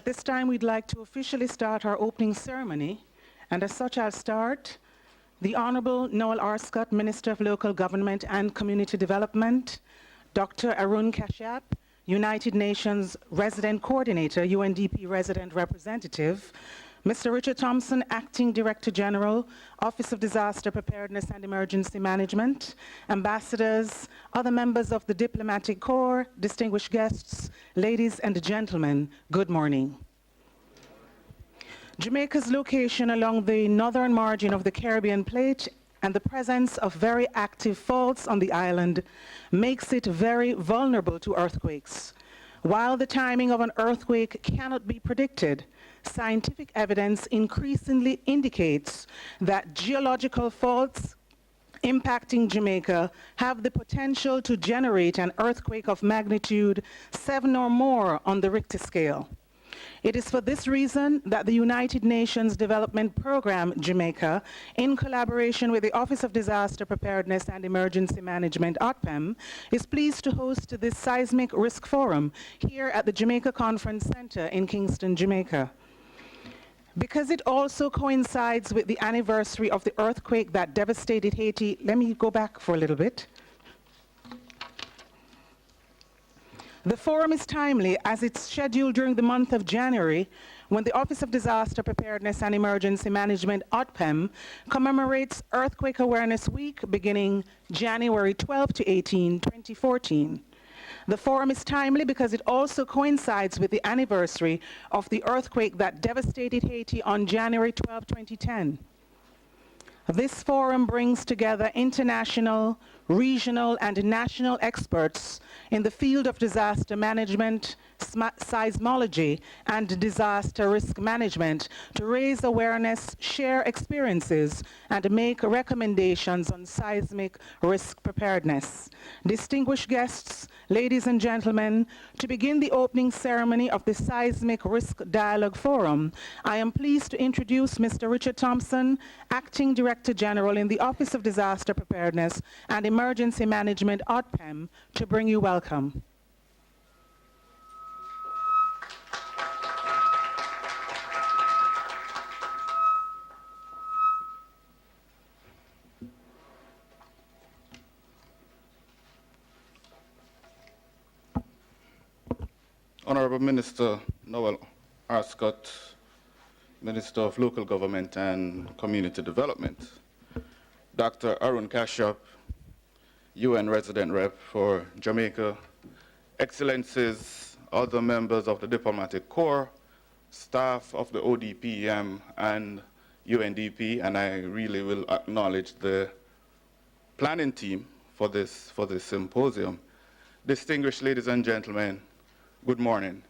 this time, we'd like to officially start our opening ceremony, and as such, I'll start. The Honorable Noel R. Scott, Minister of Local Government and Community Development, Dr. Arun Kashyap, United Nations Resident Coordinator, UNDP Resident Representative, Mr. Richard Thompson, Acting Director General, Office of Disaster Preparedness and Emergency Management, ambassadors, other members of the Diplomatic Corps, distinguished guests, ladies and gentlemen, good morning. Jamaica's location along the northern margin of the Caribbean Plate and the presence of very active faults on the island makes it very vulnerable to earthquakes. While the timing of an earthquake cannot be predicted, scientific evidence increasingly indicates that geological faults impacting Jamaica have the potential to generate an earthquake of magnitude 7 or more on the Richter scale. It is for this reason that the United Nations Development Program Jamaica, in collaboration with the Office of Disaster Preparedness and Emergency Management, ODPEM, is pleased to host this Seismic Risk Forum here at the Jamaica Conference Center in Kingston, Jamaica. Because it also coincides with the anniversary of the earthquake that devastated Haiti, let me go back for a little bit. The forum is timely as it's scheduled during the month of January when the Office of Disaster Preparedness and Emergency Management, ODPEM, commemorates Earthquake Awareness Week beginning January 12 to 18, 2014. The forum is timely because it also coincides with the anniversary of the earthquake that devastated Haiti on January 12, 2010. This forum brings together international, regional, and national experts in the field of disaster management, seismology, and disaster risk management to raise awareness, share experiences, and make recommendations on seismic risk preparedness. Distinguished guests, ladies and gentlemen, to begin the opening ceremony of the Seismic Risk Dialogue Forum, I am pleased to introduce Mr. Richard Thompson, Acting Director General in the Office of Disaster Preparedness and Emergency Management, ODPEM, to bring you welcome. Honorable Minister Noel R. Scott, Minister of Local Government and Community Development, Dr. Arun Kashyap, UN Resident Rep for Jamaica, Excellencies, other members of the Diplomatic Corps, staff of the ODPM and UNDP, and I really will acknowledge the planning team for this symposium. Distinguished ladies and gentlemen, good morning,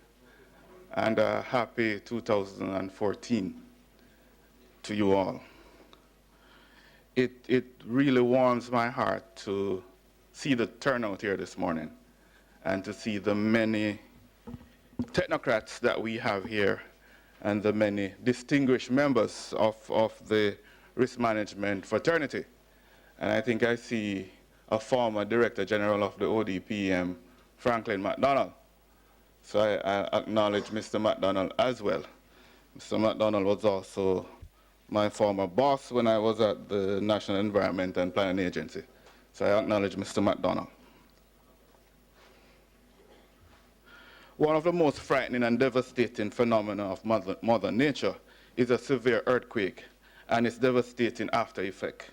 and happy 2014 to you all. It really warms my heart to see the turnout here this morning and to see the many technocrats that we have here and the many distinguished members of the risk management fraternity. And I think I see a former Director General of the ODPM, Franklin McDonald. So I acknowledge Mr. McDonald as well. Mr. McDonald was also my former boss when I was at the National Environment and Planning Agency. So I acknowledge Mr. McDonald. One of the most frightening and devastating phenomena of Mother Nature is a severe earthquake and its devastating after effect.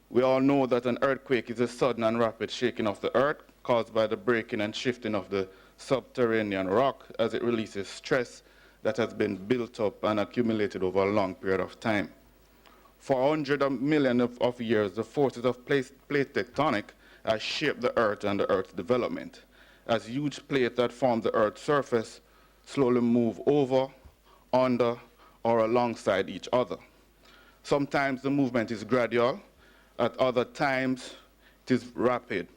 We all know that an earthquake is a sudden and rapid shaking of the earth caused by the breaking and shifting of the subterranean rock as it releases stress that has been built up and accumulated over a long period of time. For hundreds of millions of years, the forces of plate tectonic have shaped the earth and the earth's development, as huge plates that form the earth's surface slowly move over, under, or alongside each other. Sometimes the movement is gradual, at other times it is rapid,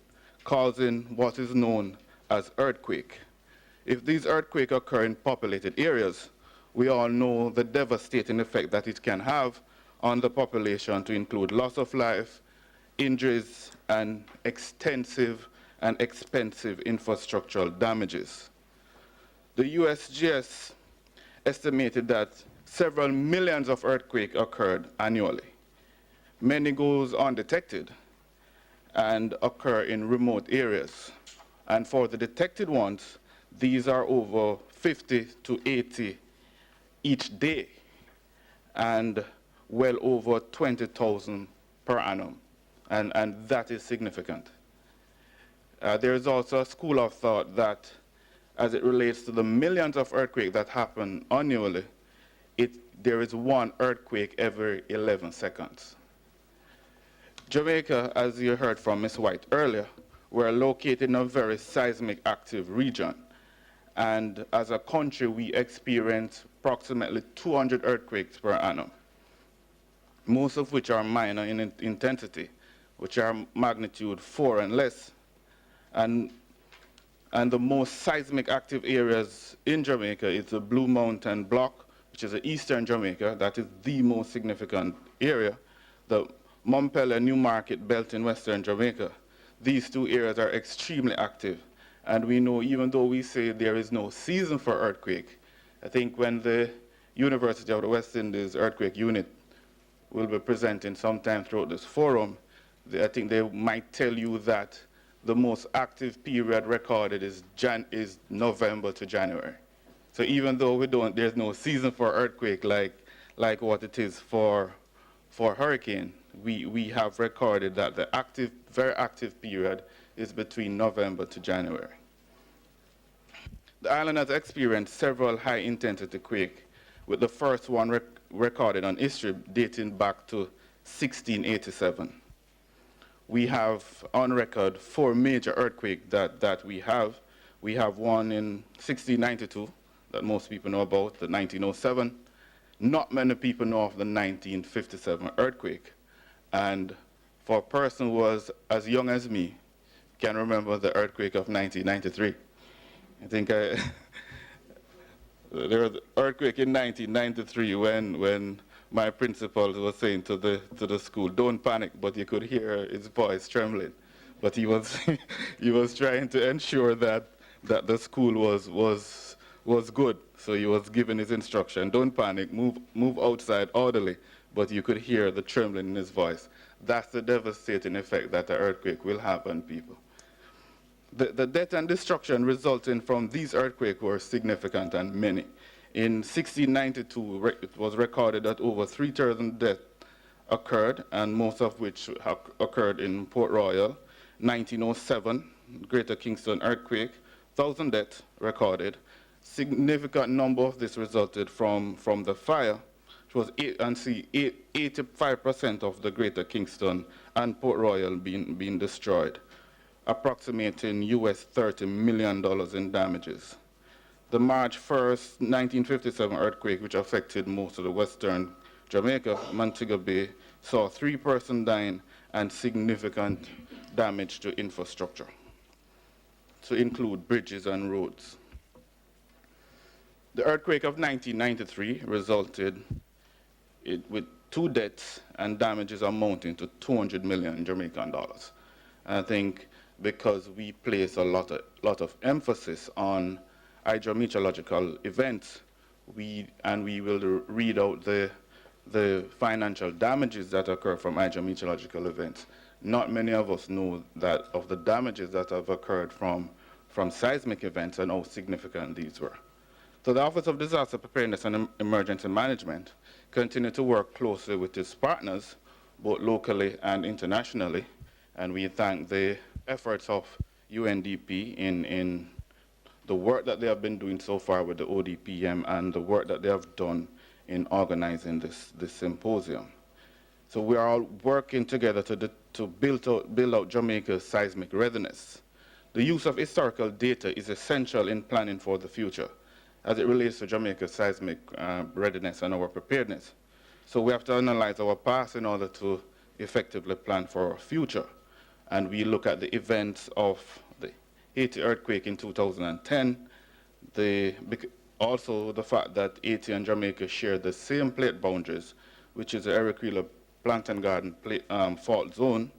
causing what is known as earthquake. If these earthquakes occur in populated areas, we all know the devastating effect that it can have on the population, to include loss of life, injuries, and extensive and expensive infrastructural damages. The USGS estimated that several millions of earthquakes occurred annually. Many goes undetected and occur in remote areas. And for the detected ones, these are over 50 to 80 each day, and well over 20,000 per annum, and that is significant. There is also a school of thought that as it relates to the millions of earthquakes that happen annually, there is one earthquake every 11 seconds. Jamaica, as you heard from Ms. White earlier, we're located in a very seismic active region. And as a country, we experience approximately 200 earthquakes per annum, most of which are minor in intensity, which are magnitude 4 and less. And the most seismic active areas in Jamaica is the Blue Mountain Block, which is in eastern Jamaica. That is the most significant area. The Montpelier New Market Belt in western Jamaica. These two areas are extremely active. And we know, even though we say there is no season for earthquake, I think when the University of the West Indies Earthquake Unit will be presenting sometime throughout this forum, I think they might tell you that the most active period recorded is November to January. So even though there's no season for earthquake like what it is for hurricane, we have recorded that the very active period is between November to January. The island has experienced several high-intensity quakes, with the first one recorded on history dating back to 1687. We have on record 4 major earthquakes that we have. We have one in 1692 that most people know about, the 1907. Not many people know of the 1957 earthquake. And for a person who was as young as me, can remember the earthquake of 1993. I think there was an earthquake in 1993 when my principal was saying to the school, "Don't panic," but you could hear his voice trembling. But he was he was trying to ensure that the school was good. So he was giving his instruction, "Don't panic, move outside orderly," but you could hear the trembling in his voice. That's the devastating effect that an earthquake will have on people. The death and destruction resulting from these earthquakes were significant and many. In 1692, it was recorded that over 3,000 deaths occurred, and most of which occurred in Port Royal. 1907, Greater Kingston earthquake, 1,000 deaths recorded. Significant number of this resulted from the fire, which was 85% of the Greater Kingston and Port Royal being destroyed, approximating US $30 million in damages. The March 1st, 1957 earthquake, which affected most of the western Jamaica, Montego Bay, saw 3 persons dying and significant damage to infrastructure, to include bridges and roads. The earthquake of 1993 resulted with 2 deaths and damages amounting to 200 million Jamaican dollars. And I think because we place a lot of emphasis on hydrometeorological events, we will read out the financial damages that occur from hydrometeorological events. Not many of us know that of the damages that have occurred from seismic events and how significant these were. So the Office of Disaster Preparedness and Emergency Management continue to work closely with its partners, both locally and internationally, and we thank the efforts of UNDP in the work that they have been doing so far with the ODPM and the work that they have done in organizing this symposium. So we are all working together to build out Jamaica's seismic readiness. The use of historical data is essential in planning for the future as it relates to Jamaica's seismic readiness and our preparedness. So we have to analyze our past in order to effectively plan for our future. And we look at the events of the Haiti earthquake in 2010, also the fact that Haiti and Jamaica share the same plate boundaries, which is the Erequila Plantain Garden fault zone,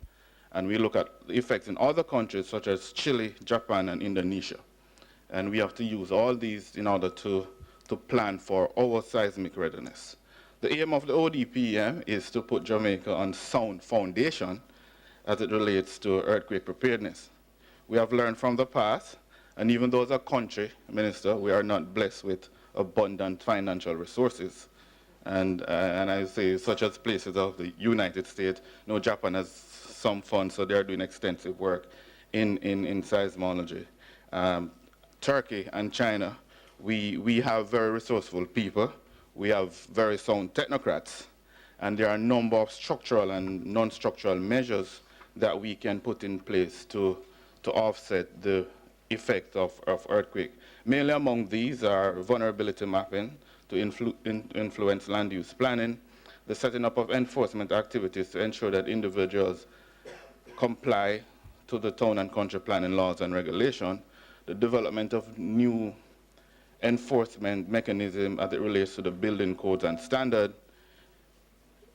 and we look at the effects in other countries such as Chile, Japan, and Indonesia. And we have to use all these in order to to plan for our seismic readiness. The aim of the ODPM is to put Jamaica on sound foundation as it relates to earthquake preparedness. We have learned from the past, and even though as a country, Minister, we are not blessed with abundant financial resources. And I say, such as places of the United States, Japan has some funds, so they're doing extensive work in seismology. Turkey and China, we have very resourceful people. We have very sound technocrats. And there are a number of structural and non-structural measures that we can put in place to offset the effect of earthquake. Mainly among these are vulnerability mapping to influence land use planning, the setting up of enforcement activities to ensure that individuals comply to the town and country planning laws and regulation, the development of new enforcement mechanism as it relates to the building codes and standard,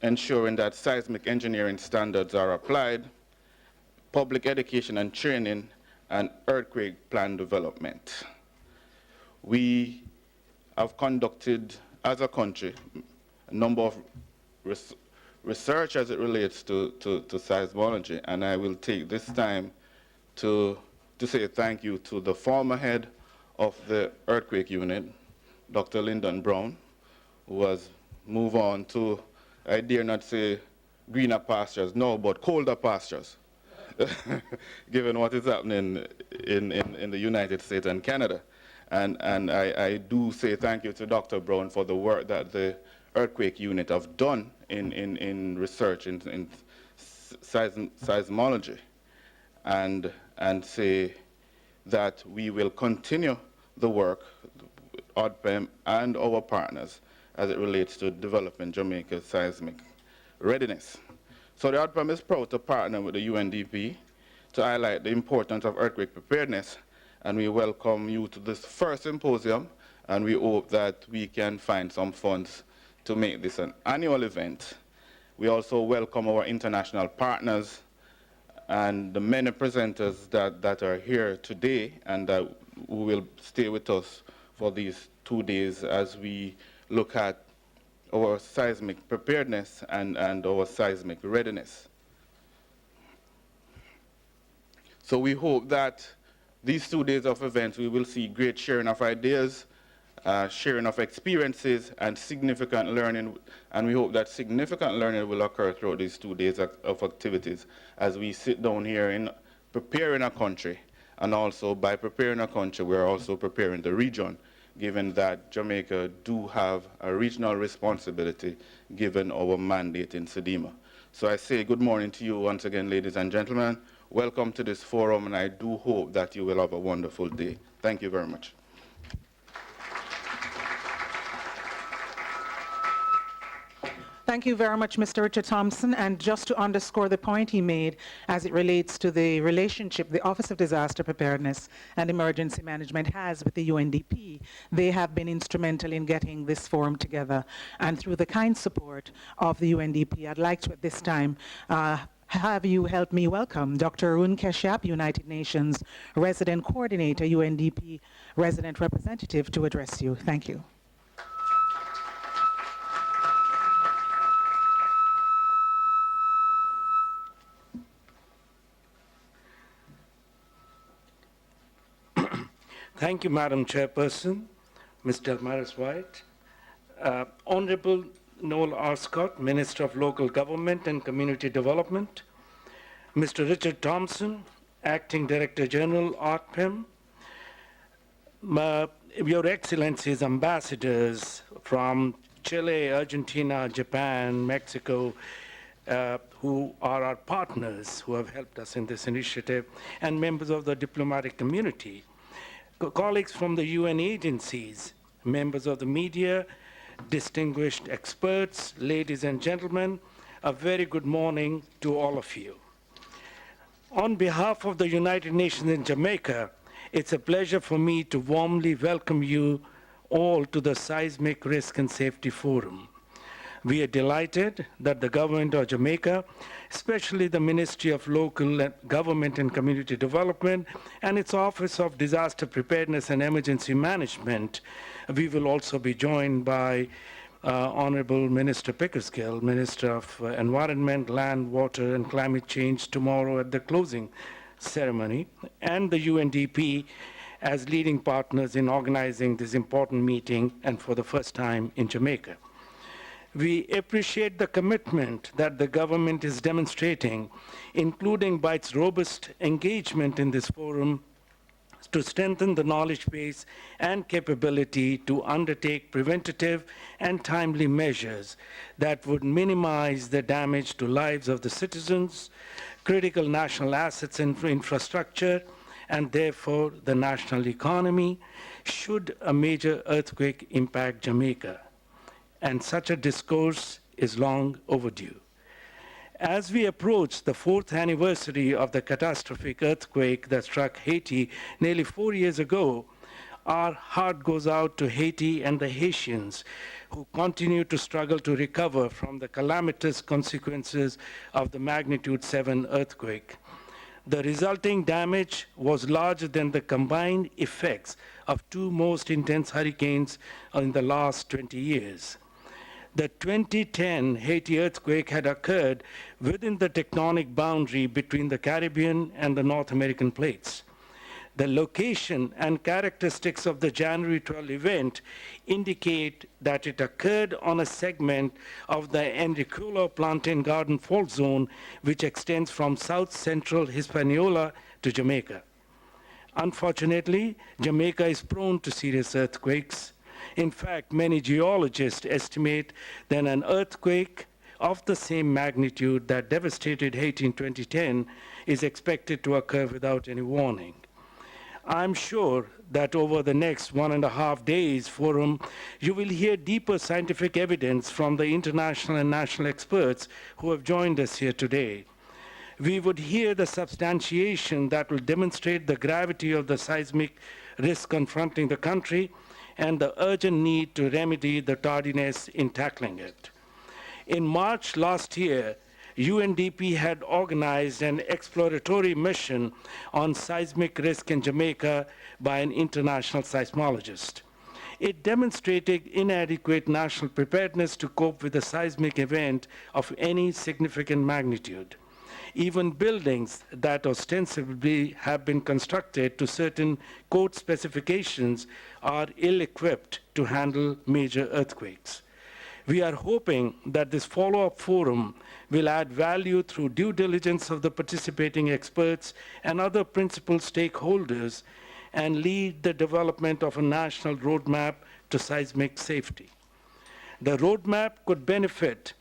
ensuring that seismic engineering standards are applied, public education and training, and earthquake plan development. We have conducted, as a country, a number of research as it relates to seismology, and I will take this time to say thank you to the former head of the earthquake unit, Dr. Lyndon Brown, who has moved on to, I dare not say greener pastures, no, but colder pastures, given what is happening in the United States and Canada. And I do say thank you to Dr. Brown for the work that the earthquake unit have done in research in seismology, and say that we will continue the work with ODPEM and our partners as it relates to developing Jamaica's seismic readiness. So the ODPEM is proud to partner with the UNDP to highlight the importance of earthquake preparedness, and we welcome you to this first symposium, and we hope that we can find some funds to make this an annual event. We also welcome our international partners and the many presenters that are here today and that who will stay with us for these 2 days as we look at our seismic preparedness and our seismic readiness. So we hope that these 2 days of events, we will see great sharing of ideas, sharing of experiences, and significant learning. And we hope that significant learning will occur throughout these 2 days of activities as we sit down here in preparing a country. And also, by preparing a country, we're also preparing the region, given that Jamaica do have a regional responsibility given our mandate in SEDEMA. So I say good morning to you once again, ladies and gentlemen. Welcome to this forum, and I do hope that you will have a wonderful day. Thank you very much. Thank you very much, Mr. Richard Thompson. And just to underscore the point he made as it relates to the relationship the Office of Disaster Preparedness and Emergency Management has with the UNDP, they have been instrumental in getting this forum together. And through the kind support of the UNDP, I'd like to at this time have you help me welcome Dr. Arun Kashyap, United Nations Resident Coordinator, UNDP Resident Representative, to address you. Thank you. Thank you, Madam Chairperson, Mr. Delmaris White. Honorable Noel R. Scott, Minister of Local Government and Community Development, Mr. Richard Thompson, Acting Director General, ODPEM, Your Excellencies, ambassadors from Chile, Argentina, Japan, Mexico, who are our partners who have helped us in this initiative, and members of the diplomatic community, colleagues from the UN agencies, members of the media, distinguished experts, ladies and gentlemen, a very good morning to all of you. On behalf of the United Nations in Jamaica, it's a pleasure for me to warmly welcome you all to the Seismic Risk and Safety Forum. We are delighted that the government of Jamaica, especially the Ministry of Local Government and Community Development and its Office of Disaster Preparedness and Emergency Management, we will also be joined by Honorable Minister Pickersgill, Minister of Environment, Land, Water and Climate Change tomorrow at the closing ceremony, and the UNDP as leading partners in organizing this important meeting and for the first time in Jamaica. We appreciate the commitment that the government is demonstrating, including by its robust engagement in this forum, to strengthen the knowledge base and capability to undertake preventative and timely measures that would minimize the damage to lives of the citizens, critical national assets and infrastructure, and therefore the national economy, should a major earthquake impact Jamaica. And such a discourse is long overdue. As we approach the 4th anniversary of the catastrophic earthquake that struck Haiti nearly 4 years ago, our heart goes out to Haiti and the Haitians who continue to struggle to recover from the calamitous consequences of the magnitude 7 earthquake. The resulting damage was larger than the combined effects of 2 most intense hurricanes in the last 20 years. The 2010 Haiti earthquake had occurred within the tectonic boundary between the Caribbean and the North American plates. The location and characteristics of the January 12 event indicate that it occurred on a segment of the Enriquillo Plantain Garden Fault Zone, which extends from south-central Hispaniola to Jamaica. Unfortunately, Jamaica is prone to serious earthquakes. In fact, many geologists estimate that an earthquake of the same magnitude that devastated Haiti in 2010 is expected to occur without any warning. I'm sure that over the next 1.5 days forum, you will hear deeper scientific evidence from the international and national experts who have joined us here today. We would hear the substantiation that will demonstrate the gravity of the seismic risk confronting the country and the urgent need to remedy the tardiness in tackling it. In March last year, UNDP had organized an exploratory mission on seismic risk in Jamaica by an international seismologist. It demonstrated inadequate national preparedness to cope with a seismic event of any significant magnitude. Even buildings that ostensibly have been constructed to certain code specifications are ill-equipped to handle major earthquakes. We are hoping that this follow-up forum will add value through due diligence of the participating experts and other principal stakeholders and lead the development of a national roadmap to seismic safety. The roadmap could benefit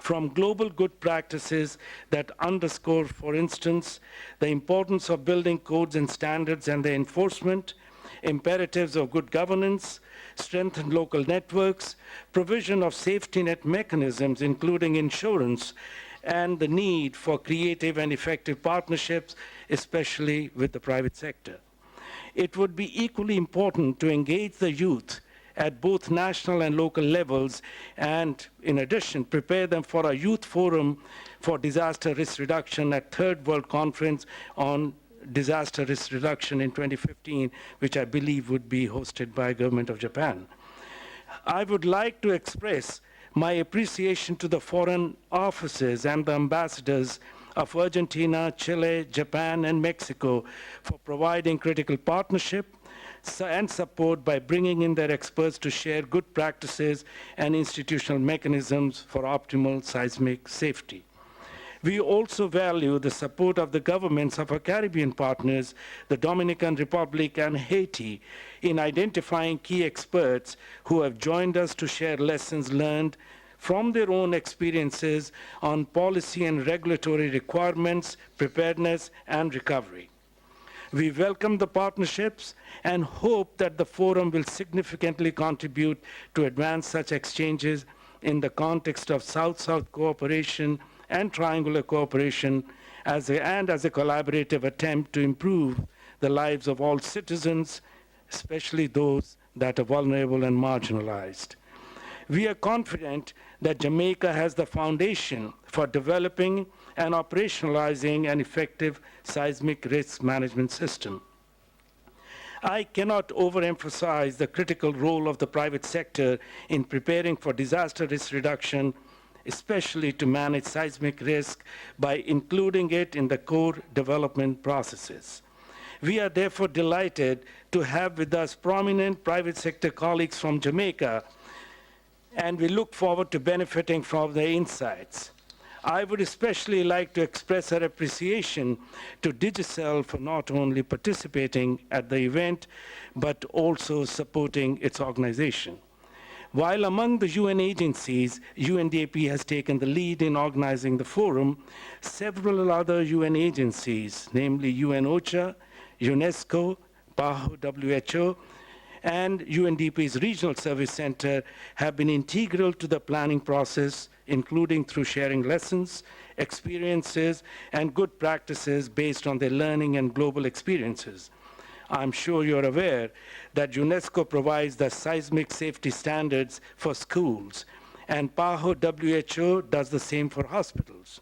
from global good practices that underscore, for instance, the importance of building codes and standards and their enforcement, imperatives of good governance, strengthened local networks, provision of safety net mechanisms, including insurance, and the need for creative and effective partnerships, especially with the private sector. It would be equally important to engage the youth at both national and local levels, and in addition, prepare them for a youth forum for disaster risk reduction at Third World Conference on Disaster Risk Reduction in 2015, which I believe would be hosted by Government of Japan. I would like to express my appreciation to the foreign offices and the ambassadors of Argentina, Chile, Japan, and Mexico for providing critical partnership and support by bringing in their experts to share good practices and institutional mechanisms for optimal seismic safety. We also value the support of the governments of our Caribbean partners, the Dominican Republic and Haiti, in identifying key experts who have joined us to share lessons learned from their own experiences on policy and regulatory requirements, preparedness, and recovery. We welcome the partnerships and hope that the forum will significantly contribute to advance such exchanges in the context of South-South cooperation and triangular cooperation as a collaborative attempt to improve the lives of all citizens, especially those that are vulnerable and marginalized. We are confident that Jamaica has the foundation for developing and operationalizing an effective seismic risk management system. I cannot overemphasize the critical role of the private sector in preparing for disaster risk reduction, especially to manage seismic risk by including it in the core development processes. We are therefore delighted to have with us prominent private sector colleagues from Jamaica, and we look forward to benefiting from their insights. I would especially like to express our appreciation to Digicel for not only participating at the event, but also supporting its organization. While among the UN agencies, UNDP has taken the lead in organizing the forum, several other UN agencies, namely UN OCHA, UNESCO, PAHO, WHO, and UNDP's Regional Service Center have been integral to the planning process, including through sharing lessons, experiences, and good practices based on their learning and global experiences. I'm sure you're aware that UNESCO provides the seismic safety standards for schools, and PAHO WHO does the same for hospitals.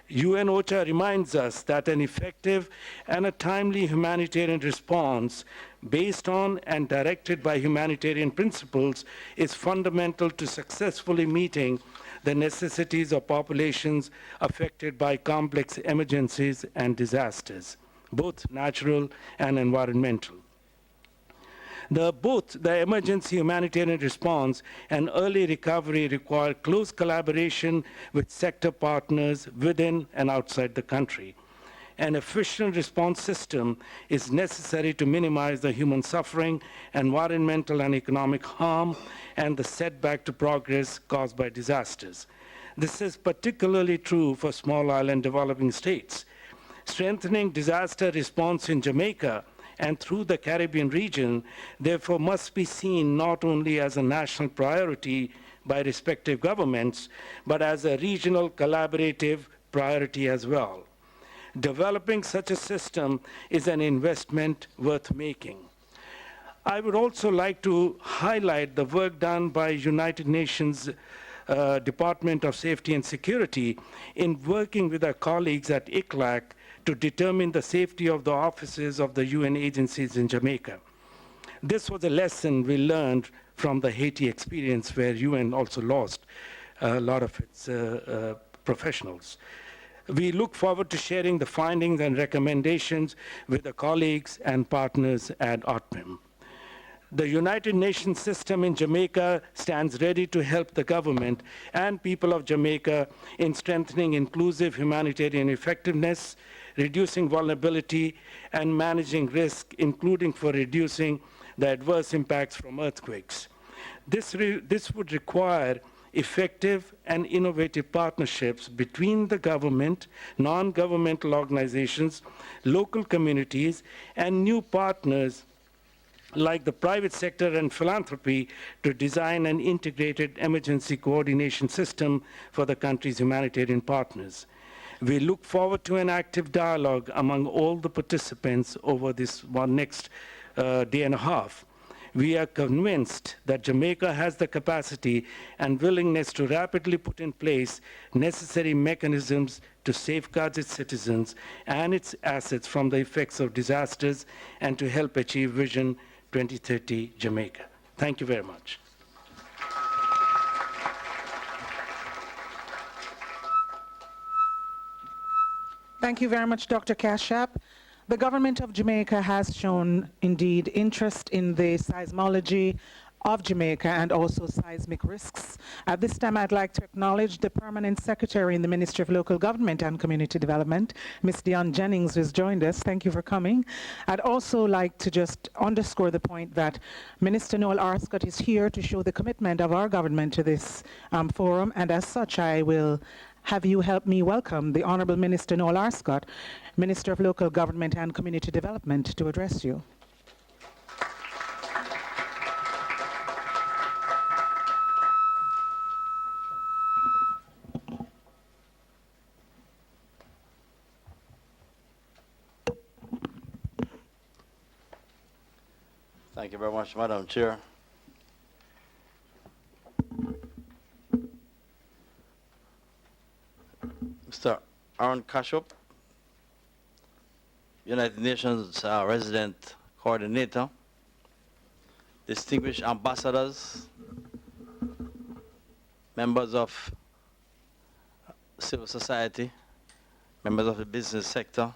UN OCHA reminds us that an effective and a timely humanitarian response based on and directed by humanitarian principles is fundamental to successfully meeting the necessities of populations affected by complex emergencies and both natural and environmental. Both the emergency humanitarian response and early recovery require close collaboration with sector partners within and outside the country. An efficient response system is necessary to minimize the human suffering, environmental and economic harm, and the setback to progress caused by disasters. This is particularly true for small island developing states. Strengthening disaster response in Jamaica and through the Caribbean region, therefore, must be seen not only as a national priority by respective governments, but as a regional collaborative priority as well. Developing such a system is an investment worth making. I would also like to highlight the work done by United Nations Department of Safety and Security in working with our colleagues at ICLAC to determine the safety of the offices of the UN agencies in Jamaica. This was a lesson we learned from the Haiti experience, where UN also lost a lot of its professionals. We look forward to sharing the findings and recommendations with the colleagues and partners at OTPIM. The United Nations system in Jamaica stands ready to help the government and people of Jamaica in strengthening inclusive humanitarian effectiveness, reducing vulnerability, and managing risk, including for reducing the adverse impacts from earthquakes. This would require effective and innovative partnerships between the government, non-governmental organizations, local communities, and new partners like the private sector and philanthropy to design an integrated emergency coordination system for the country's humanitarian partners. We look forward to an active dialogue among all the participants over this next day and a half. We are convinced that Jamaica has the capacity and willingness to rapidly put in place necessary mechanisms to safeguard its citizens and its assets from the effects of disasters and to help achieve Vision 2030 Jamaica. Thank you very much. Thank you very much, Dr. Kashap. The government of Jamaica has shown, indeed, interest in the seismology of Jamaica and also seismic risks. At this time, I'd like to acknowledge the Permanent Secretary in the Ministry of Local Government and Community Development, Ms. Dion Jennings, who has joined us. Thank you for coming. I'd also like to just underscore the point that Minister Noel Arscott is here to show the commitment of our government to this forum, and as such, I will have you help me welcome the Honorable Minister Noel Arscott, Minister of Local Government and Community Development, to address you. Thank you very much, Madam Chair. Aaron Kashup, United Nations Resident Coordinator, distinguished ambassadors, members of civil society, members of the business sector,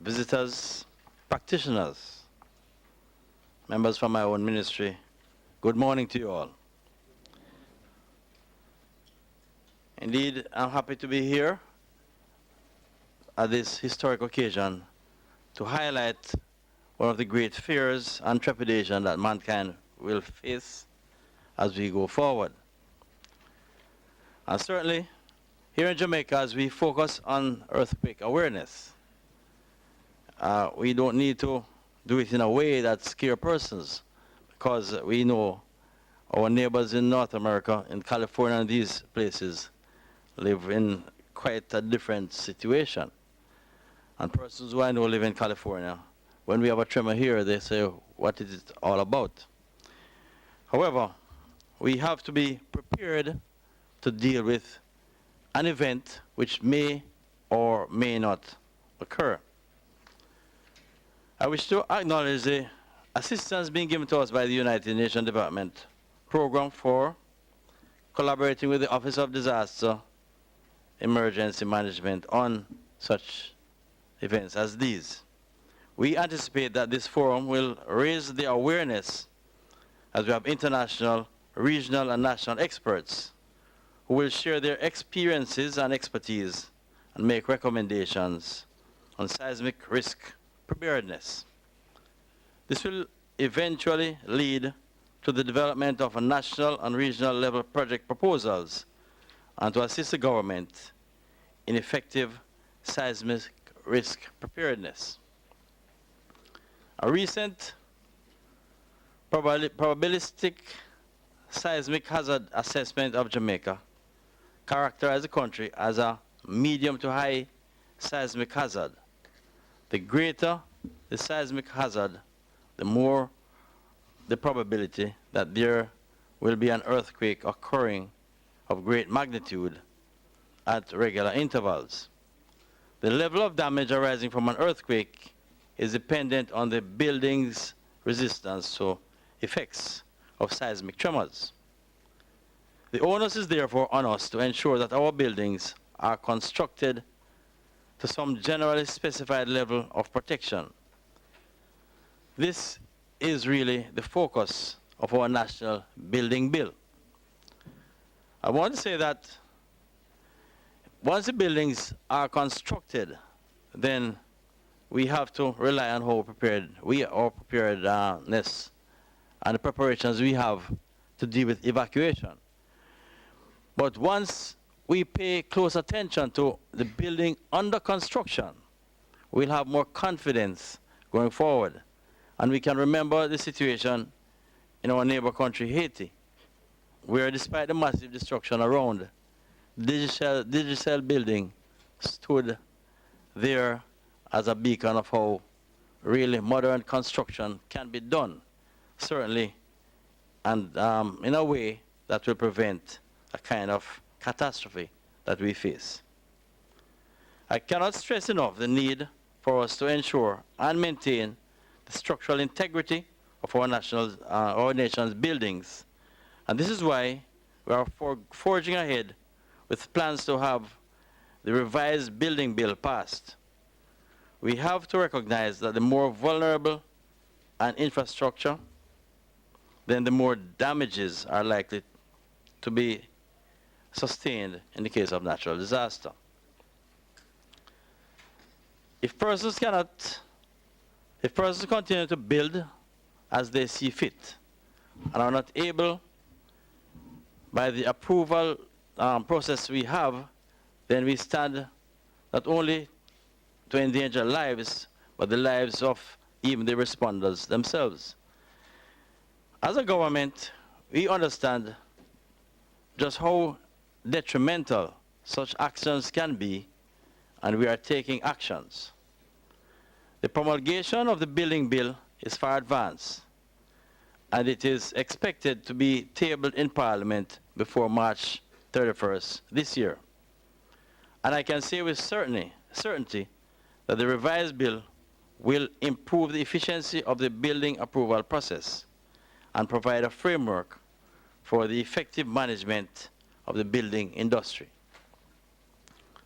visitors, practitioners, members from my own ministry, good morning to you all. Indeed, I'm happy to be here at this historic occasion to highlight one of the great fears and trepidation that mankind will face as we go forward. And certainly, here in Jamaica, as we focus on earthquake awareness, we don't need to do it in a way that scares persons, because we know our neighbors in North America, in California and these places, live in quite a different situation. And persons who I know live in California, when we have a tremor here, they say, what is it all about? However, we have to be prepared to deal with an event which may or may not occur. I wish to acknowledge the assistance being given to us by the United Nations Development Program for collaborating with the Office of Disaster Emergency Management on such events as these. We anticipate that this forum will raise the awareness, as we have international, regional, and national experts who will share their experiences and expertise and make recommendations on seismic risk preparedness. This will eventually lead to the development of a national and regional level project proposals and to assist the government in effective seismic risk preparedness. A recent probabilistic seismic hazard assessment of Jamaica characterized the country as a medium to high seismic hazard. The greater the seismic hazard, the more the probability that there will be an earthquake occurring of great magnitude at regular intervals. The level of damage arising from an earthquake is dependent on the building's resistance to effects of seismic tremors. The onus is therefore on us to ensure that our buildings are constructed to some generally specified level of protection. This is really the focus of our national building bill. I want to say that once the buildings are constructed, then we have to rely on how prepared our preparedness and the preparations we have to deal with evacuation. But once we pay close attention to the building under construction, we'll have more confidence going forward. And we can remember the situation in our neighbor country, Haiti, where despite the massive destruction around, Digicel building stood there as a beacon of how really modern construction can be done, certainly, and in a way that will prevent a kind of catastrophe that we face. I cannot stress enough the need for us to ensure and maintain the structural integrity of our nation's buildings. And this is why we are forging ahead with plans to have the revised building bill passed. We have to recognize that the more vulnerable an infrastructure, then the more damages are likely to be sustained in the case of natural disaster. If persons continue to build as they see fit and are not able, by the approval process we have, then we stand not only to endanger lives, but the lives of even the responders themselves. As a government, we understand just how detrimental such actions can be, and we are taking actions. The promulgation of the building bill is far advanced, and it is expected to be tabled in Parliament before March 31st this year. And I can say with certainty that the revised bill will improve the efficiency of the building approval process and provide a framework for the effective management of the building industry.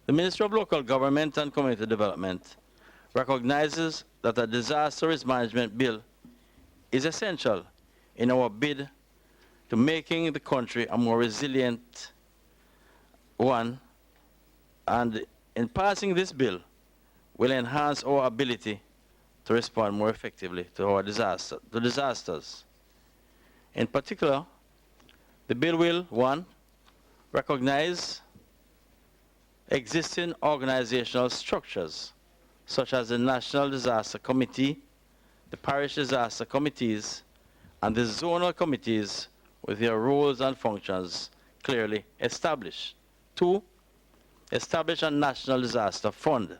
The Ministry of Local Government and Community Development recognizes that a disaster risk management bill is essential in our bid to making the country a more resilient one, and in passing this bill will enhance our ability to respond more effectively to our disasters. In particular, the bill will, 1, recognize existing organizational structures such as the National Disaster Committee, the Parish Disaster Committees, and the zonal committees with their roles and functions clearly established. 2, establish a National Disaster Fund,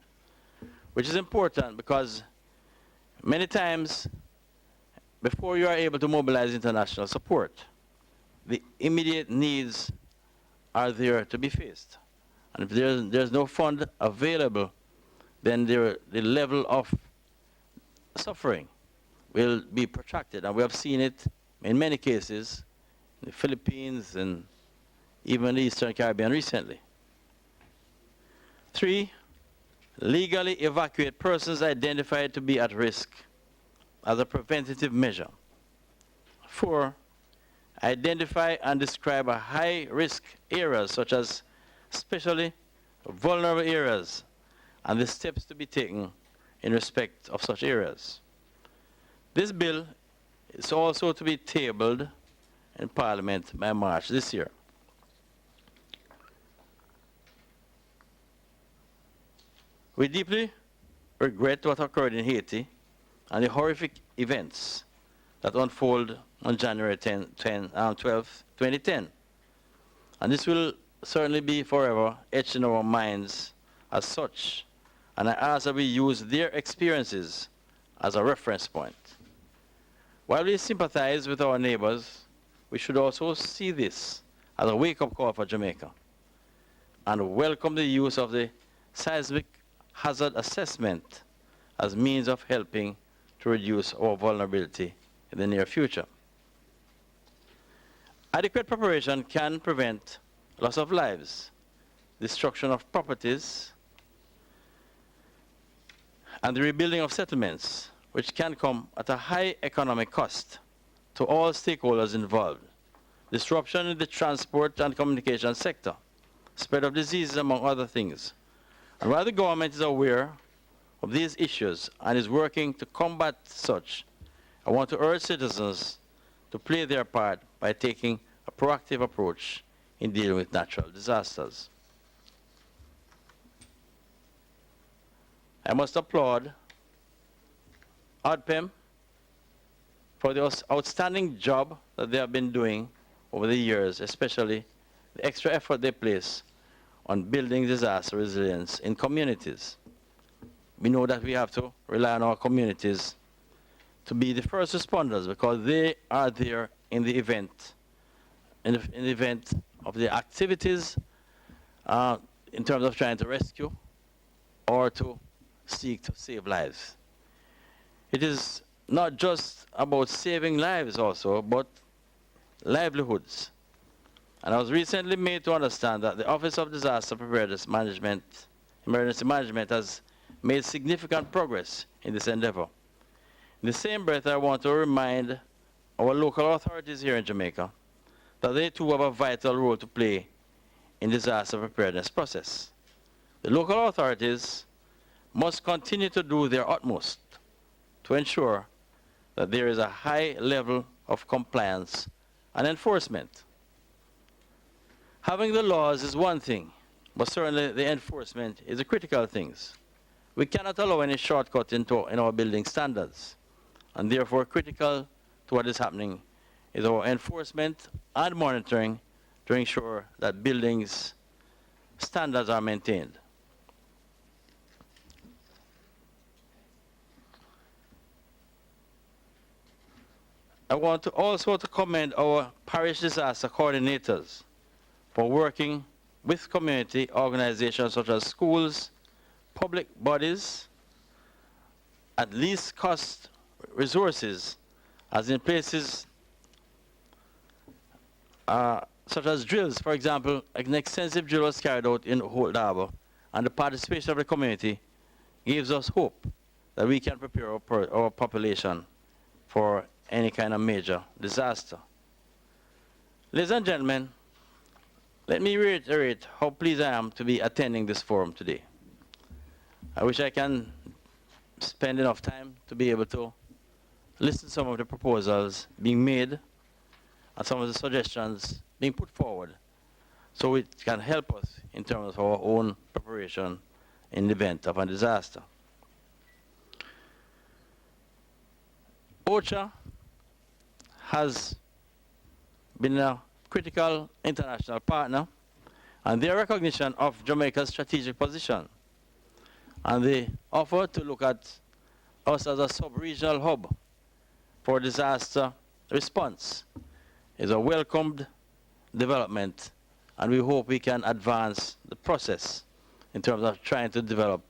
which is important because many times before you are able to mobilize international support, the immediate needs are there to be faced. And if there's no fund available, then the level of suffering will be protracted. And we have seen it in many cases in the Philippines and even the Eastern Caribbean recently. 3, legally evacuate persons identified to be at risk as a preventative measure. 4, identify and describe a high-risk areas such as especially vulnerable areas and the steps to be taken in respect of such areas. This bill is also to be tabled in Parliament by March this year. We deeply regret what occurred in Haiti and the horrific events that unfolded on January 12, 2010. And this will certainly be forever etched in our minds as such. And I ask that we use their experiences as a reference point. While we sympathize with our neighbors, we should also see this as a wake-up call for Jamaica and welcome the use of the seismic hazard assessment as means of helping to reduce our vulnerability in the near future. Adequate preparation can prevent loss of lives, destruction of properties, and the rebuilding of settlements, which can come at a high economic cost to all stakeholders involved. Disruption in the transport and communication sector, spread of diseases, among other things. And while the government is aware of these issues and is working to combat such, I want to urge citizens to play their part by taking a proactive approach in dealing with natural disasters. I must applaud ODPEM for the outstanding job that they have been doing over the years, especially the extra effort they place on building disaster resilience in communities. We know that we have to rely on our communities to be the first responders because they are there in the event, in the event of the activities in terms of trying to rescue or to seek to save lives. It is not just about saving lives also, but livelihoods. And I was recently made to understand that the Office of Disaster Preparedness Management, Emergency Management has made significant progress in this endeavor. In the same breath, I want to remind our local authorities here in Jamaica that they too have a vital role to play in disaster preparedness process. The local authorities must continue to do their utmost to ensure that there is a high level of compliance and enforcement. Having the laws is one thing, but certainly the enforcement is a critical thing. We cannot allow any shortcut in our building standards, and therefore critical to what is happening is our enforcement and monitoring to ensure that buildings standards are maintained. I want to also commend our parish disaster coordinators for working with community organizations such as schools, public bodies, at least cost resources, as in places such as drills. For example, an extensive drill was carried out in Old Harbour, and the participation of the community gives us hope that we can prepare our population for any kind of major disaster. Ladies and gentlemen, let me reiterate how pleased I am to be attending this forum today. I wish I can spend enough time to be able to listen to some of the proposals being made and some of the suggestions being put forward so it can help us in terms of our own preparation in the event of a disaster. OCHA has been a critical international partner, and their recognition of Jamaica's strategic position and the offer to look at us as a sub-regional hub for disaster response is a welcomed development, and we hope we can advance the process in terms of trying to develop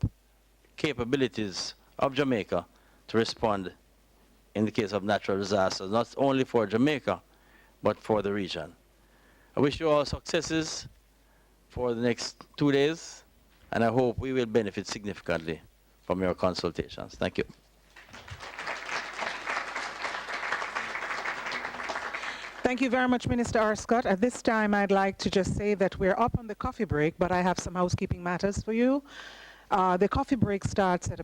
capabilities of Jamaica to respond in the case of natural disasters, not only for Jamaica, but for the region. I wish you all successes for the next 2 days, and I hope we will benefit significantly from your consultations. Thank you. Thank you very much, Minister Arscott. At this time, I'd like to just say that we're up on the coffee break, but I have some housekeeping matters for you. The coffee break starts at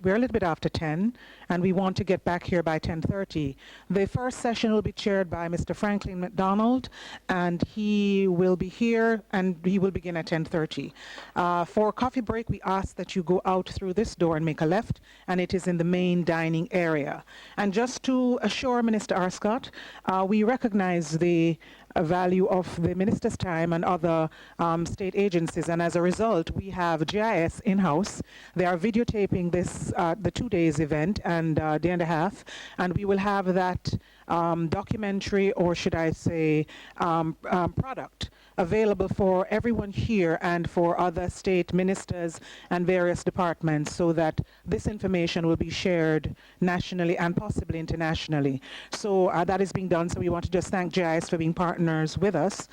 we're a little bit after 10, and we want to get back here by 10:30. The first session will be chaired by Mr. Franklin McDonald, and he will be here, and he will begin at 10:30. For coffee break, we ask that you go out through this door and make a left, and it is in the main dining area. And just to assure Minister Arscott, we recognize the value of the minister's time and other state agencies, and as a result we have GIS in-house. They are videotaping this the 2 days event and day and a half, and we will have that documentary, or should I say product, available for everyone here and for other state ministers and various departments, so that this information will be shared nationally and possibly internationally. So that is being done, so we want to just thank GIS for being partners with us.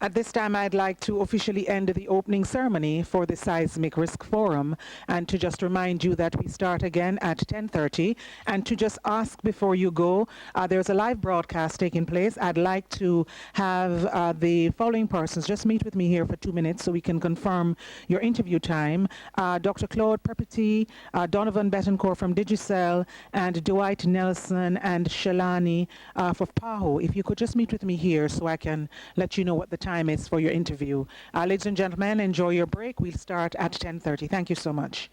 At this time, I'd like to officially end the opening ceremony for the Seismic Risk Forum, and to just remind you that we start again at 10:30. And to just ask before you go, there's a live broadcast taking place. I'd like to have the following persons just meet with me here for 2 minutes so we can confirm your interview time. Dr. Claude Perpetti, Donovan Betancourt from Digicel, and Dwight Nelson and Shalani for PAHO. If you could just meet with me here so I can let you know what the time is for your interview. Ladies and gentlemen, enjoy your break. We'll start at 10:30. Thank you so much.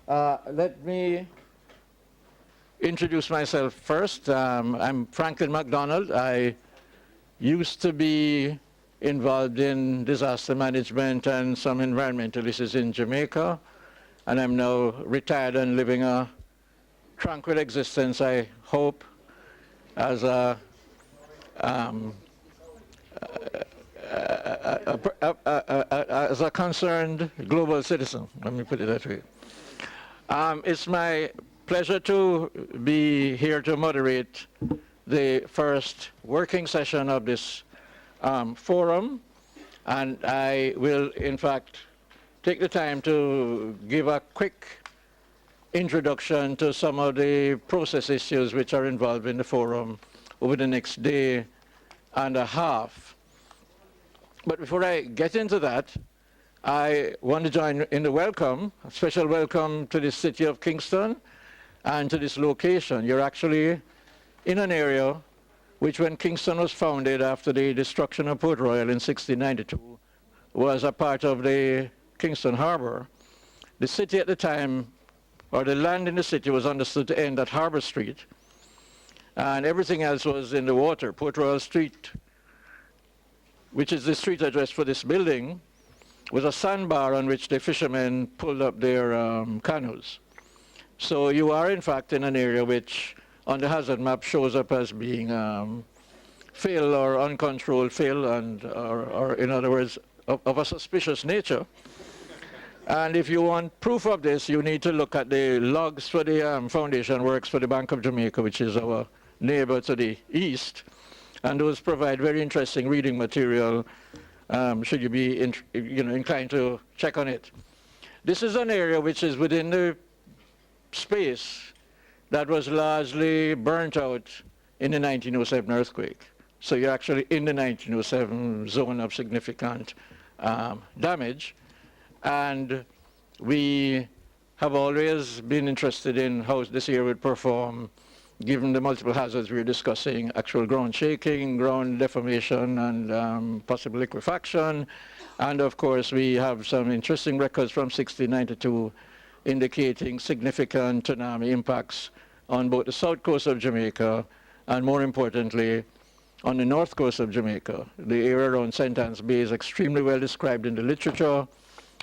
Let me introduce myself first. I'm Franklin McDonald. I used to be involved in disaster management and some environmental issues in Jamaica, and I'm now retired and living a tranquil existence, I hope, as a concerned global citizen, let me put it that way. It's my pleasure to be here to moderate the first working session of this forum, and I will in fact take the time to give a quick introduction to some of the process issues which are involved in the forum over the next day and a half. But before I get into that, I want to join in the welcome, a special welcome to the city of Kingston and to this location. You're actually in an area which, when Kingston was founded after the destruction of Port Royal in 1692, was a part of the Kingston Harbor. The city at the time, or the land in the city, was understood to end at Harbor Street, and everything else was in the water. Port Royal Street, which is the street address for this building, was a sandbar on which the fishermen pulled up their canoes. So you are in fact in an area which on the hazard map shows up as being fill or uncontrolled fill, and or in other words, of a suspicious nature. And if you want proof of this, you need to look at the logs for the foundation works for the Bank of Jamaica, which is our neighbor to the east. And those provide very interesting reading material, should you be inclined to check on it. This is an area which is within the space that was largely burnt out in the 1907 earthquake. So you're actually in the 1907 zone of significant damage. And we have always been interested in how this area would perform given the multiple hazards we were discussing, actual ground shaking, ground deformation, and possible liquefaction. And of course, we have some interesting records from 1692 indicating significant tsunami impacts on both the south coast of Jamaica and, more importantly, on the north coast of Jamaica. The area around St. Anne's Bay is extremely well described in the literature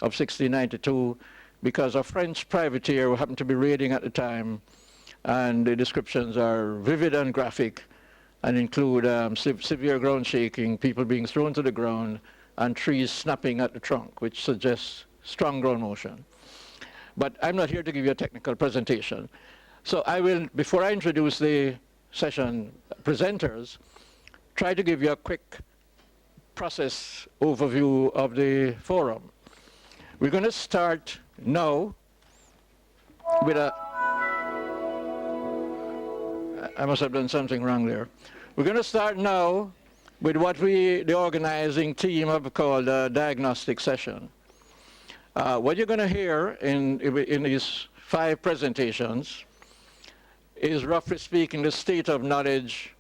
of 1692 because a French privateer who happened to be raiding at the time, and the descriptions are vivid and graphic and include severe ground shaking, people being thrown to the ground, and trees snapping at the trunk, which suggests strong ground motion. But I'm not here to give you a technical presentation. So I will, before I introduce the session presenters, try to give you a quick process overview of the forum. We're going to start now with I must have done something wrong there. We're going to start now with what the organizing team have called a diagnostic session. What you're going to hear in these 5 presentations is, roughly speaking, the state of knowledge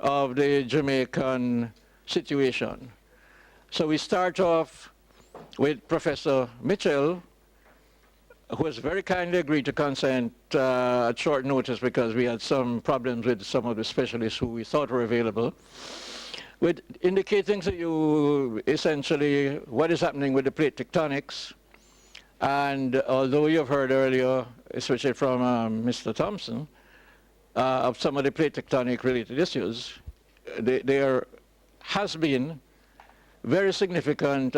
of the Jamaican situation. So we start off with Professor Mitchell, who has very kindly agreed to consent at short notice because we had some problems with some of the specialists who we thought were available, with indicating to you essentially what is happening with the plate tectonics. And although you have heard earlier, especially from Mr. Thompson, of some of the plate tectonic related issues, there has been very significant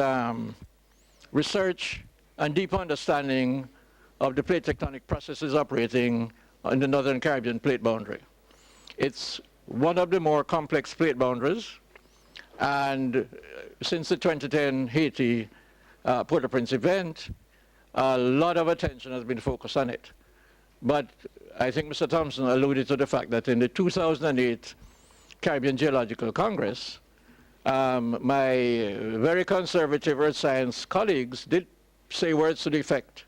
research and deep understanding of the plate tectonic processes operating on the Northern Caribbean plate boundary. It's one of the more complex plate boundaries, and since the 2010 Haiti Port-au-Prince event, a lot of attention has been focused on it. But I think Mr. Thompson alluded to the fact that in the 2008 Caribbean Geological Congress, my very conservative earth science colleagues did say words to the effect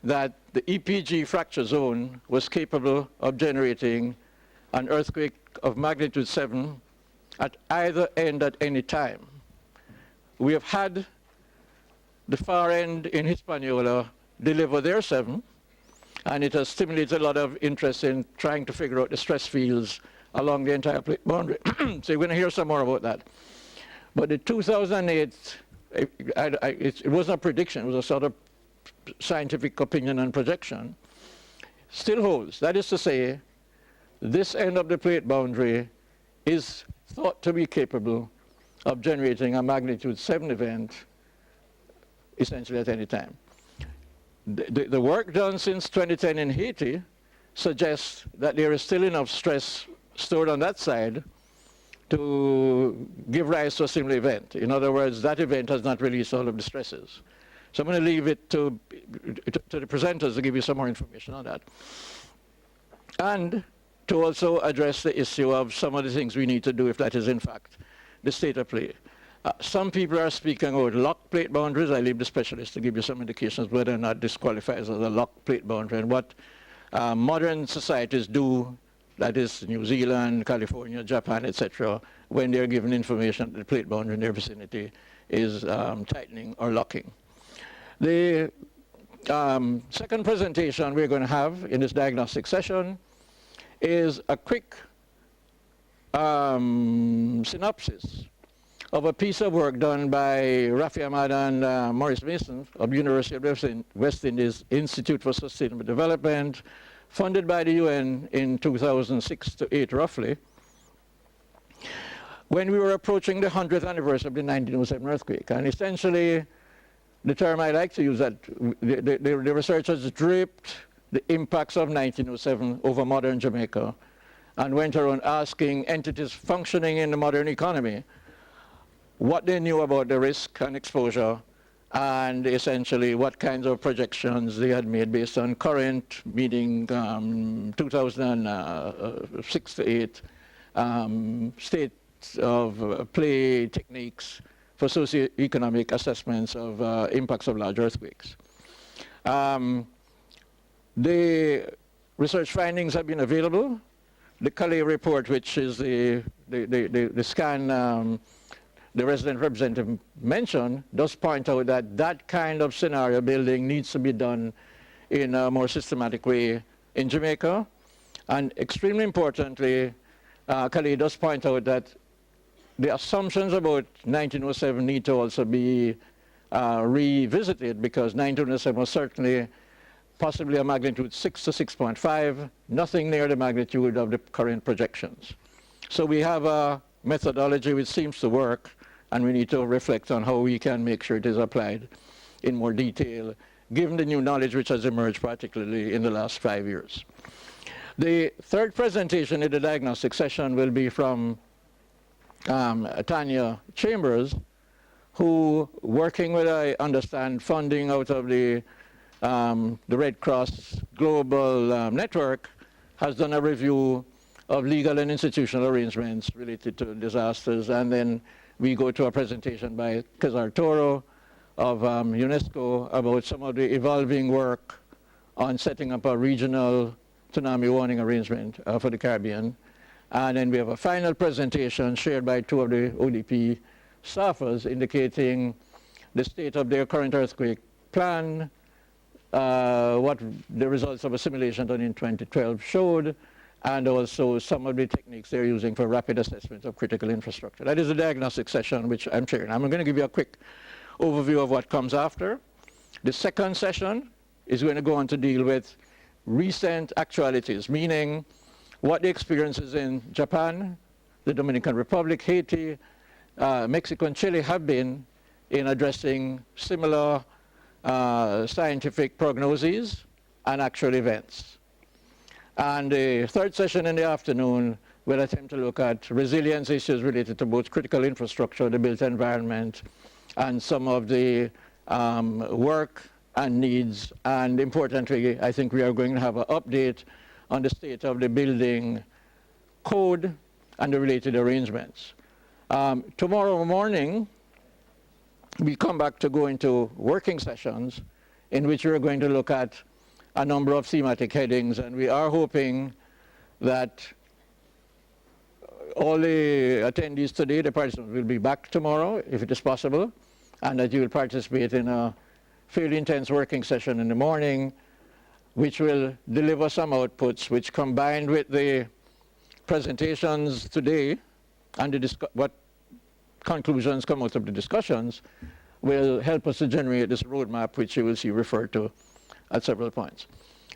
that the EPG fracture zone was capable of generating an earthquake of magnitude 7 at either end at any time. We have had the far end in Hispaniola deliver their 7, and it has stimulated a lot of interest in trying to figure out the stress fields along the entire plate boundary. So you're going to hear some more about that. But the 2008, it wasn't a prediction, it was a sort of scientific opinion and projection, still holds. That is to say, this end of the plate boundary is thought to be capable of generating a magnitude 7 event essentially at any time. The work done since 2010 in Haiti suggests that there is still enough stress stored on that side to give rise to a similar event. In other words, that event has not released all of the stresses. So I'm going to leave it to the presenters to give you some more information on that. And to also address the issue of some of the things we need to do if that is in fact the state of play. Some people are speaking about locked plate boundaries. I leave the specialists to give you some indications whether or not this qualifies as a locked plate boundary and what modern societies do, that is New Zealand, California, Japan, etc., when they're given information that the plate boundary in their vicinity is tightening or locking. The second presentation we're going to have in this diagnostic session is a quick synopsis of a piece of work done by Rafi Ahmad and Maurice Mason of University of West Indies Institute for Sustainable Development, funded by the UN in 2006 to 8 roughly, when we were approaching the 100th anniversary of the 1907 earthquake. And essentially, the term I like to use, that the researchers draped the impacts of 1907 over modern Jamaica and went around asking entities functioning in the modern economy what they knew about the risk and exposure, and essentially what kinds of projections they had made based on current, meaning 2006 to 8, state of play techniques for socioeconomic assessments of impacts of large earthquakes. The research findings have been available. The Calais report, which is the scan the resident representative mentioned, does point out that that kind of scenario building needs to be done in a more systematic way in Jamaica. And extremely importantly, Calais does point out that the assumptions about 1907 need to also be revisited, because 1907 was certainly possibly a magnitude 6 to 6.5, nothing near the magnitude of the current projections. So we have a methodology which seems to work, and we need to reflect on how we can make sure it is applied in more detail, given the new knowledge which has emerged, particularly in the last 5 years. The third presentation in the diagnostic session will be from Tanya Chambers, who, working with, I understand, funding out of the Red Cross Global Network, has done a review of legal and institutional arrangements related to disasters. And then we go to a presentation by Cesar Toro of UNESCO about some of the evolving work on setting up a regional tsunami warning arrangement for the Caribbean. And then we have a final presentation shared by 2 of the ODP staffers indicating the state of their current earthquake plan, what the results of a simulation done in 2012 showed, and also some of the techniques they're using for rapid assessment of critical infrastructure. That is the diagnostic session which I'm chairing. I'm going to give you a quick overview of what comes after. The second session is going to go on to deal with recent actualities, meaning what the experiences in Japan, the Dominican Republic, Haiti, Mexico, and Chile have been in addressing similar scientific prognoses and actual events. And the third session in the afternoon will attempt to look at resilience issues related to both critical infrastructure, the built environment, and some of the work and needs. And importantly, I think we are going to have an update on the state of the building code and the related arrangements. Tomorrow morning, we come back to go into working sessions in which we're going to look at a number of thematic headings, and we are hoping that all the attendees today, the participants, will be back tomorrow, if it is possible, and that you will participate in a fairly intense working session in the morning, which will deliver some outputs, which, combined with the presentations today and what conclusions come out of the discussions, will help us to generate this roadmap, which you will see referred to at several points.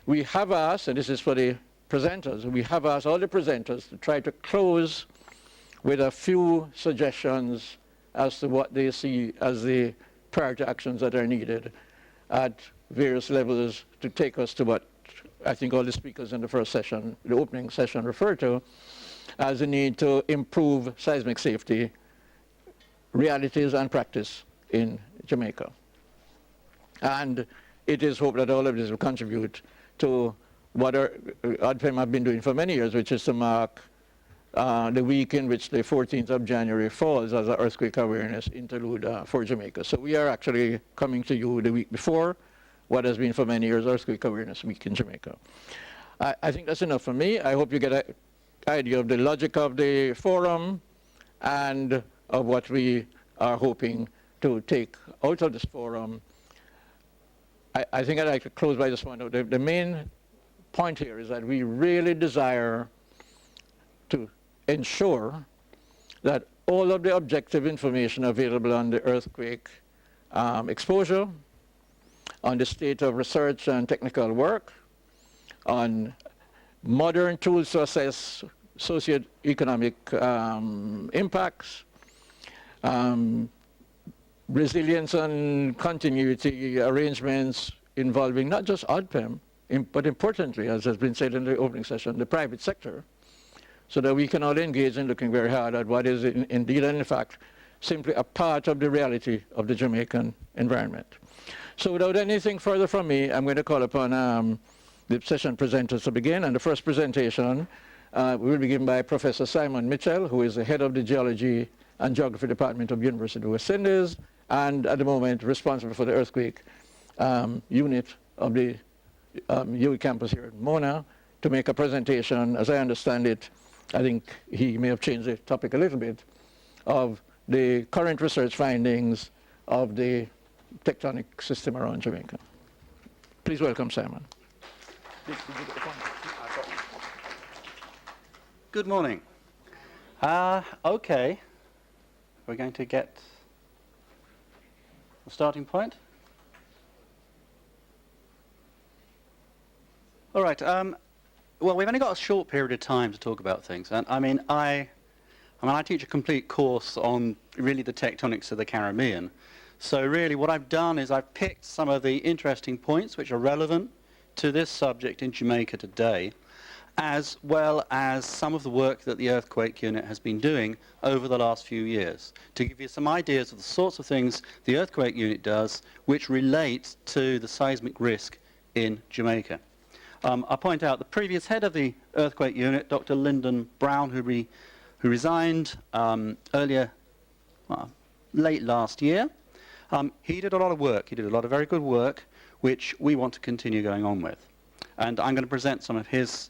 We have asked, and this is for the presenters, we have asked all the presenters to try to close with a few suggestions as to what they see as the priority actions that are needed at various levels to take us to what I think all the speakers in the first session, the opening session, referred to as the need to improve seismic safety, realities and practice in Jamaica. And it is hoped that all of this will contribute to what ODPEM have been doing for many years, which is to mark the week in which the 14th of January falls as an earthquake awareness interlude for Jamaica. So we are actually coming to you the week before what has been for many years Earthquake Awareness Week in Jamaica. I think that's enough for me. I hope you get an idea of the logic of the forum and of what we are hoping to take out of this forum. I think I'd like to close by this one. The main point here is that we really desire to ensure that all of the objective information available on the earthquake exposure, on the state of research and technical work, on modern tools to assess socioeconomic impacts, resilience and continuity arrangements involving not just ODPEM, but importantly, as has been said in the opening session, the private sector, so that we can all engage in looking very hard at what is indeed and in fact simply a part of the reality of the Jamaican environment. So without anything further from me, I'm going to call upon the session presenters to begin, and the first presentation will be given by Professor Simon Mitchell, who is the head of the Geology and Geography Department of University of West Indies, and at the moment responsible for the earthquake unit of the UWI campus here at Mona, to make a presentation. As I understand it, I think he may have changed the topic a little bit, of the current research findings of the tectonic system around Jamaica. Please welcome Simon. Good morning. Okay, we're going to get a starting point. All right. Well, we've only got a short period of time to talk about things, and I teach a complete course on really the tectonics of the Caribbean. So really, what I've done is I've picked some of the interesting points which are relevant to this subject in Jamaica today, as well as some of the work that the earthquake unit has been doing over the last few years, to give you some ideas of the sorts of things the earthquake unit does which relate to the seismic risk in Jamaica. I'll point out the previous head of the earthquake unit, Dr. Lyndon Brown, who resigned late last year. He did a lot of work. He did a lot of very good work, which we want to continue going on with. And I'm going to present some of his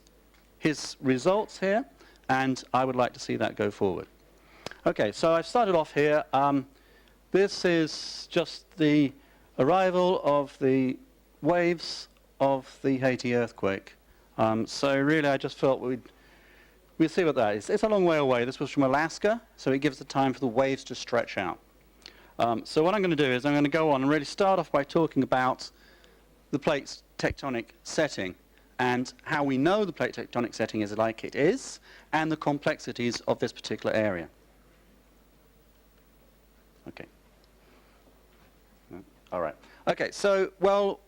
results here, and I would like to see that go forward. Okay, so I've started off here. This is just the arrival of the waves of the Haiti earthquake. So really, I just felt we'd see what that is. It's a long way away. This was from Alaska, so it gives the time for the waves to stretch out. So what I'm going to do is I'm going to go on and really start off by talking about the plate's tectonic setting and how we know the plate tectonic setting is like it is, and the complexities of this particular area. Okay. All right. Okay, so, well,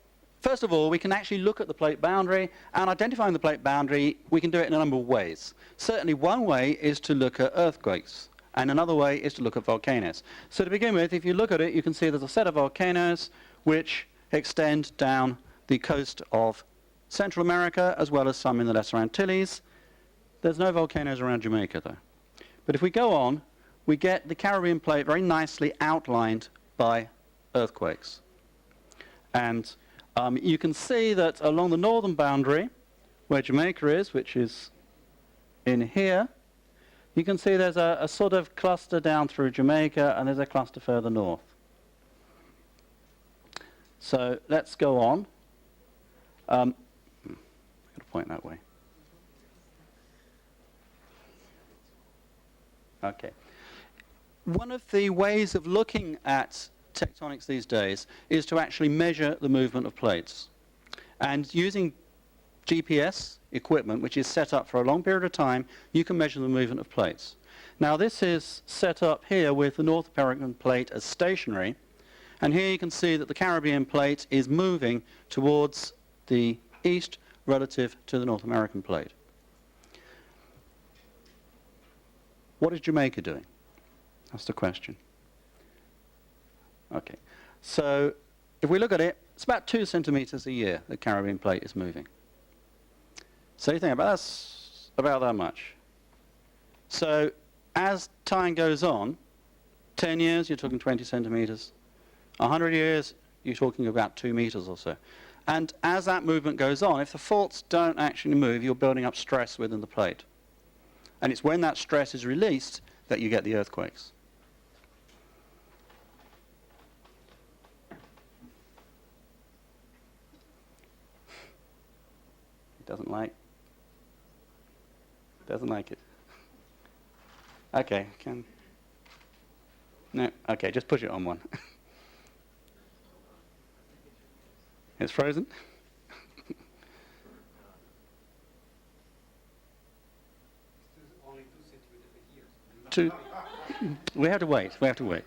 first of all, we can actually look at the plate boundary, and identifying the plate boundary, we can do it in a number of ways. Certainly one way is to look at earthquakes, and another way is to look at volcanoes. So to begin with, if you look at it, you can see there's a set of volcanoes which extend down the coast of Central America, as well as some in the Lesser Antilles. There's no volcanoes around Jamaica, though. But if we go on, we get the Caribbean plate very nicely outlined by earthquakes. And you can see that along the northern boundary, where Jamaica is, which is in here, you can see there's a sort of cluster down through Jamaica, and there's a cluster further north. So let's go on. I'm going to point that way. Okay. One of the ways of looking at tectonics these days is to actually measure the movement of plates. And using GPS equipment, which is set up for a long period of time, you can measure the movement of plates. Now this is set up here with the North American plate as stationary, and here you can see that the Caribbean plate is moving towards the east relative to the North American plate. What is Jamaica doing? That's the question. Okay, so if we look at it, it's about 2 centimeters a year the Caribbean plate is moving. So you think about that's about that much. So as time goes on, 10 years, you're talking 20 centimeters. 100 years, you're talking about 2 meters or so. And as that movement goes on, if the faults don't actually move, you're building up stress within the plate. And it's when that stress is released that you get the earthquakes. Doesn't like it. Okay, no, okay, just push it on one. It's frozen. to... We have to wait. We have to wait.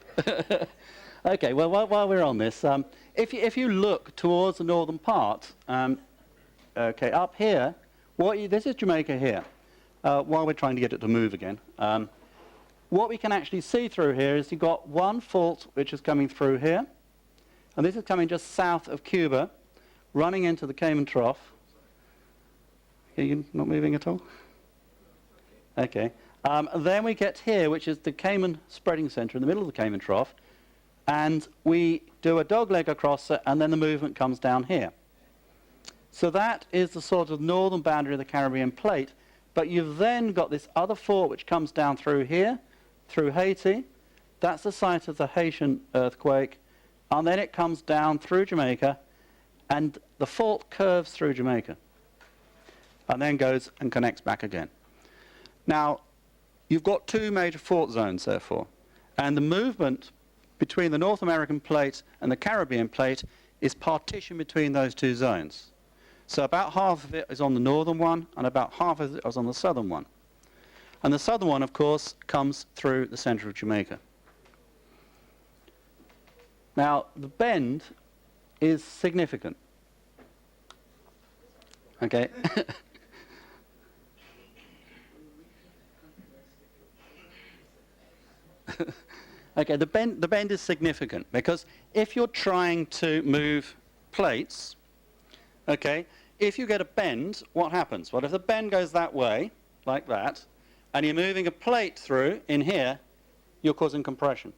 Okay, well, while we're on this, if you look towards the northern part, okay, up here, this is Jamaica here, while we're trying to get it to move again. What we can actually see through here is you've got one fault which is coming through here, and this is coming just south of Cuba, running into the Cayman Trough. Okay, you're not moving at all? Okay. Then we get here, which is the Cayman Spreading Center in the middle of the Cayman Trough, and we do a dogleg across it, and then the movement comes down here. So that is the sort of northern boundary of the Caribbean plate, but you've then got this other fault which comes down through here, through Haiti. That's the site of the Haitian earthquake, and then it comes down through Jamaica, and the fault curves through Jamaica, and then goes and connects back again. Now, you've got two major fault zones, therefore, and the movement between the North American plate and the Caribbean plate is partitioned between those two zones. So about half of it is on the northern one, and about half of it is on the southern one. And the southern one, of course, comes through the center of Jamaica. Now, the bend is significant. Okay? Okay, the bend is significant because if you're trying to move plates, okay, if you get a bend, what happens? Well, if the bend goes that way, like that, and you're moving a plate through in here, you're causing compression.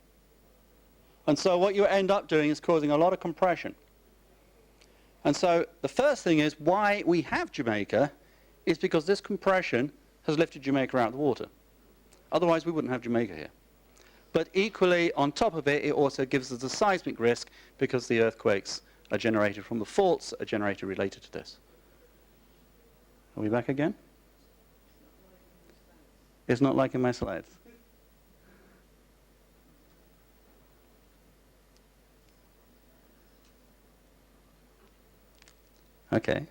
And so what you end up doing is causing a lot of compression. And so the first thing is why we have Jamaica is because this compression has lifted Jamaica out of the water. Otherwise, we wouldn't have Jamaica here. But equally, on top of it, it also gives us a seismic risk because the earthquakes are generated from the faults that are generated related to this. Are we back again? It's not like in my slides. Okay.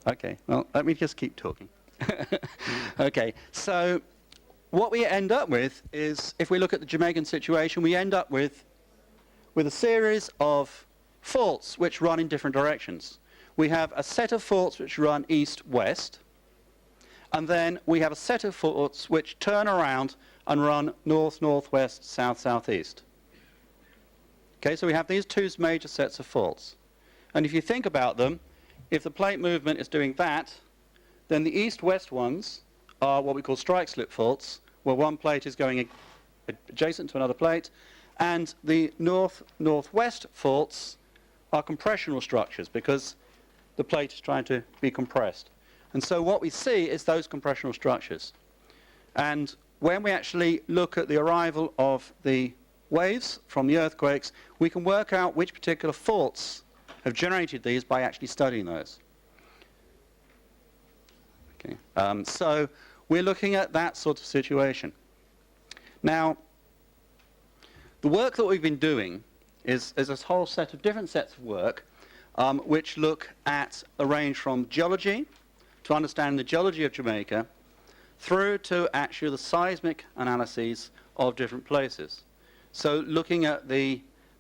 Okay, well, let me just keep talking. Okay, so what we end up with is, if we look at the Jamaican situation, we end up with a series of faults which run in different directions. We have a set of faults which run east-west, and then we have a set of faults which turn around and run north-northwest, south-southeast. Okay, so we have these two major sets of faults. And if you think about them, if the plate movement is doing that, then the east-west ones are what we call strike-slip faults, where one plate is going adjacent to another plate, and the north-northwest faults are compressional structures because the plate is trying to be compressed. And so what we see is those compressional structures. And when we actually look at the arrival of the waves from the earthquakes, we can work out which particular faults have generated these by actually studying those. Okay. So we're looking at that sort of situation. Now, the work that we've been doing is this whole set of different sets of work which look at a range from geology, to understand the geology of Jamaica, through to actually the seismic analyses of different places. So looking at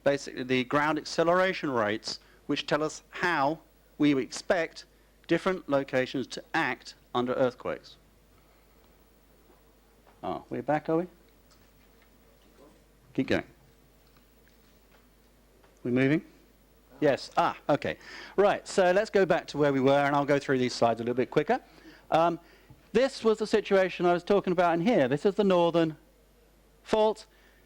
basically the ground acceleration rates, which tell us how we would expect different locations to act under earthquakes. Oh, we're back, are we? Keep going. We moving? Yes. Okay. Right, so let's go back to where we were, and I'll go through these slides a little bit quicker. This was the situation I was talking about in here. This is the northern fault.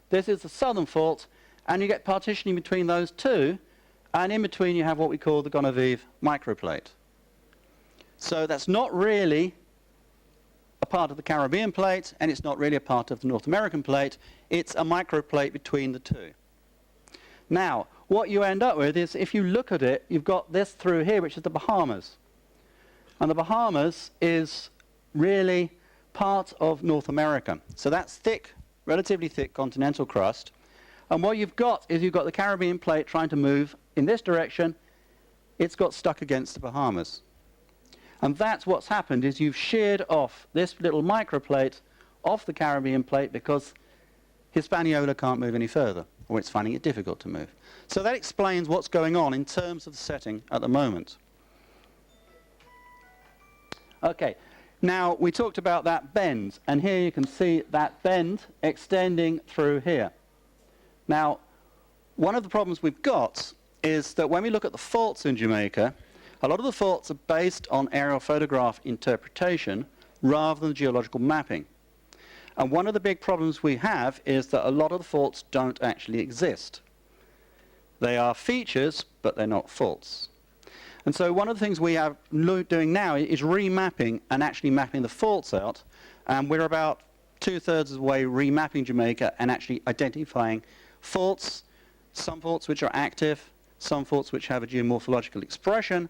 This is the southern fault, and you get partitioning between those two, and in between you have what we call the Gonnevieve microplate. So that's not really a part of the Caribbean plate, and it's not really a part of the North American plate. It's a microplate between the two. Now, what you end up with is, if you look at it, you've got this through here, which is the Bahamas. And the Bahamas is really part of North America. So that's thick, relatively thick continental crust. And what you've got is you've got the Caribbean plate trying to move in this direction. It's got stuck against the Bahamas. And that's what's happened, is you've sheared off this little microplate off the Caribbean plate because Hispaniola can't move any further, or it's finding it difficult to move. So that explains what's going on in terms of the setting at the moment. Okay, now we talked about that bend, and here you can see that bend extending through here. Now, one of the problems we've got is that when we look at the faults in Jamaica, a lot of the faults are based on aerial photograph interpretation rather than geological mapping. And one of the big problems we have is that a lot of the faults don't actually exist. They are features, but they're not faults. And so one of the things we are doing now is remapping and actually mapping the faults out. And we're about 2/3 of the way remapping Jamaica and actually identifying faults, some faults which are active, some faults which have a geomorphological expression,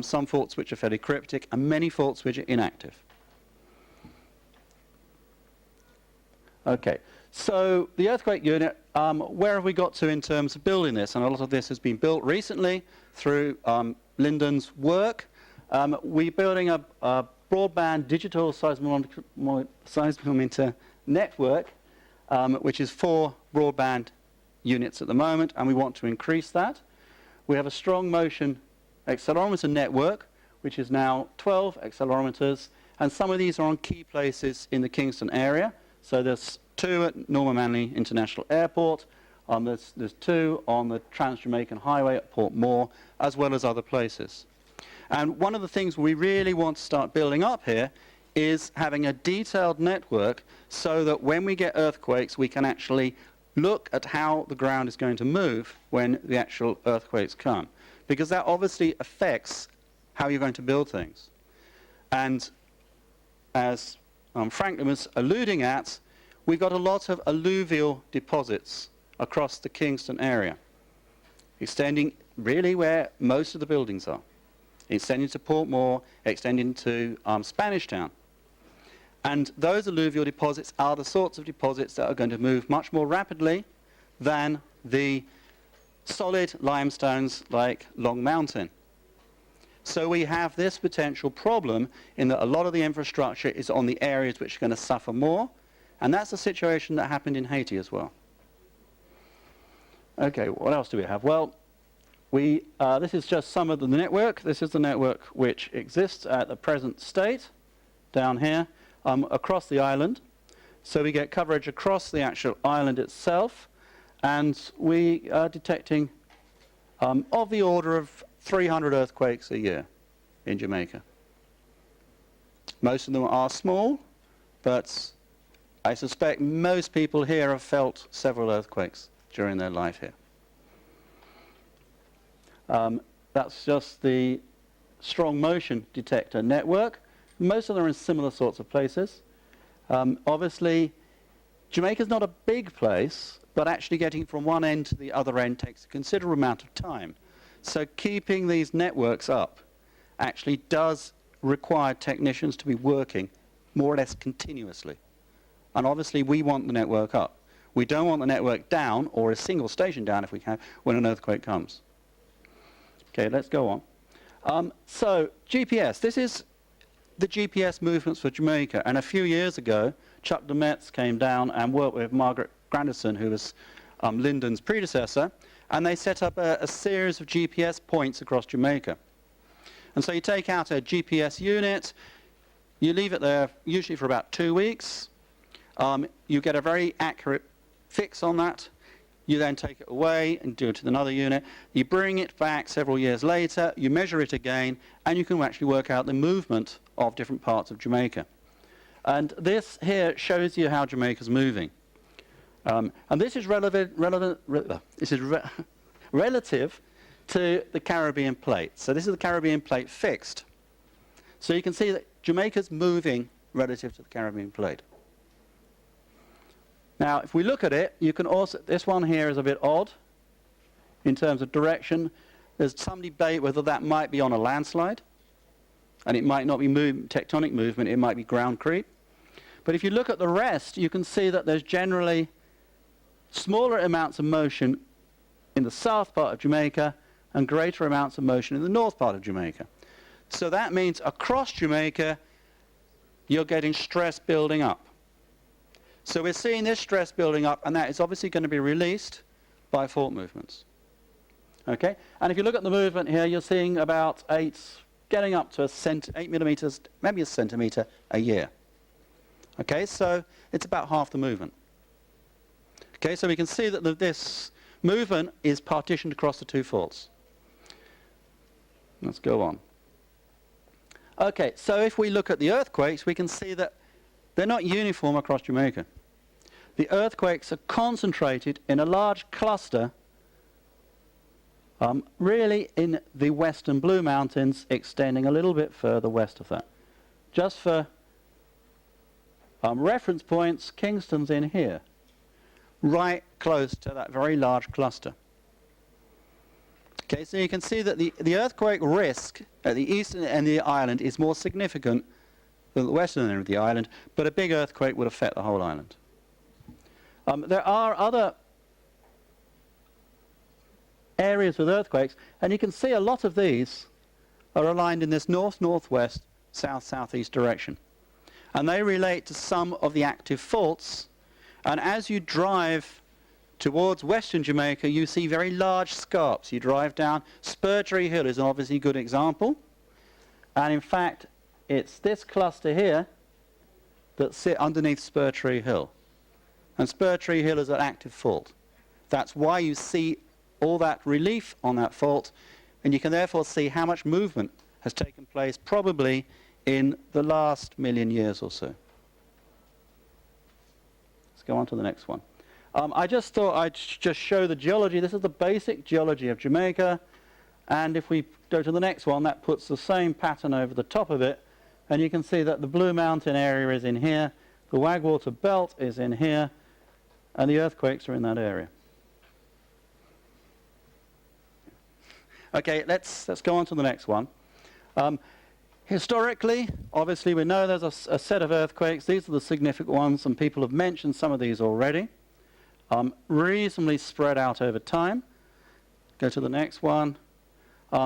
some faults which are fairly cryptic, and many faults which are inactive. Okay, so the earthquake unit, where have we got to in terms of building this? And a lot of this has been built recently through Lyndon's work. We're building a broadband digital seismometer network, which is 4 broadband units at the moment, and we want to increase that. We have a strong motion accelerometer network, which is now 12 accelerometers, and some of these are on key places in the Kingston area. So there's 2 at Norma Manley International Airport, there's 2 on the Trans-Jamaican Highway at Port Moore, as well as other places. And one of the things we really want to start building up here is having a detailed network so that when we get earthquakes, we can actually look at how the ground is going to move when the actual earthquakes come. Because that obviously affects how you're going to build things. And as Franklin was alluding at, we've got a lot of alluvial deposits across the Kingston area, extending really where most of the buildings are, extending to Port Moore, extending to Spanish Town. And those alluvial deposits are the sorts of deposits that are going to move much more rapidly than the solid limestones like Long Mountain. So we have this potential problem in that a lot of the infrastructure is on the areas which are going to suffer more, and that's the situation that happened in Haiti as well. Okay, what else do we have? Well, this is just some of the network. This is the network which exists at the present state down here across the island. So we get coverage across the actual island itself, and we are detecting of the order of 300 earthquakes a year in Jamaica. Most of them are small, but I suspect most people here have felt several earthquakes during their life here. That's just the strong motion detector network. Most of them are in similar sorts of places. Obviously, Jamaica's not a big place, but actually getting from one end to the other end takes a considerable amount of time. So keeping these networks up actually does require technicians to be working more or less continuously. And obviously we want the network up. We don't want the network down, or a single station down if we can, when an earthquake comes. Okay, let's go on. So GPS, this is the GPS movements for Jamaica. And a few years ago, Chuck DeMetz came down and worked with Margaret Grandison, who was Lyndon's predecessor, and they set up a series of GPS points across Jamaica. And so you take out a GPS unit, you leave it there usually for about 2 weeks, you get a very accurate fix on that, you then take it away and do it to another unit, you bring it back several years later, you measure it again, and you can actually work out the movement of different parts of Jamaica. And this here shows you how Jamaica's moving. And this is relative to the Caribbean plate. So this is the Caribbean plate fixed. So you can see that Jamaica's moving relative to the Caribbean plate. Now, if we look at it, you can also, this one here is a bit odd in terms of direction. There's some debate whether that might be on a landslide, and it might not be tectonic movement, it might be ground creep. But if you look at the rest, you can see that there's generally smaller amounts of motion in the south part of Jamaica and greater amounts of motion in the north part of Jamaica. So that means across Jamaica, you're getting stress building up. So we're seeing this stress building up, and that is obviously going to be released by fault movements. Okay? And if you look at the movement here, you're seeing about getting up to 8 millimeters, maybe a centimeter a year. Okay, so it's about half the movement. Okay, so we can see that this movement is partitioned across the two faults. Let's go on. Okay, so if we look at the earthquakes, we can see that they're not uniform across Jamaica. The earthquakes are concentrated in a large cluster, really in the western Blue Mountains, extending a little bit further west of that. Just for reference points, Kingston's in here, right close to that very large cluster. Okay, so you can see that the earthquake risk at the eastern end of the island is more significant than the western end of the island, but a big earthquake would affect the whole island. There are other areas with earthquakes, and you can see a lot of these are aligned in this north-northwest, south-southeast direction. And they relate to some of the active faults, and as you drive towards western Jamaica, you see very large scarps. You drive down, Spurtree Hill is an obviously good example, and in fact it's this cluster here that sit underneath Spurtree Hill. And Spurtree Hill is an active fault. That's why you see all that relief on that fault, and you can therefore see how much movement has taken place probably in the last million years or so. Let's go on to the next one. I just thought I'd just show the geology. This is the basic geology of Jamaica, and if we go to the next one, that puts the same pattern over the top of it, and you can see that the Blue Mountain area is in here, the Wagwater Belt is in here, and the earthquakes are in that area. Okay, let's go on to the next one. Historically, obviously we know there's a set of earthquakes. These are the significant ones, and people have mentioned some of these already. Reasonably spread out over time. Go to the next one.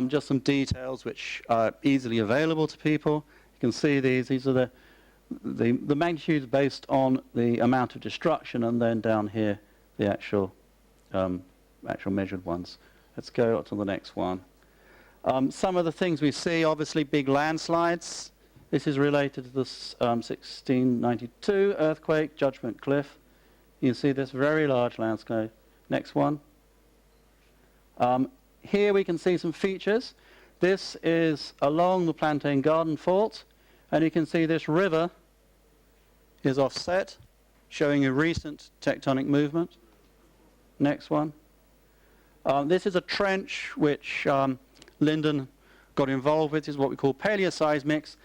Just some details which are easily available to people. You can see these are the magnitudes based on the amount of destruction, and then down here the actual measured ones. Let's go on to the next one. Some of the things we see, obviously big landslides. This is related to the 1692 earthquake, Judgment Cliff. You can see this very large landslide. Next one. Here we can see some features. This is along the Plantain Garden Fault, and you can see this river is offset, showing a recent tectonic movement. Next one. This is a trench which Lyndon got involved with. This is what we call paleoseismics,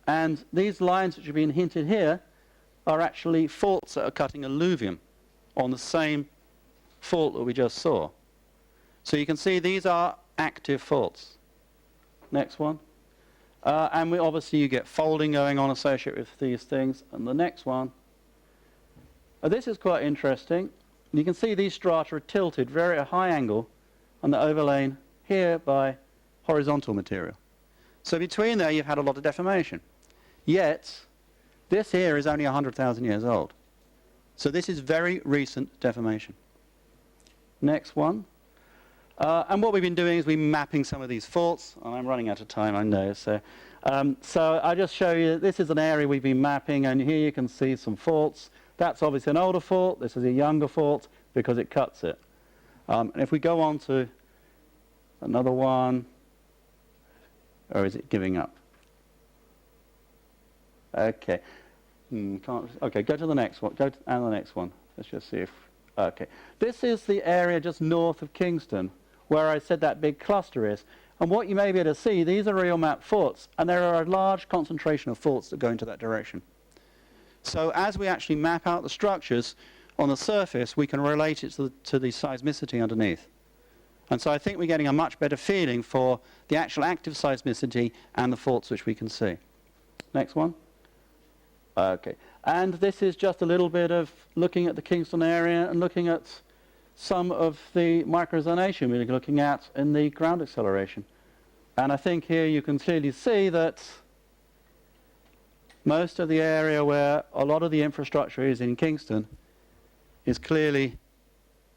and these lines which have been hinted here are actually faults that are cutting alluvium on the same fault that we just saw. So you can see these are active faults. Next one. And obviously you get folding going on associated with these things. And the next one. This is quite interesting. You can see these strata are tilted very at a high angle, and they're overlain here by horizontal material. So between there you've had a lot of deformation. Yet, this here is only 100,000 years old. So this is very recent deformation. Next one. And what we've been doing is we're mapping some of these faults. And I'm running out of time, I know. So I just show you, this is an area we've been mapping, and here you can see some faults. That's obviously an older fault. This is a younger fault because it cuts it. And if we go on to another one, or is it giving up? Okay. Okay, go to the next one. Go to the next one. Let's just see if... Okay. This is the area just north of Kingston, where I said that big cluster is. And what you may be able to see, these are real map faults, and there are a large concentration of faults that go into that direction. So as we actually map out the structures on the surface, we can relate it to the seismicity underneath. And so I think we're getting a much better feeling for the actual active seismicity and the faults which we can see. Next one. Okay. And this is just a little bit of looking at the Kingston area and looking at some of the microresonation we're looking at in the ground acceleration. And I think here you can clearly see that Most of the area where a lot of the infrastructure is in Kingston is clearly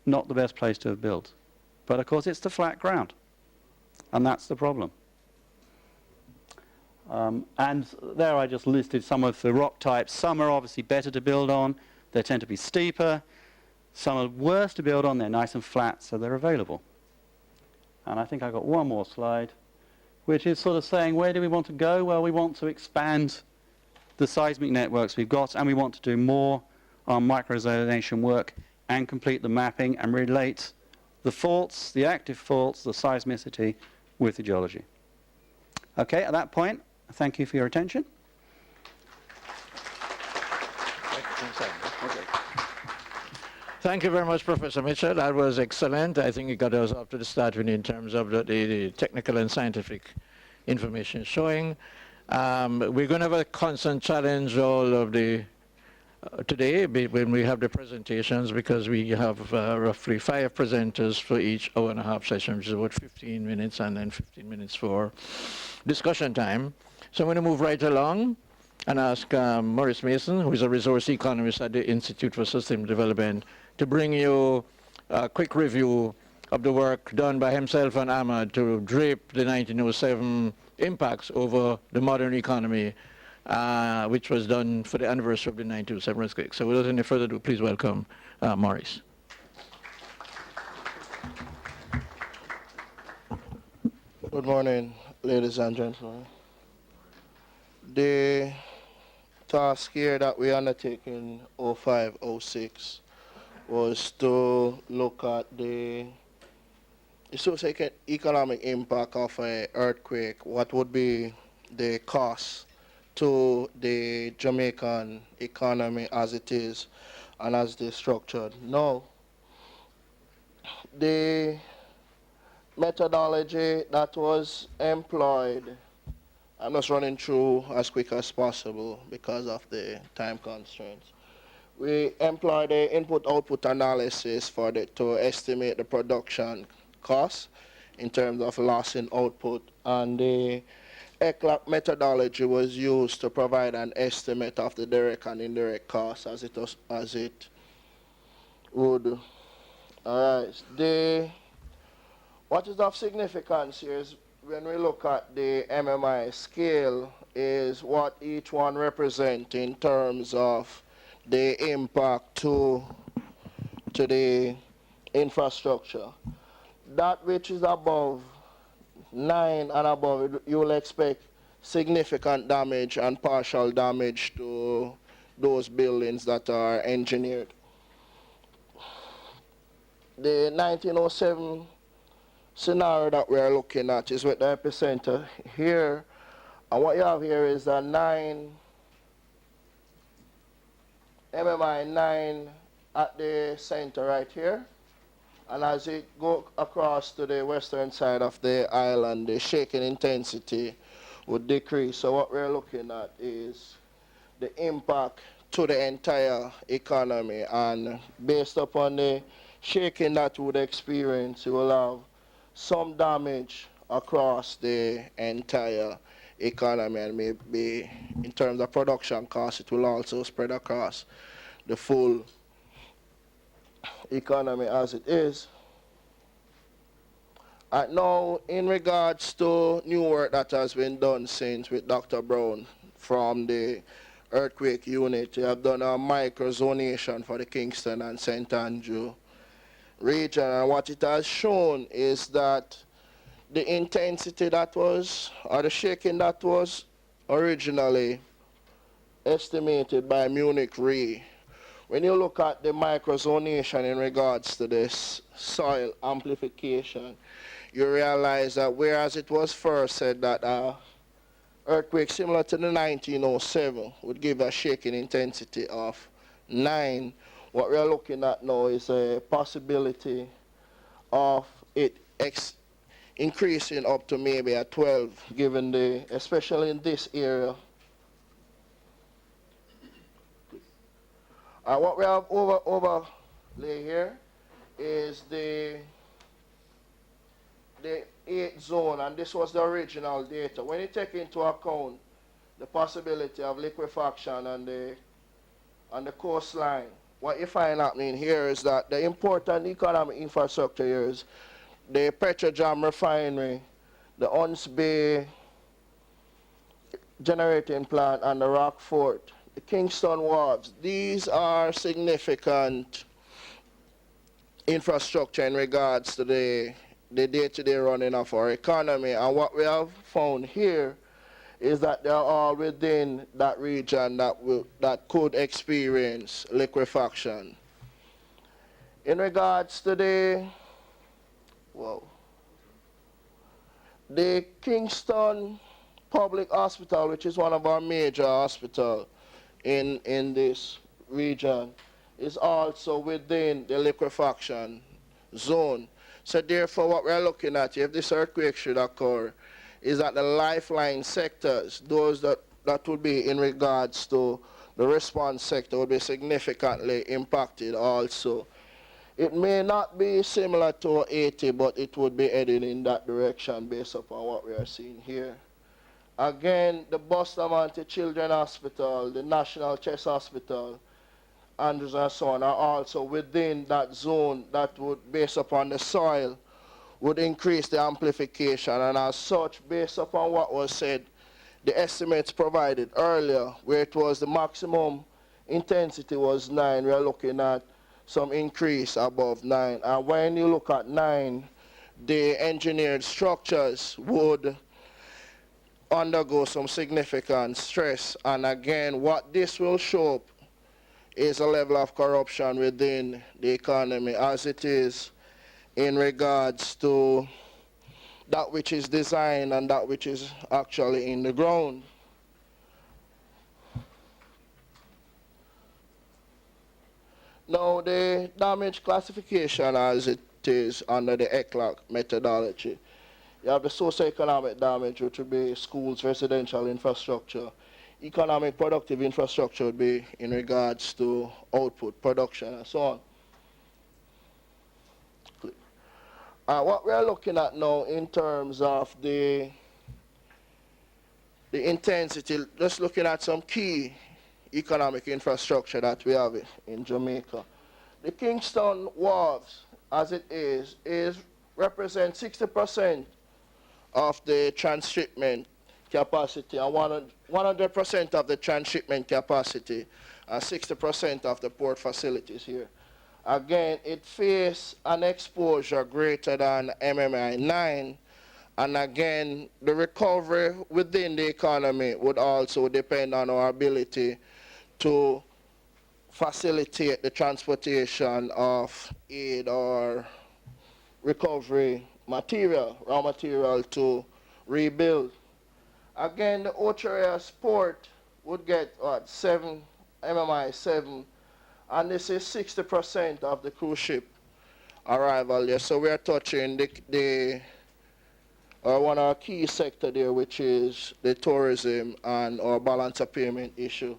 not the best place to have built. But of course it's the flat ground, and that's the problem. And there I just listed some of the rock types. Some are obviously better to build on. They tend to be steeper. Some are worse to build on. They're nice and flat, so they're available. And I think I've got one more slide, which is sort of saying, where do we want to go? Well, we want to expand the seismic networks we've got, and we want to do more microresonation work and complete the mapping and relate the faults, the active faults, the seismicity with the geology. Okay, at that point, thank you for your attention. Thank you very much, Professor Mitchell. That was excellent. I think it got us up to the start in terms of the technical and scientific information showing. We're going to have a constant challenge all of the today when we have the presentations, because we have roughly 5 presenters for each hour-and-a-half session, which is about 15 minutes, and then 15 minutes for discussion time. So I'm going to move right along and ask Maurice Mason, who is a resource economist at the Institute for Sustainable Development, to bring you a quick review of the work done by himself and Ahmad to drape the 1907 impacts over the modern economy, which was done for the anniversary of the 1907 earthquake. So without any further ado, please welcome Maurice. Good morning, ladies and gentlemen. The task here that we undertake in 05-06 was to look at the socio-economic impact of an earthquake. What would be the cost to the Jamaican economy as it is and as they structured? Now, the methodology that was employed, I'm just running through as quick as possible because of the time constraints. We employed the input-output analysis to estimate the production costs in terms of loss in output, and the ECLAP methodology was used to provide an estimate of the direct and indirect costs as it would. All right. What is of significance here is when we look at the MMI scale is what each one represents in terms of the impact to the infrastructure. That which is above 9 and above, you will expect significant damage and partial damage to those buildings that are engineered. The 1907 scenario that we're looking at is with the epicenter here, and what you have here is a 9 MMI 9 at the center right here, and as it goes across to the western side of the island, the shaking intensity would decrease. So what we're looking at is the impact to the entire economy, and based upon the shaking that we would experience, you will have some damage across the entire economy, and maybe in terms of production costs, it will also spread across the full economy as it is. Now, in regards to new work that has been done since with Dr. Brown from the earthquake unit, we have done a microzonation for the Kingston and St. Andrew region, and what it has shown is that the intensity that was, or the shaking that was originally estimated by Munich Re, when you look at the microzonation in regards to this soil amplification, you realize that whereas it was first said that earthquake similar to the 1907 would give a shaking intensity of 9, what we are looking at now is a possibility of it increasing up to maybe a 12, given especially in this area. What we have overlay here is the 8th zone, and this was the original data. When you take into account the possibility of liquefaction on the coastline. What you find happening here is that the important economic infrastructure here is the Petrojam refinery, the Ons Bay generating plant, and the Rockfort, the Kingston Wharves. These are significant infrastructure in regards to the day-to-day running of our economy. And what we have found here is that they're all within that region that could experience liquefaction. In regards to the Kingston Public Hospital, which is one of our major hospitals in this region, is also within the liquefaction zone. So therefore what we're looking at, if this earthquake should occur, is that the lifeline sectors, those that would be in regards to the response sector, would be significantly impacted also. It may not be similar to Haiti, but it would be heading in that direction based upon what we are seeing here. Again, the Bustamante Children's Hospital, the National Chest Hospital, Andrews and so on, are also within that zone that would, based upon the soil, would increase the amplification. And as such, based upon what was said, the estimates provided earlier, where it was the maximum intensity was 9, we are looking at some increase above 9. And when you look at 9, the engineered structures would undergo some significant stress. And again, what this will show up is a level of corruption within the economy, as it is in regards to that which is designed and that which is actually in the ground. Now, the damage classification as it is under the ECLAC methodology. You have the socioeconomic damage, which would be schools, residential infrastructure. Economic productive infrastructure would be in regards to output, production, and so on. What we're looking at now in terms of the intensity, just looking at some key economic infrastructure that we have in Jamaica. The Kingston Wharves, as it is represents 60% of the transshipment capacity and 100% of the transshipment capacity and 60% of the port facilities here. Again, it faces an exposure greater than MMI 9, and again, the recovery within the economy would also depend on our ability to facilitate the transportation of aid or recovery material, raw material to rebuild. Again, the Ocho port would get what, MMI 7, and this is 60% of the cruise ship arrival there. So we are touching one of our key sector there, which is the tourism and our balance of payment issue,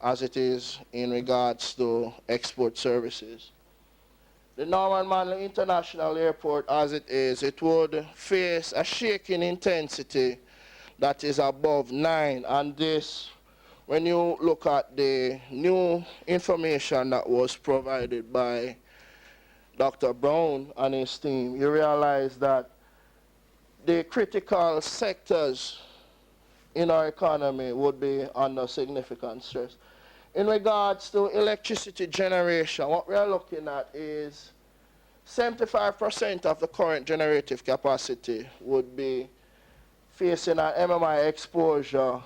as it is in regards to export services. The Norman Manley International Airport, as it is, it would face a shaking intensity that is above 9, and this, when you look at the new information that was provided by Dr. Brown and his team, you realize that the critical sectors in our economy would be under significant stress. In regards to electricity generation, what we are looking at is 75% of the current generative capacity would be facing an MMI exposure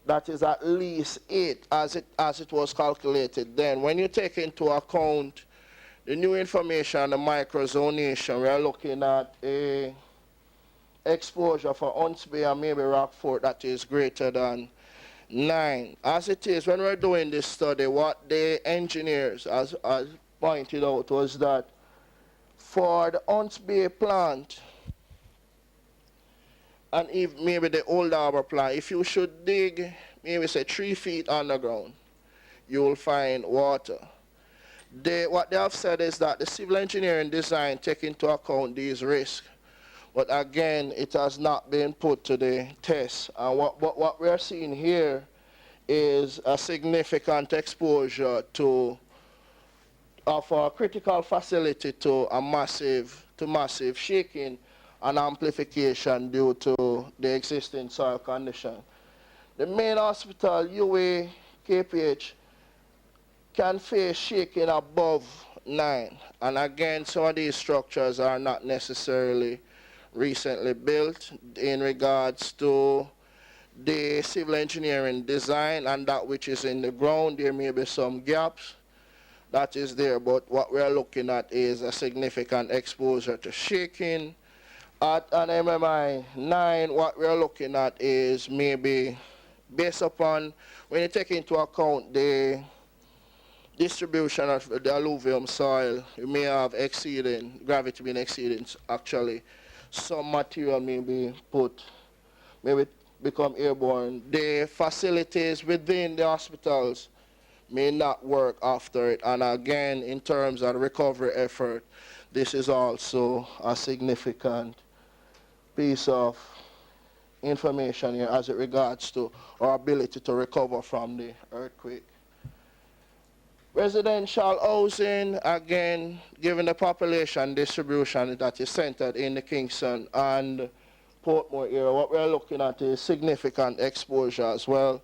that is at least 8 as it was calculated then. When you take into account the new information, the microzonation, we are looking at a exposure for Ons Bay and maybe Rockfort that is greater than 9. As it is, when we're doing this study, what the engineers as pointed out was that for the Ons Bay plant and if maybe the Old Harbor plant, if you should dig maybe say 3 feet underground, you will find water. What they have said is that the civil engineering design take into account these risks. But again, it has not been put to the test. And what we're seeing here is a significant exposure of a critical facility to massive shaking and amplification due to the existing soil condition. The main hospital, UA KPH, can face shaking above 9. And again, some of these structures are not necessarily recently built in regards to the civil engineering design and that which is in the ground. There may be some gaps that is there, but what we're looking at is a significant exposure to shaking. At an MMI 9, what we're looking at is maybe based upon, when you take into account the distribution of the alluvium soil, you may have gravity being exceeding actually. Some material may be become airborne. The facilities within the hospitals may not work after it. And again, in terms of recovery effort, this is also a significant piece of information here as it regards to our ability to recover from the earthquake. Residential housing, again, given the population distribution that is centered in the Kingston and Portmore area, what we're looking at is significant exposure as well.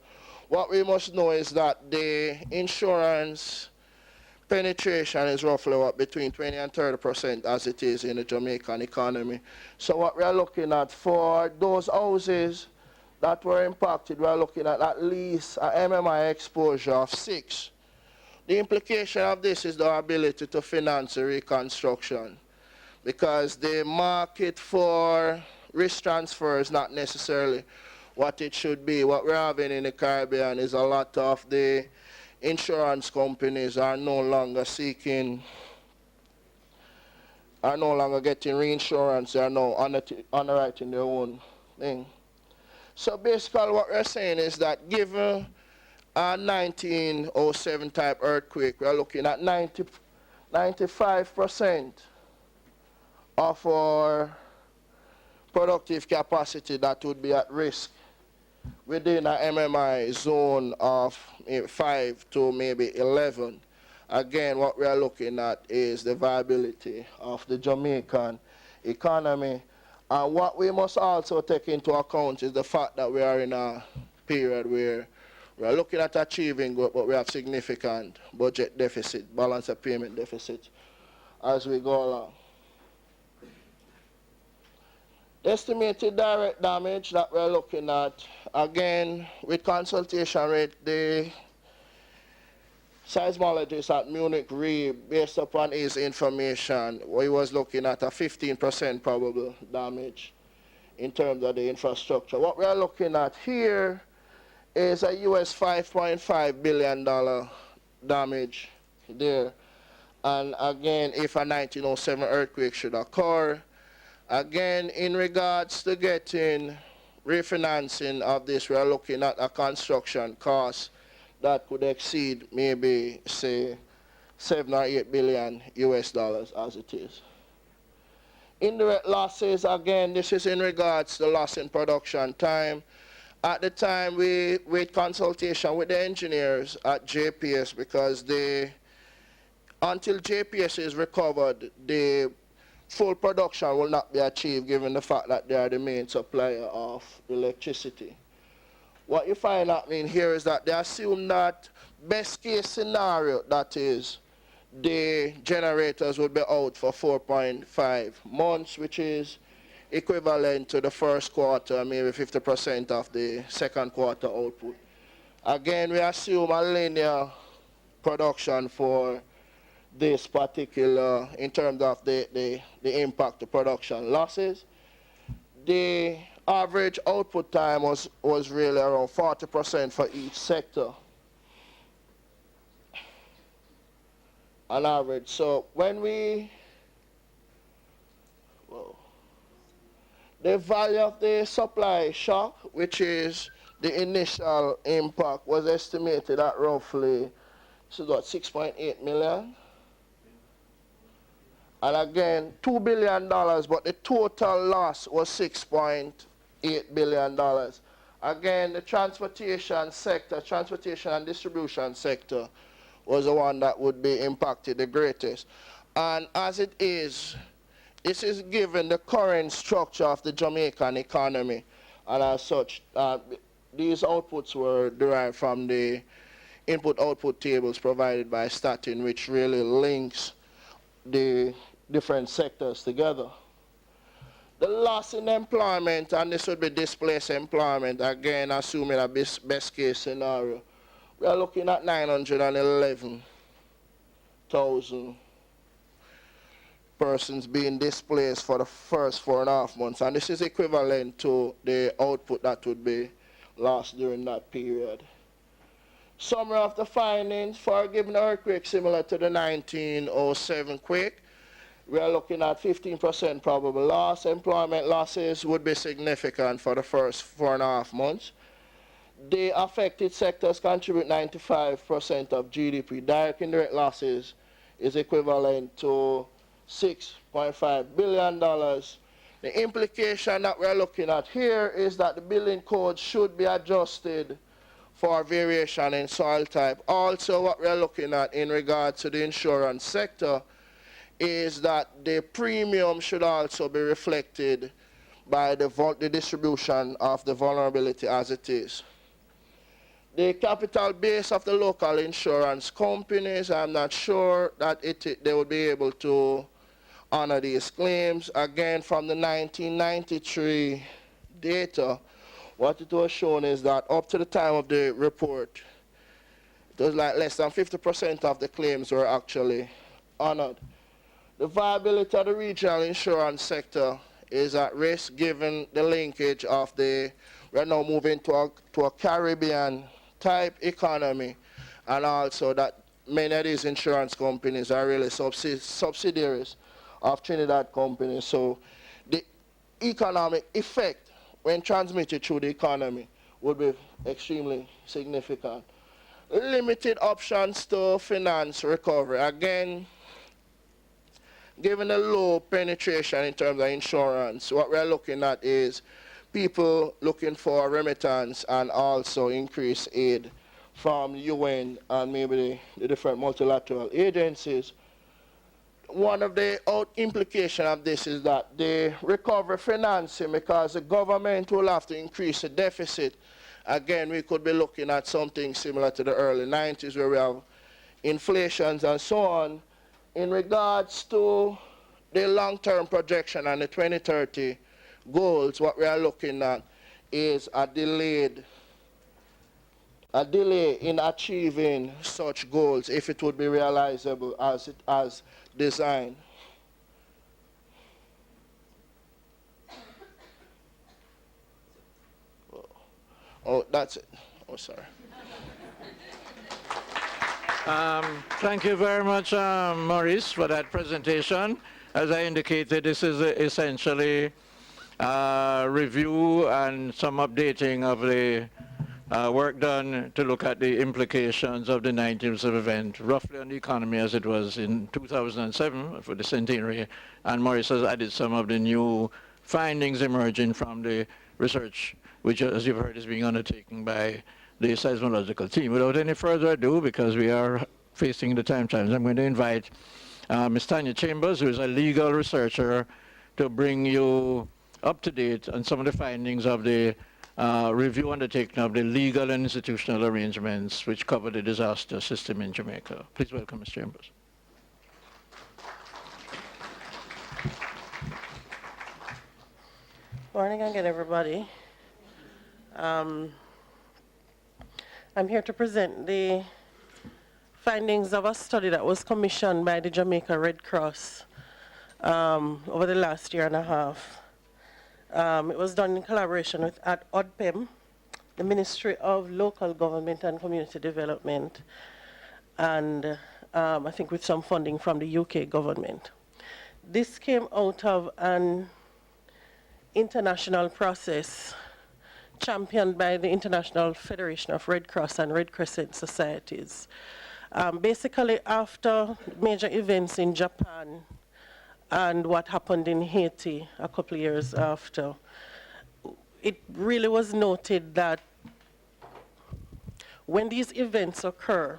What we must know is that the insurance penetration is roughly between 20 and 30% as it is in the Jamaican economy. So what we're looking at for those houses that were impacted, we're looking at least an MMI exposure of 6. The implication of this is the ability to finance the reconstruction, because the market for risk transfer is not necessarily what it should be. What we're having in the Caribbean is a lot of the insurance companies are no longer getting reinsurance. They are now underwriting their own thing. So basically what we're saying is that given a 1907 type earthquake, we're looking at 95% of our productive capacity that would be at risk within an MMI zone of 5 to maybe 11. Again, what we are looking at is the viability of the Jamaican economy. And what we must also take into account is the fact that we are in a period where we are looking at achieving growth, but we have significant budget deficit, balance of payment deficit as we go along. Estimated direct damage that we're looking at, again, with consultation rate, the seismologist at Munich Re, based upon his information, he was looking at a 15% probable damage in terms of the infrastructure. What we're looking at here is a US $5.5 billion damage there. And again, if a 1907 earthquake should occur, again, in regards to getting refinancing of this, we are looking at a construction cost that could exceed maybe, say, 7 or 8 billion US dollars as it is. Indirect losses, again, this is in regards to loss in production time. At the time, we with consultation with the engineers at JPS, because until JPS is recovered, the full production will not be achieved given the fact that they are the main supplier of electricity. What you find happening here is that they assume that best case scenario, that is, the generators will be out for 4.5 months, which is equivalent to the first quarter, maybe 50% of the second quarter output. Again, we assume a linear production for this particular, in terms of the impact to production losses. The average output time was really around 40% for each sector on average. So when the value of the supply shock, which is the initial impact, was estimated at roughly, this is what, 6.8 million? And again, $2 billion, but the total loss was $6.8 billion. Again, the transportation sector, transportation and distribution sector, was the one that would be impacted the greatest. And as it is, this is given the current structure of the Jamaican economy. And as such, these outputs were derived from the input-output tables provided by Statin, which really links the different sectors together. The loss in employment, and this would be displaced employment, again, assuming a best case scenario, we are looking at 911,000 persons being displaced for the first 4.5 months, and this is equivalent to the output that would be lost during that period. Summary of the findings for a given earthquake similar to the 1907 quake. We are looking at 15% probable loss. Employment losses would be significant for the first 4.5 months. The affected sectors contribute 95% of GDP. Direct indirect losses is equivalent to $6.5 billion. The implication that we're looking at here is that the building code should be adjusted for variation in soil type. Also, what we're looking at in regard to the insurance sector is that the premium should also be reflected by the distribution of the vulnerability as it is. The capital base of the local insurance companies, I'm not sure that they would be able to honor these claims. Again, from the 1993 data, what it was shown is that up to the time of the report, it was like less than 50% of the claims were actually honored. The viability of the regional insurance sector is at risk given the linkage of we're now moving to a Caribbean type economy, and also that many of these insurance companies are really subsidiaries of Trinidad companies. So the economic effect when transmitted through the economy would be extremely significant. Limited options to finance recovery. Again, given the low penetration in terms of insurance, what we're looking at is people looking for remittance and also increased aid from UN and maybe the different multilateral agencies. One of the implications of this is that the recovery financing, because the government will have to increase the deficit. Again, we could be looking at something similar to the early 90s where we have inflations and so on. In regards to the long-term projection and the 2030 goals, what we are looking at is a delay in achieving such goals if it would be realizable as designed. Oh, that's it. Oh, sorry. Thank you very much, Maurice, for that presentation. As I indicated, this is essentially a review and some updating of the work done to look at the implications of the 19th event, roughly on the economy as it was in 2007 for the centenary. And Maurice has added some of the new findings emerging from the research, which, as you've heard, is being undertaken by the seismological team. Without any further ado, because we are facing the time challenge, I'm going to invite Ms. Tanya Chambers, who is a legal researcher, to bring you up to date on some of the findings of the review undertaken of the legal and institutional arrangements which cover the disaster system in Jamaica. Please welcome Ms. Chambers. Morning again, everybody. I'm here to present the findings of a study that was commissioned by the Jamaica Red Cross over the last year and a half. It was done in collaboration with ODPEM, the Ministry of Local Government and Community Development, and I think with some funding from the UK government. This came out of an international process championed by the International Federation of Red Cross and Red Crescent Societies. Basically, after major events in Japan and what happened in Haiti a couple of years after, it really was noted that when these events occur,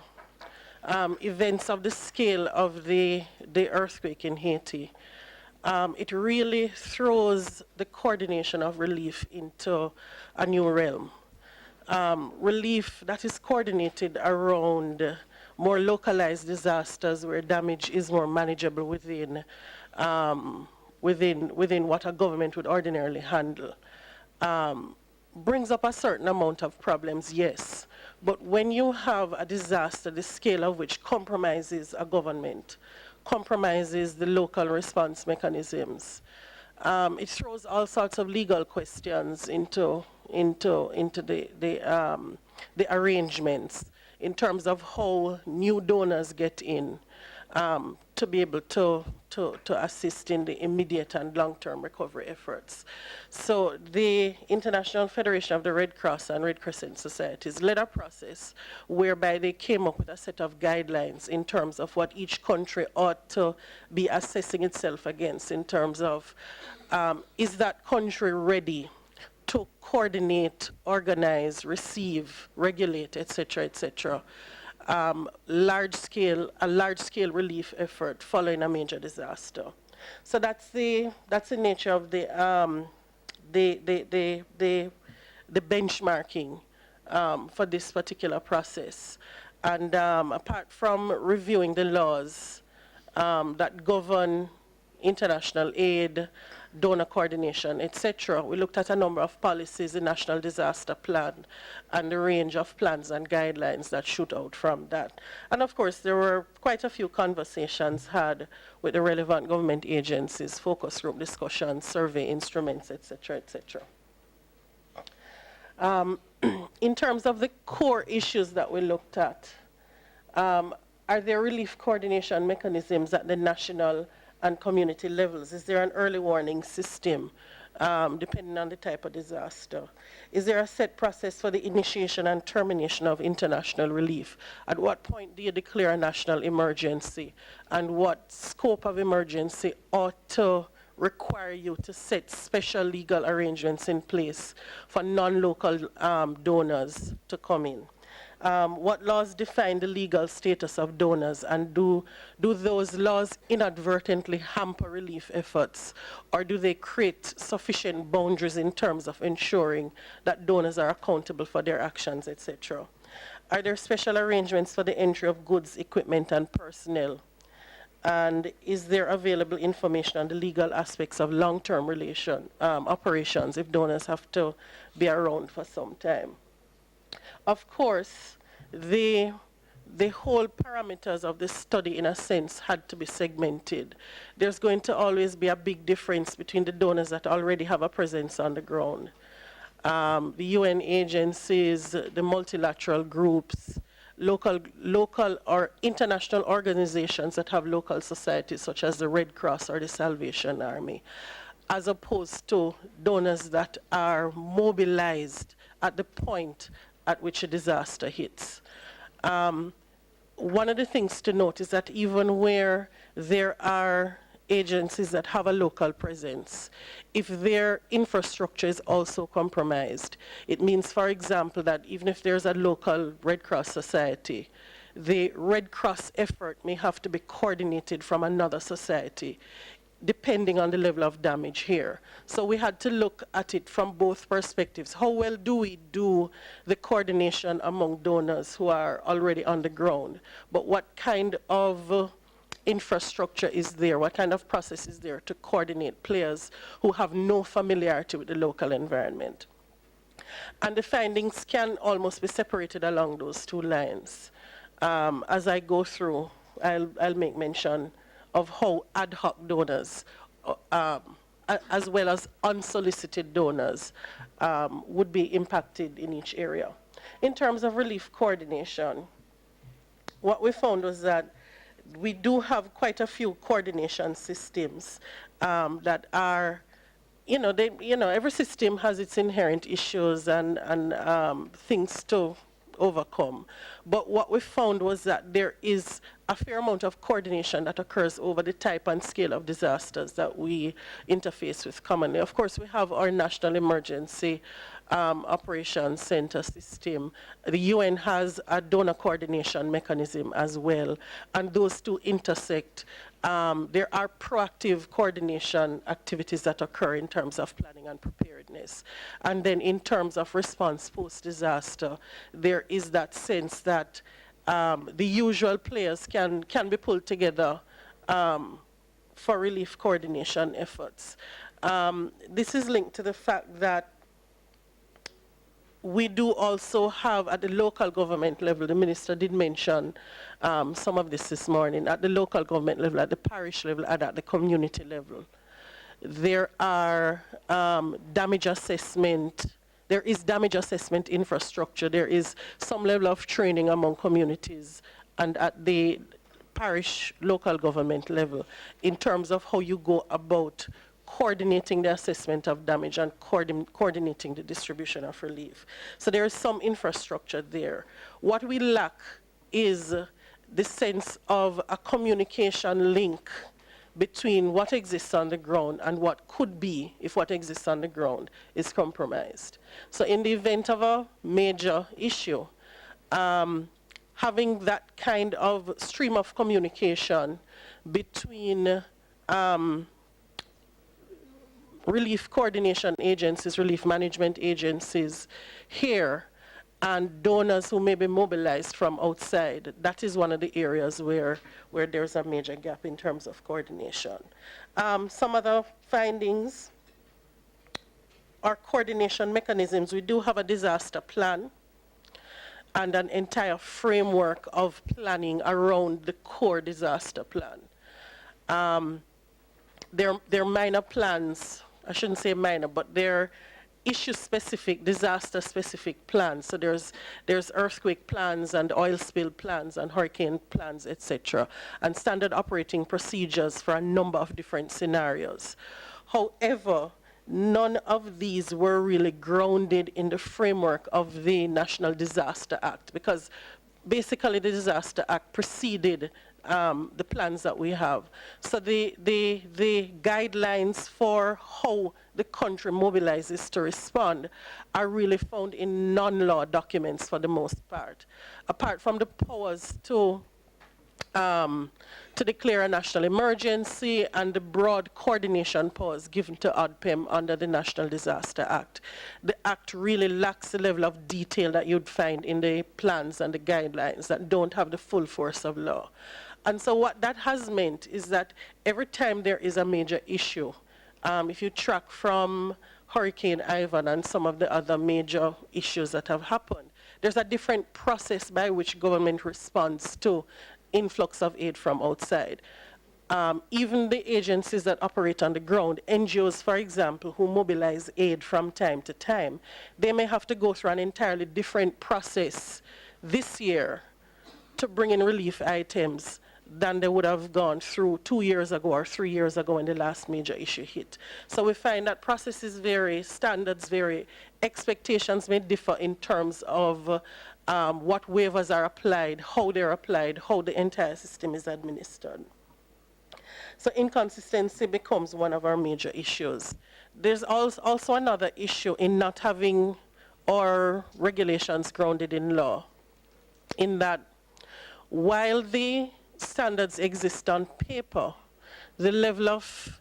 events of the scale of the earthquake in Haiti, it really throws the coordination of relief into a new realm. Relief that is coordinated around more localized disasters where damage is more manageable within what a government would ordinarily handle. Brings up a certain amount of problems, yes. But when you have a disaster, the scale of which compromises a government, compromises the local response mechanisms, it throws all sorts of legal questions into the arrangements in terms of how new donors get in to be able to assist in the immediate and long-term recovery efforts. So the International Federation of the Red Cross and Red Crescent Societies led a process whereby they came up with a set of guidelines in terms of what each country ought to be assessing itself against in terms of is that country ready to coordinate, organize, receive, regulate, etc., etc., a large-scale relief effort following a major disaster. So that's the nature of the benchmarking for this particular process. And apart from reviewing the laws that govern international aid, donor coordination, etc. We looked at a number of policies, the National Disaster Plan, and the range of plans and guidelines that shoot out from that. And of course, there were quite a few conversations had with the relevant government agencies, focus group discussions, survey instruments, etc., etc. In terms of the core issues that we looked at, are there relief coordination mechanisms at the national and community levels? Is there an early warning system, depending on the type of disaster? Is there a set process for the initiation and termination of international relief? At what point do you declare a national emergency? And what scope of emergency ought to require you to set special legal arrangements in place for non-local donors to come in? What laws define the legal status of donors, and do those laws inadvertently hamper relief efforts, or do they create sufficient boundaries in terms of ensuring that donors are accountable for their actions, etc.? Are there special arrangements for the entry of goods, equipment, and personnel? And is there available information on the legal aspects of long-term operations if donors have to be around for some time? Of course, the whole parameters of this study, in a sense, had to be segmented. There's going to always be a big difference between the donors that already have a presence on the ground. The UN agencies, the multilateral groups, local or international organizations that have local societies, such as the Red Cross or the Salvation Army, as opposed to donors that are mobilized at the point at which a disaster hits. One of the things to note is that even where there are agencies that have a local presence, if their infrastructure is also compromised, it means, for example, that even if there's a local Red Cross society, the Red Cross effort may have to be coordinated from another society, depending on the level of damage here. So we had to look at it from both perspectives. How well do we do the coordination among donors who are already on the ground? But what kind of infrastructure is there? What kind of process is there to coordinate players who have no familiarity with the local environment? And the findings can almost be separated along those two lines. As I go through, I'll make mention of how ad hoc donors, as well as unsolicited donors, would be impacted in each area. In terms of relief coordination, what we found was that we do have quite a few coordination systems that are, every system has its inherent issues and things to overcome. But what we found was that there is a fair amount of coordination that occurs over the type and scale of disasters that we interface with commonly. Of course, we have our National Emergency Operations Center system. The UN has a donor coordination mechanism as well, and those two intersect. There are proactive coordination activities that occur in terms of planning and preparedness. And then in terms of response post-disaster, there is that sense that the usual players can be pulled together for relief coordination efforts. This is linked to the fact that we do also have at the local government level, the minister did mention some of this morning, at the local government level, at the parish level, and at the community level. There are damage assessment, there is damage assessment infrastructure, there is some level of training among communities and at the parish local government level in terms of how you go about coordinating the assessment of damage and coordinating the distribution of relief. So there is some infrastructure there. What we lack is the sense of a communication link between what exists on the ground and what could be if what exists on the ground is compromised. So in the event of a major issue, having that kind of stream of communication between relief coordination agencies, relief management agencies here, and donors who may be mobilized from outside. That is one of the areas where there's a major gap in terms of coordination. Some other findings are coordination mechanisms. We do have a disaster plan and an entire framework of planning around the core disaster plan. They're minor plans. I shouldn't say minor, but they're issue-specific, disaster-specific plans. So there's earthquake plans and oil spill plans and hurricane plans, etc., and standard operating procedures for a number of different scenarios. However, none of these were really grounded in the framework of the National Disaster Act, because basically the Disaster Act preceded the plans that we have. So the guidelines for how the country mobilizes to respond are really found in non-law documents for the most part. Apart from the powers to declare a national emergency and the broad coordination powers given to ODPEM under the National Disaster Act, the Act really lacks the level of detail that you'd find in the plans and the guidelines that don't have the full force of law. And so what that has meant is that every time there is a major issue, if you track from Hurricane Ivan and some of the other major issues that have happened, there's a different process by which government responds to influx of aid from outside. Even the agencies that operate on the ground, NGOs, for example, who mobilize aid from time to time, they may have to go through an entirely different process this year to bring in relief items than they would have gone through 2 years ago or 3 years ago when the last major issue hit. So we find that processes vary, standards vary, expectations may differ in terms of what waivers are applied, how they're applied, how the entire system is administered. So inconsistency becomes one of our major issues. There's also another issue in not having our regulations grounded in law, in that while the standards exist on paper, the level of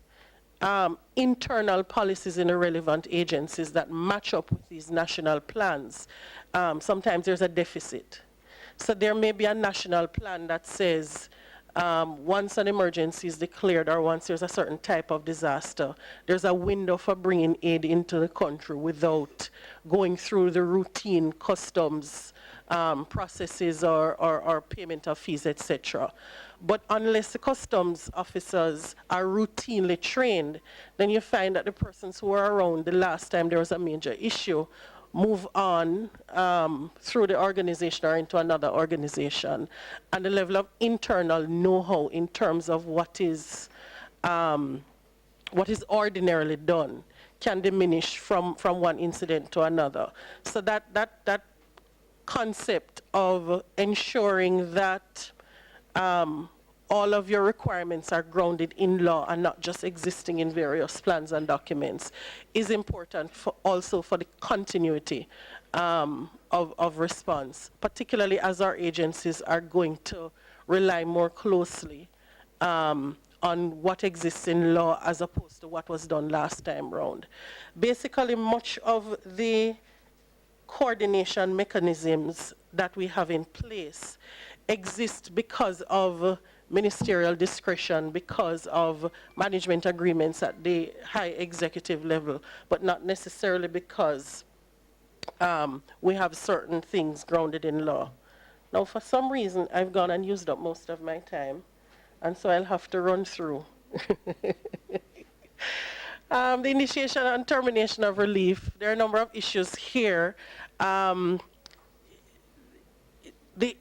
internal policies in the relevant agencies that match up with these national plans, sometimes there's a deficit. So there may be a national plan that says once an emergency is declared or once there's a certain type of disaster, there's a window for bringing aid into the country without going through the routine customs processes or payment of fees, etc. But unless the customs officers are routinely trained, then you find that the persons who were around the last time there was a major issue move on through the organization or into another organization. And the level of internal know-how in terms of what is ordinarily done can diminish from one incident to another. So that concept of ensuring that all of your requirements are grounded in law and not just existing in various plans and documents is important also for the continuity of response, particularly as our agencies are going to rely more closely on what exists in law as opposed to what was done last time round. Basically, much of the coordination mechanisms that we have in place exist because of ministerial discretion, because of management agreements at the high executive level, but not necessarily because we have certain things grounded in law. Now, for some reason, I've gone and used up most of my time, and so I'll have to run through. The initiation and termination of relief, there are a number of issues here. The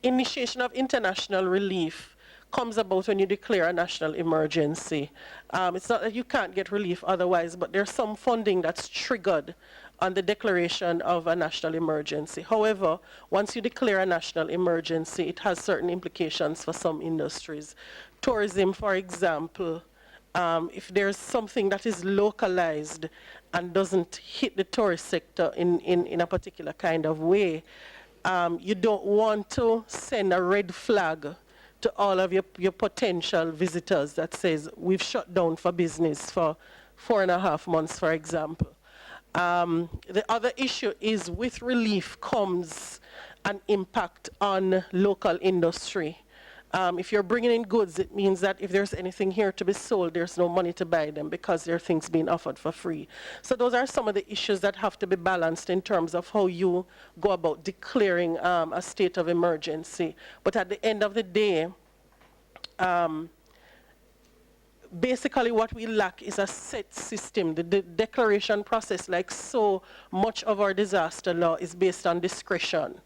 initiation of international relief comes about when you declare a national emergency. It's not that you can't get relief otherwise, but there's some funding that's triggered on the declaration of a national emergency. However, once you declare a national emergency, it has certain implications for some industries. Tourism, for example, if there's something that is localized and doesn't hit the tourist sector in a particular kind of way, you don't want to send a red flag to all of your potential visitors that says, we've shut down for business for 4.5 months, for example. The other issue is with relief comes an impact on local industry. If you're bringing in goods, it means that if there's anything here to be sold, there's no money to buy them because there are things being offered for free. So those are some of the issues that have to be balanced in terms of how you go about declaring a state of emergency. But at the end of the day, basically what we lack is a set system. The declaration process, like so much of our disaster law, is based on discretion.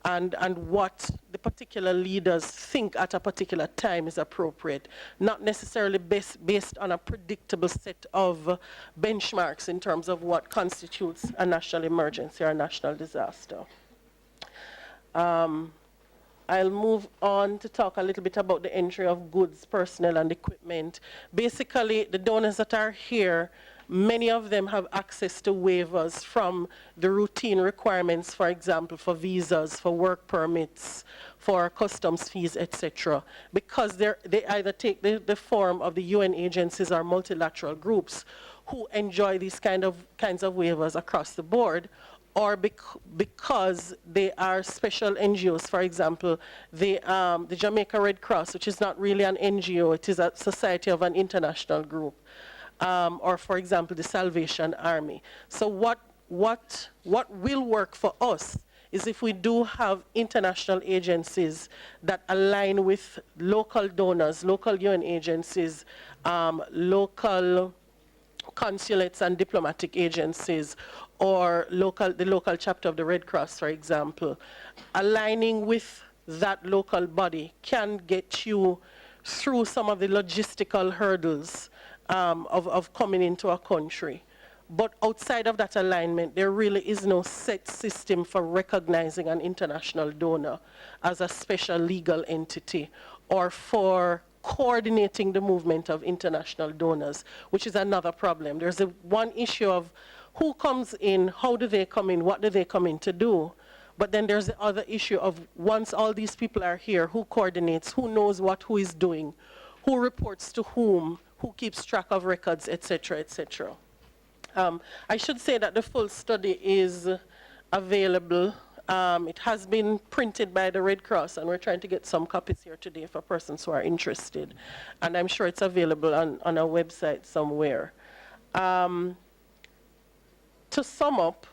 And what the particular leaders think at a particular time is appropriate, not necessarily based on a predictable set of benchmarks in terms of what constitutes a national emergency or a national disaster. I'll move on to talk a little bit about the entry of goods, personnel, and equipment. Basically, the donors that are here, many of them have access to waivers from the routine requirements, for example, for visas, for work permits, for customs fees, etc. Because they either take the form of the UN agencies or multilateral groups who enjoy these kinds of waivers across the board, or because they are special NGOs. For example, the Jamaica Red Cross, which is not really an NGO, it is a society of an international group. Or, for example, the Salvation Army. So what will work for us is if we do have international agencies that align with local donors, local UN agencies, local consulates and diplomatic agencies, or the local chapter of the Red Cross, for example. Aligning with that local body can get you through some of the logistical hurdles of coming into a country. But outside of that alignment, there really is no set system for recognizing an international donor as a special legal entity, or for coordinating the movement of international donors, which is another problem. There's one issue of who comes in, how do they come in, what do they come in to do? But then there's the other issue of once all these people are here, who coordinates, who knows what who is doing, who reports to whom, who keeps track of records, etc., etc. I should say that the full study is available. It has been printed by the Red Cross, and we're trying to get some copies here today for persons who are interested. And I'm sure it's available on our website somewhere. To sum up,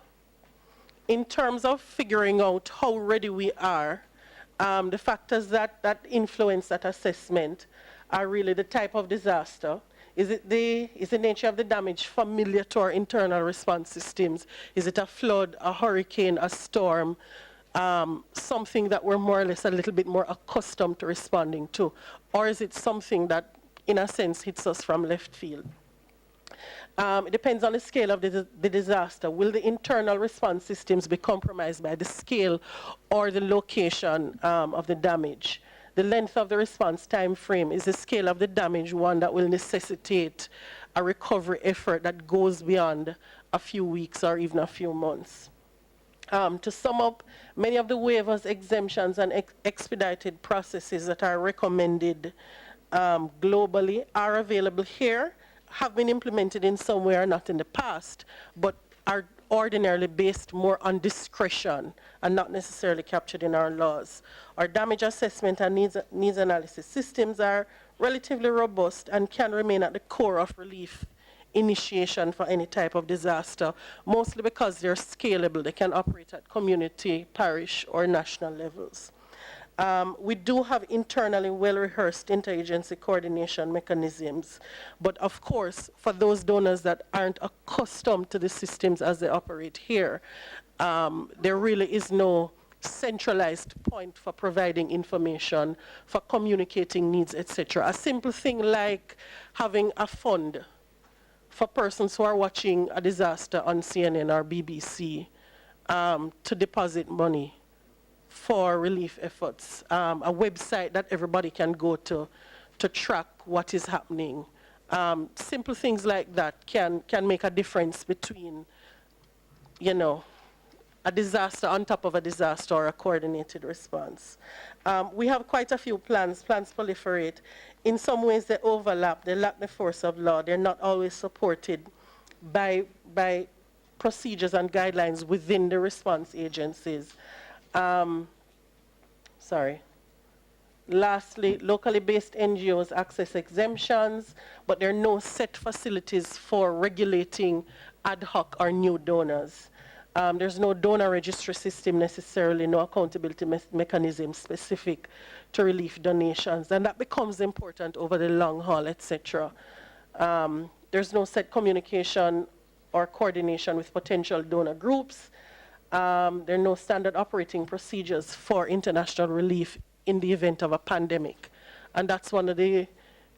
in terms of figuring out how ready we are, the factors that influence that assessment are really the type of disaster. Is the nature of the damage familiar to our internal response systems? Is it a flood, a hurricane, a storm, something that we're more or less a little bit more accustomed to responding to? Or is it something that, in a sense, hits us from left field? It depends on the scale of the disaster. Will the internal response systems be compromised by the scale or the location of the damage? The length of the response time frame, is the scale of the damage one that will necessitate a recovery effort that goes beyond a few weeks or even a few months. To sum up, many of the waivers, exemptions, and expedited processes that are recommended globally are available here, have been implemented in some way or not in the past, but are ordinarily based more on discretion and not necessarily captured in our laws. Our damage assessment and needs analysis systems are relatively robust and can remain at the core of relief initiation for any type of disaster, mostly because they're scalable. They can operate at community, parish, or national levels. We do have internally well-rehearsed interagency coordination mechanisms, but of course, for those donors that aren't accustomed to the systems as they operate here, there really is no centralized point for providing information, for communicating needs, etc. A simple thing like having a fund for persons who are watching a disaster on CNN or BBC to deposit money for relief efforts, a website that everybody can go to track what is happening. Simple things like that can make a difference between, you know, a disaster on top of a disaster or a coordinated response. We have quite a few plans. Plans proliferate. In some ways they overlap, they lack the force of law. They're not always supported by procedures and guidelines within the response agencies. Lastly, locally based NGOs access exemptions, but there are no set facilities for regulating ad hoc or new donors. There's no donor registry system necessarily, no accountability mechanism specific to relief donations, and that becomes important over the long haul, etc. There's no set communication or coordination with potential donor groups. There are no standard operating procedures for international relief in the event of a pandemic. And that's one of the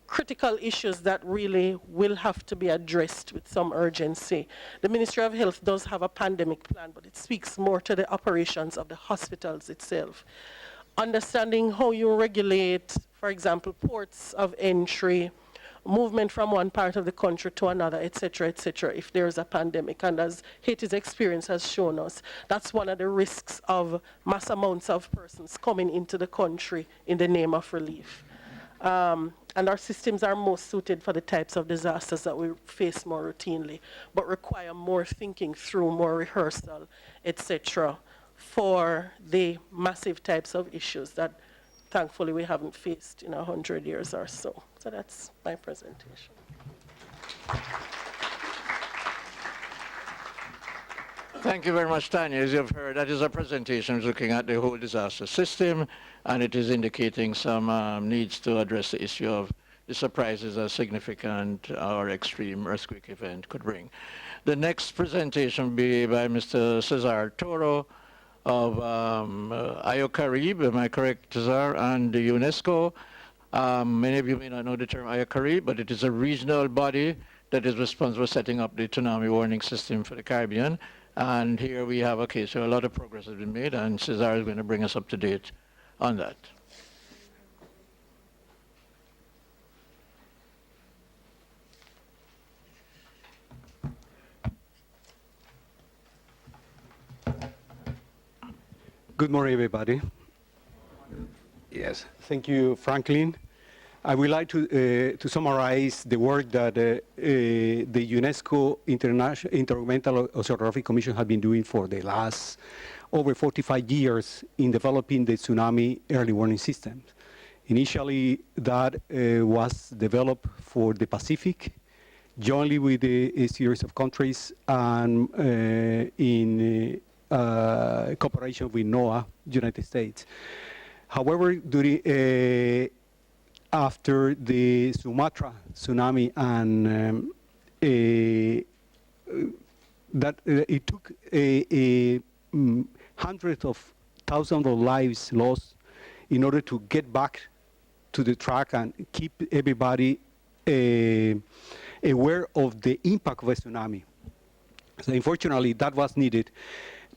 critical issues that really will have to be addressed with some urgency. The Ministry of Health does have a pandemic plan, but it speaks more to the operations of the hospitals itself. Understanding how you regulate, for example, ports of entry, movement from one part of the country to another, etc., if there is a pandemic. And as Haiti's experience has shown us, that's one of the risks of mass amounts of persons coming into the country in the name of relief. And our systems are most suited for the types of disasters that we face more routinely, but require more thinking through, more rehearsal, etc., for the massive types of issues that thankfully we haven't faced in 100 years or so. So that's my presentation. Thank you very much, Tanya. As you've heard, that is a presentation looking at the whole disaster system, and it is indicating some needs to address the issue of the surprises a significant or extreme earthquake event could bring. The next presentation will be by Mr. Cesar Toro of IOCARIB, am I correct, Cesar, and the UNESCO. Many of you may not know the term IOCARIB, but it is a regional body that is responsible for setting up the tsunami warning system for the Caribbean. And here we have, okay, so a lot of progress has been made, and Cesar is going to bring us up to date on that. Good morning, everybody. Yes, thank you, Franklin. I would like to summarize the work that the UNESCO Intergovernmental Oceanographic Commission has been doing for the last over 45 years in developing the tsunami early warning system. Initially, that was developed for the Pacific, jointly with a series of countries and in cooperation with NOAA, United States. However, after the Sumatra tsunami and it took hundreds of thousands of lives lost in order to get back to the track and keep everybody aware of the impact of a tsunami. So unfortunately, that was needed.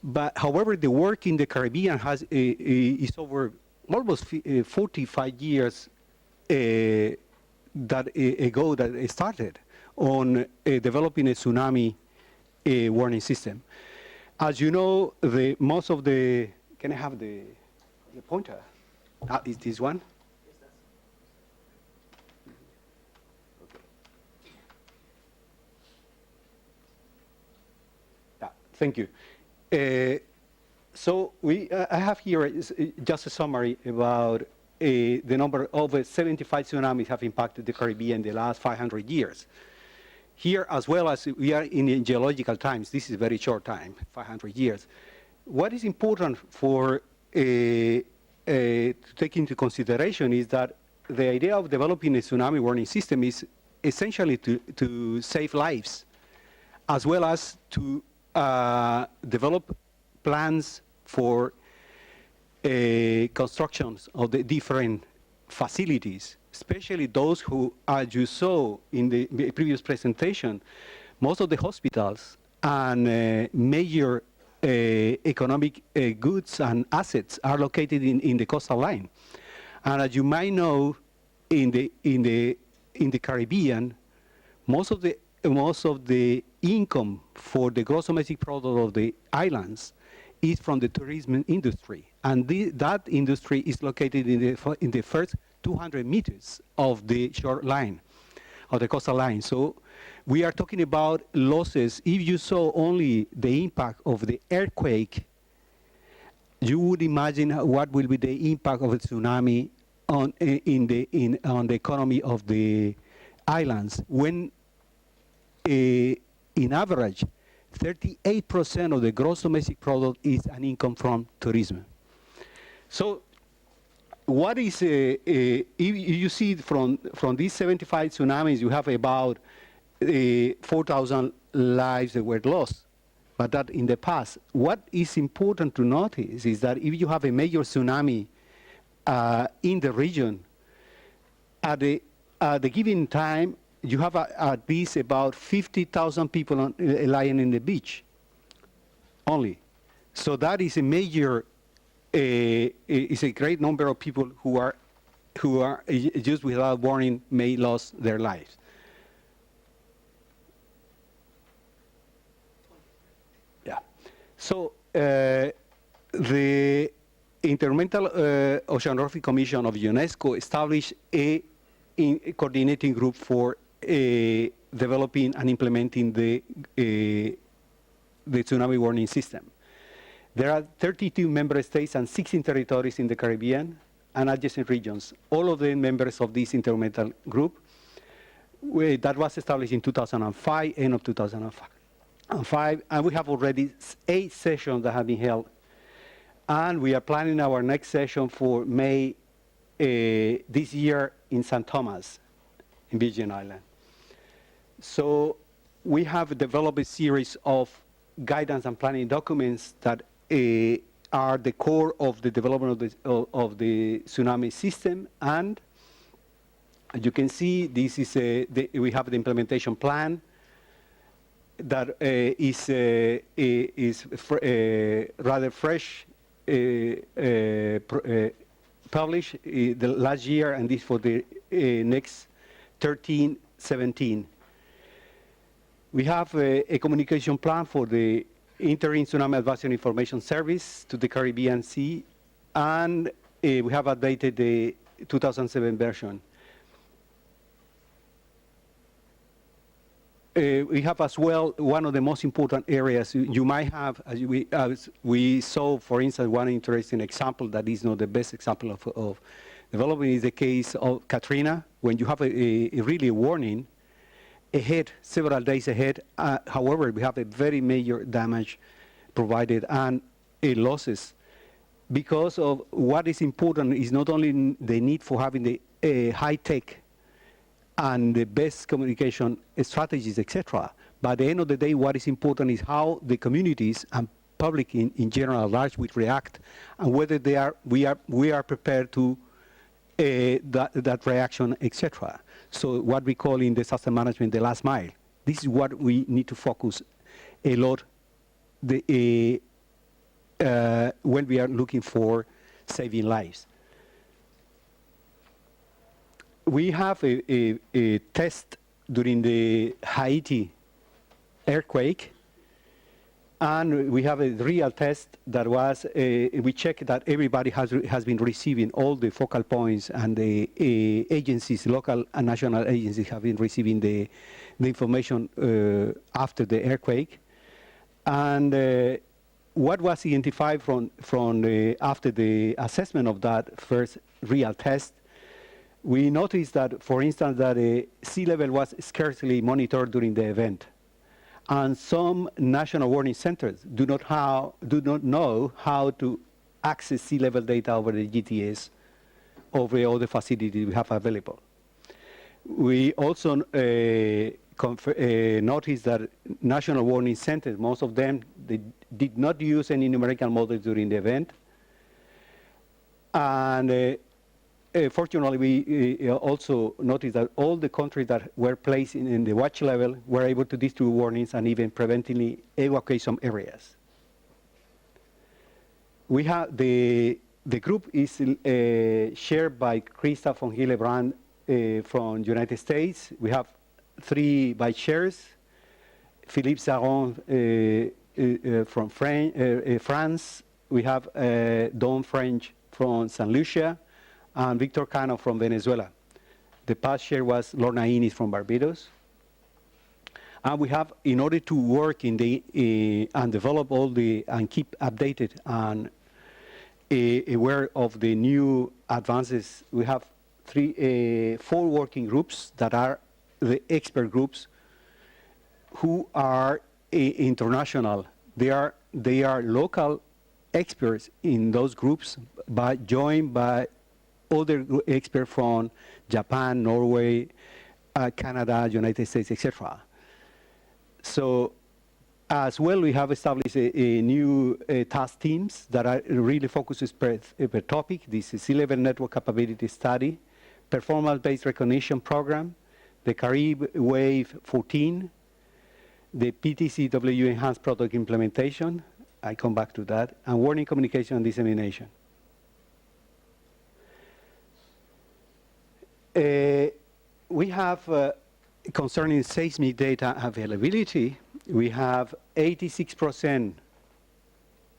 But however, the work in the Caribbean is over almost 45 years ago that it started on developing a tsunami warning system. As you know, most of the, can I have the pointer? Is this one? Yeah, thank you. So I have here just a summary about the number of 75 tsunamis have impacted the Caribbean in the last 500 years. Here, as well as we are in geological times, this is a very short time, 500 years. What is important for to take into consideration is that the idea of developing a tsunami warning system is essentially to save lives, as well as to develop plans for constructions of the different facilities, especially those who, as you saw in the previous presentation, most of the hospitals and major economic goods and assets are located in the coastal line. And as you might know, in the Caribbean, most of the income for the gross domestic product of the islands is from the tourism industry, and that industry is located in the first 200 meters of the shoreline, of the coastal line. So we are talking about losses. If you saw only the impact of the earthquake, you would imagine what will be the impact of a tsunami on the economy of the islands. When in average, 38% of the gross domestic product is an income from tourism. So what is, if you see from these 75 tsunamis, you have about 4,000 lives that were lost, but that in the past. What is important to notice is that if you have a major tsunami in the region, at the given time, you have at least about 50,000 people lying in the beach only. So that is a major, is a great number of people who are just without warning may lose their lives. Yeah. So the Intergovernmental Oceanography Commission of UNESCO established a coordinating group for developing and implementing the tsunami warning system. There are 32 member states and 16 territories in the Caribbean and adjacent regions. All of the members of this intergovernmental group that was established in 2005, end of 2005, and we have already 8 sessions that have been held. And we are planning our next session for May this year in St. Thomas, in Virgin Island. So we have developed a series of guidance and planning documents that are the core of the development of the tsunami system. And as you can see, this is we have the implementation plan that is rather fresh, published the last year, and this for the next 13-17. We have a communication plan for the Interim Tsunami Advisory Information Service to the Caribbean Sea, and we have updated the 2007 version. We have as well one of the most important areas you might have, as we saw, for instance, one interesting example that is not the best example of development is the case of Katrina, when you have a really warning ahead, several days ahead. However, we have a very major damage provided and losses. Because of what is important is not only the need for having the high-tech and the best communication strategies, etc. But at the end of the day, what is important is how the communities and public in general large will react, and whether we are prepared to that reaction, etc. So what we call in disaster management the last mile. This is what we need to focus a lot when we are looking for saving lives. We have a test during the Haiti earthquake, and we have a real test that was, we checked that everybody has been receiving all the focal points, and the agencies, local and national agencies, have been receiving the information after the earthquake. And what was identified from after the assessment of that first real test, we noticed that, for instance, that sea level was scarcely monitored during the event. And some national warning centers do not know how to access sea level data over the GTS, over all the facilities we have available. We also noticed that national warning centers, most of them, they did not use any numerical models during the event. And fortunately, we also noticed that all the countries that were placed in the watch level were able to distribute warnings and even preventively evacuate some areas. We have the group is shared by Krista von Hillebrand from United States. We have 3 vice chairs: Philippe Zaron from France. We have Don French from St. Lucia, and Victor Cano from Venezuela. The past chair was Lorna Innes from Barbados. And we have, in order to work in the and develop all the and keep updated and aware of the new advances, we have 4 working groups that are the expert groups who are international. They are local experts in those groups, but joined by other experts from Japan, Norway, Canada, United States, etc. So as well, we have established a new task teams that are really focused per topic. This is Sea-Level Network Capability Study, Performance-Based Recognition Program, the Carib Wave 14, the PTCW Enhanced Product Implementation, I come back to that, and Warning Communication and Dissemination. We have, concerning seismic data availability, we have 86%,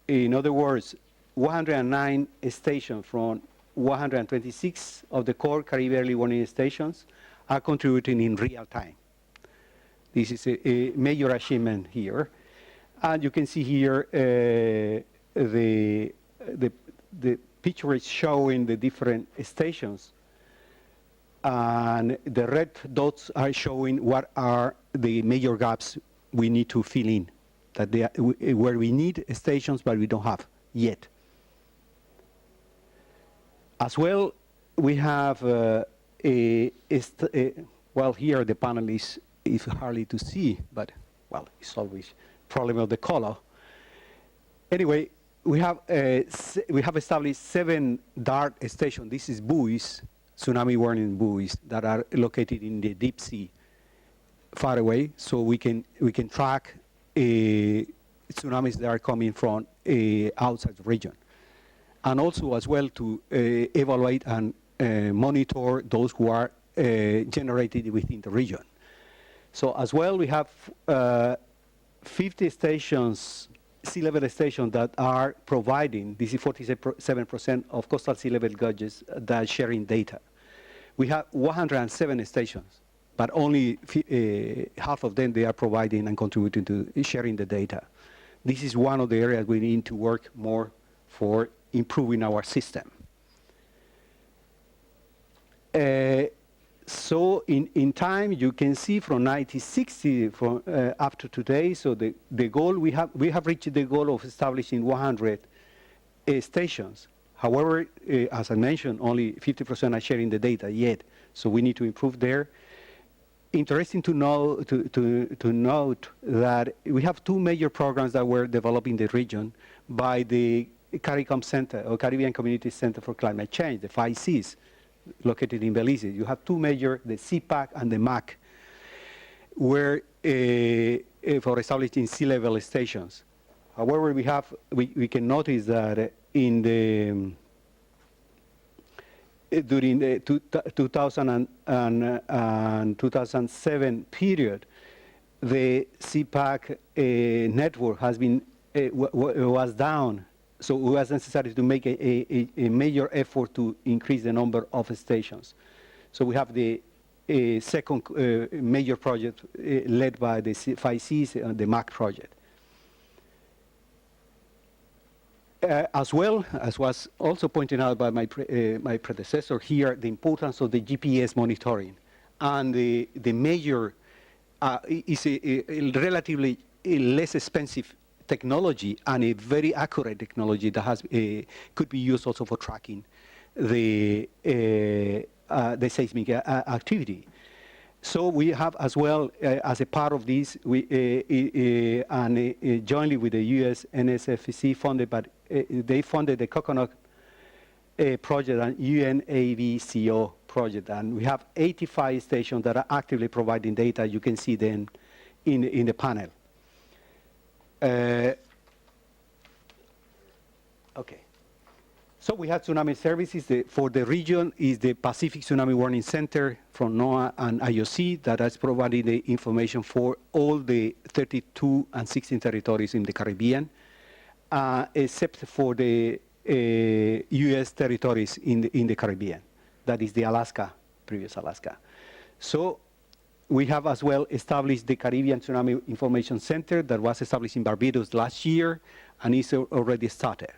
in other words, 109 stations from 126 of the core Caribbean early warning stations are contributing in real time. This is a major achievement here. And you can see here the picture is showing the different stations. And the red dots are showing what are the major gaps we need to fill in, that they are, where we need stations but we don't have yet. As well, we have well, here the panel is hardly to see, but well, it's always problem of the color. Anyway, we have established 7 DART stations. This is buoys, tsunami warning buoys that are located in the deep sea, far away, so we can track tsunamis that are coming from outside the region, and also as well to evaluate and monitor those who are generated within the region. So as well, we have 50 stations, sea level stations that are providing, this is 47% of coastal sea level gauges that are sharing data. We have 107 stations, but only half of them they are providing and contributing to sharing the data. This is one of the areas we need to work more for improving our system. So in time, you can see from 1960 up to today, so the goal, we have reached the goal of establishing 100 stations. However, as I mentioned, only 50% are sharing the data yet, so we need to improve there. Interesting to know to note that we have 2 major programs that were developed in the region by the CARICOM Center, or Caribbean Community Center for Climate Change, the 5 Cs. located in Belize. You have two major, the CPAC and the MAC, were for establishing sea level stations. However, we can notice that in the during the 2000 and 2007 period, the CPAC network has been was down, so it was necessary to make a major effort to increase the number of stations. So we have the second major project led by the 5Cs, the MAC project. As well, as was also pointed out by my predecessor here, the importance of the GPS monitoring. And the major is a relatively less expensive technology and a very accurate technology that has could be used also for tracking the seismic activity. So we have as well, as a part of this, and jointly with the U.S. NSFC funded, but they funded the Coconut project and UNAVCO project, and we have 85 stations that are actively providing data. You can see them in the panel. Okay. So we have tsunami services. For the region is the Pacific Tsunami Warning Center from NOAA and IOC that is providing the information for all the 32 and 16 territories in the Caribbean, except for the U.S. territories in the Caribbean. That is the Alaska, previous Alaska. So we have as well established the Caribbean Tsunami Information Center that was established in Barbados last year and is already started.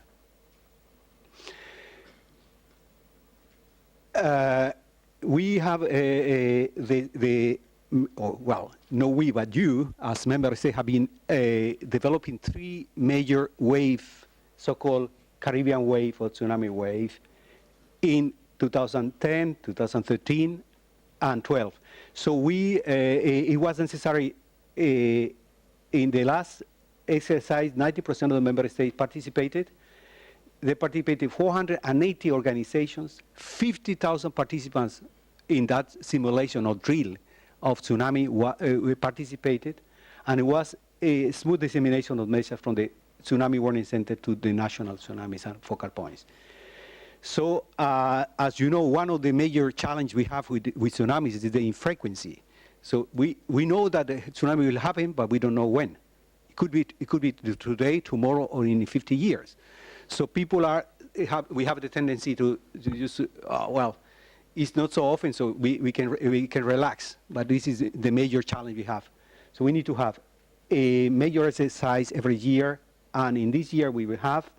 We have well, no we, but you, as members, have been developing three major wave, so-called Caribbean wave or tsunami wave, in 2010, 2013, and 12. So it was necessary in the last exercise, 90% of the member states participated. They participated 480 organizations, 50,000 participants in that simulation or drill of tsunami participated, and it was a smooth dissemination of measures from the Tsunami Warning Center to the national tsunamis and focal points. So, as you know, one of the major challenges we have with tsunamis is the infrequency. So we know that the tsunami will happen, but we don't know when. It could be today, tomorrow, or in 50 years. So people we have the tendency to just, well, it's not so often, so we can relax. But this is the major challenge we have. So we need to have a major exercise every year, and in this year we will have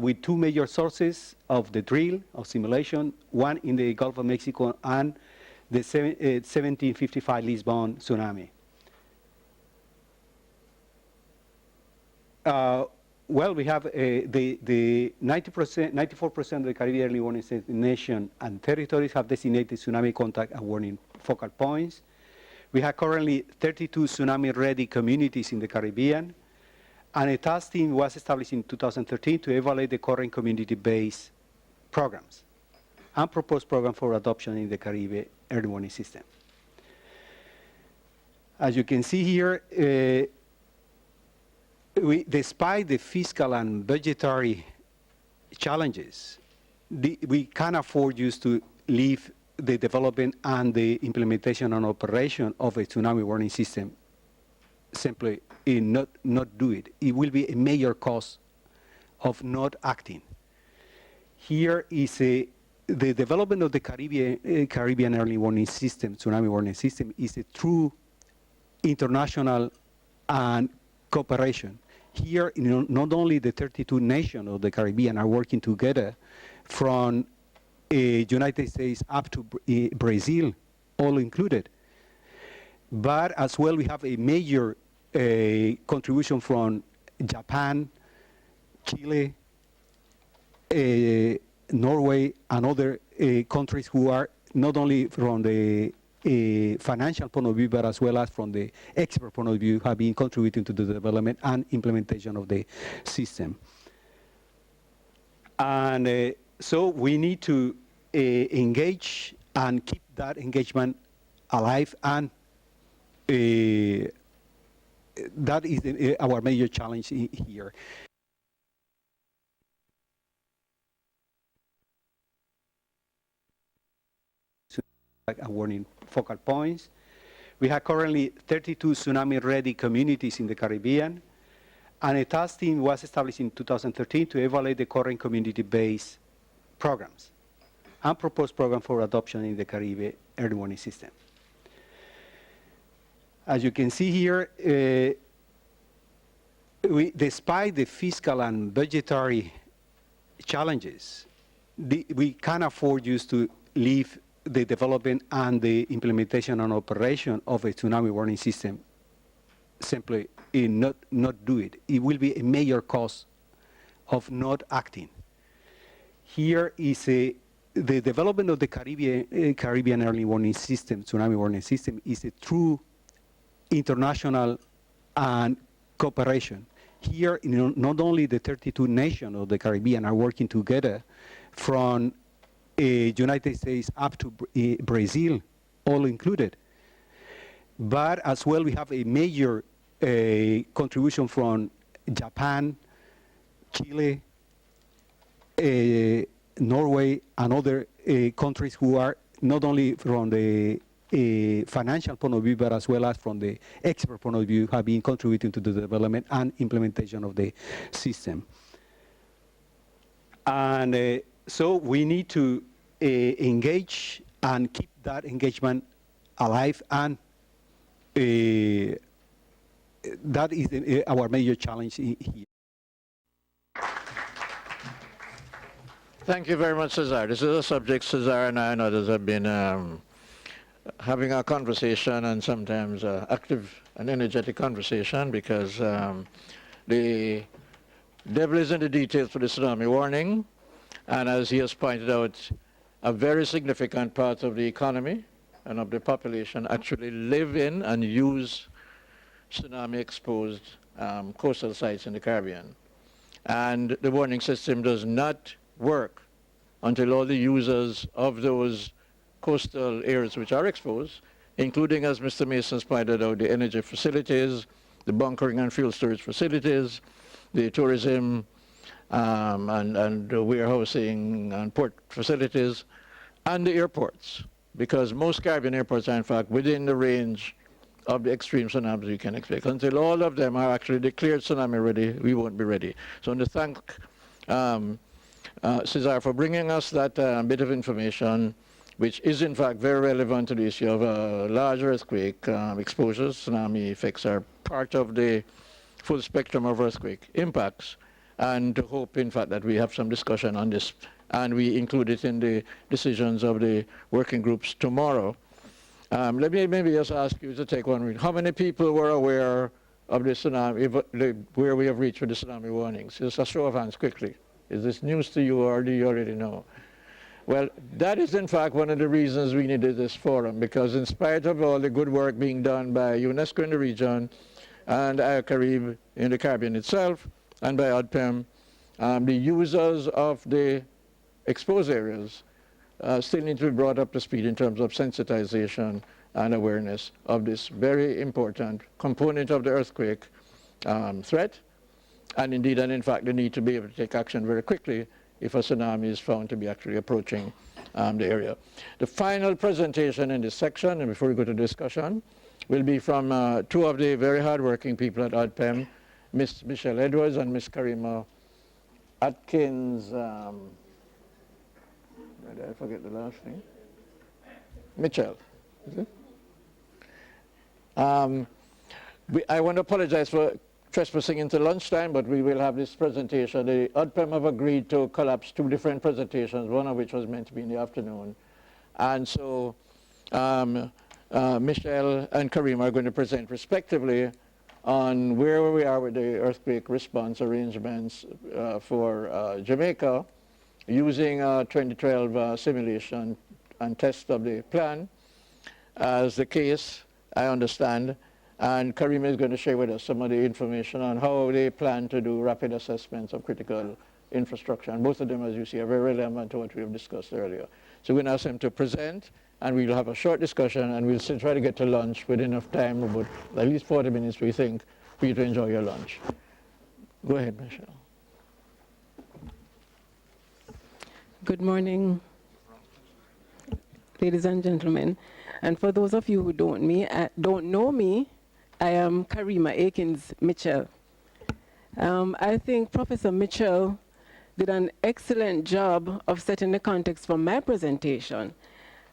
with two major sources of the drill, of simulation, one in the Gulf of Mexico and the 1755 Lisbon tsunami. Well, we have the 94% of the Caribbean early warning nation and territories have designated tsunami contact and warning focal points. We have currently 32 tsunami-ready communities in the Caribbean, and a task team was established in 2013 to evaluate the current community-based programs and proposed program for adoption in the Caribbean early warning system. As you can see here, despite the fiscal and budgetary challenges, we can afford just to leave the development and the implementation and operation of a tsunami warning system simply not do it. It will be a major cost of not acting. Here is the development of the Caribbean early warning system, tsunami warning system, is a true international and cooperation. Here, not only the 32 nations of the Caribbean are working together, from United States up to Brazil, all included, but as well we have a major contribution from Japan, Chile, Norway, and other countries who are not only from the financial point of view, but as well as from the expert point of view, have been contributing to the development and implementation of the system. And so we need to engage and keep that engagement alive, and that is our major challenge here. Warning focal points. We have currently 32 tsunami-ready communities in the Caribbean, and a task team was established in 2013 to evaluate the current community-based programs and proposed program for adoption in the Caribbean early warning system. As you can see here, despite the fiscal and budgetary challenges, we can't afford just to leave the development and the implementation and operation of a tsunami warning system simply not do it. It will be a major cost of not acting. Here is the development of the Caribbean early warning system, tsunami warning system, is a true international and cooperation. Here, not only the 32 nations of the Caribbean are working together, from United States up to Brazil, all included. But as well, we have a major contribution from Japan, Chile, Norway, and other countries who are not only from the financial point of view, but as well as from the expert point of view, have been contributing to the development and implementation of the system. And so we need to engage and keep that engagement alive, and that is our major challenge here. Thank you very much, Cesar. This is a subject Cesar and I and others have been having a conversation, and sometimes active and energetic conversation, because the devil is in the details for the tsunami warning. And as he has pointed out, a very significant part of the economy and of the population actually live in and use tsunami-exposed coastal sites in the Caribbean. And the warning system does not work until all the users of those coastal areas which are exposed, including, as Mr. Mason's pointed out, the energy facilities, the bunkering and fuel storage facilities, the tourism and the warehousing and port facilities, and the airports, because most Caribbean airports are in fact within the range of the extreme tsunamis you can expect. Until all of them are actually declared tsunami ready, we won't be ready. So I want to thank Cesar for bringing us that bit of information, which is in fact very relevant to the issue of large earthquake exposures. Tsunami effects are part of the full spectrum of earthquake impacts, and to hope in fact that we have some discussion on this and we include it in the decisions of the working groups tomorrow. Let me maybe just ask you to take one read. How many people were aware of the tsunami, where we have reached with the tsunami warnings? Just a show of hands quickly. Is this news to you, or do you already know? Well, that is in fact one of the reasons we needed this forum, because in spite of all the good work being done by UNESCO in the region and ICARIB in the Caribbean itself and by ODPEM, the users of the exposed areas still need to be brought up to speed in terms of sensitization and awareness of this very important component of the earthquake threat, and indeed, and in fact, the need to be able to take action very quickly if a tsunami is found to be actually approaching the area. The final presentation in this section, and before we go to discussion, will be from two of the very hardworking people at ODPEM, Ms. Michelle Edwards and Ms. Karima Atkins. Did I forget the last name? Mitchell, is it? I want to apologize for trespassing into lunchtime, but we will have this presentation. The ODPEM have agreed to collapse two different presentations, one of which was meant to be in the afternoon. And so Michelle and Karim are going to present respectively on where we are with the earthquake response arrangements for Jamaica, using a 2012 simulation and test of the plan as the case, I understand. And Karim is going to share with us some of the information on how they plan to do rapid assessments of critical infrastructure. And both of them, as you see, are very relevant to what we have discussed earlier. So we're going to ask them to present, and we'll have a short discussion, and we'll still try to get to lunch with enough time, about at least 40 minutes, we think, for you to enjoy your lunch. Go ahead, Michelle. Good morning, ladies and gentlemen. And for those of you who don't know me, I am Karima Akins Mitchell. I think Professor Mitchell did an excellent job of setting the context for my presentation.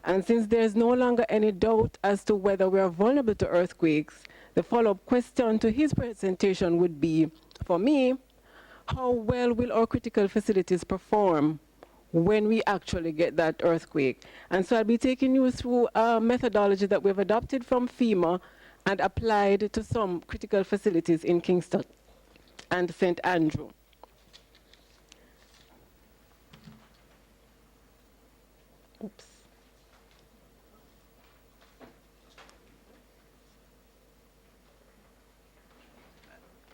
And since there's no longer any doubt as to whether we are vulnerable to earthquakes, the follow-up question to his presentation would be, for me, how well will our critical facilities perform when we actually get that earthquake? And so I'll be taking you through a methodology that we've adopted from FEMA and applied to some critical facilities in Kingston and St. Andrew. Oops.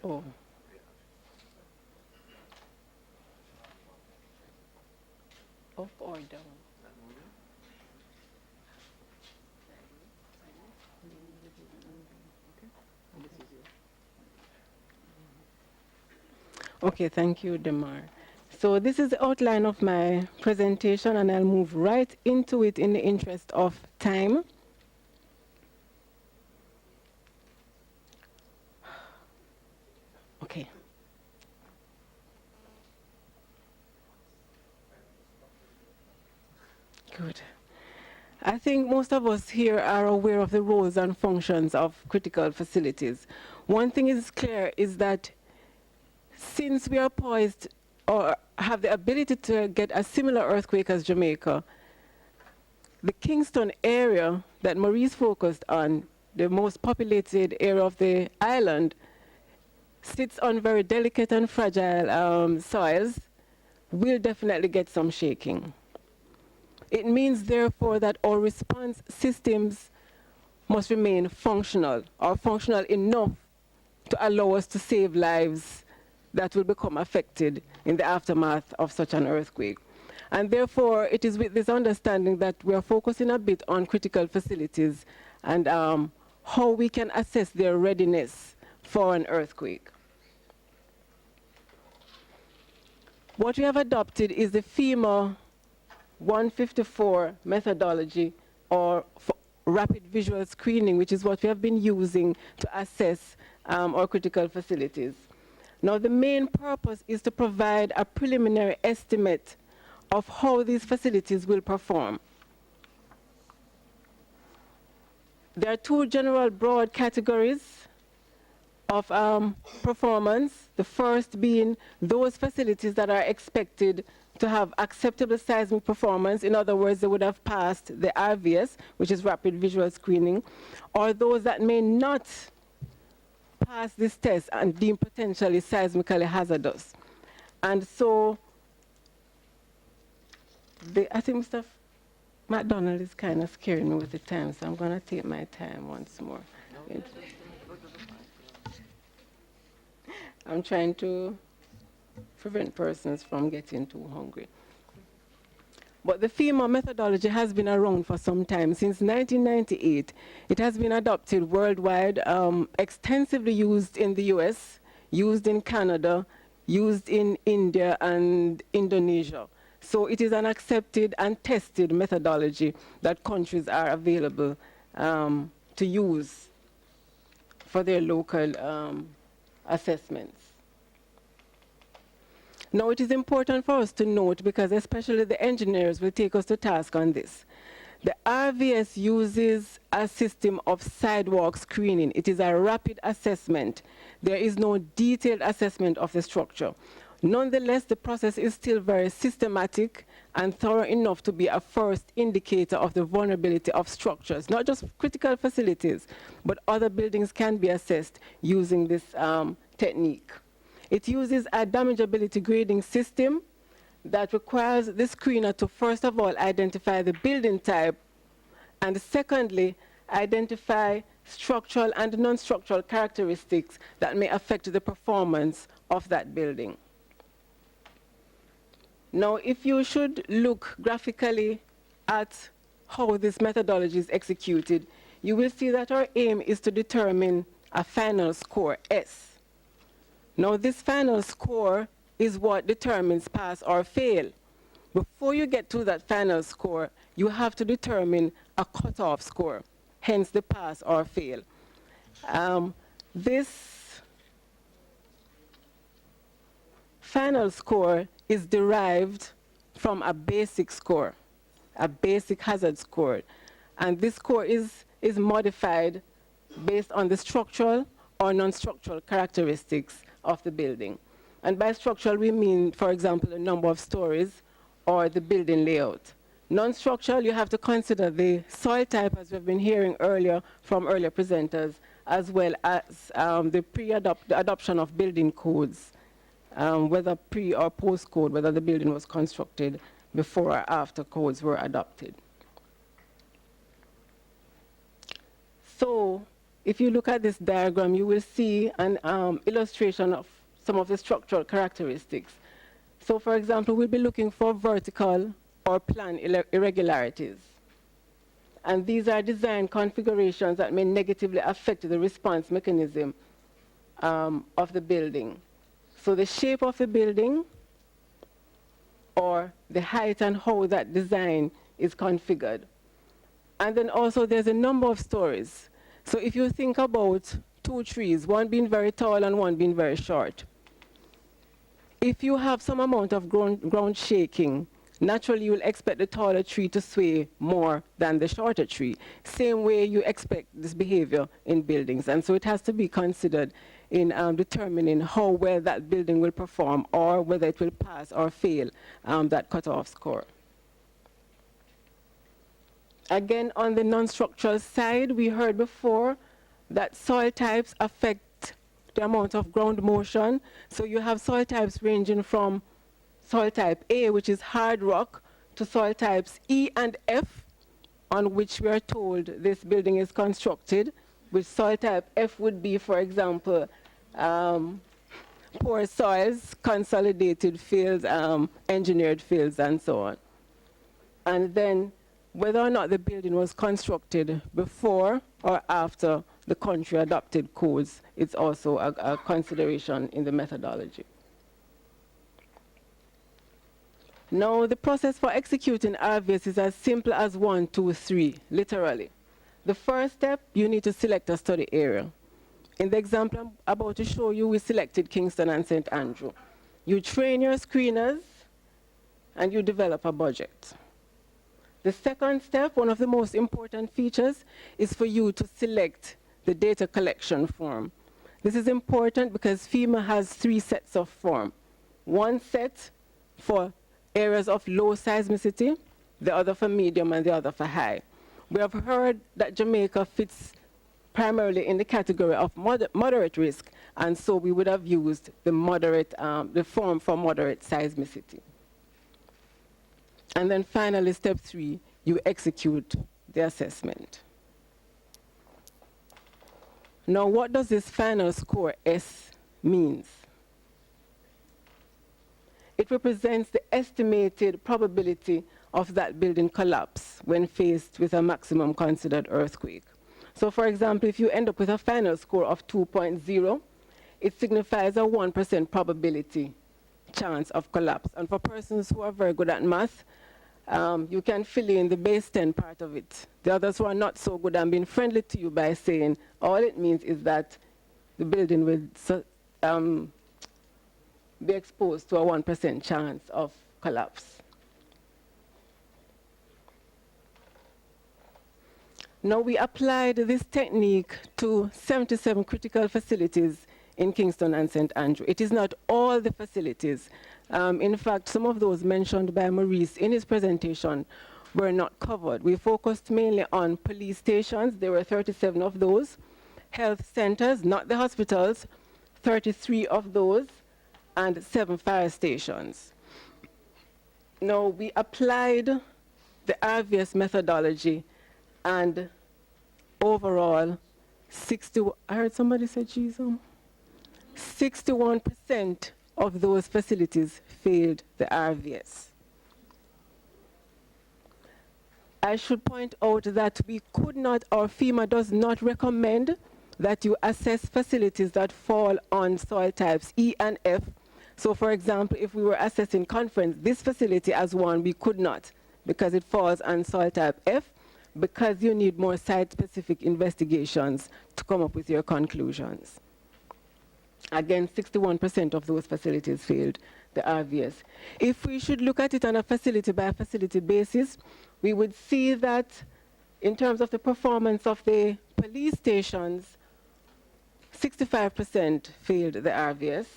Oh. Up or down? Okay, thank you, Demar. So this is the outline of my presentation, and I'll move right into it in the interest of time. Okay. Good. I think most of us here are aware of the roles and functions of critical facilities. One thing is clear is that since we are poised or have the ability to get a similar earthquake as Jamaica, the Kingston area that Maurice focused on, the most populated area of the island, sits on very delicate and fragile soils, will definitely get some shaking. It means, therefore, that our response systems must remain functional, or functional enough to allow us to save lives that will become affected in the aftermath of such an earthquake. And therefore, it is with this understanding that we are focusing a bit on critical facilities and how we can assess their readiness for an earthquake. What we have adopted is the FEMA 154 methodology, or rapid visual screening, which is what we have been using to assess our critical facilities. Now, the main purpose is to provide a preliminary estimate of how these facilities will perform. There are two general broad categories of performance. The first being those facilities that are expected to have acceptable seismic performance. In other words, they would have passed the RVS, which is rapid visual screening, or those that may not pass this test and deemed potentially seismically hazardous. And so, I think Mr. McDonald is kind of scaring me with the time, so I'm going to take my time once more. I'm trying to prevent persons from getting too hungry. But the FEMA methodology has been around for some time. Since 1998, it has been adopted worldwide, extensively used in the US, used in Canada, used in India and Indonesia. So it is an accepted and tested methodology that countries are available to use for their local assessments. Now, it is important for us to note, because especially the engineers will take us to task on this. The RVS uses a system of sidewalk screening. It is a rapid assessment. There is no detailed assessment of the structure. Nonetheless, the process is still very systematic and thorough enough to be a first indicator of the vulnerability of structures. Not just critical facilities, but other buildings can be assessed using this technique. It uses a damageability grading system that requires the screener to, first of all, identify the building type, and secondly, identify structural and non-structural characteristics that may affect the performance of that building. Now, if you should look graphically at how this methodology is executed, you will see that our aim is to determine a final score, S. Now, this final score is what determines pass or fail. Before you get to that final score, you have to determine a cutoff score, hence the pass or fail. This final score is derived from a basic score, a basic hazard score. And this score is modified based on the structural or non-structural characteristics of the building. And by structural, we mean, for example, the number of stories or the building layout. Non-structural, you have to consider the soil type, as we've been hearing earlier from earlier presenters, as well as the adoption of building codes, whether pre or post code, whether the building was constructed before or after codes were adopted. So if you look at this diagram, you will see an illustration of some of the structural characteristics. So for example, we'll be looking for vertical or plan irregularities. And these are design configurations that may negatively affect the response mechanism of the building. So the shape of the building or the height and how that design is configured. And then also there's a number of stories. So if you think about two trees, one being very tall and one being very short, if you have some amount of ground shaking, naturally you'll expect the taller tree to sway more than the shorter tree. Same way you expect this behavior in buildings. And so it has to be considered in determining how well that building will perform or whether it will pass or fail that cutoff score. Again, on the non-structural side, we heard before that soil types affect the amount of ground motion. So you have soil types ranging from soil type A, which is hard rock, to soil types E and F, on which we are told this building is constructed, which soil type F would be, for example, poor soils, consolidated fields, engineered fields, and so on. And then whether or not the building was constructed before or after the country adopted codes, it's also a consideration in the methodology. Now, the process for executing RVS is as simple as 1, 2, 3, literally. The first step, you need to select a study area. In the example I'm about to show you, we selected Kingston and St. Andrew. You train your screeners, and you develop a budget. The second step, one of the most important features, is for you to select the data collection form. This is important because FEMA has 3 sets of form. One set for areas of low seismicity, the other for medium, and the other for high. We have heard that Jamaica fits primarily in the category of moderate risk, and so we would have used the form for moderate seismicity. And then finally, step 3, you execute the assessment. Now, what does this final score S means? It represents the estimated probability of that building collapse when faced with a maximum considered earthquake. So for example, if you end up with a final score of 2.0, it signifies a 1% probability chance of collapse. And for persons who are very good at math, you can fill in the base 10 part of it. The others who are not so good and being friendly to you by saying all it means is that the building will be exposed to a 1% chance of collapse. Now, we applied this technique to 77 critical facilities in Kingston and St. Andrew. It is not all the facilities. In fact, some of those mentioned by Maurice in his presentation were not covered. We focused mainly on police stations. There were 37 of those. Health centers, not the hospitals, 33 of those, and 7 fire stations. Now, we applied the RVS methodology, and overall, I heard somebody say, Jesus, 61% of those facilities failed the RVS. I should point out that we could not, or FEMA does not recommend that you assess facilities that fall on soil types E and F. So for example, if we were assessing Conference, this facility as one, we could not because it falls on soil type F, because you need more site-specific investigations to come up with your conclusions. Again, 61% of those facilities failed the RVS. If we should look at it on a facility-by-facility basis, we would see that in terms of the performance of the police stations, 65% failed the RVS,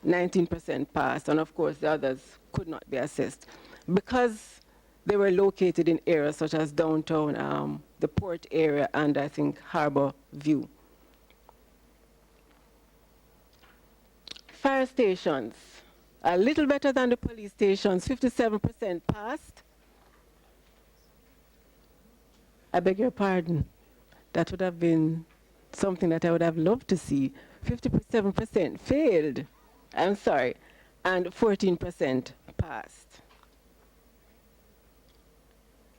19% passed, and of course the others could not be assessed because they were located in areas such as downtown, the port area, and I think Harbor View. Fire stations, a little better than the police stations, 57% passed. I beg your pardon. That would have been something that I would have loved to see. 57% failed, I'm sorry, and 14% passed.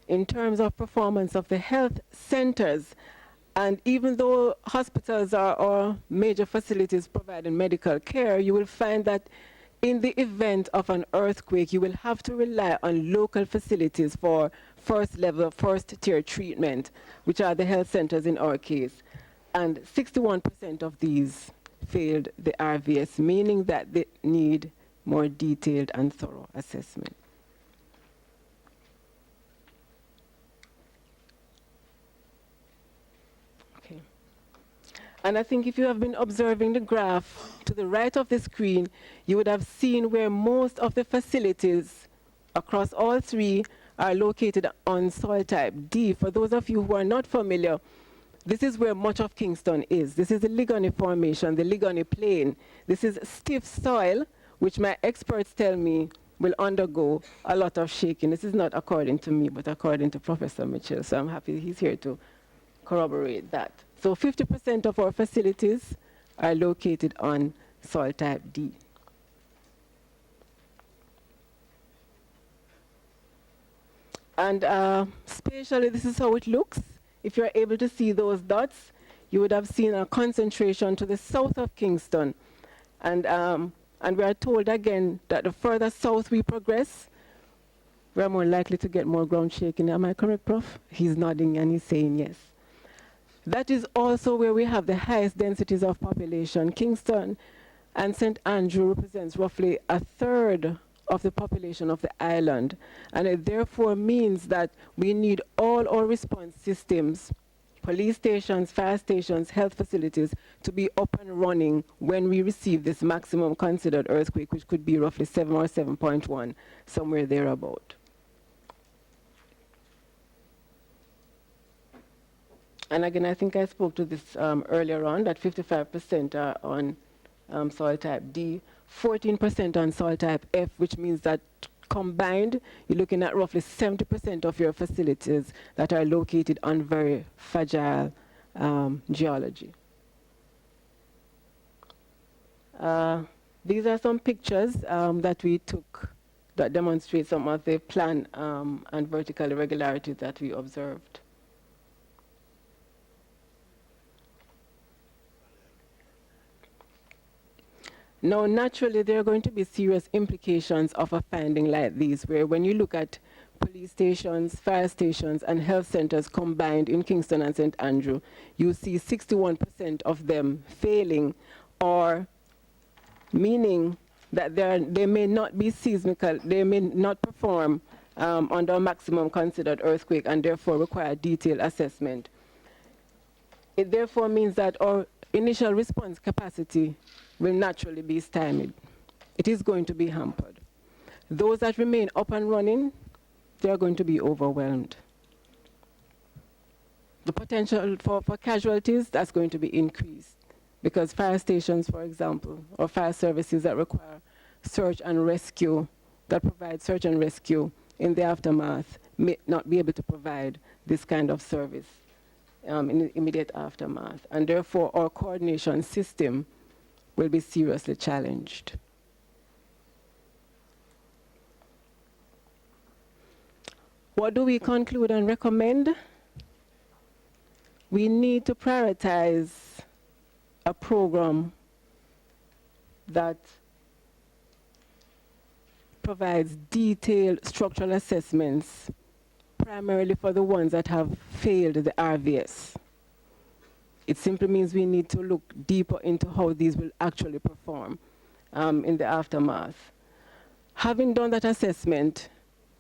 In terms of performance of the health centers, and even though hospitals are major facilities providing medical care, you will find that in the event of an earthquake, you will have to rely on local facilities for first level, first tier treatment, which are the health centers in our case. And 61% of these failed the RVS, meaning that they need more detailed and thorough assessment. Okay. And I think if you have been observing the graph to the right of the screen, you would have seen where most of the facilities across all three are located on soil type D. For those of you who are not familiar, this is where much of Kingston is. This is the Ligoni Formation, the Ligoni Plain. This is stiff soil, which my experts tell me will undergo a lot of shaking. This is not according to me, but according to Professor Mitchell, so I'm happy he's here to corroborate that. So 50% of our facilities are located on soil type D. And spatially, this is how it looks. If you're able to see those dots, you would have seen a concentration to the south of Kingston. And we are told again that the further south we progress, we are more likely to get more ground shaking. Am I correct, Prof? He's nodding and he's saying yes. That is also where we have the highest densities of population. Kingston and St. Andrew represents roughly a third of the population of the island. And it therefore means that we need all our response systems, police stations, fire stations, health facilities, to be up and running when we receive this maximum considered earthquake, which could be roughly 7 or 7.1, somewhere thereabout. And again, I think I spoke to this earlier on, that 55% are on soil type D, 14% on soil type F, which means that combined, you're looking at roughly 70% of your facilities that are located on very fragile geology. These are some pictures that we took that demonstrate some of the plan and vertical irregularities that we observed. Now, naturally, there are going to be serious implications of a finding like these, where when you look at police stations, fire stations, and health centers combined in Kingston and St. Andrew, you see 61% of them failing, or meaning that they may not be seismical, they may not perform under a maximum considered earthquake and therefore require detailed assessment. It therefore means that our initial response capacity will naturally be stymied. It is going to be hampered. Those that remain up and running, they are going to be overwhelmed. The potential for casualties, that's going to be increased, because fire stations, for example, or fire services that require search and rescue, that provide search and rescue in the aftermath, may not be able to provide this kind of service in the immediate aftermath. And therefore, our coordination system will be seriously challenged. What do we conclude and recommend? We need to prioritize a program that provides detailed structural assessments, primarily for the ones that have failed the RVS. It simply means we need to look deeper into how these will actually perform in the aftermath. Having done that assessment,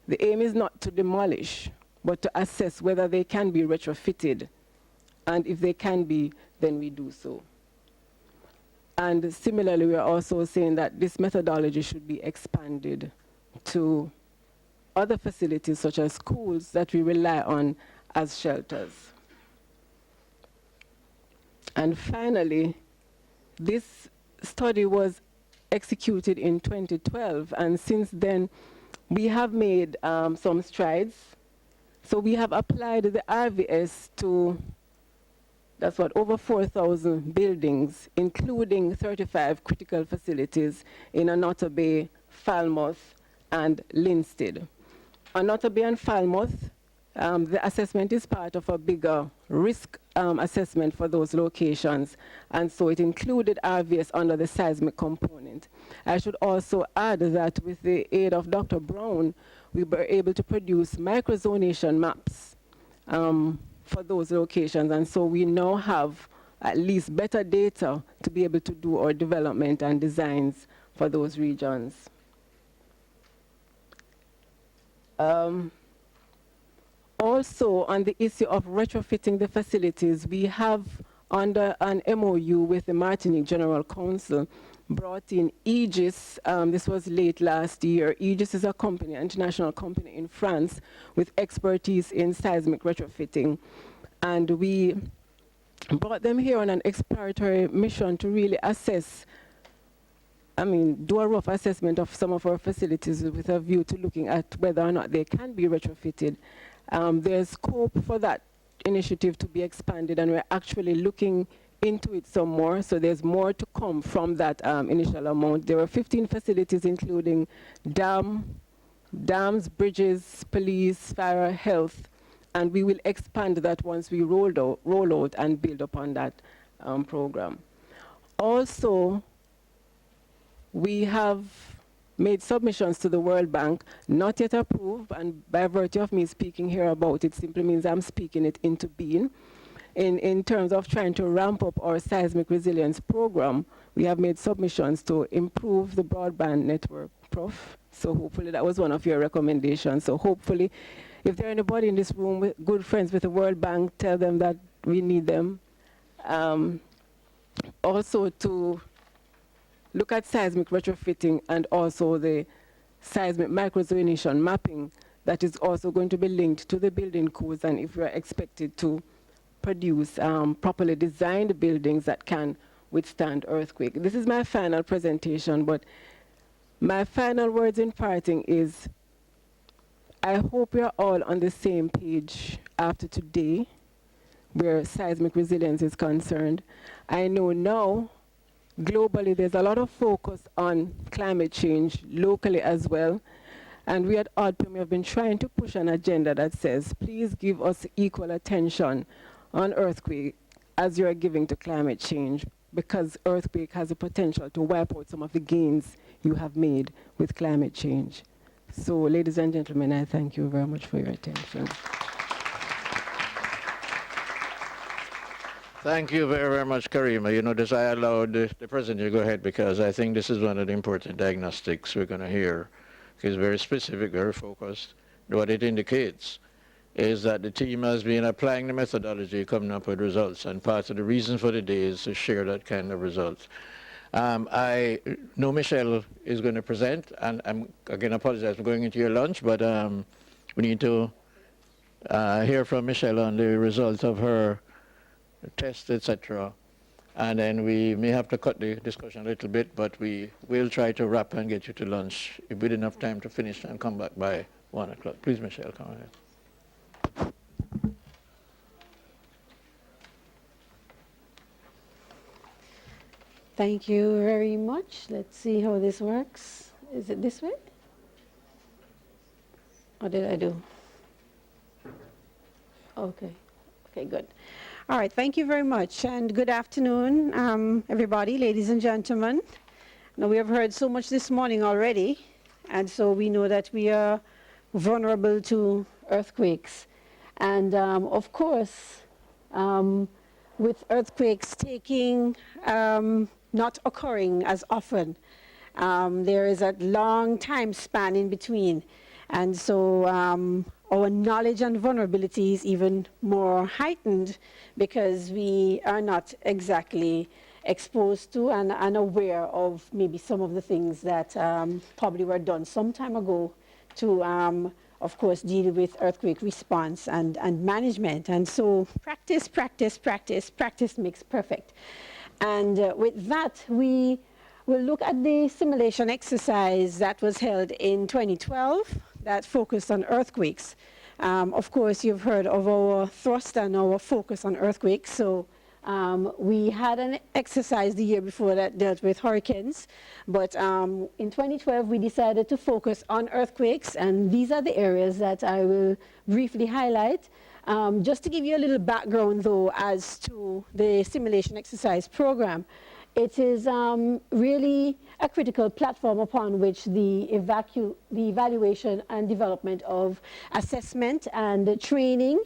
the aim is not to demolish, but to assess whether they can be retrofitted. And if they can be, then we do so. And similarly, we are also saying that this methodology should be expanded to other facilities, such as schools, that we rely on as shelters. And finally, this study was executed in 2012, and since then, we have made some strides. So we have applied the RVS to, that's what, over 4,000 buildings, including 35 critical facilities in Onoto Bay, Falmouth, and Linstead. Onoto Bay and Falmouth, the assessment is part of a bigger risk assessment for those locations, and so it included RVS under the seismic component. I should also add that with the aid of Dr. Brown, we were able to produce microzonation maps for those locations, and so we now have at least better data to be able to do our development and designs for those regions. Also, on the issue of retrofitting the facilities, we have, under an MOU with the Martinique General Council, brought in Aegis. This was late last year. Aegis is a company, an international company in France with expertise in seismic retrofitting. And we brought them here on an exploratory mission to really assess, do a rough assessment of some of our facilities with a view to looking at whether or not they can be retrofitted. There's scope for that initiative to be expanded, and we're actually looking into it some more, so there's more to come from that initial amount. There were 15 facilities, including dams, bridges, police, fire, health, and we will expand that once we roll out and build upon that program. Also, we have made submissions to the World Bank, not yet approved, and by virtue of me speaking here about it simply means I'm speaking it into being. In terms of trying to ramp up our seismic resilience program, we have made submissions to improve the broadband network, Prof. So hopefully that was one of your recommendations. So hopefully, if there are anybody in this room with good friends with the World Bank, tell them that we need them. Also to look at seismic retrofitting and also the seismic microzonation mapping that is also going to be linked to the building codes, and if we are expected to produce properly designed buildings that can withstand earthquake. This is my final presentation, but my final words in parting is, I hope we are all on the same page after today, where seismic resilience is concerned. I know now, globally, there's a lot of focus on climate change, locally as well. And we at ODPM have been trying to push an agenda that says, please give us equal attention on earthquake as you're giving to climate change, because earthquake has the potential to wipe out some of the gains you have made with climate change. So, ladies and gentlemen, I thank you very much for your attention. Thank you very, very much, Karima. You notice I allowed the president to go ahead because I think this is one of the important diagnostics we're going to hear. It's very specific, very focused. What it indicates is that the team has been applying the methodology, coming up with results, and part of the reason for the day is to share that kind of results. I know Michelle is going to present, and I'm again apologize for going into your lunch, but we need to hear from Michelle on the results of her test, etc. And then we may have to cut the discussion a little bit, but we will try to wrap and get you to lunch with enough time to finish and come back by 1 o'clock. Please, Michelle, come ahead. Thank you very much. Let's see how this works. Is it this way? What did I do? Okay. Okay, good. All right, thank you very much, and good afternoon, everybody, ladies and gentlemen. Now, we have heard so much this morning already, and so we know that we are vulnerable to earthquakes. And of course, with earthquakes not occurring as often, there is a long time span in between. And so our knowledge and vulnerability is even more heightened because we are not exactly exposed to and unaware of maybe some of the things that probably were done some time ago to, of course, deal with earthquake response and management. And so practice, practice, practice, practice makes perfect. And with that, we will look at the simulation exercise that was held in 2012 that focused on earthquakes. Of course, you've heard of our thrust and our focus on earthquakes. So we had an exercise the year before that dealt with hurricanes. But in 2012, we decided to focus on earthquakes. And these are the areas that I will briefly highlight. Just to give you a little background, though, as to the simulation exercise program, it is really a critical platform upon which the evaluation and development of assessment and training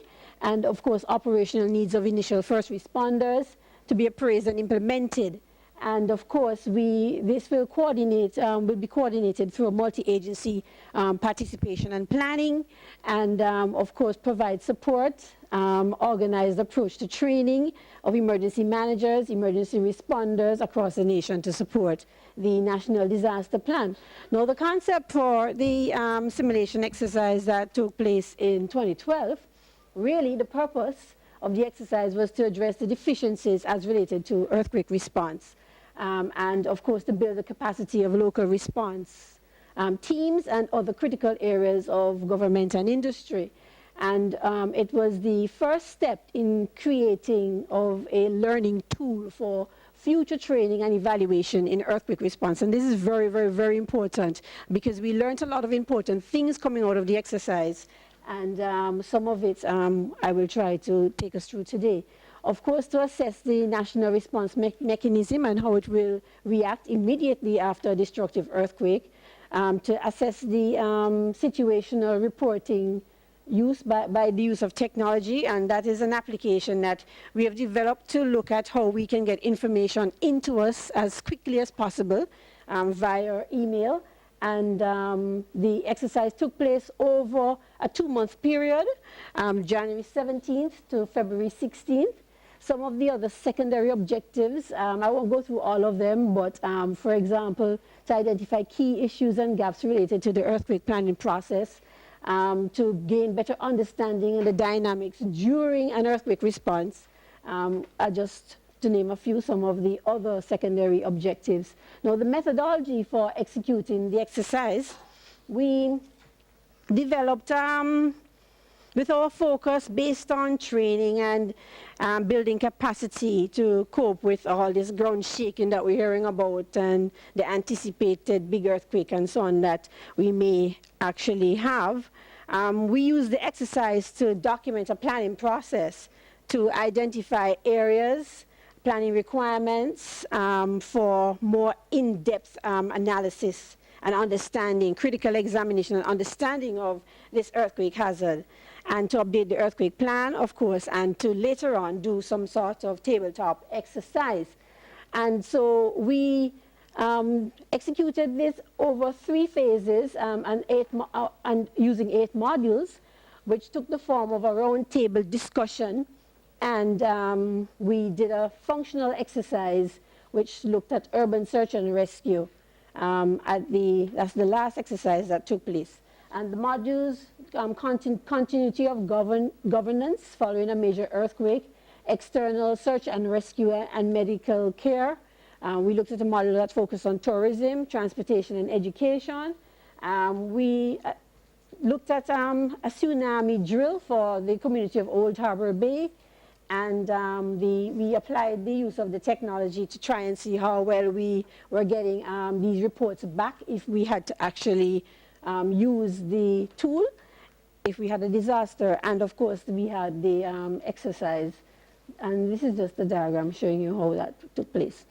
and, of course, operational needs of initial first responders to be appraised and implemented. And, of course, this will be coordinated through a multi-agency participation and planning, and, of course, provide support, organized approach to training of emergency managers, emergency responders across the nation to support the National Disaster Plan. Now, the concept for the simulation exercise that took place in 2012, really the purpose of the exercise was to address the deficiencies as related to earthquake response. And of course to build the capacity of local response teams and other critical areas of government and industry. And it was the first step in creating of a learning tool for future training and evaluation in earthquake response. And this is very, very, very important because we learned a lot of important things coming out of the exercise. And some of it I will try to take us through today. Of course, to assess the national response mechanism and how it will react immediately after a destructive earthquake, to assess the situational reporting used by the use of technology, and that is an application that we have developed to look at how we can get information into us as quickly as possible via email. And the exercise took place over a 2-month period, January 17th to February 16th. Some of the other secondary objectives, I won't go through all of them, but for example, to identify key issues and gaps related to the earthquake planning process, to gain better understanding of the dynamics during an earthquake response, just to name a few, some of the other secondary objectives. Now, the methodology for executing the exercise, we developed with our focus based on training and building capacity to cope with all this ground shaking that we're hearing about and the anticipated big earthquake and so on that we may actually have. We use the exercise to document a planning process to identify areas, planning requirements for more in-depth analysis and understanding, critical examination and understanding of this earthquake hazard, and to update the earthquake plan, of course, and to later on do some sort of tabletop exercise. And so we executed this over 3 phases and using 8 modules, which took the form of a roundtable discussion. And we did a functional exercise which looked at urban search and rescue. That's the last exercise that took place. And the modules, continuity of governance following a major earthquake, external search and rescue and medical care. We looked at a module that focused on tourism, transportation and education. We looked at a tsunami drill for the community of Old Harbor Bay. And we applied the use of the technology to try and see how well we were getting these reports back if we had to actually use the tool. if we had a disaster, and of course we had the exercise. And this is just a diagram showing you how that took place.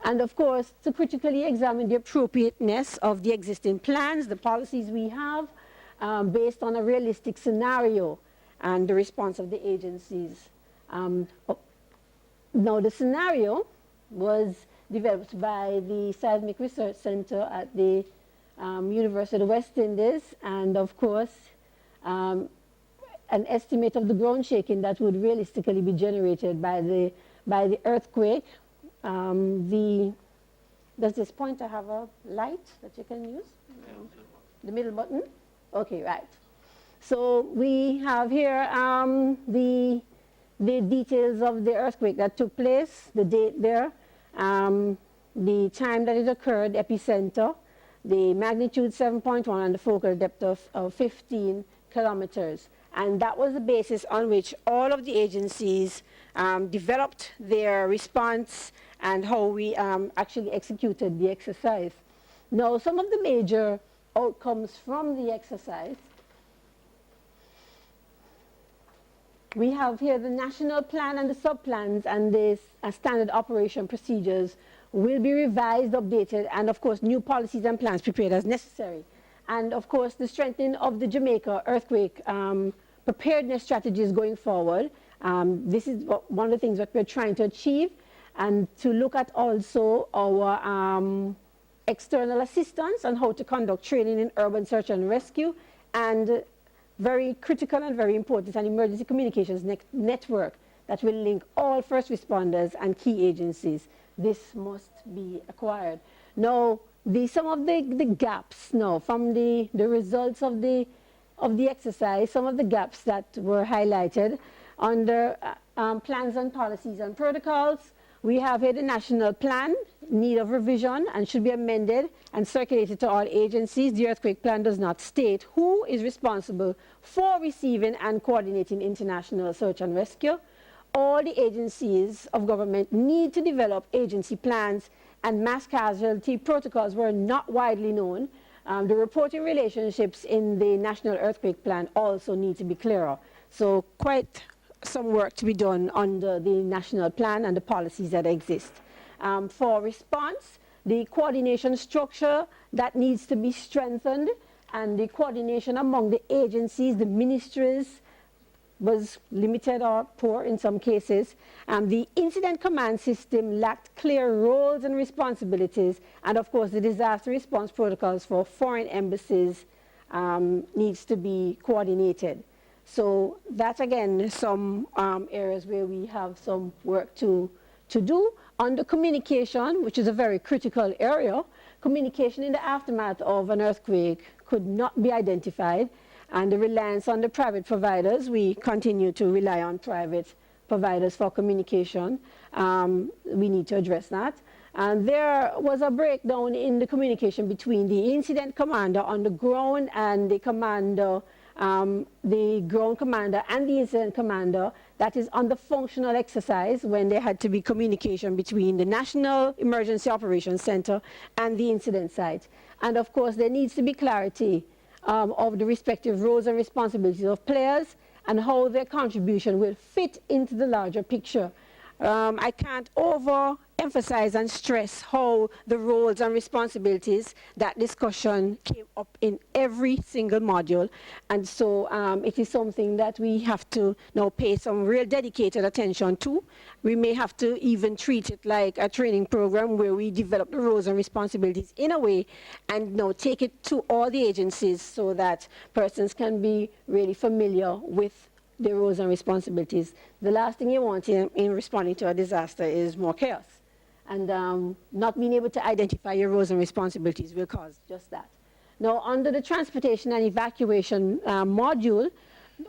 And of course, to critically examine the appropriateness of the existing plans, the policies we have, based on a realistic scenario and the response of the agencies. Now, the scenario was developed by the Seismic Research Center at the University of the West Indies, and of course, an estimate of the ground shaking that would realistically be generated by the earthquake. Does this pointer have a light that you can use? No. The middle button? Okay, right. So we have here the details of the earthquake that took place, the date there, the time that it occurred, epicenter, the magnitude 7.1 and the focal depth of 15 kilometers. And that was the basis on which all of the agencies developed their response and how we actually executed the exercise. Now, some of the major outcomes from the exercise, we have here the national plan and the sub-plans, and the standard operation procedures will be revised, updated, and of course new policies and plans prepared as necessary. And of course the strengthening of the Jamaica earthquake preparedness strategies going forward. This is one of the things that we're trying to achieve, and to look at also our external assistance on how to conduct training in urban search and rescue, and very critical and very important, an emergency communications network that will link all first responders and key agencies. This must be acquired. Now, some of the gaps now from the results of the exercise, some of the gaps that were highlighted under plans and policies and protocols. We have here the national plan, need of revision, and should be amended and circulated to all agencies. The earthquake plan does not state who is responsible for receiving and coordinating international search and rescue. All the agencies of government need to develop agency plans, and mass casualty protocols were not widely known. The reporting relationships in the National Earthquake Plan also need to be clearer. So quite some work to be done under the national plan and the policies that exist. For response, the coordination structure that needs to be strengthened, and the coordination among the agencies, the ministries, was limited or poor in some cases. The incident command system lacked clear roles and responsibilities, and of course the disaster response protocols for foreign embassies needs to be coordinated. So that's again some areas where we have some work to do. Under communication, which is a very critical area, communication in the aftermath of an earthquake could not be identified, and the reliance on the private providers, we continue to rely on private providers for communication. We need to address that. And there was a breakdown in the communication between the incident commander on the ground and the commander, the ground commander and the incident commander. That is on the functional exercise, when there had to be communication between the National Emergency Operations Center and the incident site. And of course, there needs to be clarity of the respective roles and responsibilities of players and how their contribution will fit into the larger picture. I can't overemphasize and stress how the roles and responsibilities, that discussion came up in every single module. And so it is something that we have to now pay some real dedicated attention to. We may have to even treat it like a training program where we develop the roles and responsibilities in a way and now take it to all the agencies so that persons can be really familiar with the roles and responsibilities. The last thing you want in responding to a disaster is more chaos. And not being able to identify your roles and responsibilities will cause just that. Now, under the transportation and evacuation module,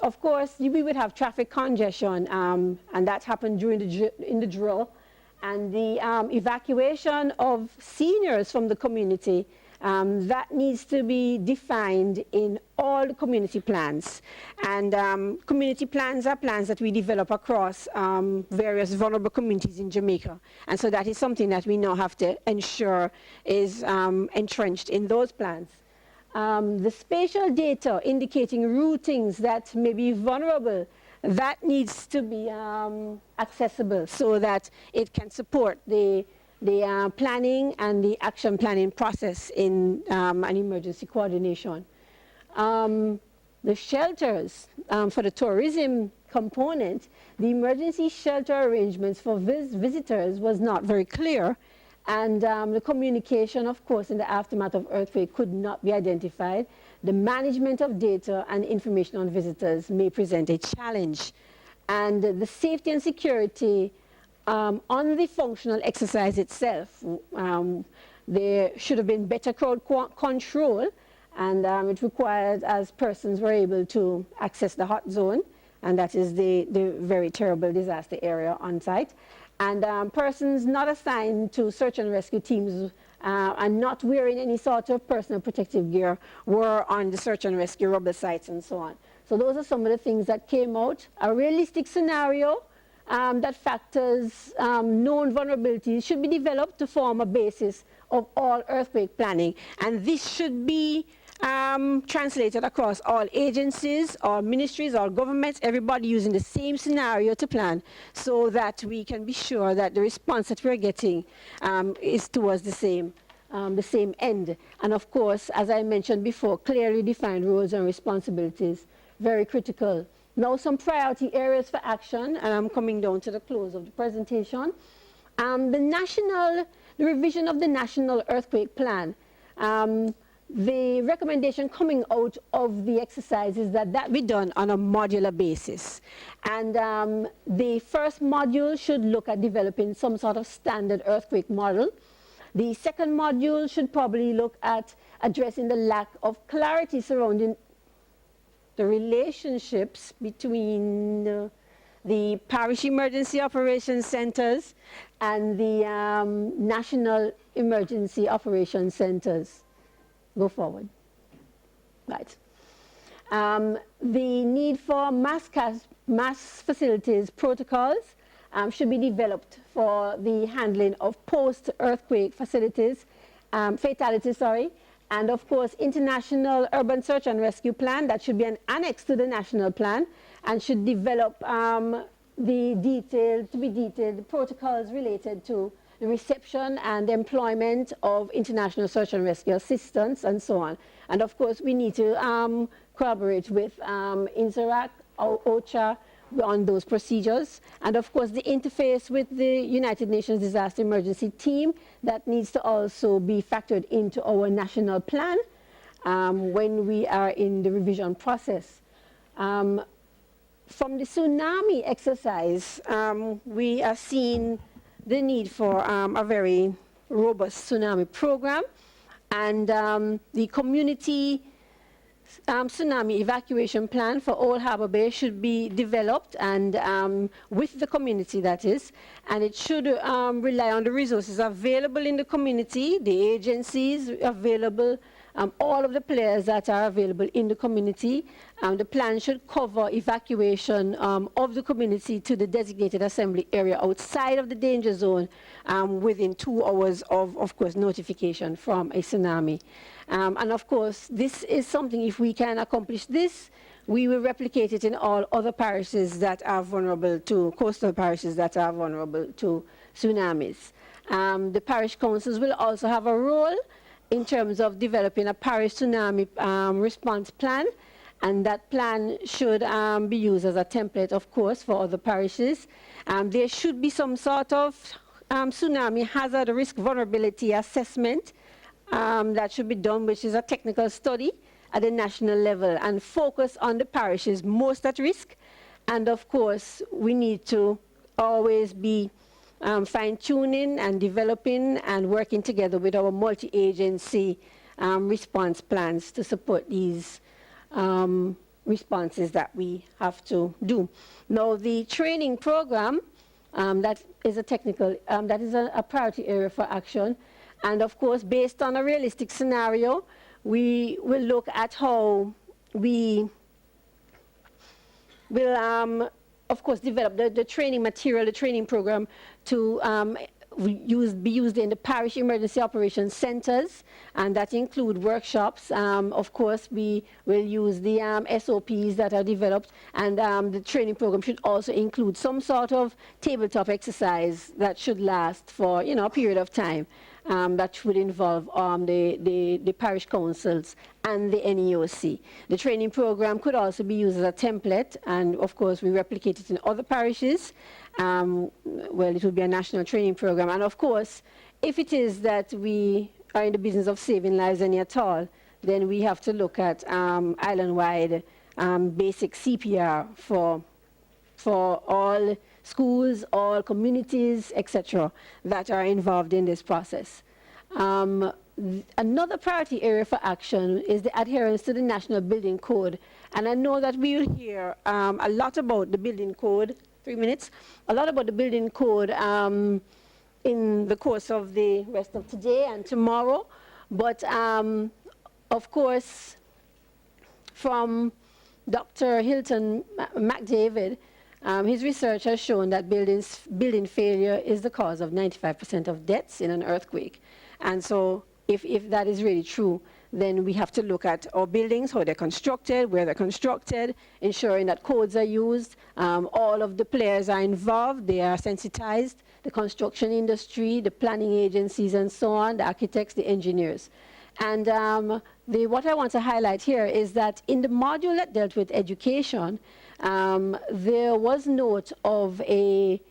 of course, we would have traffic congestion, and that happened during in the drill. And the evacuation of seniors from the community, that needs to be defined in all the community plans. And community plans are plans that we develop across various vulnerable communities in Jamaica. And so that is something that we now have to ensure is entrenched in those plans. The spatial data indicating routings that may be vulnerable, that needs to be accessible so that it can support the planning and the action planning process in an emergency coordination. The shelters for the tourism component, the emergency shelter arrangements for visitors was not very clear, and the communication, of course, in the aftermath of earthquake could not be identified. The management of data and information on visitors may present a challenge. And the safety and security on the functional exercise itself, there should have been better crowd control, and it required as persons were able to access the hot zone, and that is the very terrible disaster area on site. And persons not assigned to search and rescue teams and not wearing any sort of personal protective gear were on the search and rescue rubber sites and so on. So those are some of the things that came out. A realistic scenario that factors known vulnerabilities should be developed to form a basis of all earthquake planning. And this should be translated across all agencies, all ministries, all governments, everybody using the same scenario to plan, so that we can be sure that the response that we're getting is towards the same end. And of course, as I mentioned before, clearly defined roles and responsibilities, very critical. Now some priority areas for action, and I'm coming down to the close of the presentation. The revision of the National Earthquake Plan. The recommendation coming out of the exercise is that be done on a modular basis. And the first module should look at developing some sort of standard earthquake model. The second module should probably look at addressing the lack of clarity surrounding the relationships between the parish emergency operations centers and the national emergency operations centers. Go forward. Right. The need for mass facilities protocols should be developed for the handling of post-earthquake fatalities, and of course, international urban search and rescue plan that should be an annex to the national plan and should develop the detailed protocols related to the reception and employment of international search and rescue assistance and so on. And of course, we need to collaborate with INSERAC, OCHA, on those procedures. And of course, the interface with the United Nations Disaster Emergency Team, that needs to also be factored into our national plan when we are in the revision process. From the tsunami exercise, we are seeing the need for a very robust tsunami program, and the community tsunami evacuation plan for Old Harbour Bay should be developed, and with the community, that is, and it should rely on the resources available in the community, the agencies available, all of the players that are available in the community. The plan should cover evacuation of the community to the designated assembly area outside of the danger zone within 2 hours of course, notification from a tsunami. And of course, this is something, if we can accomplish this, we will replicate it in all other parishes that are vulnerable to, coastal parishes that are vulnerable to tsunamis. The parish councils will also have a role in terms of developing a parish tsunami response plan, and that plan should be used as a template, of course, for other parishes. There should be some sort of tsunami hazard risk vulnerability assessment that should be done, which is a technical study at the national level and focus on the parishes most at risk. And of course, we need to always be fine-tuning and developing and working together with our multi-agency response plans to support these responses that we have to do. Now, the training program, that is a technical, that is a priority area for action. And of course, based on a realistic scenario, we will look at how we will, of course, develop the training material, the training program to be used in the parish emergency operations centers, and that include workshops. Of course, we will use the SOPs that are developed, and the training program should also include some sort of tabletop exercise that should last for a period of time. That would involve the parish councils and the NEOC. The training program could also be used as a template, and of course we replicate it in other parishes. Well, it would be a national training program, and of course, if it is that we are in the business of saving lives any at all, then we have to look at island-wide basic CPR for all schools, all communities, etc., that are involved in this process. Another priority area for action is the adherence to the National Building Code. And I know that we will hear a lot about the building code, 3 minutes, a lot about the building code in the course of the rest of today and tomorrow. But of course, from Dr. Hilton McDavid, his research has shown that building failure is the cause of 95% of deaths in an earthquake. And so if that is really true, then we have to look at our buildings, how they're constructed, where they're constructed, ensuring that codes are used, all of the players are involved, they are sensitized, the construction industry, the planning agencies and so on, the architects, the engineers. And what I want to highlight here is that in the module that dealt with education, there was note of a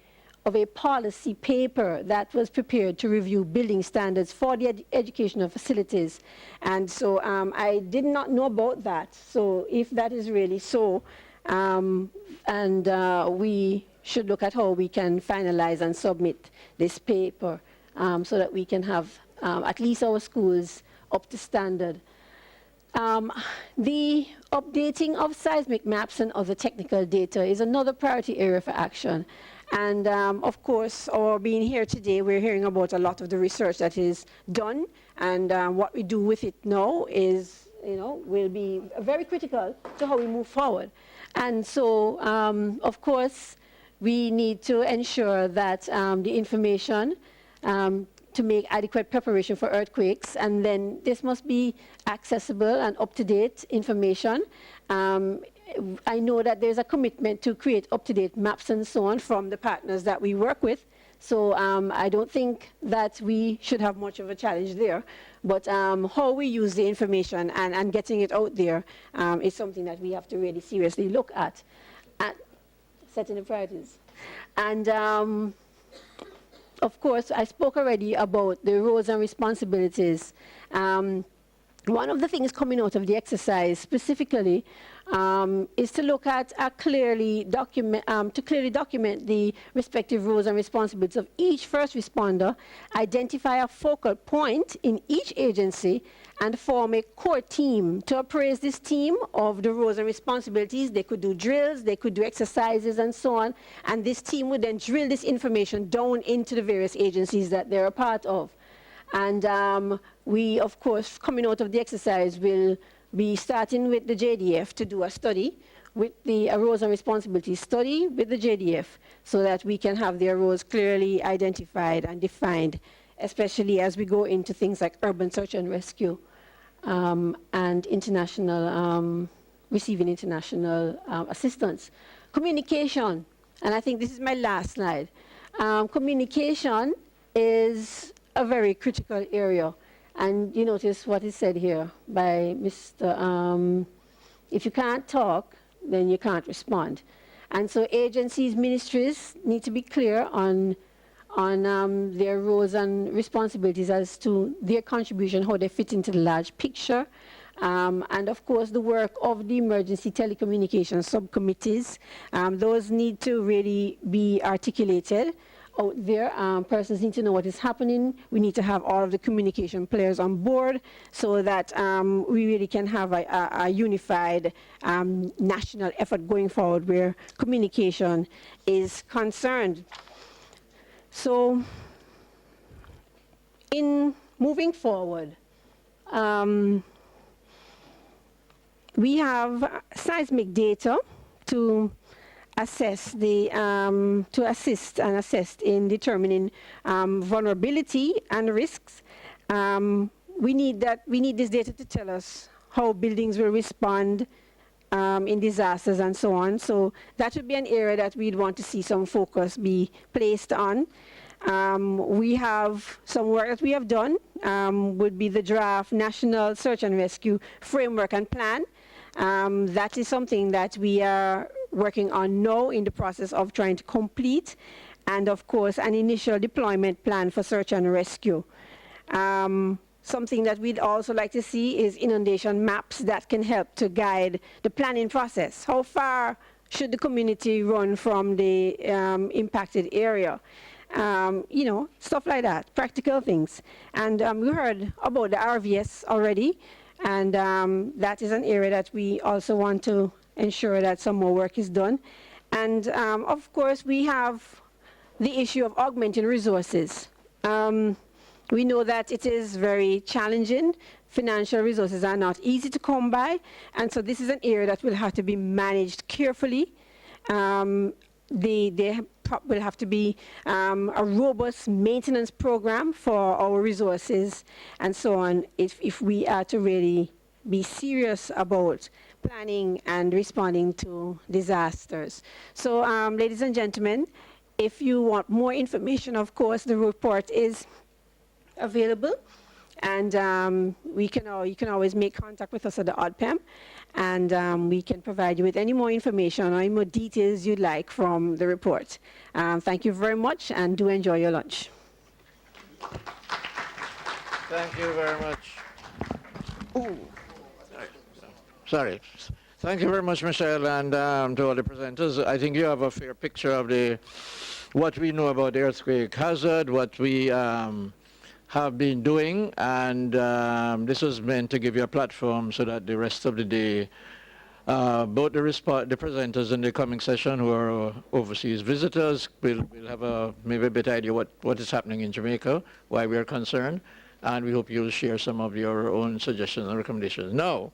policy paper that was prepared to review building standards for the educational facilities. And so I did not know about that. So if that is really so, we should look at how we can finalize and submit this paper so that we can have at least our schools up to standard. The updating of seismic maps and other technical data is another priority area for action. And of course, our being here today, we're hearing about a lot of the research that is done, and what we do with it now is, will be very critical to how we move forward. And so, of course, we need to ensure that the information to make adequate preparation for earthquakes, and then this must be accessible and up-to-date information. I know that there's a commitment to create up-to-date maps and so on from the partners that we work with, so I don't think that we should have much of a challenge there. But how we use the information and getting it out there is something that we have to really seriously look at setting the priorities. And of course, I spoke already about the roles and responsibilities. One of the things coming out of the exercise specifically is to look at clearly document the respective roles and responsibilities of each first responder, identify a focal point in each agency, and form a core team to appraise this team of the roles and responsibilities. They could do drills, they could do exercises and so on, and this team would then drill this information down into the various agencies that they're a part of. And we, of course, coming out of the exercise, will be starting with the JDF to do a study with the roles and responsibilities study with the JDF, so that we can have their roles clearly identified and defined, especially as we go into things like urban search and rescue and international, receiving international assistance. Communication, and I think this is my last slide. Communication is a very critical area. And you notice what is said here by Mr. If you can't talk, then you can't respond. And so agencies, ministries need to be clear on their roles and responsibilities as to their contribution, how they fit into the large picture. And of course, the work of the emergency telecommunications subcommittees, those need to really be articulated out there. Persons need to know what is happening. We need to have all of the communication players on board so that we really can have a unified national effort going forward where communication is concerned. So in moving forward, we have seismic data to assess the, to assist and assist in determining vulnerability and risks. We need this data to tell us how buildings will respond in disasters and so on. So that would be an area that we'd want to see some focus be placed on. We have some work that we have done, would be the draft National Search and Rescue Framework and Plan. That is something that we are working on now in the process of trying to complete. And of course, an initial deployment plan for search and rescue. Something that we'd also like to see is inundation maps that can help to guide the planning process. How far should the community run from the impacted area? You know, stuff like that, practical things. And we heard about the RVS already, and that is an area that we also want to ensure that some more work is done. And of course, we have the issue of augmenting resources. We know that it is very challenging. Financial resources are not easy to come by, and so this is an area that will have to be managed carefully. There will have to be a robust maintenance program for our resources and so on if we are to really be serious about planning and responding to disasters. So, ladies and gentlemen, if you want more information, of course, the report is available, and you can always make contact with us at the ODPEM, and we can provide you with any more information or any more details you'd like from the report. Thank you very much, and do enjoy your lunch. Thank you very much. Ooh. Sorry. Thank you very much, Michelle, and to all the presenters. I think you have a fair picture of what we know about the earthquake hazard, what we have been doing, and this was meant to give you a platform so that the rest of the day, both the presenters in the coming session who are overseas visitors will have maybe a better idea what is happening in Jamaica, why we are concerned, and we hope you'll share some of your own suggestions and recommendations. Now,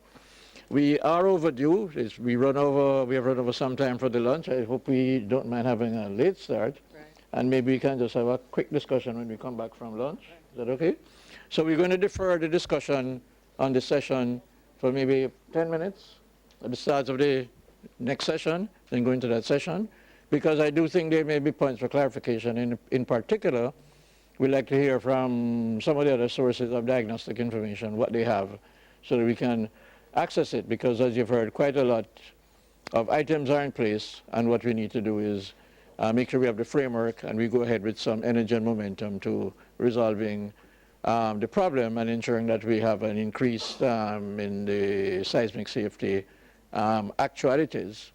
we are overdue. We have run over some time for the lunch. I hope we don't mind having a late start. Right. And maybe we can just have a quick discussion when we come back from lunch. Right. Is that okay? So we're going to defer the discussion on the session for maybe 10 minutes at the start of the next session, then go into that session, because I do think there may be points for clarification. In particular, we'd like to hear from some of the other sources of diagnostic information, what they have, so that we can access it, because as you've heard, quite a lot of items are in place, and what we need to do is make sure we have the framework and we go ahead with some energy and momentum to resolving the problem and ensuring that we have an increase in the seismic safety actualities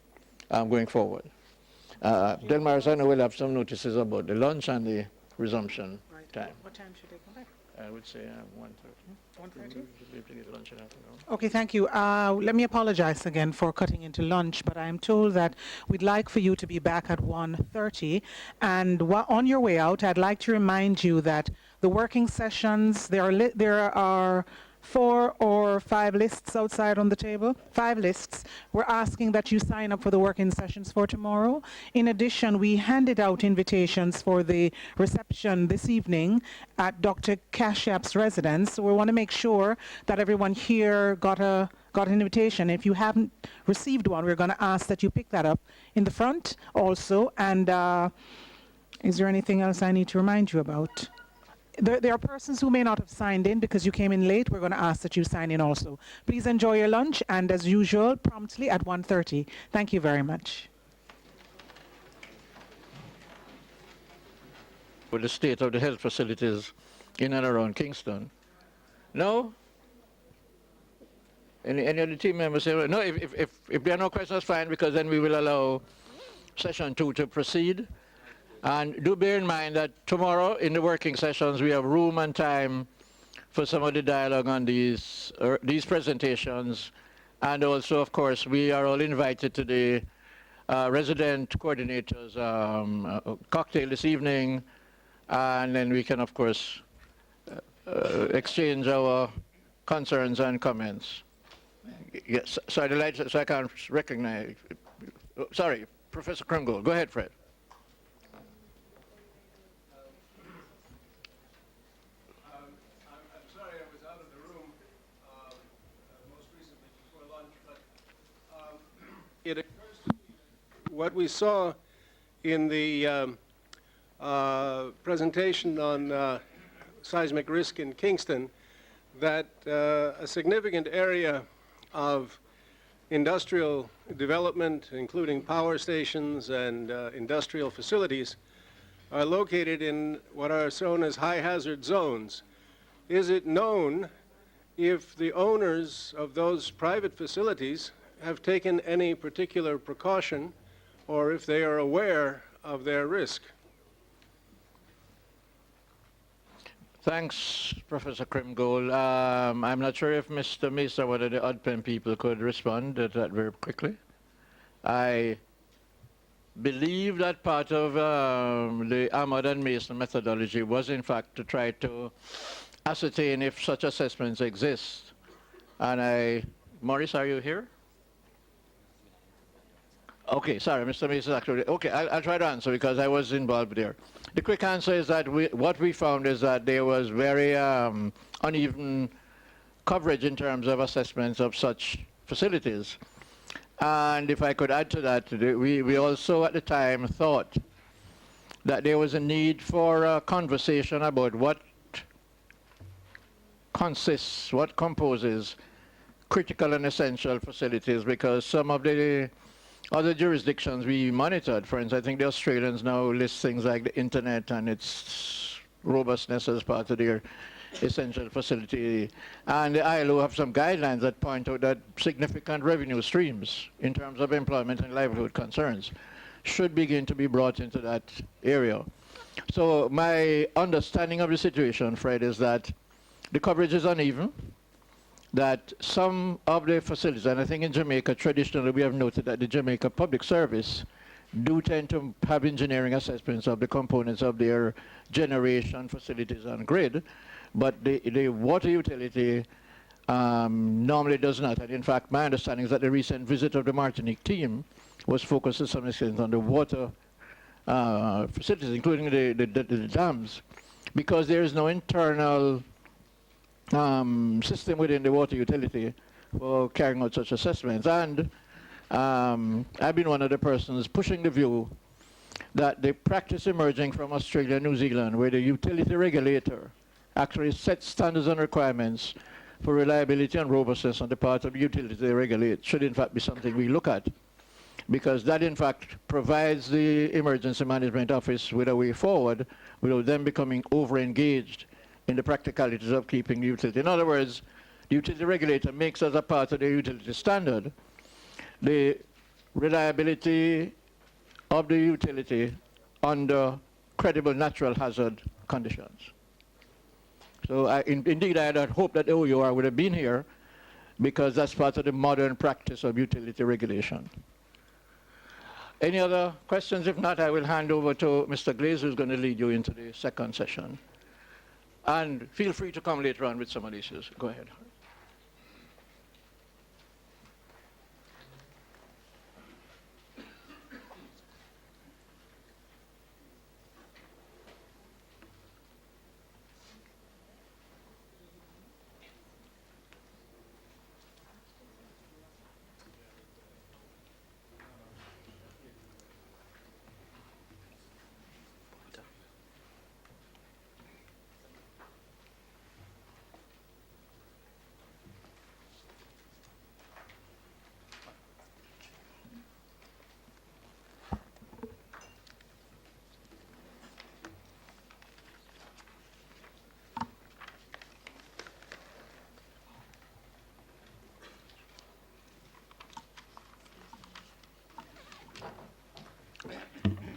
going forward. Delmar, I know we'll have some notices about the lunch and the resumption time. What time should they come back? I would say 1:30. 1:30? Lunch in afternoon. Okay, thank you. Let me apologize again for cutting into lunch, but I'm told that we'd like for you to be back at 1:30. And on your way out, I'd like to remind you that the working sessions, there are 4 or 5 lists outside on the table, 5 lists. We're asking that you sign up for the working sessions for tomorrow. In addition, we handed out invitations for the reception this evening at Dr. Kashyap's residence. So we want to make sure that everyone here got an invitation. If you haven't received one, we're going to ask that you pick that up in the front also. And is there anything else I need to remind you about? There are persons who may not have signed in because you came in late. We're going to ask that you sign in also. Please enjoy your lunch, and as usual, promptly at 1:30. Thank you very much. With the state of the health facilities in and around Kingston. No? Any of the team members say, no, if there are no questions, fine, because then we will allow session 2 to proceed. And do bear in mind that tomorrow in the working sessions we have room and time for some of the dialogue on these presentations. And also, of course, we are all invited to the resident coordinators cocktail this evening. And then we can, of course, exchange our concerns and comments. Yes, sorry, the lights, so I can't recognize. Sorry, Professor Krimgold. Go ahead, Fred. I'm sorry I was out of the room most recently before lunch, but it occurs to me that what we saw in the presentation on seismic risk in Kingston, that a significant area of industrial development, including power stations and industrial facilities, are located in what are shown as high hazard zones. Is it known if the owners of those private facilities have taken any particular precaution or if they are aware of their risk? Thanks, Professor Krimgold. I'm not sure if Mr. Mesa, whether the ODPEM people could respond to that very quickly. I believe that part of the Ahmad and Mason methodology was in fact to try to ascertain if such assessments exist. And Maurice, are you here? Okay, sorry, Mr. Mason actually, okay, I'll try to answer because I was involved there. The quick answer is that what we found is that there was very uneven coverage in terms of assessments of such facilities. And if I could add to that, we also at the time thought that there was a need for a conversation about what composes critical and essential facilities, because some of the other jurisdictions we monitored, for instance, I think the Australians now list things like the internet and its robustness as part of their essential facility. And the ILO have some guidelines that point out that significant revenue streams in terms of employment and livelihood concerns should begin to be brought into that area. So my understanding of the situation, Fred, is that the coverage is uneven, that some of the facilities, and I think in Jamaica traditionally we have noted that the Jamaica Public Service do tend to have engineering assessments of the components of their generation facilities on grid, but the water utility normally does not. And in fact, my understanding is that the recent visit of the Martinique team was focused to some extent on the water facilities, including the dams, because there is no internal system within the water utility for carrying out such assessments. And I've been one of the persons pushing the view that the practice emerging from Australia and New Zealand, where the utility regulator actually sets standards and requirements for reliability and robustness on the part of the utility they regulate, should in fact be something we look at, because that in fact provides the emergency management office with a way forward without them becoming over-engaged in the practicalities of keeping the utility. In other words, the utility regulator makes as a part of the utility standard the reliability of the utility under credible natural hazard conditions. So indeed I had hoped that OUR would have been here, because that's part of the modern practice of utility regulation. Any other questions? If not, I will hand over to Mr. Glaze, who's going to lead you into the second session. And feel free to come later on with some of the issues. Go ahead.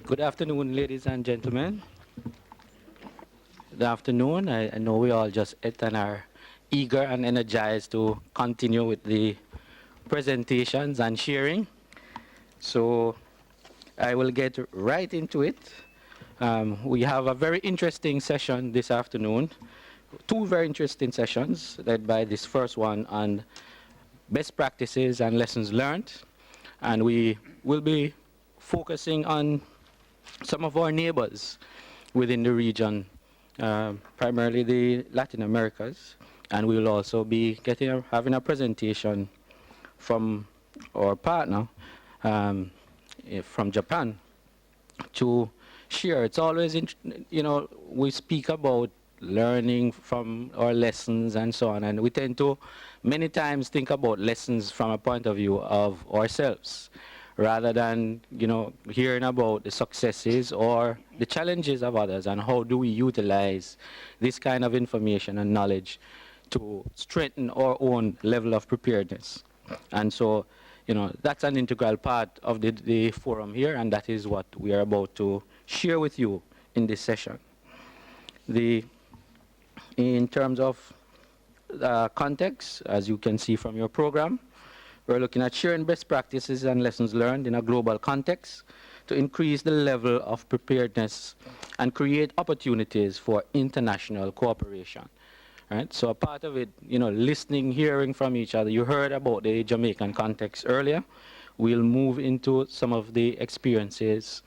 Good afternoon, ladies and gentlemen. Good afternoon. I know we all just ate and are eager and energized to continue with the presentations and sharing. So I will get right into it. We have a very interesting session this afternoon. Two very interesting sessions, led by this first one on best practices and lessons learned. And we will be focusing on some of our neighbors within the region, primarily the Latin Americas. And we will also be having a presentation from our partner from Japan to share. It's always, we speak about learning from our lessons and so on, and we tend to many times think about lessons from a point of view of ourselves, rather than, hearing about the successes or the challenges of others, and how do we utilize this kind of information and knowledge to strengthen our own level of preparedness. And so, that's an integral part of the forum here, and that is what we are about to share with you in this session. In terms of context, as you can see from your program, we're looking at sharing best practices and lessons learned in a global context to increase the level of preparedness and create opportunities for international cooperation. Right? So a part of it, listening, hearing from each other. You heard about the Jamaican context earlier. We'll move into some of the experiences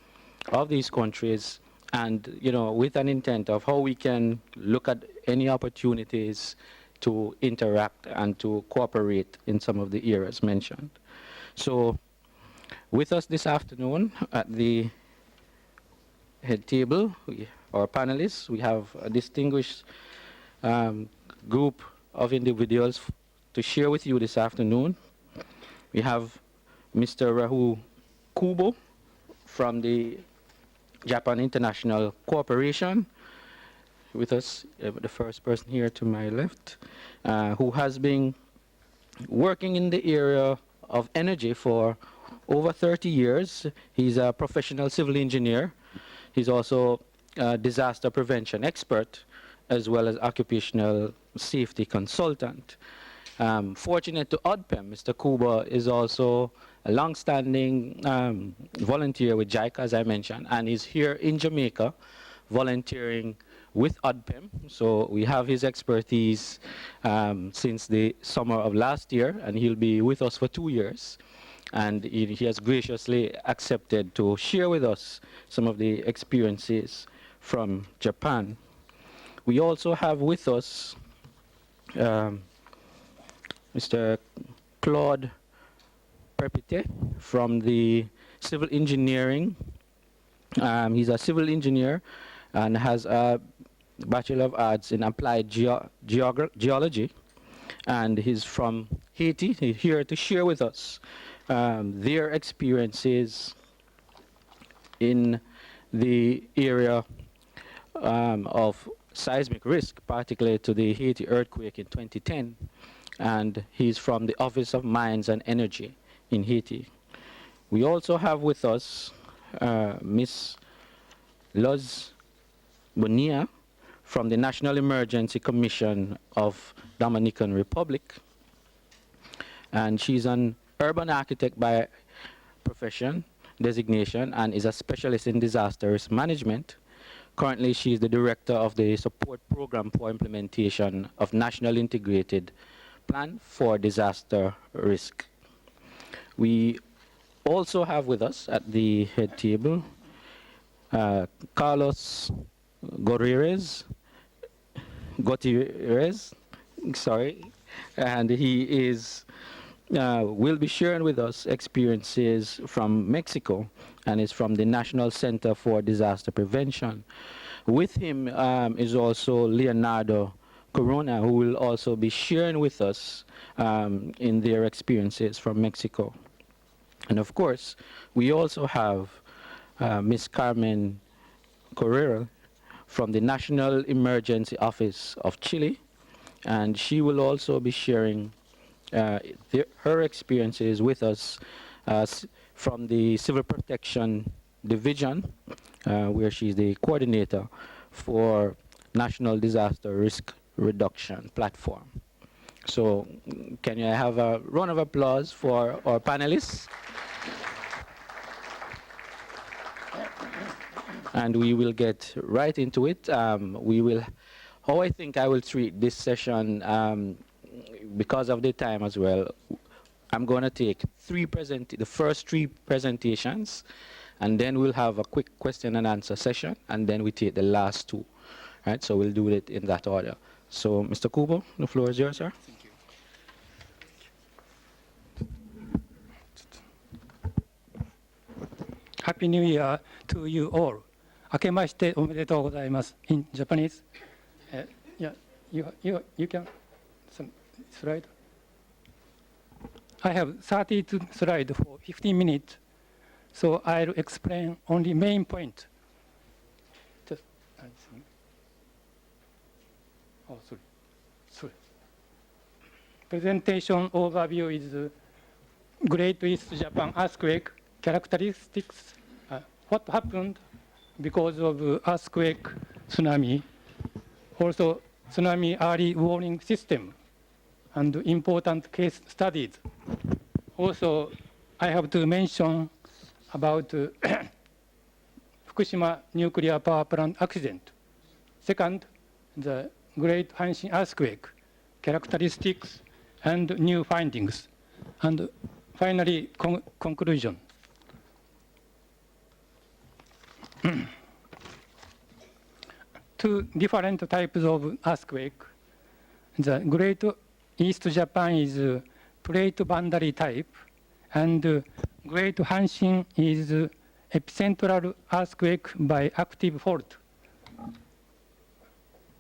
of these countries, and with an intent of how we can look at any opportunities to interact and to cooperate in some of the areas mentioned. So with us this afternoon at the head table, our panelists, we have a distinguished group of individuals to share with you this afternoon. We have Mr. Rahul Kubo from the Japan International Corporation with us, the first person here to my left, who has been working in the area of energy for over 30 years. He's a professional civil engineer. He's also a disaster prevention expert, as well as occupational safety consultant. Fortunate to ODPEM, Mr. Kuba is also a long-standing volunteer with JICA, as I mentioned, and is here in Jamaica volunteering with ODPEM. So we have his expertise since the summer of last year, and he'll be with us for 2 years. And he has graciously accepted to share with us some of the experiences from Japan. We also have with us Mr. Claude Perpite from the civil engineering. He's a civil engineer and has a Bachelor of Arts in Applied Geology. And he's from Haiti. He's here to share with us their experiences in the area of seismic risk, particularly to the Haiti earthquake in 2010. And he's from the Office of Mines and Energy in Haiti. We also have with us Ms. Luz Bonilla from the National Emergency Commission of Dominican Republic. And she's an urban architect by profession, designation, and is a specialist in disaster risk management. Currently, she is the director of the support program for implementation of National Integrated Plan for Disaster Risk. We also have with us at the head table Carlos Gutierrez, and he is will be sharing with us experiences from Mexico, and is from the National Center for Disaster Prevention. With him is also Leonardo Corona, who will also be sharing with us in their experiences from Mexico. And of course, we also have Ms. Carmen Correa from the National Emergency Office of Chile, and she will also be sharing her experiences with us from the Civil Protection Division, where she's the coordinator for National Disaster Risk Reduction Platform. So can you have a round of applause for our panelists? And we will get right into it. How I think I will treat this session, because of the time as well, I'm going to take the first three presentations, And then we'll have a quick question and answer session, and then we take the last two. Right, so we'll do it in that order. So, Mr. Cooper, the floor is yours, sir. Thank you. Happy New Year to you all. 明けましておめでとうございます。In Japanese. Yeah, you can some slide. I have 32 slides for 15 minutes, so I'll explain only main point. Just, oh, sorry. Presentation overview is Great East Japan earthquake characteristics. What happened because of earthquake, tsunami. Also, tsunami early warning system and important case studies. Also, I have to mention about Fukushima nuclear power plant accident. Second, the Great Hanshin earthquake, characteristics and new findings. And finally, conclusion. Two different types of earthquake. The Great East Japan is plate boundary type, and Great Hanshin is epicentral earthquake by active fault.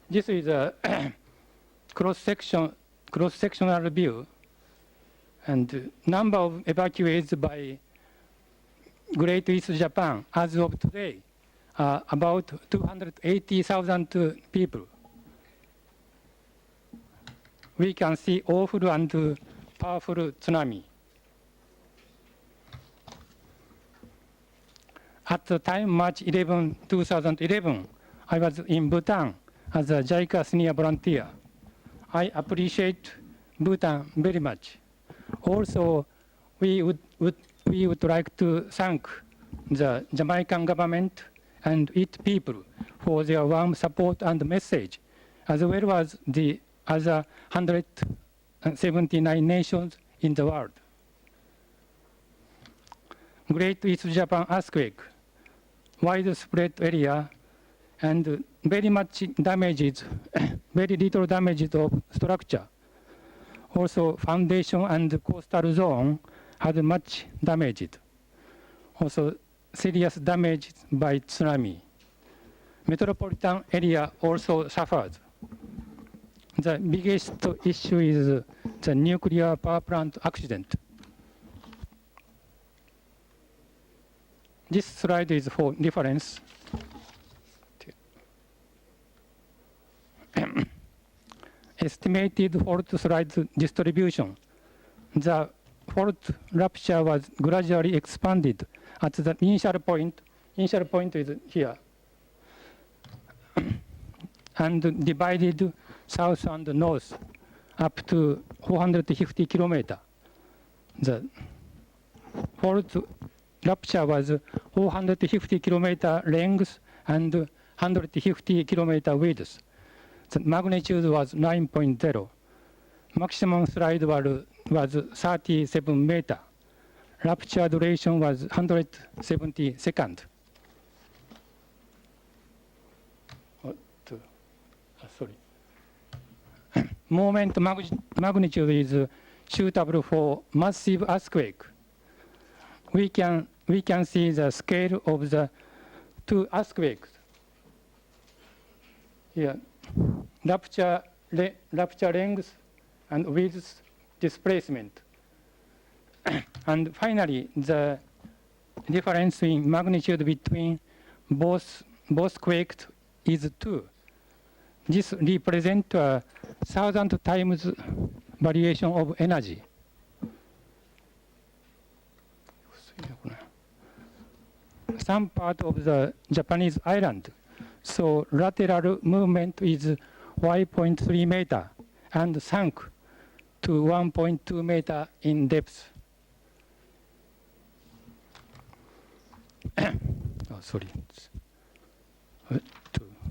This is a cross-sectional view, and number of evacuees by Great East Japan as of today are about 280,000 people. We can see awful and powerful tsunami. At the time, March 11, 2011, I was in Bhutan as a JICA senior volunteer. I appreciate Bhutan very much. Also, we would like to thank the Jamaican government and its people for their warm support and message, as well as the other 179 nations in the world. Great East Japan earthquake, widespread area, and very much damages, very little damages of structure. Also, foundation and coastal zone had much damaged. Also, serious damage by tsunami. Metropolitan area also suffered. The biggest issue is the nuclear power plant accident. This slide is for reference. Estimated fault slide distribution. The fault rupture was gradually expanded at the initial point. Initial point is here. And divided south and north up to 450 kilometers. The fault rupture was 450 kilometer length and 150 kilometer width. The magnitude was 9.0. Maximum slide was 37 meters. Rupture duration was 170 seconds. Sorry. Moment magnitude is suitable for massive earthquake. We can see the scale of the two earthquakes. Here, rupture length and width displacement. And finally, the difference in magnitude between both quakes is 2. This represents 1,000 times variation of energy. Some part of the Japanese island, so lateral movement is 5.3 meters and sank to 1.2 meters in depth. Oh, sorry.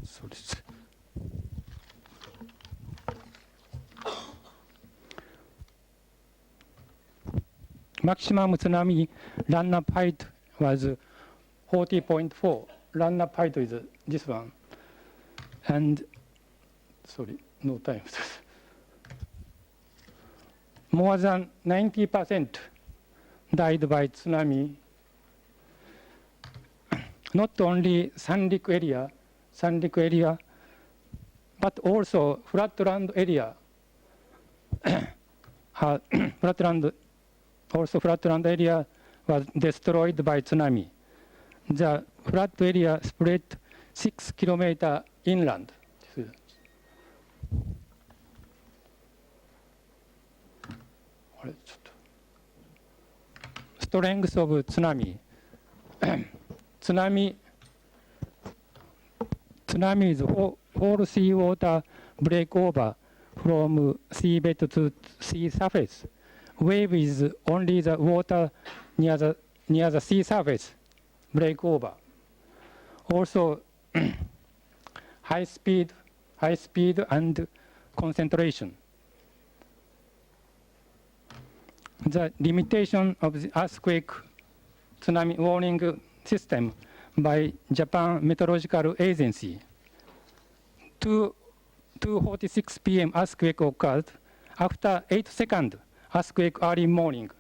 Sorry. Maximum tsunami run-up height was 40.4. Run-up height is this one. And, sorry, no time. More than 90% died by tsunami. Not only sandy area, but also flatland area. Flatland area was destroyed by tsunami. The flat area spread 6 kilometers inland. Strength of tsunami. Tsunami is whole seawater breakover from seabed to sea surface. Wave is only the water near the sea surface breakover. Also, high speed and concentration. The limitation of the earthquake tsunami warning system by Japan Meteorological Agency. 2:46 p.m. earthquake occurred. After 8 seconds, earthquake early morning.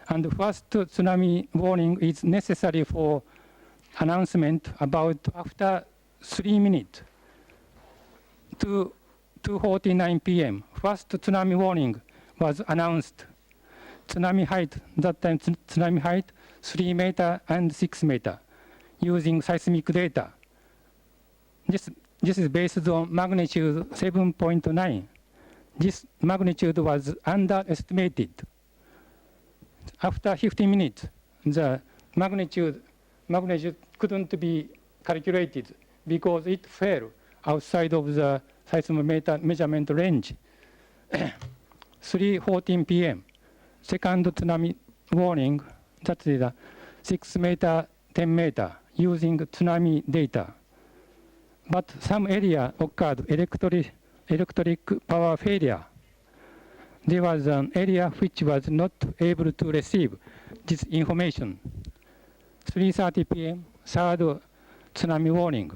And first tsunami warning is necessary for announcement about after 3 minutes. 2:49 p.m. First tsunami warning was announced. Tsunami height, that time tsunami height 3 meters and 6 meters using seismic data. This is based on magnitude 7.9. This magnitude was underestimated. After 15 minutes, the magnitude couldn't be calculated because it fell outside of the seismometer measurement range. 3:14 p.m. Second tsunami warning, that is 6 meters, 10 meters, using tsunami data. But some area occurred electric power failure. There was an area which was not able to receive this information. 3:30 p.m., third tsunami warning.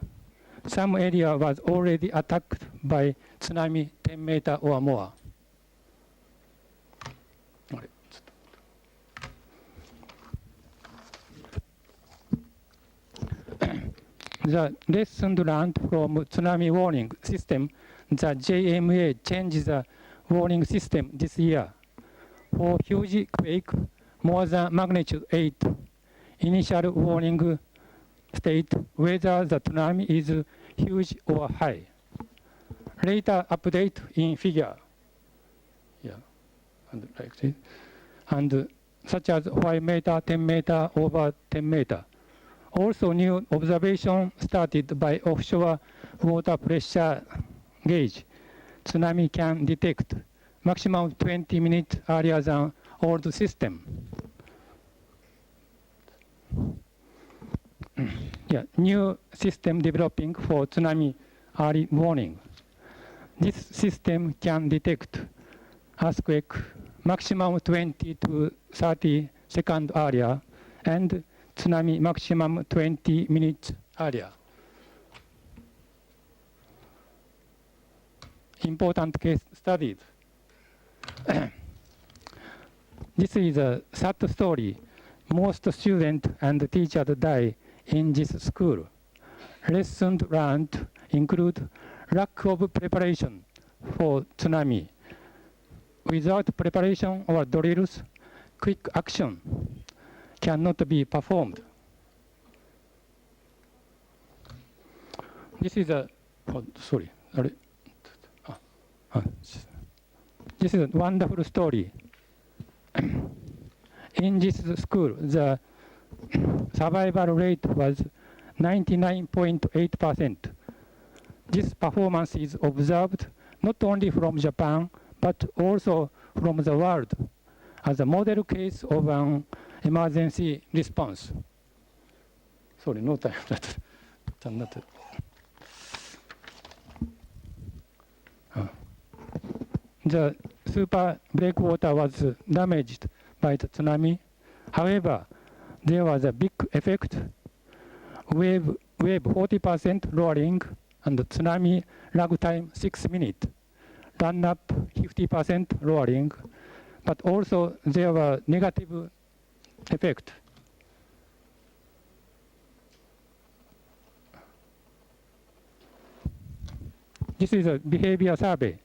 Some area was already attacked by tsunami 10 meters or more. The lesson learned from tsunami warning system, the JMA changed the warning system this year. For huge quake, more than magnitude 8, initial warning state whether the tsunami is huge or high. Later update in figure. And like this. And such as 5 meters, 10 meters, over 10 meters. Also, new observation started by offshore water pressure gauge. Tsunami can detect maximum 20 minutes earlier than old system. New system developing for tsunami early warning. This system can detect earthquake maximum 20 to 30 seconds earlier and tsunami maximum 20 minutes earlier. Important case studies. This is a sad story. Most students and teachers die in this school. Lessons learned include lack of preparation for tsunami. Without preparation or drills, quick action cannot be performed. This is a, this is a wonderful story. In this school, the survival rate was 99.8%. This performance is observed not only from Japan, but also from the world as a model case of an emergency response. Sorry, no time. The super breakwater was damaged by the tsunami. However, there was a big effect, wave 40% lowering, and the tsunami lag time 6 minutes, run up 50% lowering, but also there were negative effect. This is a behavior survey.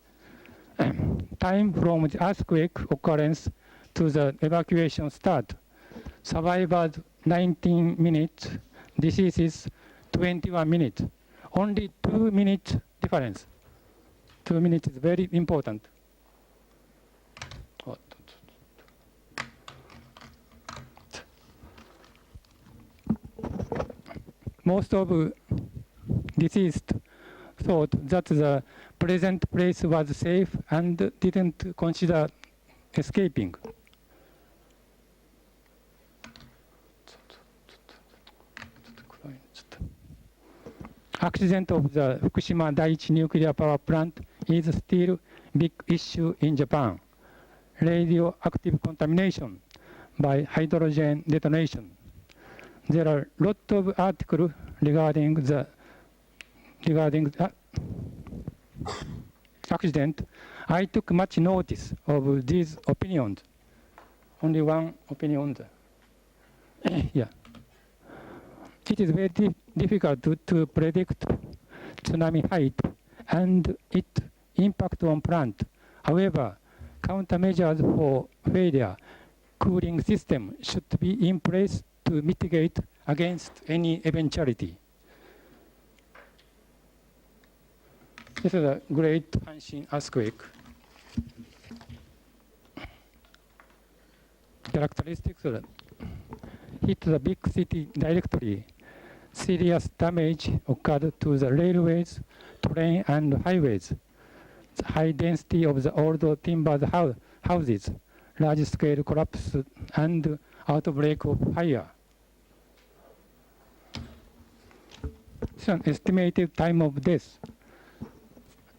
Time from the earthquake occurrence to the evacuation start. Survivors 19 minutes, deceased 21 minutes. Only 2 minutes difference. 2 minutes is very important. Most of deceased thought that the present place was safe and didn't consider escaping. Accident of the Fukushima Daiichi nuclear power plant is still big issue in Japan. Radioactive contamination by hydrogen detonation. There are a lot of articles regarding the accident. I took much notice of these opinions. Only one opinion. Yeah. It is very difficult to predict tsunami height and its impact on plant. However, countermeasures for failure cooling system should be in place to mitigate against any eventuality. This is a great Hanshin earthquake. Characteristics hit the big city directly. Serious damage occurred to the railways, train, and highways. The high density of the old timbered houses, large-scale collapse, and outbreak of fire. It's an estimated time of death.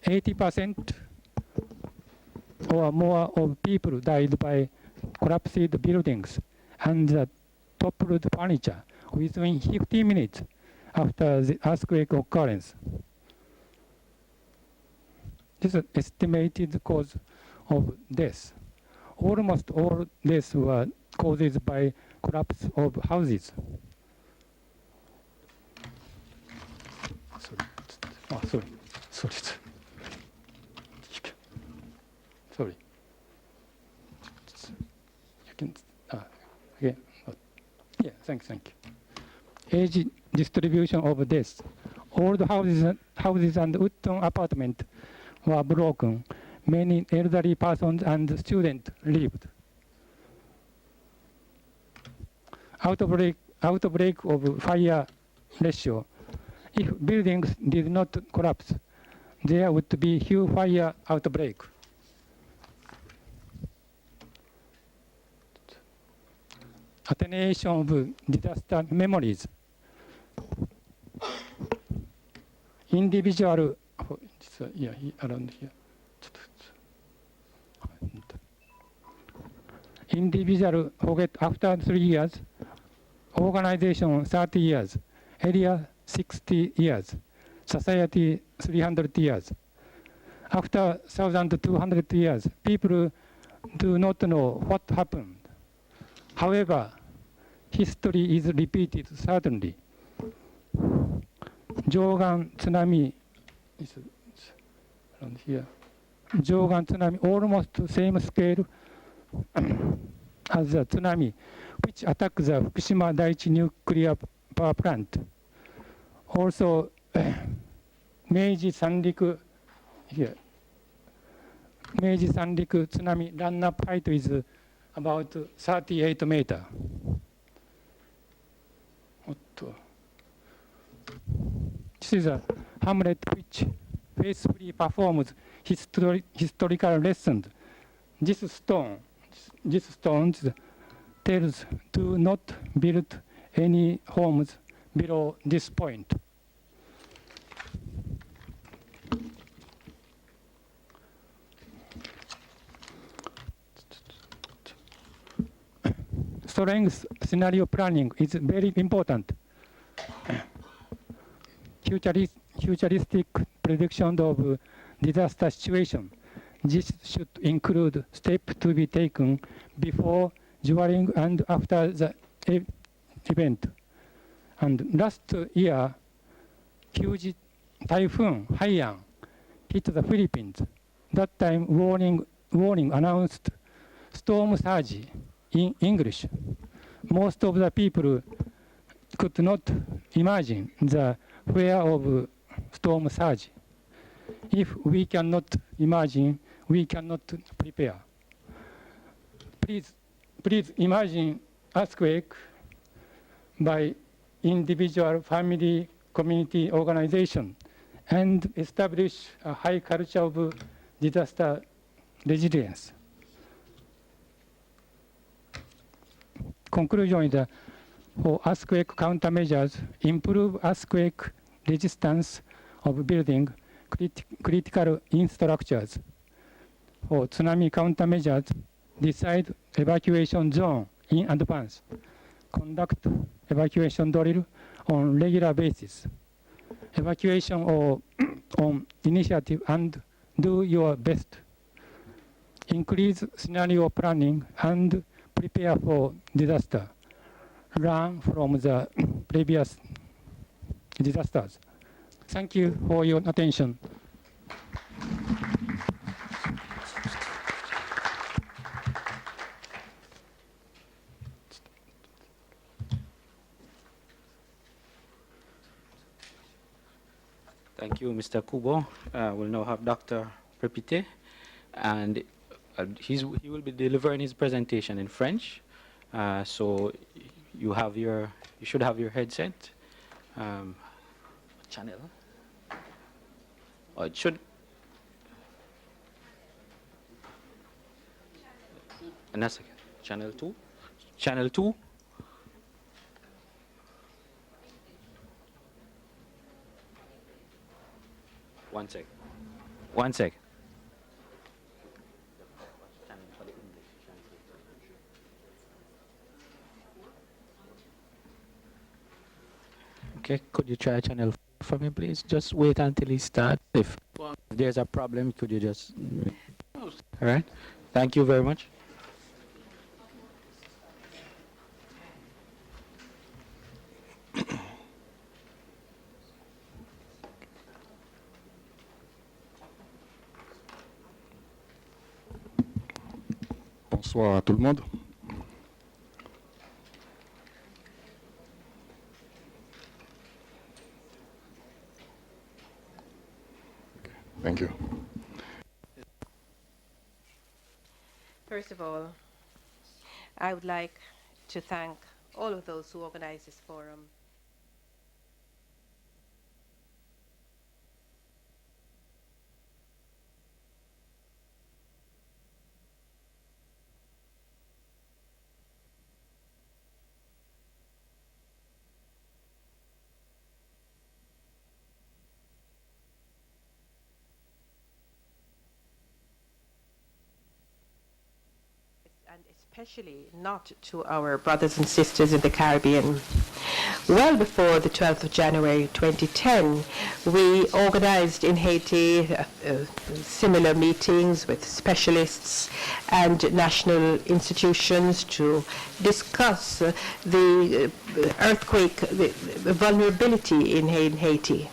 80% or more of people died by collapsed buildings and the toppled furniture within 15 minutes after the earthquake occurrence. This is estimated cause of death. Almost all deaths were caused by collapse of houses. Sorry. You can, again. Yeah, thank you. Age distribution of deaths. Old houses and wooden apartments were broken. Many elderly persons and students lived. Outbreak of fire ratio. If buildings did not collapse, there would be huge fire outbreak. Attenuation of disaster memories. Individual, around here. Individual forget after 3 years, organization 30 years, area 60 years, society 300 years. After 1,200 years, people do not know what happened. However, history is repeated certainly. Jogan tsunami is around here. Jogan tsunami almost the same scale as the tsunami which attacked the Fukushima Daiichi nuclear power plant. Also, Meiji Sanriku here. Meiji Sanriku tsunami run-up height is about 38 meters. This is a hamlet which faithfully performs historical lessons. This stone tells do not build any homes below this point. strength scenario planning is very important. Futuristic prediction of disaster situation. This should include steps to be taken before, during, and after the event. And last year, huge typhoon Haiyan hit the Philippines. That time, warning announced storm surge in English. Most of the people could not imagine the fear of storm surge. If we cannot imagine, we cannot prepare. Please imagine earthquake by individual, family, community, organization, and establish a high culture of disaster resilience. Conclusion is that for earthquake countermeasures, improve earthquake resistance of building, critical infrastructures. For tsunami countermeasures, decide evacuation zone in advance. Conduct evacuation drill on regular basis. Evacuation on initiative and do your best. Increase scenario planning and prepare for disaster. Learn from the previous disasters. Thank you for your attention. Thank you, Mr. Kubo. We'll now have Dr. Prepite, and he will be delivering his presentation in French. So you should have your headset. Channel. Oh, it should. And that's okay. Channel 2. Channel 2. One sec. One sec. Okay, could you try channel 4 for me, please? Just wait until he starts. If there's a problem, could you just... All right. Thank you very much. Bonsoir à tout le monde. Thank you. First of all, I would like to thank all of those who organized this forum. And especially not to our brothers and sisters in the Caribbean. Well before the 12th of January 2010, we organized in Haiti similar meetings with specialists and national institutions to discuss the earthquake, the vulnerability in Haiti.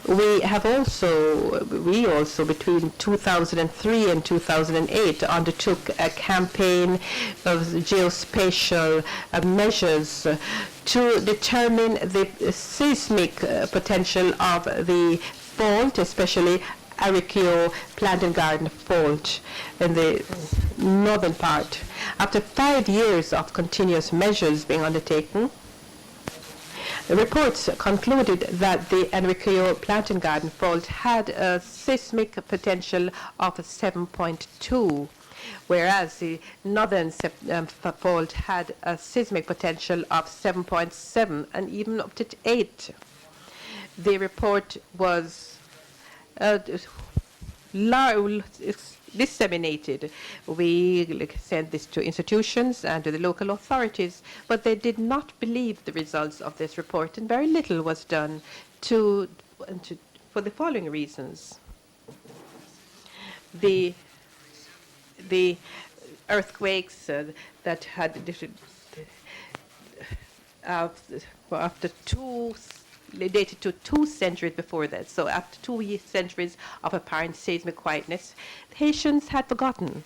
We also between 2003 and 2008 undertook a campaign of geospatial measures to determine the seismic potential of the fault, especially Arikyo Plant and Garden Fault in the northern part. After 5 years of continuous measures being undertaken, the reports concluded that the Enriquillo Plant and Garden Fault had a seismic potential of 7.2, whereas the northern fault had a seismic potential of 7.7 and even up to 8. The report was disseminated. We sent this to institutions and to the local authorities, but they did not believe the results of this report, and very little was done for the following reasons. The earthquakes that had after dated to 2 centuries before that. So after 2 centuries of apparent seismic quietness, the Haitians had forgotten.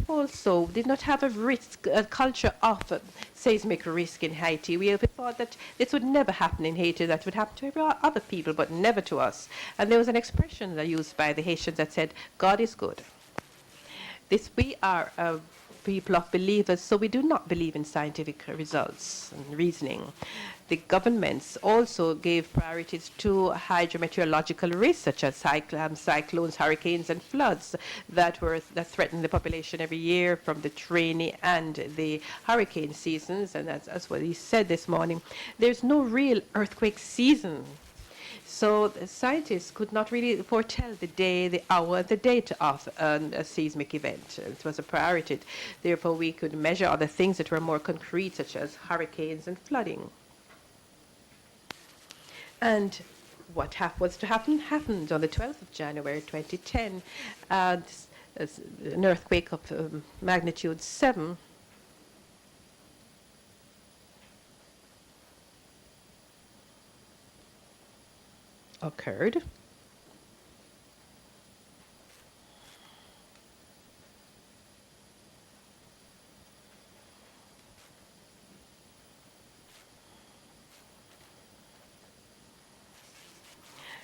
Also, did not have a culture of seismic risk in Haiti. We thought that this would never happen in Haiti, that would happen to other people, but never to us. And there was an expression used by the Haitians that said, God is good. We are people of believers, so we do not believe in scientific results and reasoning. The governments also gave priorities to hydrometeorological risks, such as cyclones, hurricanes, and floods that threaten the population every year from the rainy and the hurricane seasons. And that's what he said this morning. There's no real earthquake season. So the scientists could not really foretell the day, the hour, the date of a seismic event. It was a priority. Therefore, we could measure other things that were more concrete, such as hurricanes and flooding. And what was to happen happened on the 12th of January 2010. An earthquake of magnitude 7 occurred.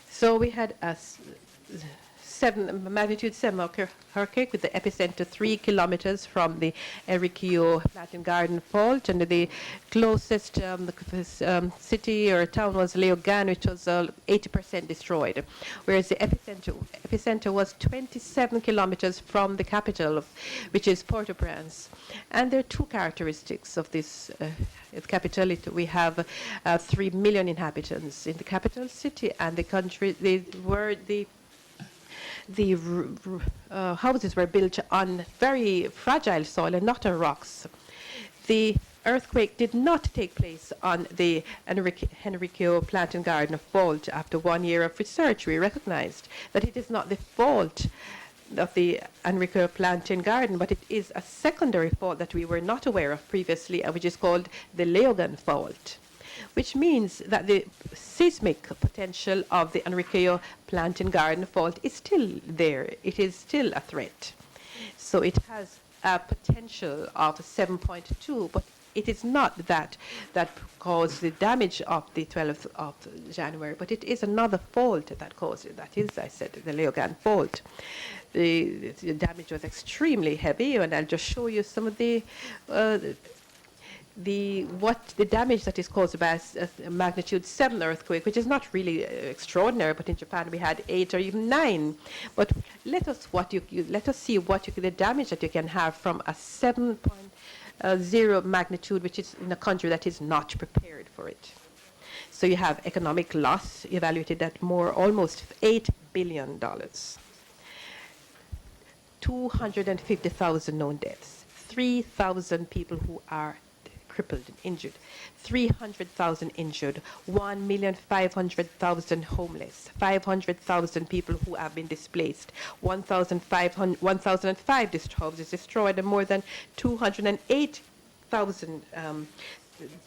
So we had a magnitude 7 hurricane with the epicenter 3 kilometers from the Enriquillo Latin Garden Fault, and the closest city or town was Leogan, which was 80% destroyed, whereas the epicenter was 27 kilometers from the capital, which is Port-au-Prince. And there are two characteristics of this capital. We have 3 million inhabitants in the capital city, and the country, the houses were built on very fragile soil and not on rocks. The earthquake did not take place on the Enriquillo Plant and Garden Fault. After 1 year of research, we recognized that it is not the fault of the Enriquillo Plant and Garden, but it is a secondary fault that we were not aware of previously, which is called the Leogan Fault, which means that the seismic potential of the Enriquillo Plant and Garden Fault is still there. It is still a threat. So it has a potential of 7.2, but it is not that caused the damage of the 12th of January, but it is another fault that caused it. That is, I said, the Leogan Fault. The damage was extremely heavy, and I'll just show you some of the damage that is caused by a magnitude 7 earthquake, which is not really extraordinary, but in Japan we had 8 or even 9. But let us see the damage that you can have from a 7.0 magnitude, which is in a country that is not prepared for it. So you have economic loss evaluated at almost $8 billion. 250,000 known deaths, 3,000 people who are crippled and injured, 300,000 injured, 1,500,000 homeless, 500,000 people who have been displaced, 1,005 houses destroyed, and more than 208,000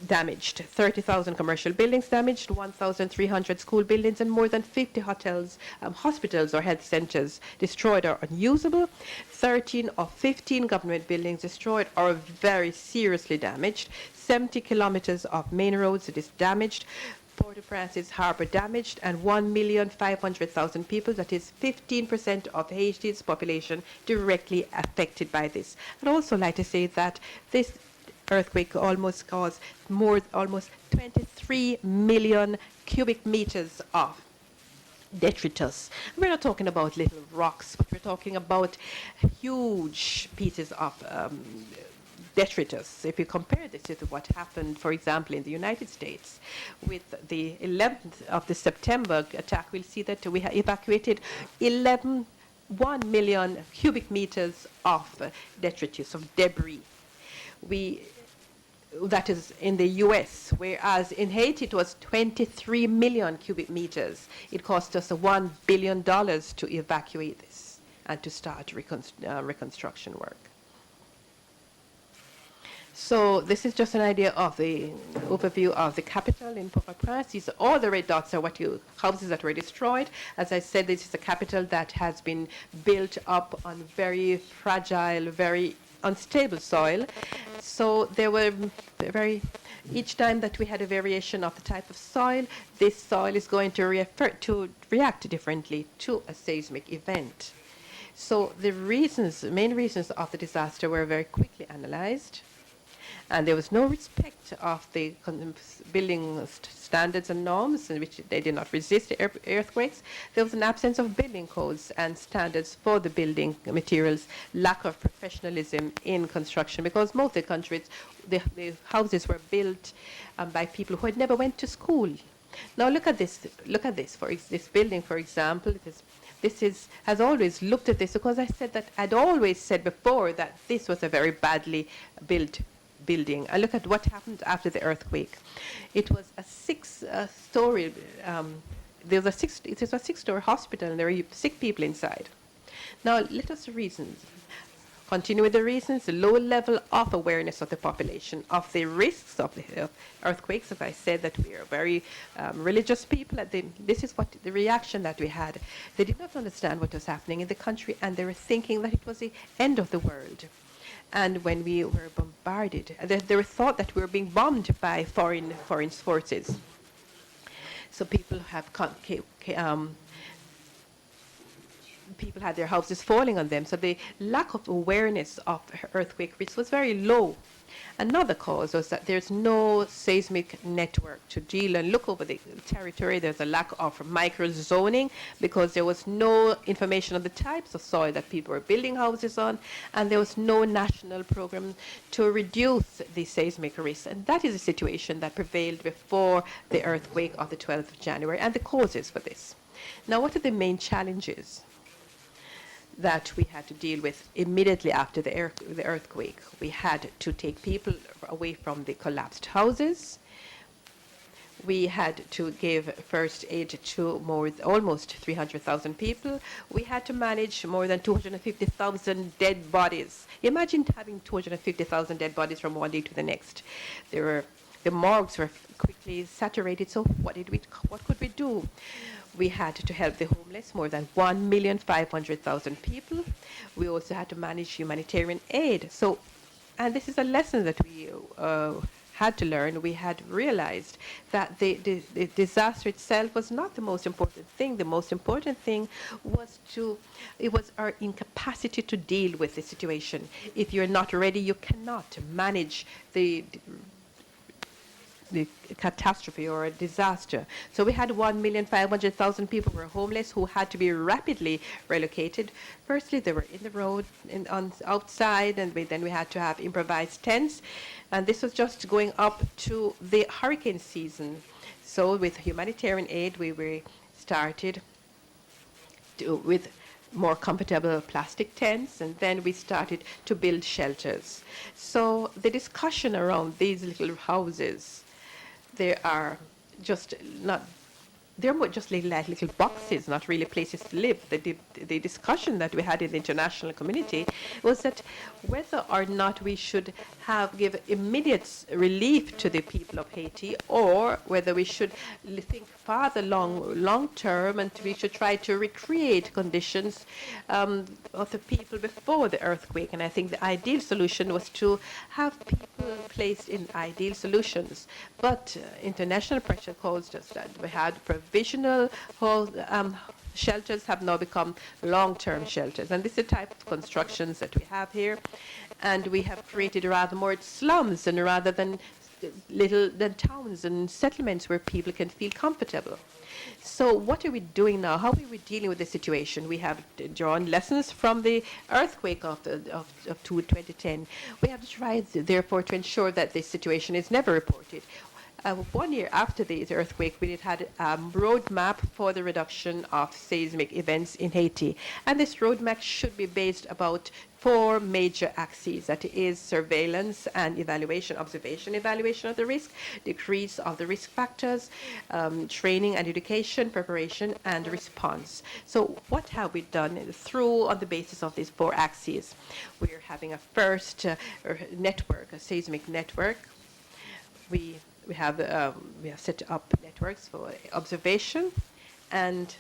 damaged, 30,000 commercial buildings damaged, 1,300 school buildings, and more than 50 hotels, hospitals or health centers destroyed or unusable. 13 of 15 government buildings destroyed or very seriously damaged. 70 kilometers of main roads that is damaged. Port-au-Prince's harbor damaged, and 1,500,000 people, that is 15% of Haiti's population, directly affected by this. I'd also like to say that this earthquake almost caused almost 23 million cubic meters of detritus. We're not talking about little rocks, but we're talking about huge pieces of detritus. If you compare this to what happened, for example, in the United States with the 11th of the September attack, we'll see that we have evacuated 11 1 million cubic meters of detritus, of debris. That is in the US, whereas in Haiti it was 23 million cubic meters. It cost us $1 billion to evacuate this and to start reconstruction work. So this is just an idea of the overview of the capital in Port-au-Prince. These are all the red dots are houses that were destroyed. As I said, this is a capital that has been built up on very fragile, very unstable soil. So there were each time that we had a variation of the type of soil, this soil is going to react differently to a seismic event. So the main reasons of the disaster were very quickly analyzed. And there was no respect of the building standards and norms in which they did not resist the earthquakes. There was an absence of building codes and standards for the building materials, lack of professionalism in construction, because most of the countries, the houses were built by people who had never went to school. Now look at this. Look at this. For this building, for example, has always looked at this because I'd always said before that this was a very badly built building. I look at what happened after the earthquake. It was a six-story. It was a six-story hospital, and there were sick people inside. Now let us continue with the reasons. The low level of awareness of the population of the risks of the earthquakes. As I said, that we are very religious people. This is what the reaction that we had. They did not understand what was happening in the country, and they were thinking that it was the end of the world. And when we were bombarded, they were thought that we were being bombed by foreign forces. So people had their houses falling on them. So the lack of awareness of earthquake risk was very low. Another cause was that there's no seismic network to deal and look over the territory. There's a lack of micro-zoning because there was no information on the types of soil that people were building houses on, and there was no national program to reduce the seismic risk. And that is a situation that prevailed before the earthquake of the 12th of January and the causes for this. Now, what are the main challenges that we had to deal with immediately after the earthquake? We had to take people away from the collapsed houses. We had to give first aid to almost 300,000 people. We had to manage more than 250,000 dead bodies. Imagine having 250,000 dead bodies from one day to the next. The morgues were quickly saturated, so what could we do? We had to help the homeless, more than 1,500,000 people. We also had to manage humanitarian aid. And this is a lesson that we had to learn. We had realized that the disaster itself was not the most important thing. The most important thing was our incapacity to deal with the situation. If you're not ready, you cannot manage the catastrophe or a disaster. So we had 1,500,000 people who were homeless who had to be rapidly relocated. Firstly, they were in the road, outside, and then we had to have improvised tents. And this was just going up to the hurricane season. So with humanitarian aid, we started with more comfortable plastic tents, and then we started to build shelters. So the discussion around these little houses, they're just like little boxes, not really places to live. The discussion that we had in the international community was that whether or not we should give immediate relief to the people of Haiti, or whether we should think farther long term, and we should try to recreate conditions of the people before the earthquake. And I think the ideal solution was to have people placed in ideal solutions. But international pressure caused us that we had provisional shelters have now become long-term shelters. And this is the type of constructions that we have here. And we have created rather more slums rather than towns and settlements where people can feel comfortable. So what are we doing now? How are we dealing with the situation? We have drawn lessons from the earthquake of 2010. We have to try, therefore, to ensure that this situation is never reported. 1 year after the earthquake, we had a roadmap for the reduction of seismic events in Haiti. And this roadmap should be based about 4 major axes, that is surveillance and evaluation, observation, evaluation of the risk, decrease of the risk factors, training and education, preparation and response. So what have we done on the basis of these 4 axes? We're having a first network, a seismic network. We have set up networks for observation, and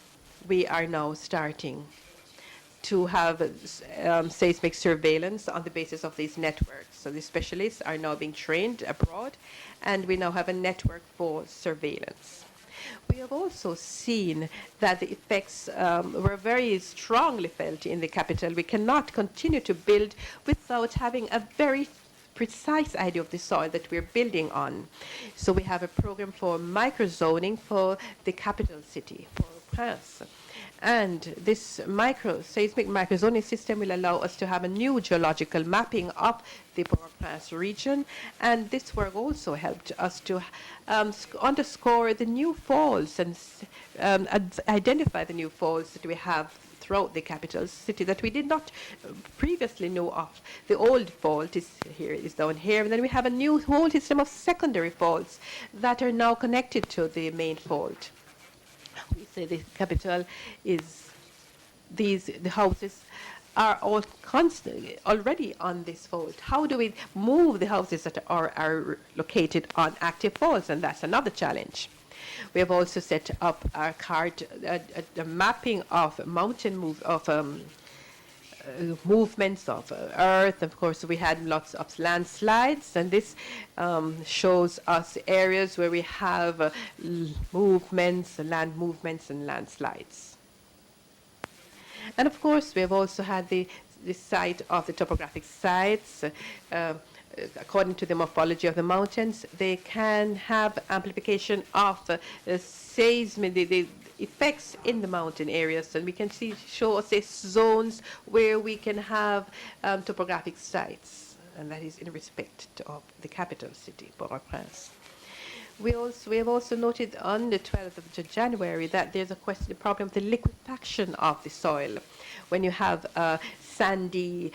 we are now starting to have seismic surveillance on the basis of these networks. So the specialists are now being trained abroad, and we now have a network for surveillance. We have also seen that the effects were very strongly felt in the capital. We cannot continue to build without having a very precise idea of the soil that we're building on. So we have a program for microzoning for the capital city, Port-au-Prince. And this seismic microzoning system will allow us to have a new geological mapping of the Port-au-Prince region. And this work also helped us to underscore the new faults and identify the new faults that we have throughout the capital city that we did not previously know of. The old fault is down here, and then we have a new whole system of secondary faults that are now connected to the main fault. We say the capital is the houses are all constantly already on this fault. How do we move the houses that are located on active faults? And that's another challenge. We have also set up a mapping of mountain movements of earth. Of course, we had lots of landslides, and this shows us areas where we have land movements and landslides. And of course, we have also had the site of the topographic sites. According to the morphology of the mountains, they can have amplification of seismic, the effects in the mountain areas, and we can show us zones where we can have topographic sites, and that is in respect of the capital city, Port-au-Prince. We have also noted on the 12th of January that there's the problem of the liquefaction of the soil. When you have sandy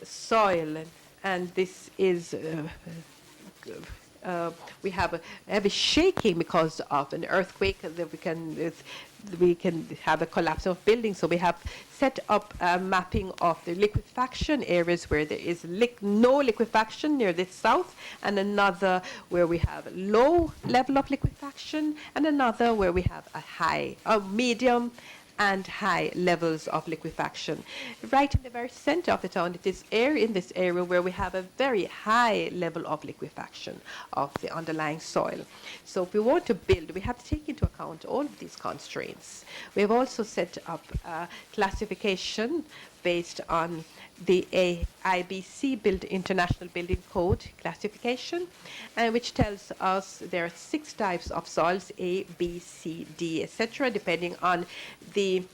soil, and this is we have a heavy shaking because of an earthquake. That we can have a collapse of buildings. So we have set up a mapping of the liquefaction areas where there is no liquefaction near the south, and another where we have low level of liquefaction, and another where we have a medium and high levels of liquefaction. Right in the very center of the town, it is in this area where we have a very high level of liquefaction of the underlying soil. So if we want to build, we have to take into account all of these constraints. We have also set up a classification based on the IBC International Building Code classification, which tells us there are 6 types of soils, A, B, C, D, etc., depending on the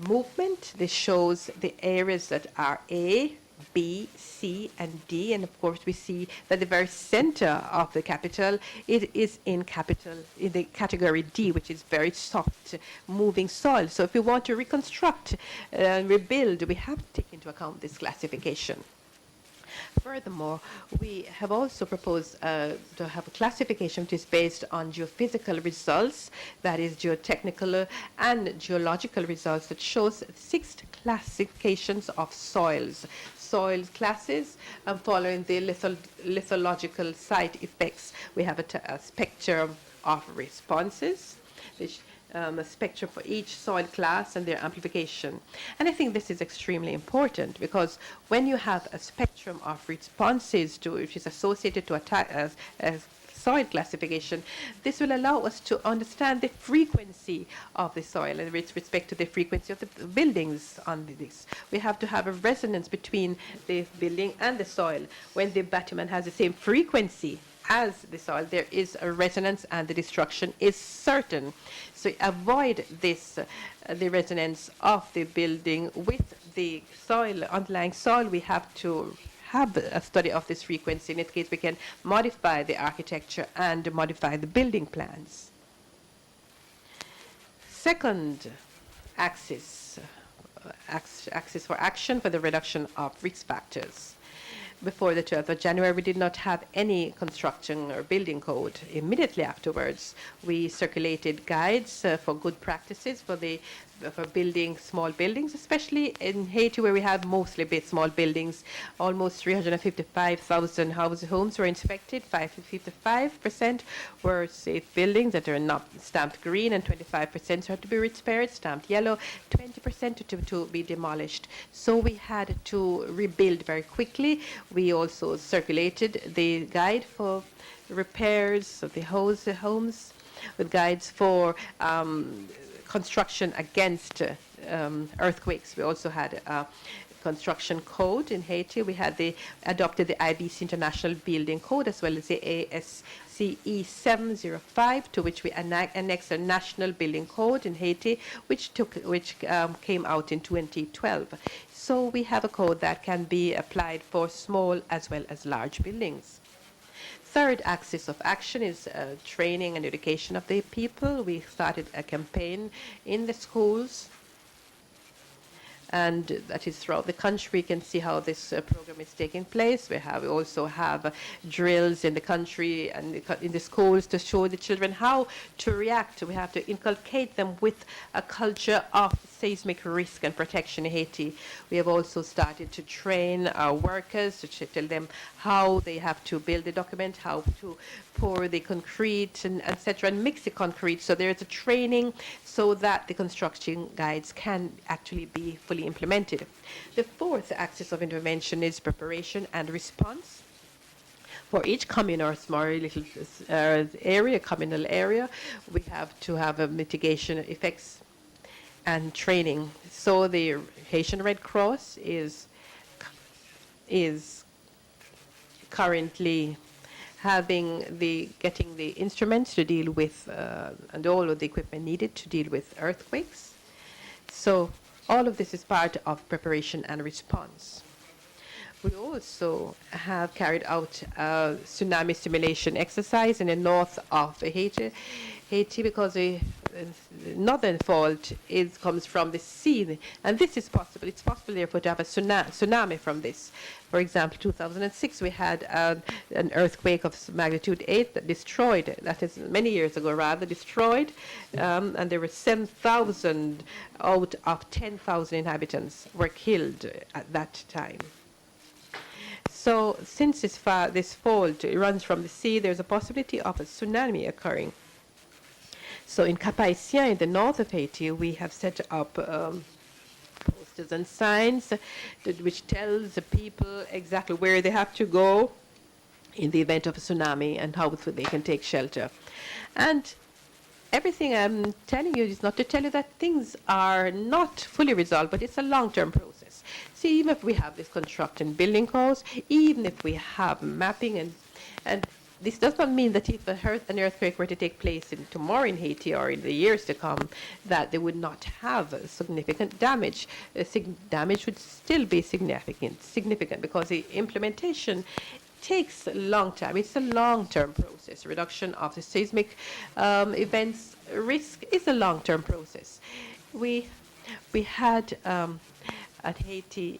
movement. This shows the areas that are A, B, C, and D, and of course we see that the very center of the capital, it is in the category D, which is very soft moving soil. So if we want to reconstruct and rebuild, we have to take into account this classification. Furthermore, we have also proposed to have a classification which is based on geophysical results, that is geotechnical and geological results, that shows 6 classifications of soils. Soil classes following the lithological site effects. We have a spectrum of responses, a spectrum for each soil class and their amplification. And I think this is extremely important, because when you have a spectrum of responses which is associated to a soil classification, this will allow us to understand the frequency of the soil and with respect to the frequency of the buildings on this. We have to have a resonance between the building and the soil. When the bitumen has the same frequency as the soil, there is a resonance and the destruction is certain. So avoid this, the resonance of the building with the soil, underlying soil. We have to have a study of this frequency. In that case, we can modify the architecture and modify the building plans. Second axis, axis for action for the reduction of risk factors. Before the 12th of January, we did not have any construction or building code. Immediately afterwards, we circulated guides for good practices for building small buildings, especially in Haiti, where we have mostly small buildings. Almost 355,000 homes were inspected. 55% were safe buildings that are not stamped green, and 25% had to be repaired, stamped yellow, 20% to be demolished. So we had to rebuild very quickly. We also circulated the guide for repairs of the homes, with guides for construction against earthquakes. We also had a construction code in Haiti. We had adopted the IBC International Building Code, as well as the ASCE 705, to which we annexed a national building code in Haiti, which came out in 2012. So we have a code that can be applied for small as well as large buildings. Third axis of action is training and education of the people. We started a campaign in the schools, and that is throughout the country. We can see how this program is taking place. We also have drills in the country and in the schools to show the children how to react. We have to inculcate them with a culture of seismic risk and protection in Haiti. We have also started to train our workers to tell them how they have to build the document, how to pour the concrete, and etc., and mix the concrete. So there is a training so that the construction guides can actually be fully implemented. The fourth axis of intervention is preparation and response. For each commune or small little area, communal area, we have to have a mitigation effects and training. So the Haitian Red Cross is currently getting the instruments to deal with and all of the equipment needed to deal with earthquakes. So all of this is part of preparation and response. We also have carried out a tsunami simulation exercise in the north of Haiti, because the northern fault comes from the sea, and this is possible. It's possible, therefore, to have a tsunami from this. For example, 2006, we had an earthquake of magnitude 8 that destroyed, that is many years ago rather, destroyed, and there were 7,000 out of 10,000 inhabitants were killed at that time. So since this fault runs from the sea, there's a possibility of a tsunami occurring. So in Cap-Haïtien, in the north of Haiti, we have set up posters and signs which tells the people exactly where they have to go in the event of a tsunami and how they can take shelter. And everything I'm telling you is not to tell you that things are not fully resolved, but it's a long-term process. See, even if we have this construction building codes, even if we have mapping, and this does not mean that if an earthquake were to take place tomorrow in Haiti or in the years to come, that they would not have significant damage. Damage would still be significant because the implementation takes a long time. It's a long-term process. Reduction of the seismic events risk is a long-term process. We had at Haiti,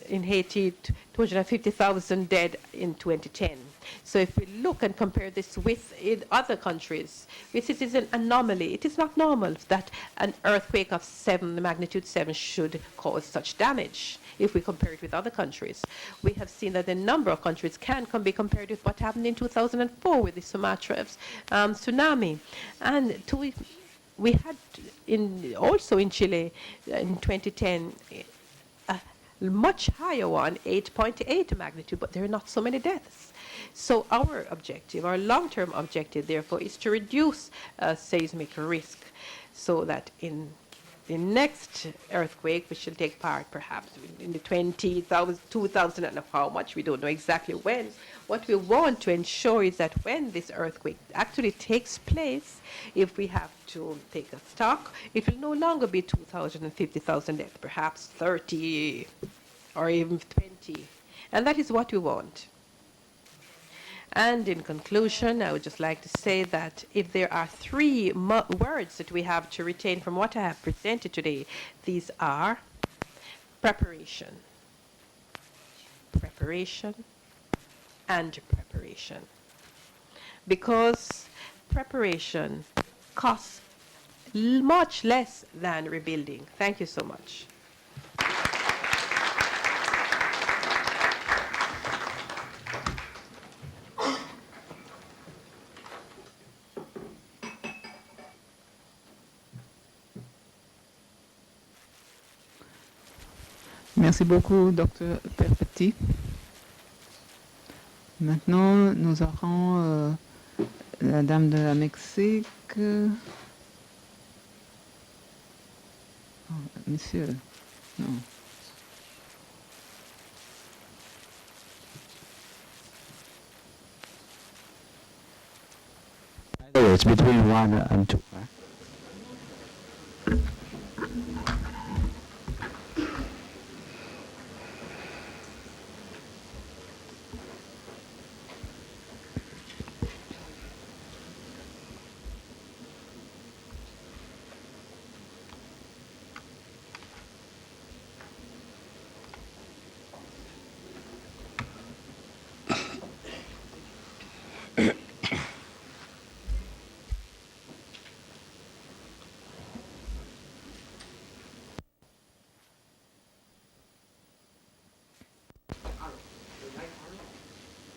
in Haiti, 250,000 dead in 2010. So if we look and compare this with other countries, it is an anomaly. It is not normal that an earthquake of magnitude 7 should cause such damage if we compare it with other countries. We have seen that a number of countries can be compared with what happened in 2004 with the Sumatra tsunami. And we had also in Chile in 2010, much higher one, 8.8 magnitude, but there are not so many deaths. So our objective, our long-term objective, therefore, is to reduce seismic risk so that in the next earthquake, which will take part perhaps in the 2000 and how much, we don't know exactly when. What we want to ensure is that when this earthquake actually takes place, if we have to take a stock, it will no longer be 2,000 and 50,000 deaths, perhaps 30 or even 20. And that is what we want. And in conclusion, I would just like to say that if there are three words that we have to retain from what I have presented today, these are preparation, preparation, and preparation. Because preparation costs much less than rebuilding. Thank you so much. Merci beaucoup, Dr. Perpetti. Maintenant, nous aurons la dame de la Mexique. Oh, monsieur, non. It's between 1 and 2. Right?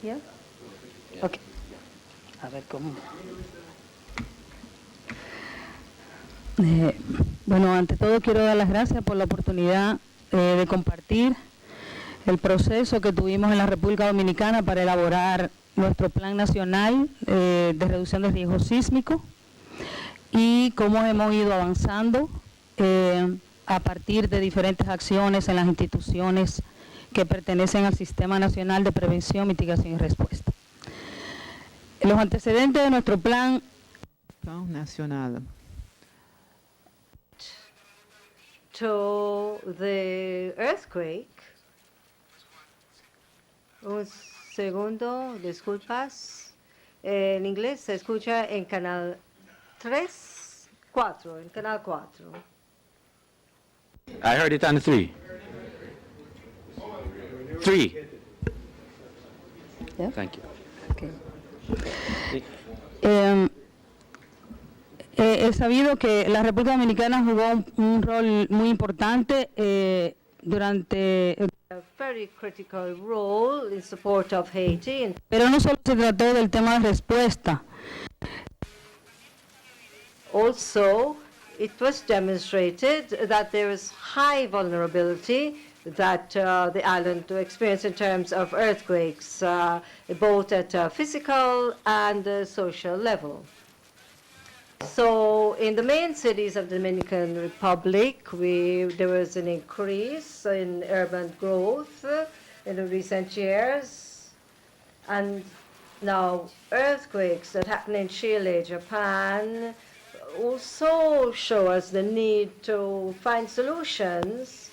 Yeah? Okay. A ver cómo. Bueno, ante todo quiero dar las gracias por la oportunidad de compartir el proceso que tuvimos en la República Dominicana para elaborar nuestro Plan Nacional de Reducción de Riesgo Sísmico y cómo hemos ido avanzando a partir de diferentes acciones en las instituciones que pertenecen al Sistema Nacional de Prevención, Mitigación y Respuesta. Los antecedentes de nuestro plan nacional. To the earthquake. Un segundo, disculpas. En inglés se escucha en canal 3, 4, en canal 4. I heard it on 3. 3. Yeah? Thank you. Okay. He sabido que la República Dominicana jugó un rol muy importante durante... A very critical role in support of Haiti. Pero no solo se trató del tema de respuesta. Also, it was demonstrated that there is high vulnerability that the island to experience in terms of earthquakes, both at a physical and social level. So in the main cities of the Dominican Republic, there was an increase in urban growth in the recent years. And now earthquakes that happen in Chile, Japan, also show us the need to find solutions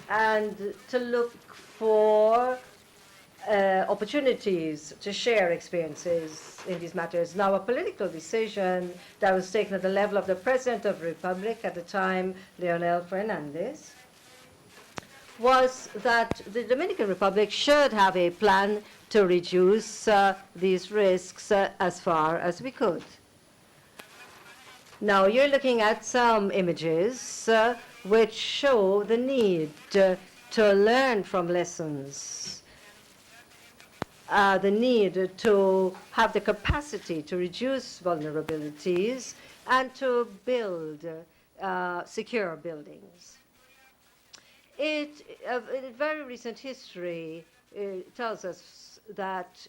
and to look for opportunities to share experiences in these matters. Now, a political decision that was taken at the level of the President of the Republic at the time, Leonel Fernandez, was that the Dominican Republic should have a plan to reduce these risks as far as we could. Now, you're looking at some images which show the need to learn from lessons, the need to have the capacity to reduce vulnerabilities and to build secure buildings. In very recent history, it tells us that,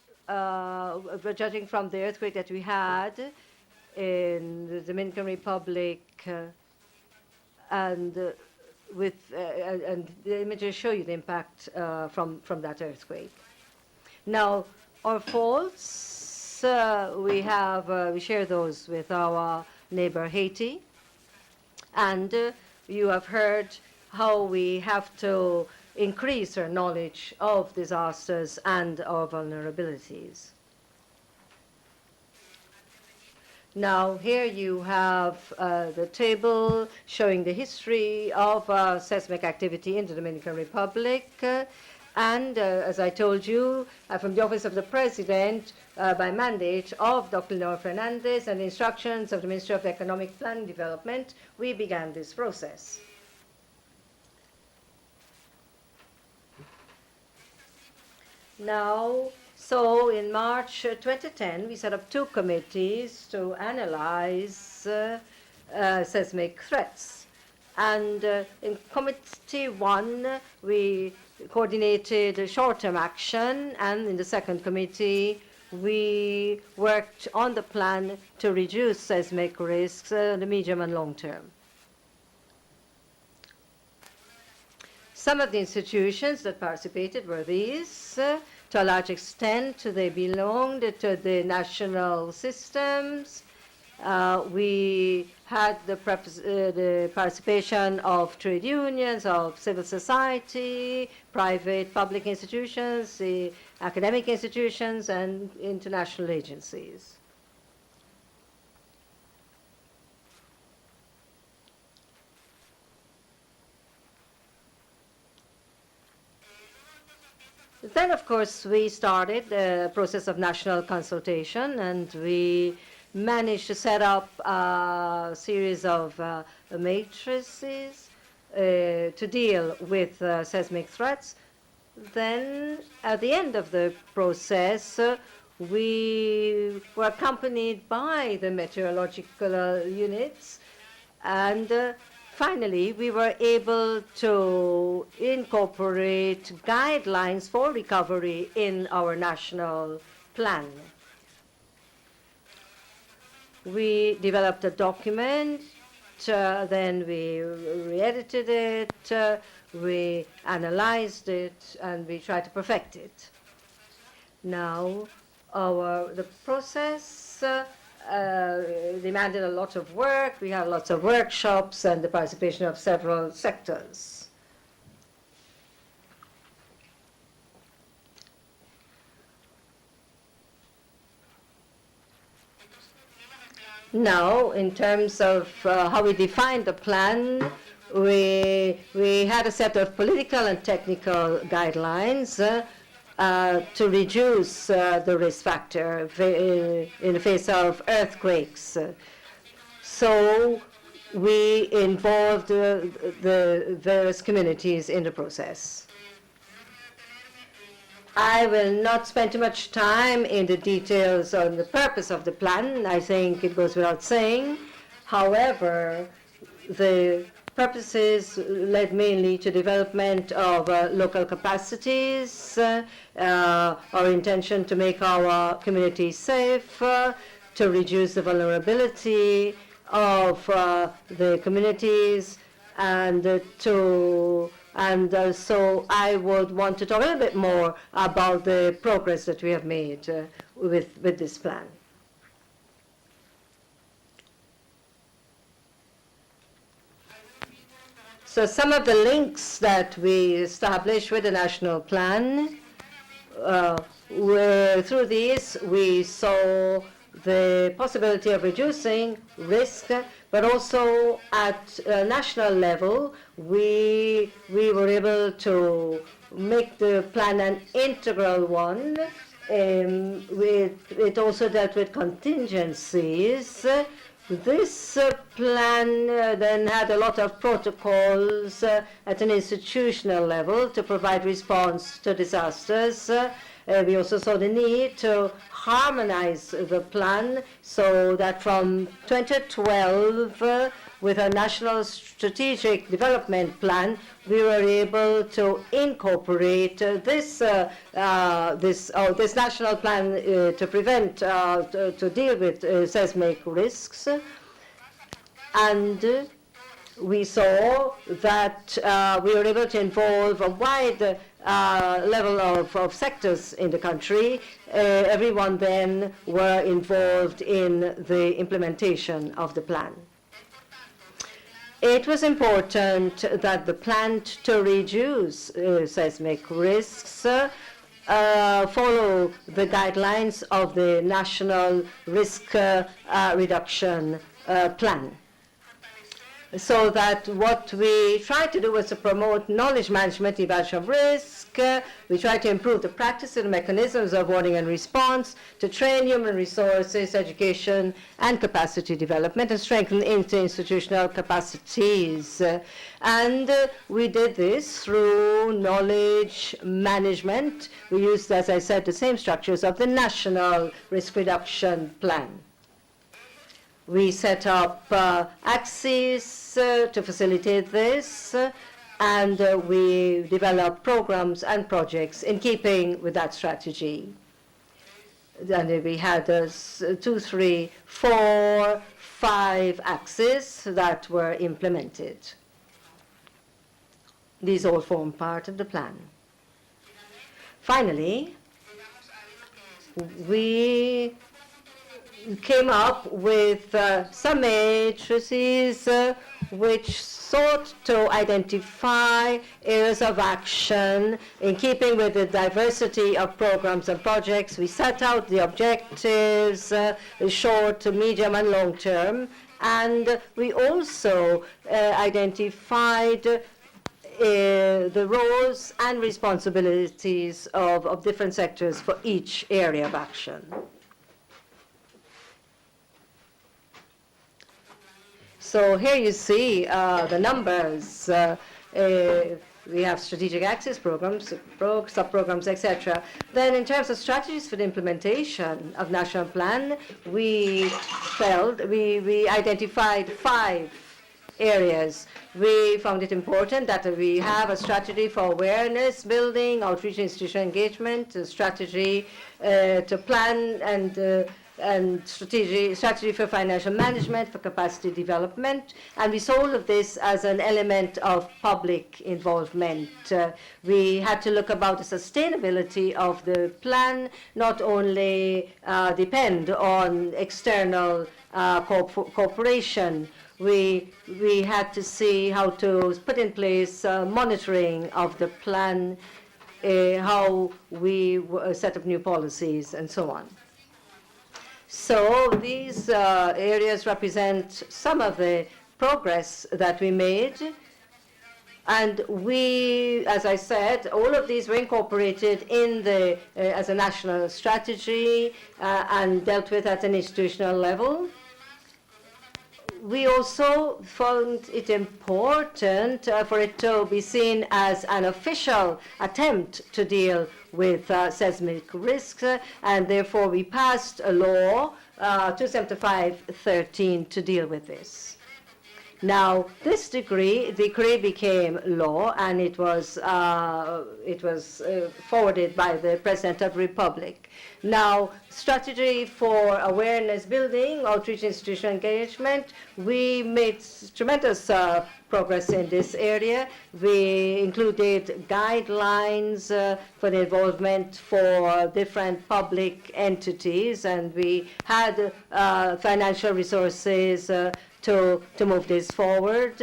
judging from the earthquake that we had in the Dominican Republic, and the images show you the impact from that earthquake. Now, our faults, we share those with our neighbor Haiti, and you have heard how we have to increase our knowledge of disasters and our vulnerabilities. Now, here you have the table showing the history of seismic activity in the Dominican Republic. And as I told you, from the Office of the President, by mandate of Dr. Leonor Fernandez and instructions of the Ministry of Economic Planning and Development, we began this process. Now, so in March 2010, we set up 2 committees to analyze seismic threats. And in Committee 1, we coordinated short-term action, and in the second committee, we worked on the plan to reduce seismic risks in the medium and long term. Some of the institutions that participated were these. To a large extent, they belonged to the national systems. We had the participation of trade unions, of civil society, private, public institutions, the academic institutions, and international agencies. Then, of course, we started the process of national consultation, and we managed to set up a series of matrices to deal with seismic threats. Then, at the end of the process, we were accompanied by the meteorological units, and finally, we were able to incorporate guidelines for recovery in our national plan. We developed a document, then we re-edited it, we analyzed it, and we tried to perfect it. Now, the process demanded a lot of work. We had lots of workshops and the participation of several sectors. Now, in terms of how we defined the plan, we had a set of political and technical guidelines to reduce the risk factor in the face of earthquakes. So we involved the various communities in the process. I will not spend too much time in the details on the purpose of the plan. I think it goes without saying. However, the purposes led mainly to development of local capacities, our intention to make our communities safe, to reduce the vulnerability of the communities, and so I would want to talk a little bit more about the progress that we have made with this plan. So some of the links that we established with the national plan, through these we saw the possibility of reducing risk, but also at a national level, we were able to make the plan an integral one. It also dealt with contingencies. This plan then had a lot of protocols at an institutional level to provide response to disasters. We also saw the need to harmonize the plan so that from 2012, with a national strategic development plan, we were able to incorporate this national plan to prevent, to deal with seismic risks. And we saw that we were able to involve a wide level of sectors in the country. Everyone then were involved in the implementation of the plan. It was important that the plan to reduce seismic risks follow the guidelines of the National Risk Reduction Plan. So that what we tried to do was to promote knowledge management, evaluation of risk. We tried to improve the practices and mechanisms of warning and response, to train human resources, education, and capacity development, and strengthen interinstitutional capacities. And we did this through knowledge management. We used, as I said, the same structures of the National Risk Reduction Plan. We set up axes to facilitate this, and we developed programs and projects in keeping with that strategy. And we had 2, 3, 4, 5 axes that were implemented. These all form part of the plan. Finally, we came up with some matrices which sought to identify areas of action in keeping with the diversity of programs and projects. We set out the objectives, short, medium, and long term, and we also identified the roles and responsibilities of different sectors for each area of action. So here you see the numbers. We have strategic access programs, sub-programs, etc. Then in terms of strategies for the implementation of national plan, we identified 5 areas. We found it important that we have a strategy for awareness building, outreach, institutional engagement, a strategy to plan and strategy for financial management, for capacity development, and we saw all of this as an element of public involvement. We had to look about the sustainability of the plan, not only depend on external cooperation. We had to see how to put in place monitoring of the plan, how we set up new policies, and so on. So these areas represent some of the progress that we made. And we, as I said, all of these were incorporated in the, as a national strategy and dealt with at an institutional level. We also found it important for it to be seen as an official attempt to deal with seismic risks, and therefore we passed a law, 275/13, to deal with this. Now, this decree became law, and it was forwarded by the President of the Republic. Now, strategy for awareness building, outreach, institutional engagement, we made tremendous progress in this area. We included guidelines for the involvement for different public entities, and we had financial resources to move this forward.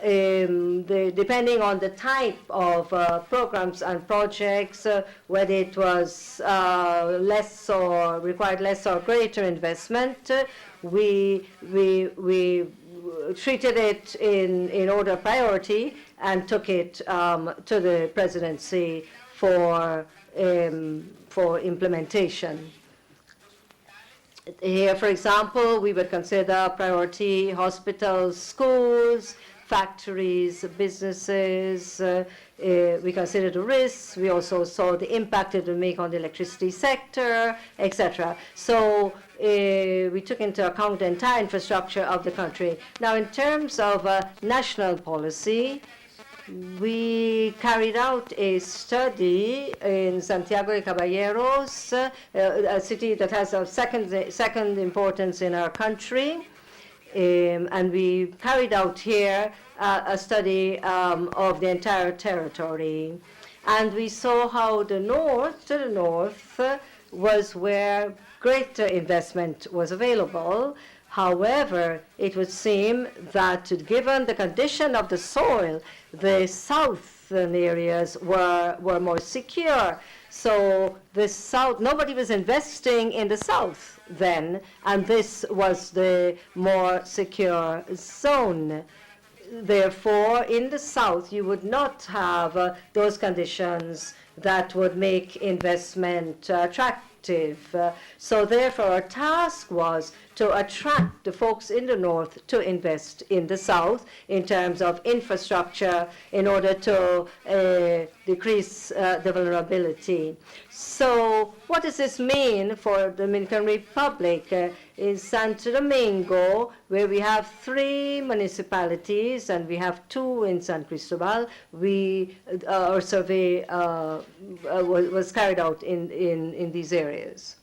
Depending on the type of programs and projects, whether it was less or required less or greater investment, we treated it in order of priority and took it to the presidency for implementation. Here, for example, we would consider priority hospitals, schools, factories, businesses. We considered the risks. We also saw the impact it would make on the electricity sector, etc. So we took into account the entire infrastructure of the country. Now, in terms of national policy, we carried out a study in Santiago de Caballeros, a city that has a second importance in our country. And we carried out here a study of the entire territory. And we saw how the north was where greater investment was available. However, it would seem that given the condition of the soil, the southern areas were more secure. So the south, nobody was investing in the south then, and this was the more secure zone. Therefore, in the south, you would not have those conditions that would make investment attractive. So therefore, our task was to attract the folks in the north to invest in the south in terms of infrastructure in order to decrease the vulnerability. So what does this mean for the Dominican Republic? In Santo Domingo, where we have 3 municipalities and we have 2 in San Cristobal, our survey was carried out in these areas.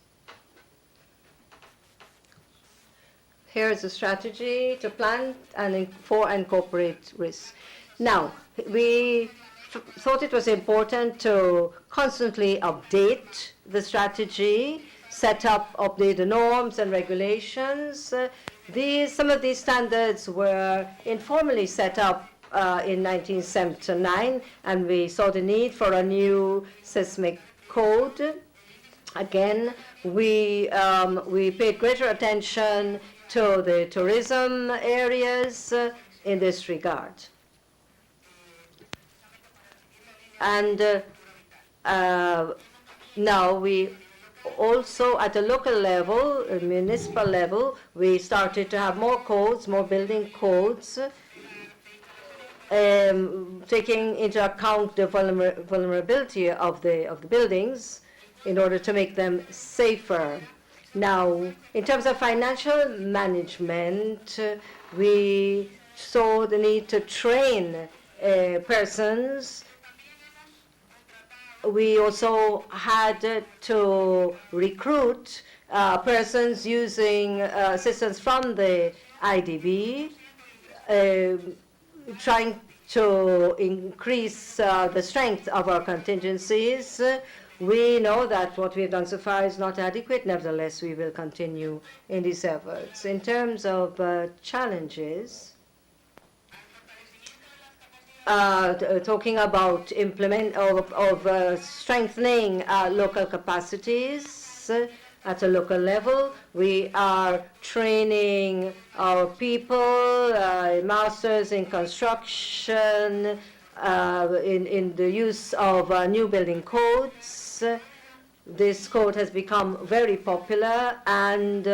Here is a strategy to plan and for incorporate risk. Now, we thought it was important to constantly update the strategy, update the norms and regulations. Some of these standards were informally set up in 1979, and we saw the need for a new seismic code. Again, we paid greater attention to the tourism areas in this regard. And now we also, at a local level, a municipal level, we started to have more codes, more building codes, taking into account the vulnerability of the buildings in order to make them safer. Now, in terms of financial management, we saw the need to train persons. We also had to recruit persons using assistance from the IDB, trying to increase the strength of our contingencies. We know that what we have done so far is not adequate. Nevertheless, we will continue in these efforts. In terms of challenges, talking about strengthening local capacities at a local level, we are training our people, masters in construction, in the use of new building codes. This code has become very popular, and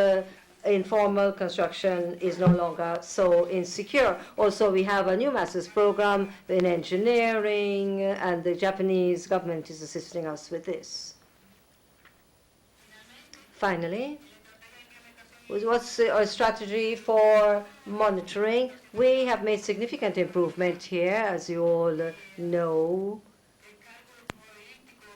informal construction is no longer so insecure. Also, we have a new master's program in engineering, and the Japanese government is assisting us with this. Finally, what's our strategy for monitoring? We have made significant improvement here, as you all know.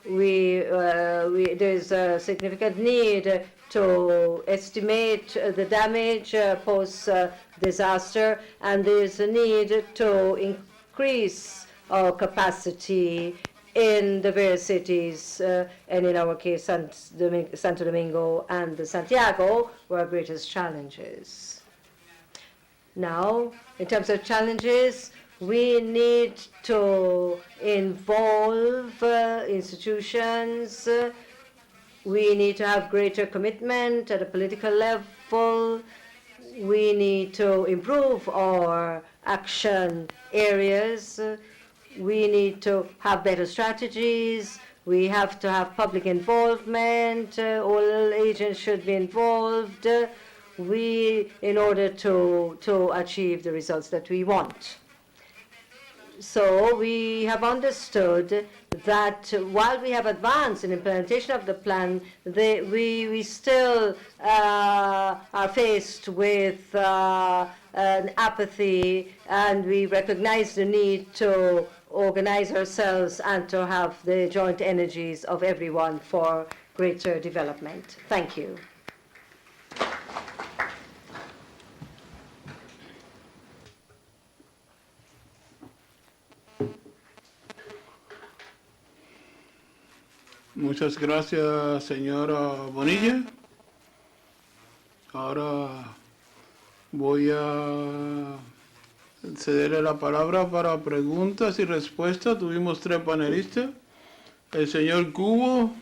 There's a significant need to estimate the damage post-disaster, and there's a need to increase our capacity in the various cities, and in our case, Santo Domingo and Santiago were our greatest challenges. Now, in terms of challenges, we need to involve institutions. We need to have greater commitment at a political level. We need to improve our action areas. We need to have better strategies. We have to have public involvement. All agents should be involved in order to achieve the results that we want. So we have understood that while we have advanced in implementation of the plan, we still are faced with an apathy, and we recognize the need to organize ourselves and to have the joint energies of everyone for greater development. Thank you. Muchas gracias, señora Bonilla. Ahora Voy a cederle la palabra para preguntas y respuestas. Tuvimos 3 panelistas. El señor Cubo.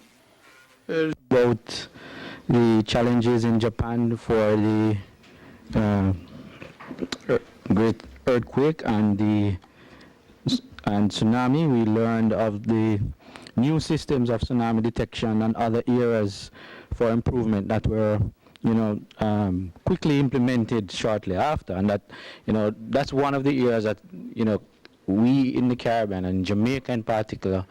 About the challenges in Japan for the great earthquake and tsunami. We learned of the new systems of tsunami detection and other areas for improvement that were, quickly implemented shortly after, and that, that's one of the areas that, we in the Caribbean and Jamaica in particular,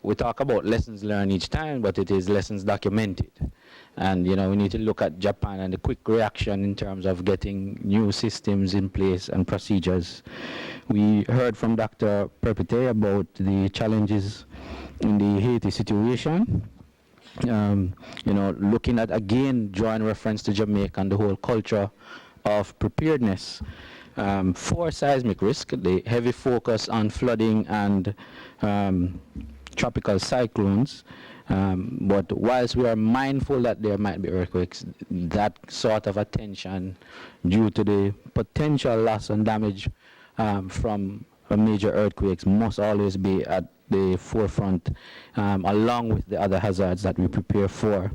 we talk about lessons learned each time, but it is lessons documented. And, we need to look at Japan and the quick reaction in terms of getting new systems in place and procedures. We heard from Dr. Perpete about the challenges in the Haiti situation. Looking at, again, drawing reference to Jamaica and the whole culture of preparedness for seismic risk, the heavy focus on flooding and tropical cyclones. But whilst we are mindful that there might be earthquakes, that sort of attention due to the potential loss and damage from a major earthquakes must always be at the forefront, along with the other hazards that we prepare for.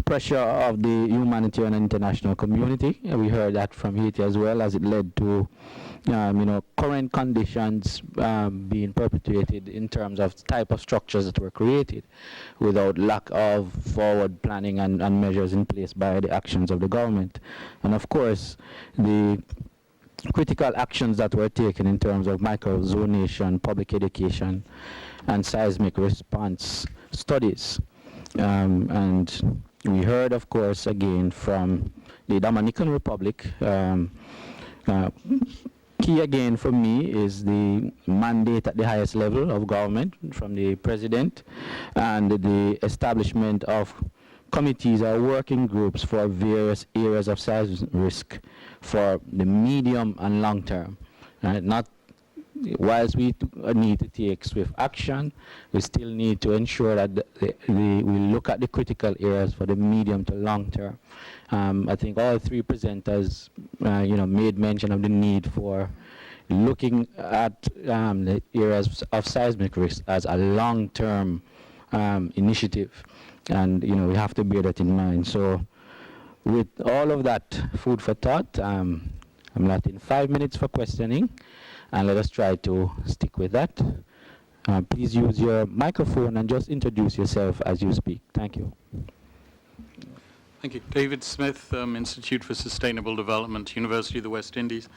Pressure of the humanitarian and international community, we heard that from Haiti as well, as it led to current conditions being perpetuated in terms of type of structures that were created without lack of forward planning and measures in place by the actions of the government. And of course, the critical actions that were taken in terms of micro-zonation, public education, and seismic response studies. And we heard, of course, again from the Dominican Republic. Key again for me is the mandate at the highest level of government from the president and the establishment of committees or working groups for various areas of seismic risk for the medium and long term. Not whilst we need to take swift action, we still need to ensure that we look at the critical areas for the medium to long term. I think all 3 presenters, made mention of the need for looking at the areas of seismic risk as a long-term initiative, and we have to bear that in mind. So, with all of that food for thought, I'm allotting 5 minutes for questioning, and let us try to stick with that. Please use your microphone and just introduce yourself as you speak. Thank you. Thank you. David Smith, Institute for Sustainable Development, University of the West Indies.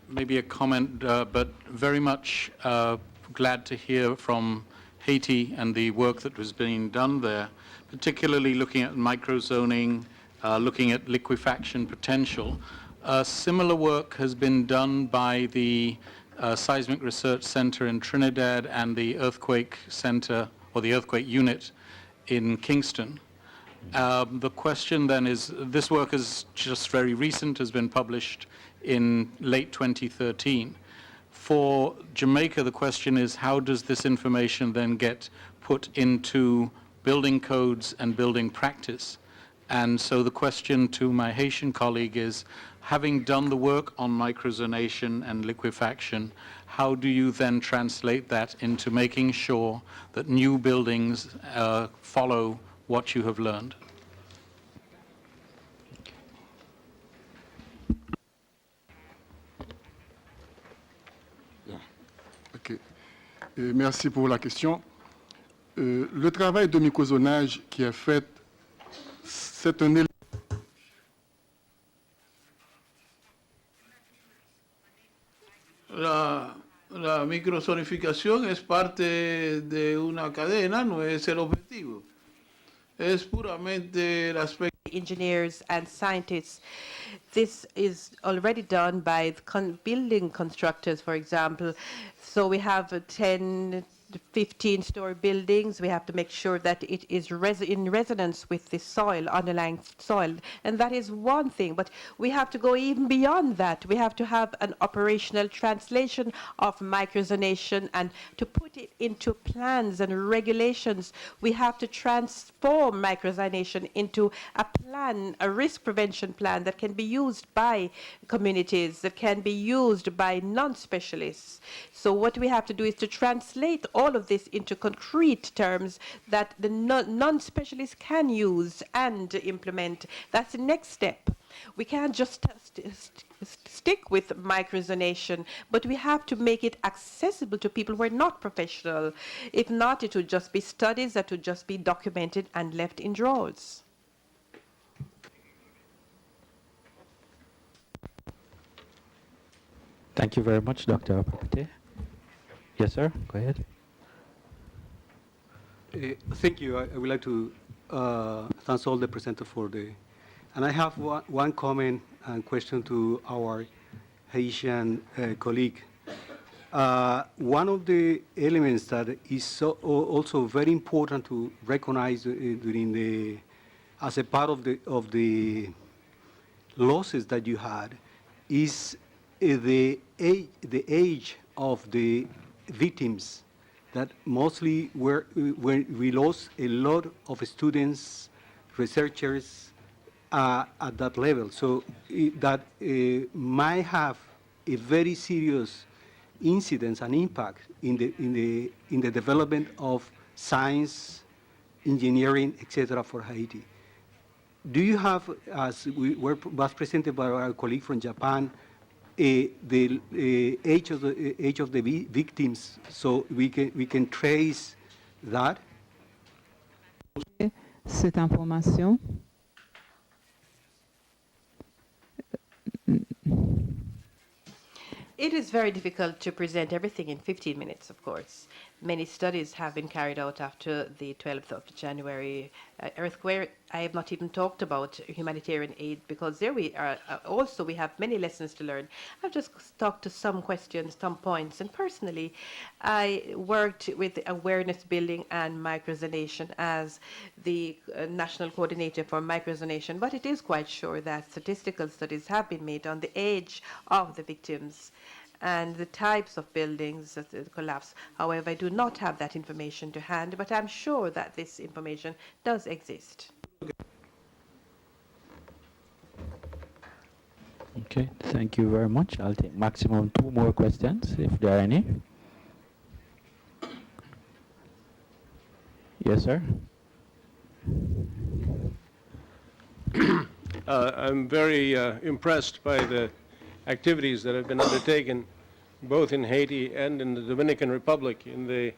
Maybe a comment, but very much glad to hear from Haiti and the work that was being done there, particularly looking at microzoning, looking at liquefaction potential. Similar work has been done by the Seismic Research Center in Trinidad and the Earthquake Center, or the Earthquake Unit in Kingston. The question then is, this work is just very recent, has been published in late 2013. For Jamaica, the question is, how does this information then get put into building codes and building practice? And so the question to my Haitian colleague is, having done the work on microzonation and liquefaction, how do you then translate that into making sure that new buildings follow what you have learned? Okay. Merci pour la question. Le travail de microzonage qui est fait, c'est un élément. La microzonificación es parte de una cadena, no es el objetivo. Es puramente el aspecto. Engineers and scientists. This is already done by the building constructors, for example. So we have 10 the 15-story buildings. We have to make sure that it is in resonance with the soil, underlying soil. And that is one thing. But we have to go even beyond that. We have to have an operational translation of microzonation, and to put it into plans and regulations, we have to transform microzonation into a plan, a risk prevention plan that can be used by communities, that can be used by non-specialists. So what we have to do is to translate all of this into concrete terms that the non-specialists can use and implement. That's the next step. We can't just stick with microzonation, but we have to make it accessible to people who are not professional. If not, it would just be studies that would just be documented and left in drawers. Thank you very much, Dr. Apapite. Yes, sir. Go ahead. Thank you. I would like to thank all the presenters for the... And I have one comment and question to our Haitian colleague. One of the elements that is also very important to recognize as a part of the losses that you had is the age of the victims, that mostly when we lost a lot of students, researchers at that level. So that might have a very serious incidence and impact in the development of science, engineering, etc. for Haiti. Do you have, as was presented by our colleague from Japan, the age of the victims, so we can trace that? Cette information. It is very difficult to present everything in 15 minutes, of course. Many studies have been carried out after the 12th of January earthquake. I have not even talked about humanitarian aid, because there we are. Also, we have many lessons to learn. I've just talked to some questions, some points, and personally, I worked with awareness building and microzonation as the national coordinator for microzonation, but it is quite sure that statistical studies have been made on the age of the victims and the types of buildings that collapse. However, I do not have that information to hand, but I'm sure that this information does exist. Okay, thank you very much. I'll take maximum 2 more questions, if there are any. Yes, sir. I'm very impressed by the activities that have been undertaken both in Haiti and in the Dominican Republic in the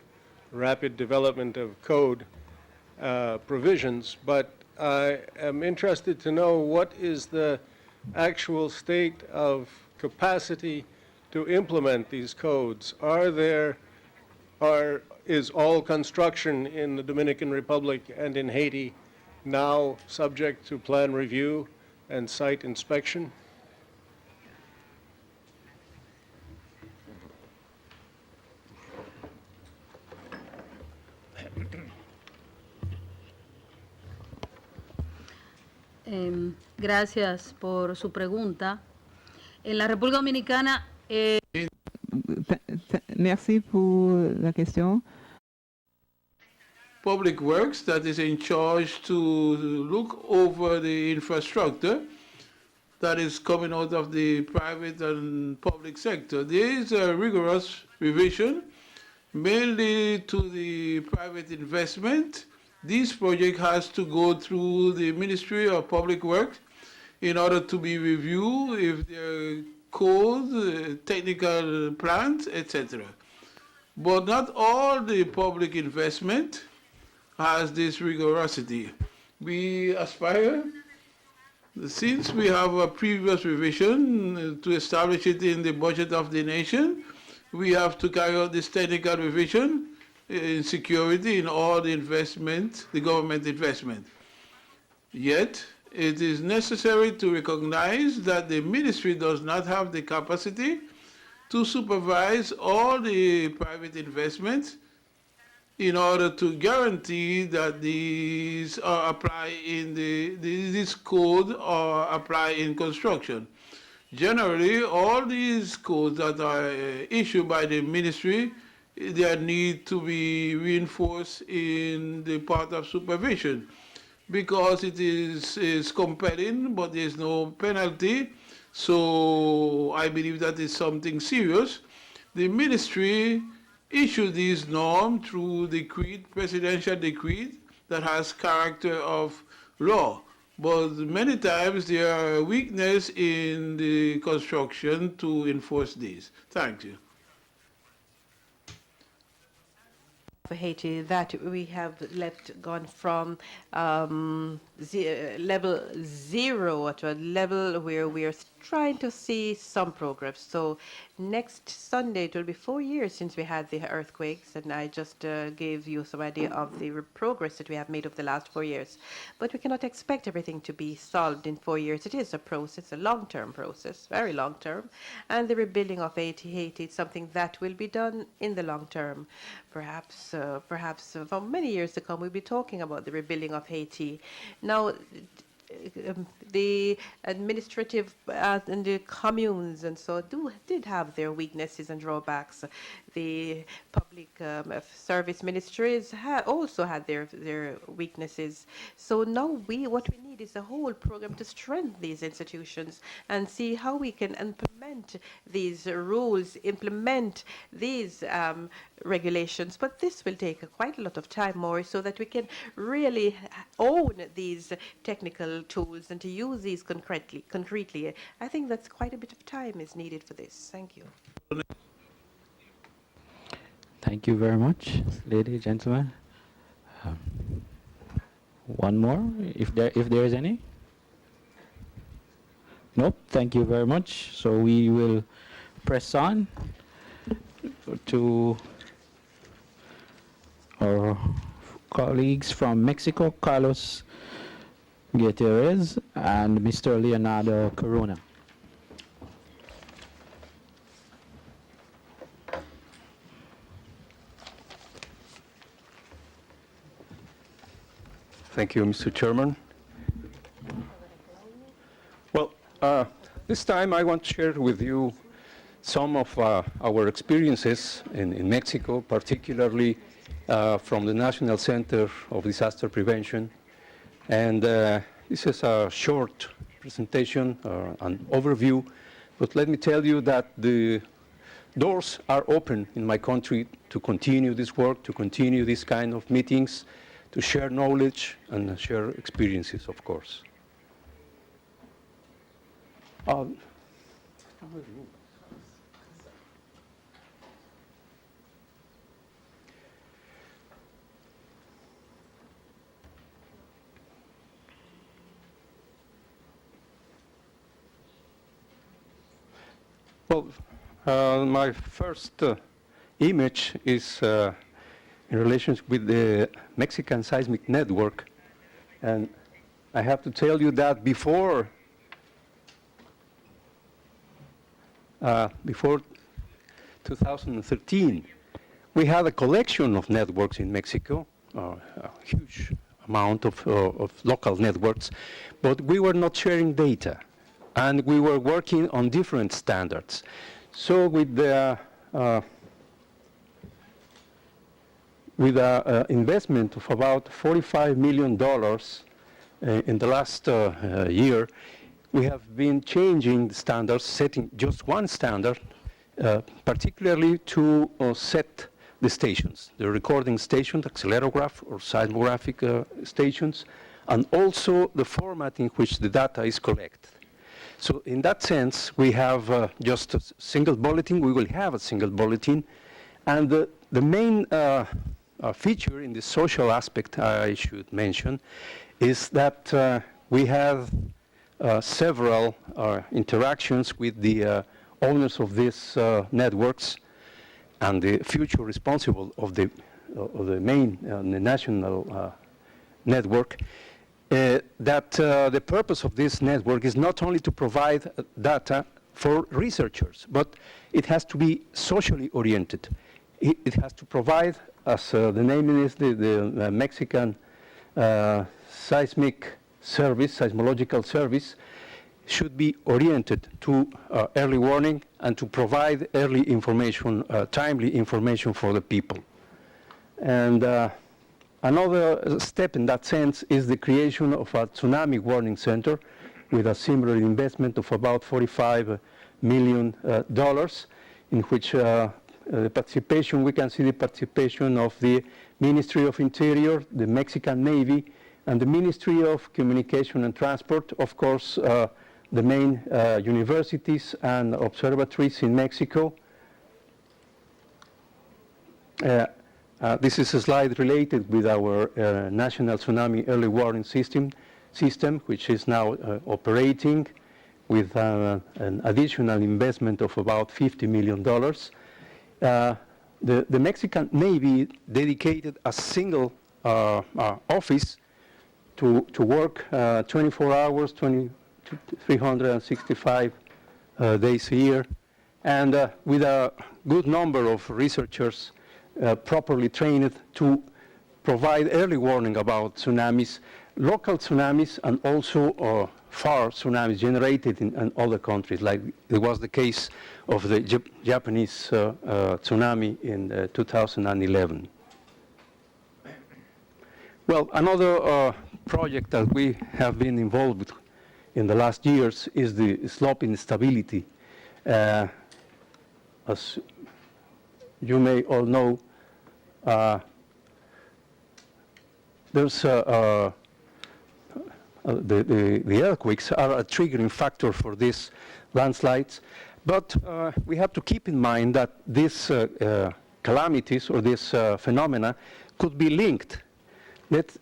rapid development of code provisions, but I am interested to know what is the actual state of capacity to implement these codes. Is all construction in the Dominican Republic and in Haiti now subject to plan review and site inspection? Gracias por su pregunta. En la República Dominicana... Merci pour la question. Public Works that is in charge to look over the infrastructure that is coming out of the private and public sector. There is a rigorous revision, mainly to the private investment. This project has to go through the Ministry of Public Works in order to be reviewed if there are codes, technical plans, etc. But not all the public investment has this rigorosity. We aspire, since we have a previous revision to establish it in the budget of the nation, we have to carry out this technical revision in security in all the investment, the government investment. Yet, it is necessary to recognize that the ministry does not have the capacity to supervise all the private investments in order to guarantee that these are applied in this code or apply in construction. Generally, all these codes that are issued by the ministry, they need to be reinforced in the part of supervision because it is compelling, but there's no penalty. So I believe that is something serious. The ministry issued these norms through decree, presidential decree that has character of law. But many times there are weakness in the construction to enforce these. Thank you. For Haiti, that we have gone from level 0 to a level where we are trying to see some progress. So next Sunday, it will be 4 years since we had the earthquakes, and I just gave you some idea of the progress that we have made over the last 4 years. But we cannot expect everything to be solved in 4 years. It is a process, a long-term process, very long-term, and the rebuilding of Haiti is something that will be done in the long term. Perhaps for many years to come, we'll be talking about the rebuilding of Haiti. Now, the administrative and the communes and so did have their weaknesses and drawbacks. The public service ministries also had their weaknesses. So now what we need is a whole program to strengthen these institutions and see how we can implement these rules, implement these regulations. But this will take quite a lot of time more so that we can really own these technical tools and to use these concretely. I think that's quite a bit of time is needed for this. Thank you. Thank you very much, ladies and gentlemen. One more, if there is any. Nope, thank you very much. So we will press on to our colleagues from Mexico, Carlos Gutierrez and Mr. Leonardo Corona. Thank you, Mr. Chairman. Well, this time I want to share with you some of our experiences in Mexico, particularly from the National Center of Disaster Prevention. And this is a short presentation, an overview, but let me tell you that the doors are open in my country to continue this work, to continue this kind of meetings, to share knowledge and share experiences, of course. Well, my first image is in relation with the Mexican Seismic Network. And I have to tell you that before 2013, we had a collection of networks in Mexico, a huge amount of local networks, but we were not sharing data. And we were working on different standards. So with the investment of about $45 million in the last year, we have been changing the standards, setting just one standard, particularly to set the stations, the recording stations, acceleratograph or seismographic stations, and also the format in which the data is collected. So in that sense, we have just a single bulletin. We will have a single bulletin. And the main feature in the social aspect I should mention is that we have several interactions with the owners of these networks and the future responsible of the main the national network. That the purpose of this network is not only to provide data for researchers, but it has to be socially oriented. It has to provide as the name is, the Mexican seismic service, seismological service, should be oriented to early warning and to provide early information, timely information for the people. And another step in that sense is the creation of a tsunami warning center with a similar investment of about $45 million, in which the participation, we can see the participation of the Ministry of Interior, the Mexican Navy, and the Ministry of Communication and Transport, of course, the main universities and observatories in Mexico. This is a slide related with our National Tsunami Early Warning System, which is now operating with an additional investment of about $50 million. The Mexican Navy dedicated a single office to work 24 hours, 365 days a year, and with a good number of researchers properly trained to provide early warning about tsunamis, local tsunamis, and also far tsunamis generated in other countries, like it was the case of the Japanese tsunami in 2011. Well, another project that we have been involved with in the last years is the slope instability. As you may all know, there's the earthquakes are a triggering factor for these landslides, but we have to keep in mind that these calamities or these phenomena could be linked.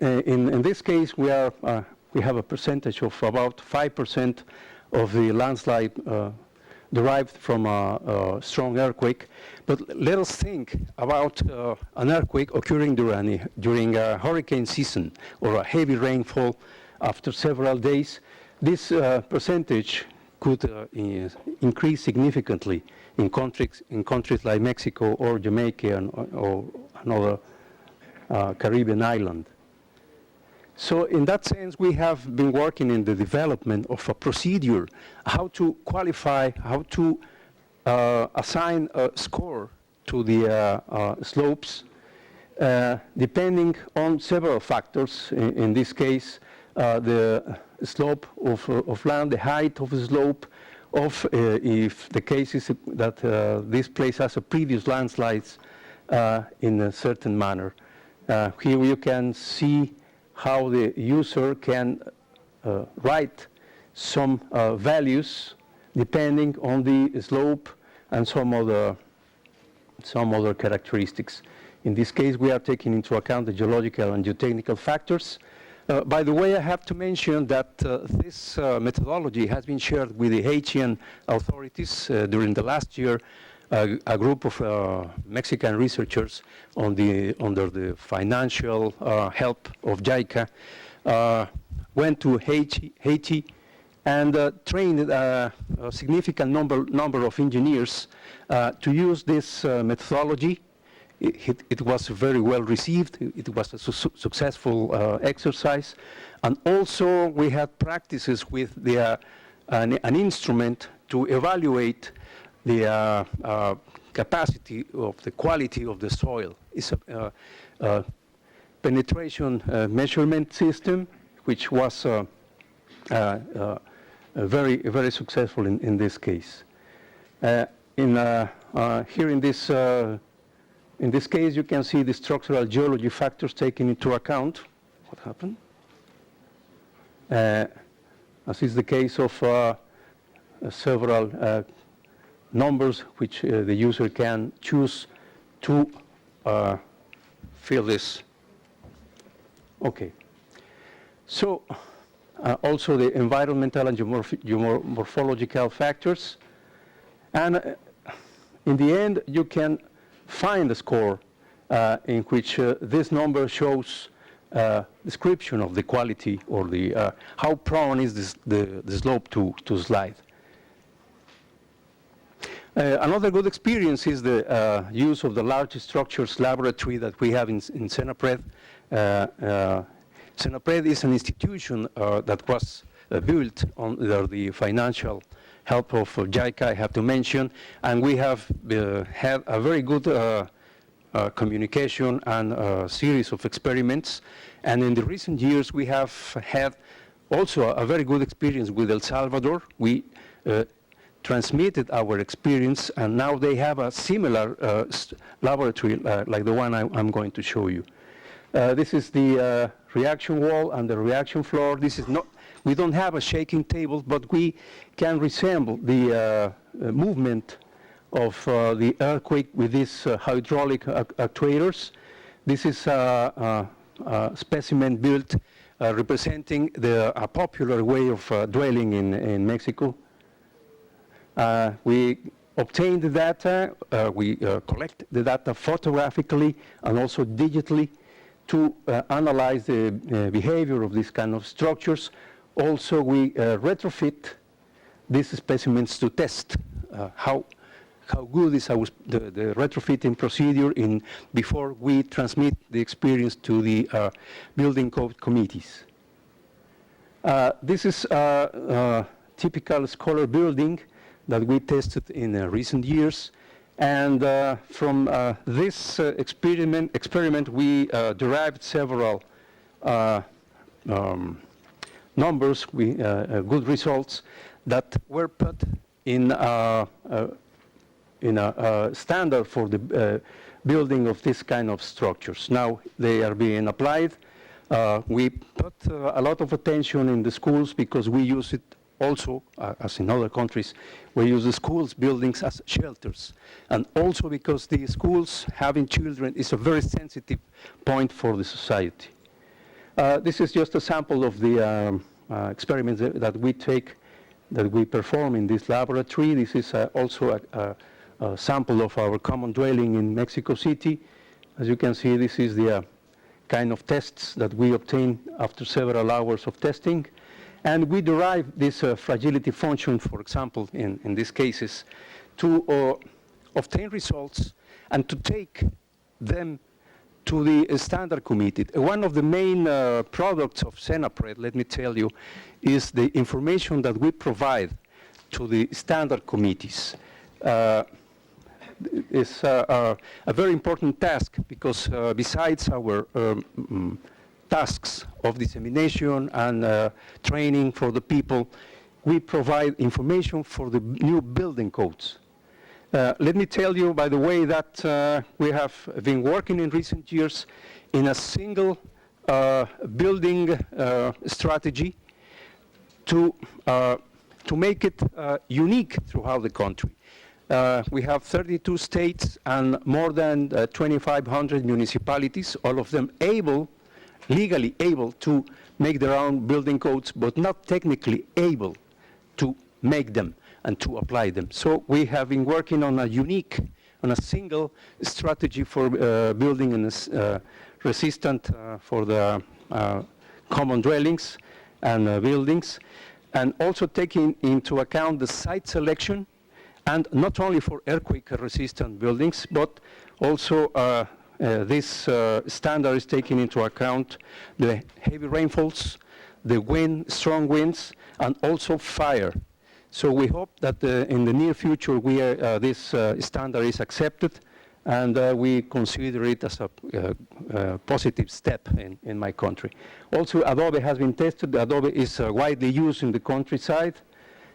In this case, we have a percentage of about 5% of the landslide derived from a strong earthquake. But let us think about an earthquake occurring during a hurricane season or a heavy rainfall after several days. This percentage could increase significantly in countries like Mexico or Jamaica or another Caribbean island. So in that sense, we have been working in the development of a procedure, how to qualify, how to assign a score to the slopes, depending on several factors. In this case, the slope of land, the height of the slope, if the case is that this place has a previous landslides in a certain manner. Here you can see how the user can write some values depending on the slope and some other characteristics. In this case, we are taking into account the geological and geotechnical factors. By the way, I have to mention that this methodology has been shared with the Haitian authorities during the last year. A group of Mexican researchers under the financial help of JICA went to Haiti and trained a significant number of engineers to use this methodology. It was very well received. It was a successful exercise. And also we had practices with an instrument to evaluate the capacity of the quality of the soil. It's a penetration measurement system, which was very successful in this case. Here in this case, you can see the structural geology factors taken into account. What happened? As is the case of several numbers which the user can choose to fill this. Okay. So also the environmental and geomorphological factors. And in the end, you can find a score in which this number shows description of the quality or the how prone is the slope to slide. Another good experience is the use of the large structures laboratory that we have in Senapred. Senapred is an institution that was built under the financial help of JICA, I have to mention, and we have had a very good communication and a series of experiments. And in the recent years, we have had also a very good experience with El Salvador. We transmitted our experience, and now they have a similar laboratory like the one I'm going to show you. This is the reaction wall and the reaction floor. This is not, we don't have a shaking table, but we can resemble the movement of the earthquake with these hydraulic actuators. This is a specimen built representing a popular way of dwelling in Mexico. We obtain the data, we collect the data photographically and also digitally to analyze the behavior of these kind of structures. Also, we retrofit these specimens to test how good is the retrofitting procedure before we transmit the experience to the building code committees. This is a typical scholar building that we tested in recent years. And from this experiment, we derived several numbers, good results that were put in a standard for the building of this kind of structures. Now they are being applied. We put a lot of attention in the schools because we use it also, as in other countries, we use the schools buildings as shelters. And also because the schools having children is a very sensitive point for the society. This is just a sample of the experiments that we perform in this laboratory. This is also a sample of our common dwelling in Mexico City. As you can see, this is the kind of tests that we obtain after several hours of testing. And we derive this fragility function, for example, in these cases, to obtain results and to take them to the standard committee. One of the main products of Senapred, let me tell you, is the information that we provide to the standard committees. It's a very important task because besides our tasks of dissemination and training for the people, we provide information for the new building codes. Let me tell you, by the way, that we have been working in recent years in a single building strategy to make it unique throughout the country. We have 32 states and more than 2,500 municipalities, all of them legally able to make their own building codes, but not technically able to make them and to apply them. So we have been working on a single strategy for building and resistant for the common dwellings and buildings, and also taking into account the site selection, and not only for earthquake-resistant buildings, but also this standard is taking into account the heavy rainfalls, the wind, strong winds, and also fire. So we hope that in the near future this standard is accepted, and we consider it as a positive step in my country. Also, Adobe has been tested. Adobe is widely used in the countryside,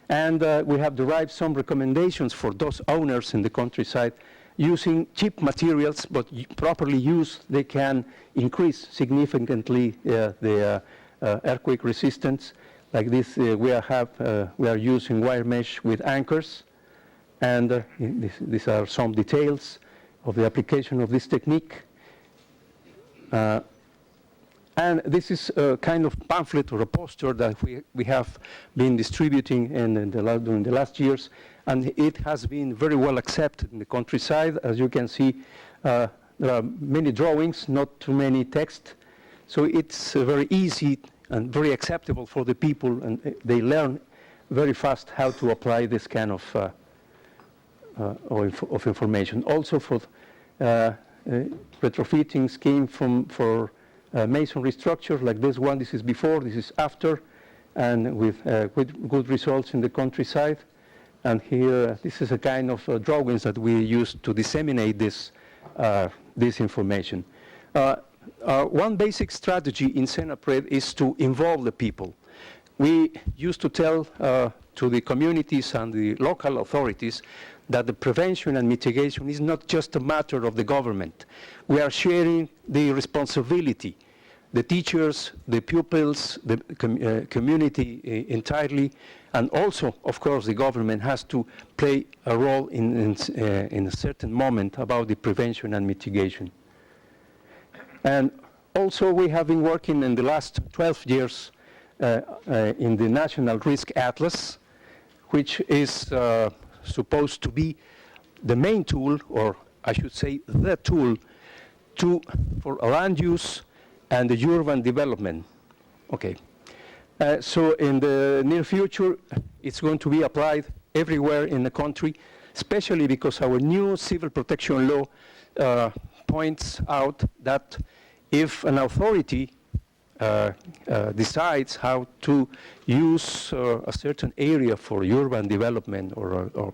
and we have derived some recommendations for those owners in the countryside. Using cheap materials, but properly used, they can increase significantly the earthquake resistance. Like this, we are using wire mesh with anchors, and these are some details of the application of this technique. And this is a kind of pamphlet or a poster that we have been distributing during the last years, and it has been very well accepted in the countryside. As you can see, there are many drawings, not too many text, so it's very easy and very acceptable for the people, and they learn very fast how to apply this kind of of information. Also for retrofitting scheme for masonry structure like this one. This is before, this is after, and with good results in the countryside. And here, this is a kind of drawings that we use to disseminate this information. One basic strategy in Senapred is to involve the people. We used to tell to the communities and the local authorities that the prevention and mitigation is not just a matter of the government. We are sharing the responsibility. The teachers, the pupils, the community entirely, and also, of course, the government has to play a role in a certain moment about the prevention and mitigation. And also, we have been working in the last 12 years in the National Risk Atlas, which is supposed to be the main tool, or I should say the tool, for land use and the urban development. Okay. So in the near future, it's going to be applied everywhere in the country, especially because our new civil protection law points out that if an authority decides how to use a certain area for urban development or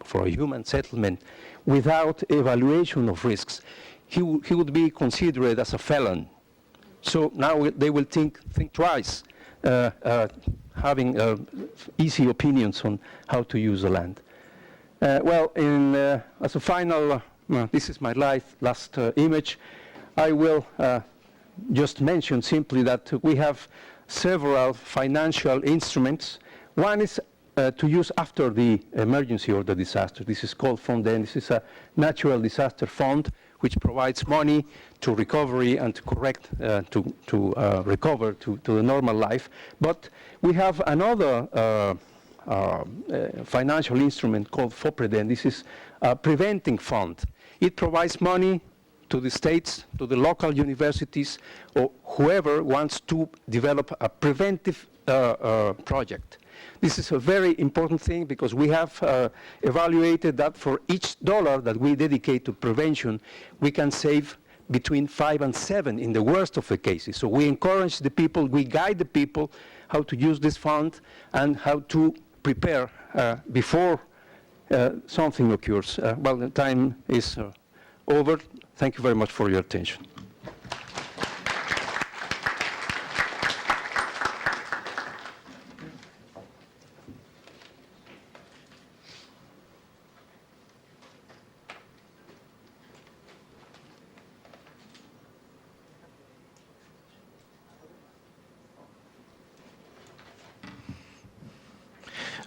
for a human settlement without evaluation of risks, he would be considered as a felon. So now they will think twice, having easy opinions on how to use the land. Well, as a final, this is my last image. I will just mention simply that we have several financial instruments. One is to use after the emergency or the disaster. This is called FONDEN. This is a natural disaster fund which provides money to recovery and to correct, to recover to the normal life. But we have another financial instrument called FOPREDEN. This is a preventing fund. It provides money to the states, to the local universities, or whoever wants to develop a preventive project. This is a very important thing because we have evaluated that for each dollar that we dedicate to prevention, we can save between 5 and 7 in the worst of the cases. So we encourage the people, we guide the people how to use this fund and how to prepare before something occurs. Well, the time is over. Thank you very much for your attention.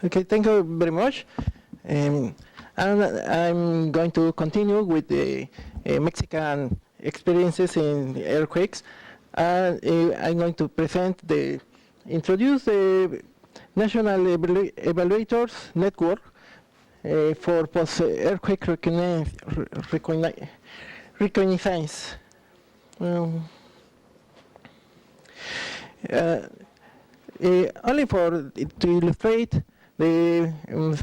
Okay, thank you very much. And I'm going to continue with the Mexican experiences in earthquakes. And I'm going to introduce the National Evaluators Network for post-earthquake reconnaissance. Only to illustrate the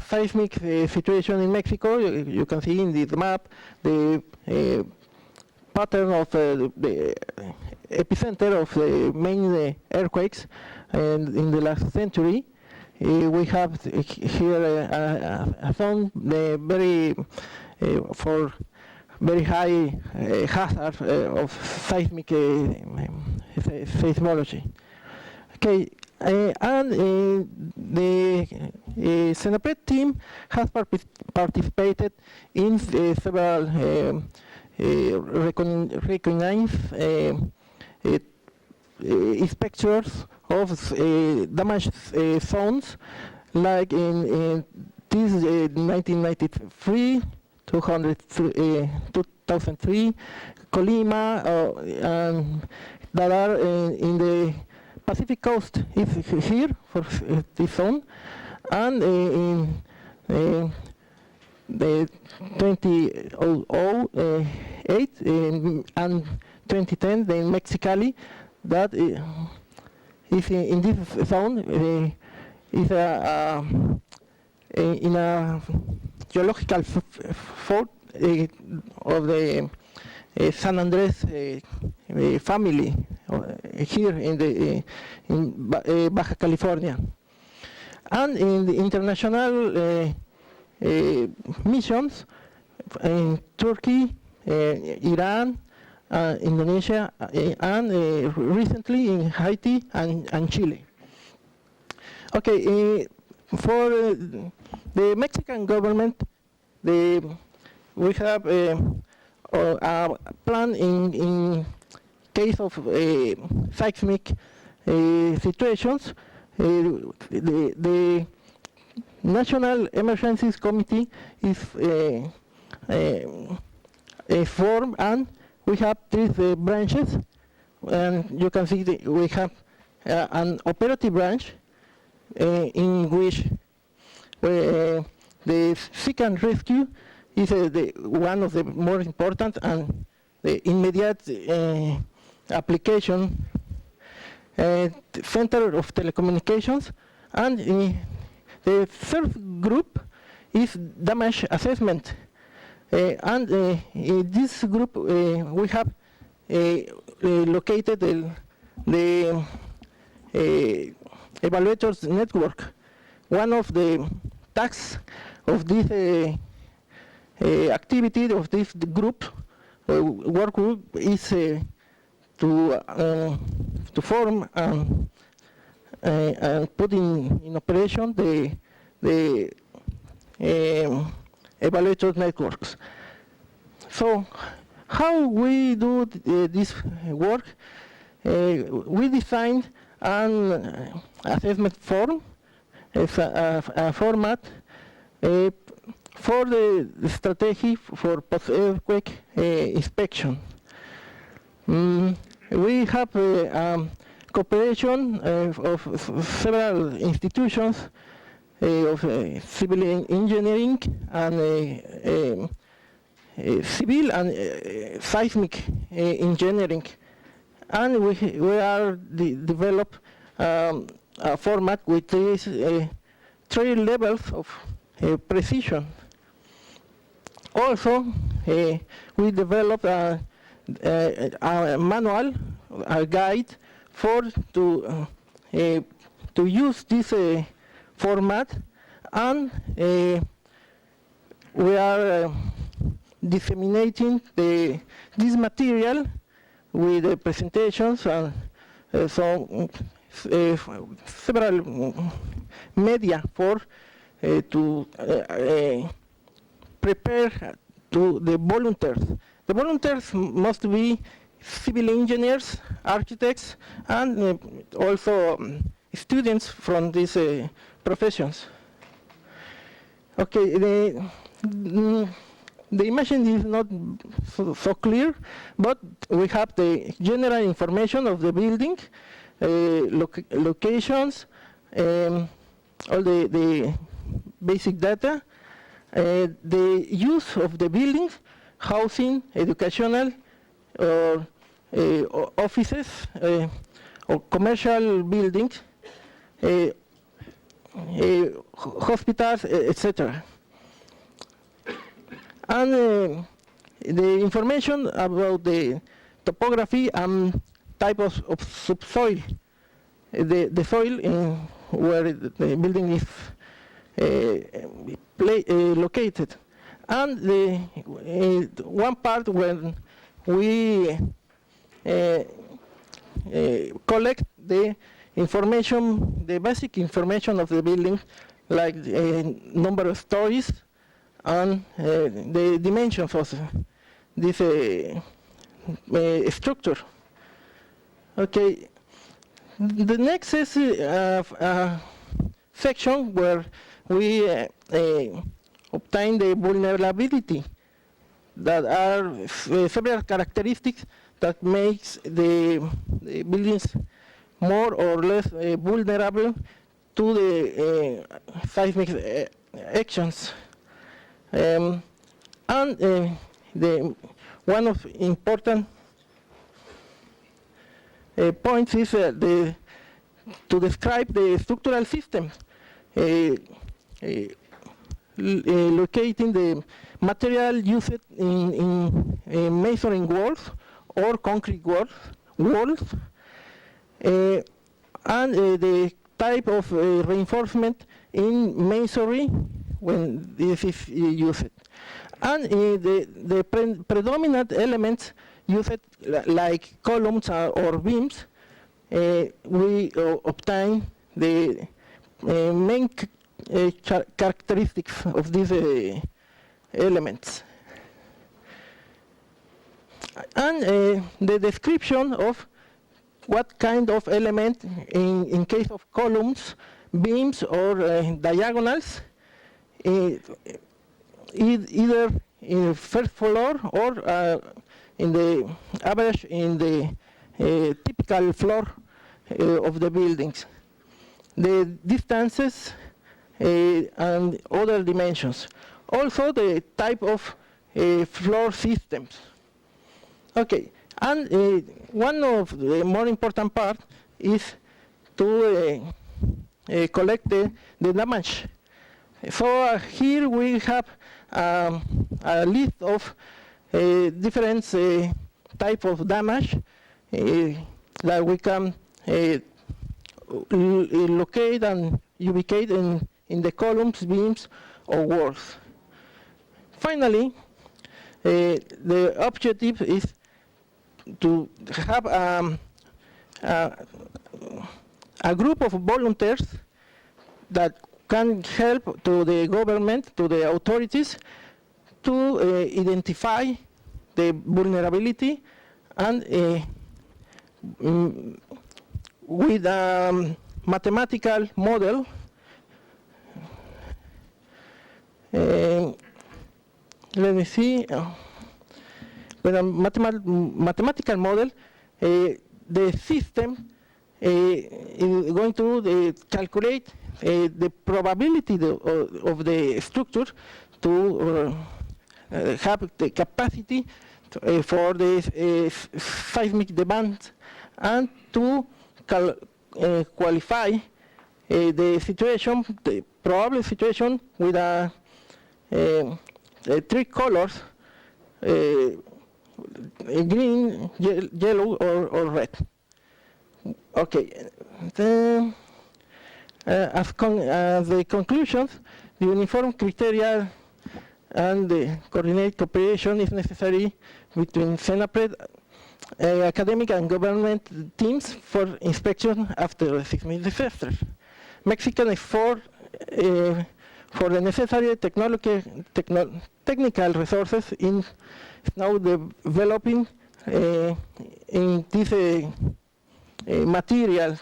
seismic situation in Mexico, you can see in this map the pattern of the epicenter of the main earthquakes in the last century. We have here a zone for very high hazard of seismic seismology. Okay. And the Senapred team has participated in several recognized inspections of damaged zones, like in this 1993, 2003, Colima, that are in the Pacific coast is here for this zone, and in the 2008 and 2010, the Mexicali, that is in this zone is in a geological fault of the San Andres family here in Baja California. And in the international missions in Turkey, Iran, Indonesia, and recently in Haiti and Chile. Okay, for the Mexican government, we have a plan in case of seismic situations. The National Emergencies Committee is formed, and we have three branches. And you can see we have an operative branch in which the seek and rescue is one of the more important and the immediate application center of telecommunications. And the third group is damage assessment. And in this group, we have located the evaluators network. One of the tasks of this activity of this group, work group, is to form and put in operation the evaluator networks. So how we do this work? We designed an assessment form, a format for the strategy for post-earthquake inspection. We have cooperation of several institutions of civil engineering and civil and seismic engineering, and we are develop a format with these three levels of precision. Also, we developed a manual, a guide to use this format, and we are disseminating this material with the presentations and several media for to prepare to the volunteers. The volunteers must be civil engineers, architects, and also students from these professions. Okay, the image is not so clear, but we have the general information of the building, locations, all the basic data, the use of the buildings, housing, educational, or offices, or commercial buildings, hospitals, etc. And the information about the topography and type of subsoil, the soil in where the building is located. And one part when we collect the information, the basic information of the building, like the number of stories and the dimensions of this structure. Okay, the next is a section where we obtain the vulnerability, that are several characteristics that makes the buildings more or less vulnerable to the seismic actions. And one of important points is to describe the structural system. locating the material used in masonry walls or concrete walls, and the type of reinforcement in masonry when this is used. And the predominant elements used, like columns or beams, we obtain the main characteristics of these elements. And the description of what kind of element, in case of columns, beams, or diagonals, either in the first floor or in the average in the typical floor of the buildings. The distances and other dimensions. Also the type of floor systems. Okay, and one of the more important part is to collect the damage. So here we have a list of different type of damage that we can locate and ubicate in the columns, beams, or walls. Finally, the objective is to have a group of volunteers that can help to the government, to the authorities, to identify the vulnerability and with a mathematical model, let me see, with a mathematical model, the system is going to calculate the probability of the structure to have the capacity for the seismic demand, and to qualify the situation, the probable situation, with three colors: green, yellow, or red. Okay. As the conclusions, the uniform criteria and the coordinated cooperation is necessary between SENAPRED, academic and government teams for inspection after the seismic disaster. Mexican effort for the necessary technical resources is now developing in this material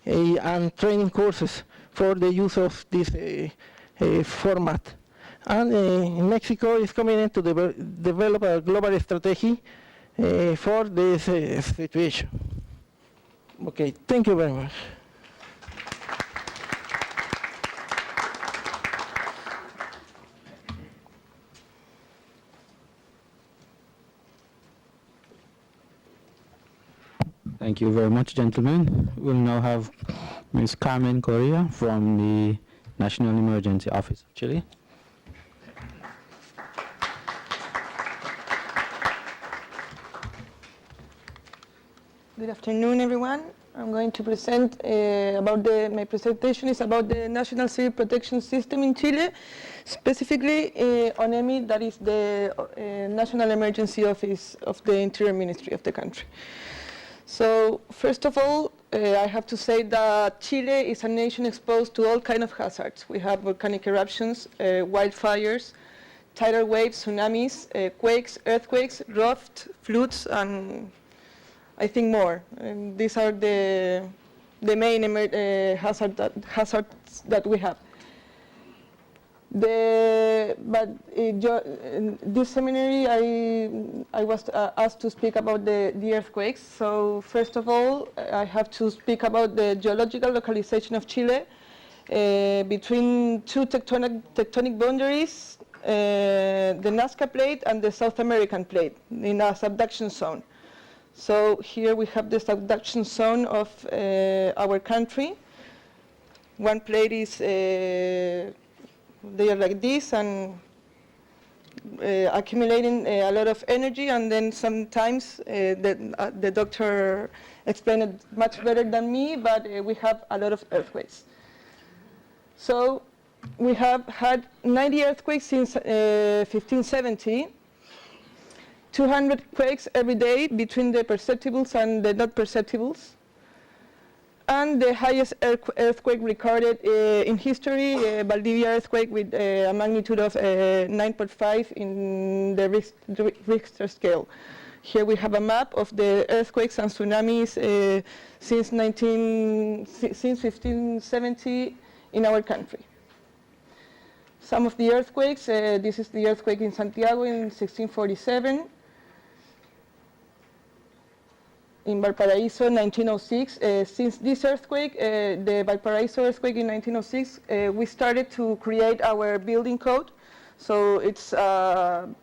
and training courses for the use of this format. And Mexico is committed to develop a global strategy for this situation. Okay, thank you very much. Thank you very much, gentlemen. We'll now have Ms. Carmen Correa from the National Emergency Office of Chile. Good afternoon, everyone. I'm going to present my presentation is about the National Civil Protection System in Chile, specifically ONEMI, that is the National Emergency Office of the Interior Ministry of the country. So, first of all, I have to say that Chile is a nation exposed to all kinds of hazards. We have volcanic eruptions, wildfires, tidal waves, tsunamis, quakes, earthquakes, drought, floods, and I think more. And these are the main hazards that we have. This seminary, I was asked to speak about the earthquakes. So first of all, I have to speak about the geological localization of Chile between two tectonic boundaries, the Nazca Plate and the South American Plate, in a subduction zone. So here we have the subduction zone of our country. One plate is they are like this and accumulating a lot of energy, and then sometimes the doctor explained it much better than me, but we have a lot of earthquakes. So we have had 90 earthquakes since 1570, 200 quakes every day between the perceptibles and the not perceptibles. And the highest earthquake recorded in history, Valdivia earthquake with a magnitude of 9.5 in the Richter scale. Here we have a map of the earthquakes and tsunamis since 1570 in our country. Some of the earthquakes, this is the earthquake in Santiago in 1647. In Valparaiso, 1906. Since this earthquake, the Valparaiso earthquake in 1906, we started to create our building code. So it's, and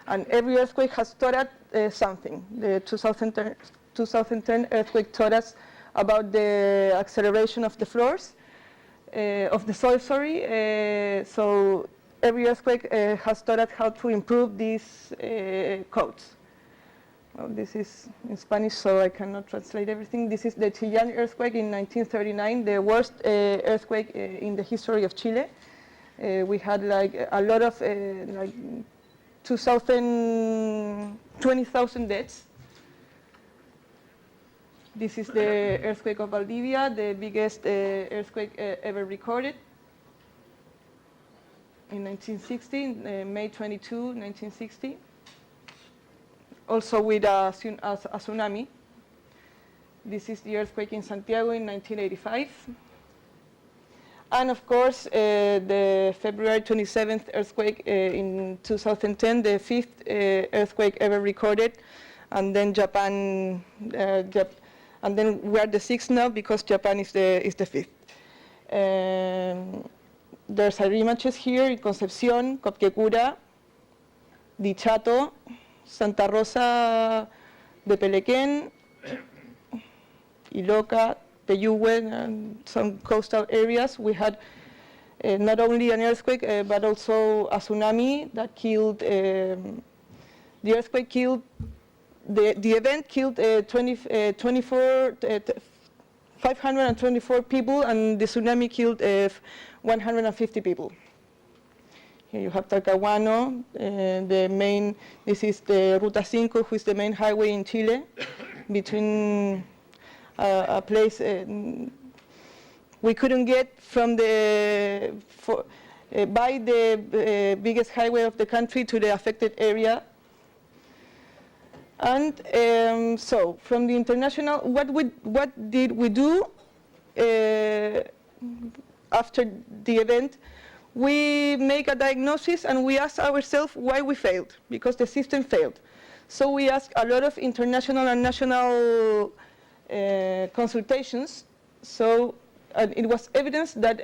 every earthquake has taught us something. The 2010 earthquake taught us about the acceleration of the floors, of the soil, sorry. So every earthquake has taught us how to improve these codes. Well, this is in Spanish, so I cannot translate everything. This is the Chillán earthquake in 1939, the worst earthquake in the history of Chile. We had like a lot of, like 20,000 deaths. This is the earthquake of Valdivia, the biggest earthquake ever recorded. In 1960, May 22, 1960. Also with a tsunami. This is the earthquake in Santiago in 1985. And of course, the February 27th earthquake in 2010, the fifth earthquake ever recorded. And then Japan, and then we are the sixth now because Japan is the fifth. There's a rematches here in Concepción, Copquecura, Dichato, Santa Rosa de Pelequén, Iloca, Peyúgue, and some coastal areas. We had not only an earthquake, but also a tsunami that killed, the earthquake killed, the event killed 524 people, and the tsunami killed 150 people. Here you have Talcahuano, the main, this is the Ruta 5, which is the main highway in Chile, between a place we couldn't get from the, by the biggest highway of the country to the affected area. And so, from the international, what did we do after the event? We make a diagnosis and we ask ourselves why we failed, because the system failed. So we asked a lot of international and national consultations. So it was evidence that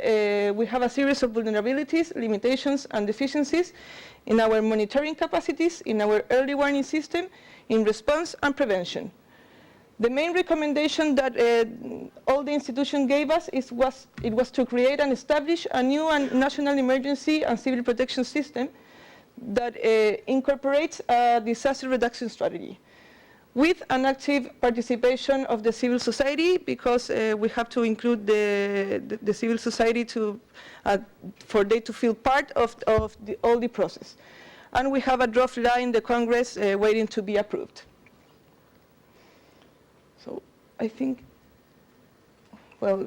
we have a series of vulnerabilities, limitations, and deficiencies in our monitoring capacities, in our early warning system, in response and prevention. The main recommendation that all the institution gave us was to create and establish a new national emergency and civil protection system that incorporates a disaster reduction strategy with an active participation of the civil society, because we have to include the civil society for they to feel part of all the process. And we have a draft law in the Congress waiting to be approved. So I think, well,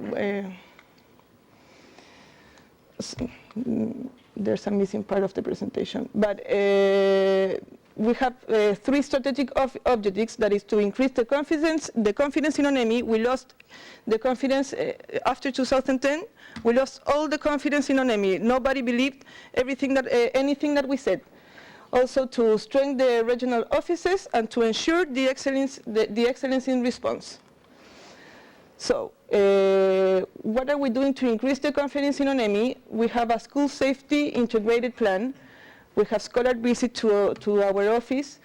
there's a missing part of the presentation, but we have three strategic objectives. That is to increase the confidence in ONEMI. We lost the confidence after 2010. We lost all the confidence in ONEMI. Nobody believed anything that we said. Also to strengthen the regional offices and to ensure the excellence in response. So, what are we doing to increase the confidence in ONEMI? We have a school safety integrated plan. We have scholar visit to our office.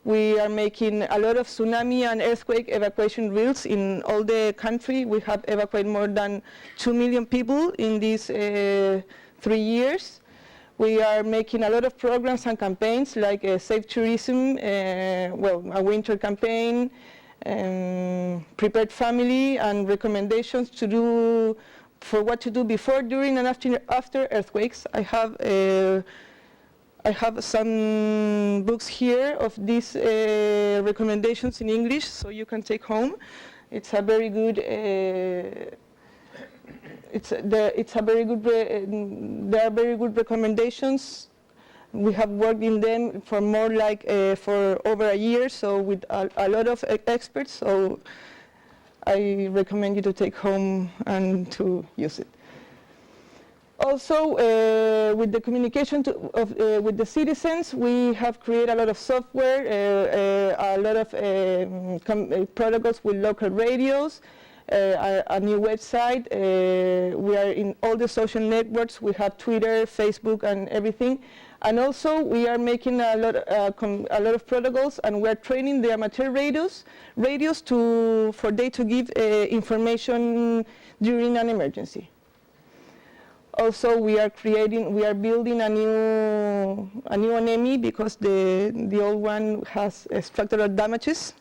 We are making a lot of tsunami and earthquake evacuation drills in all the country. We have evacuated more than 2 million people in these 3 years. We are making a lot of programs and campaigns like Safe Tourism, a winter campaign, Prepared Family, and recommendations to do for what to do before, during, and after earthquakes. I have some books here of these recommendations in English, so you can take home. It's a very good. There are very good recommendations. We have worked in them for more like for over a year, so with a lot of experts. So I recommend you to take home and to use it. Also, with the communication with the citizens, we have created a lot of software, a lot of protocols with local radios, a new website. We are in all the social networks. We have Twitter, Facebook, and everything. And also, we are making a lot of protocols, and we are training the amateur radios for they to give information during an emergency. Also, we are building a new NEMI because the old one has structural damages.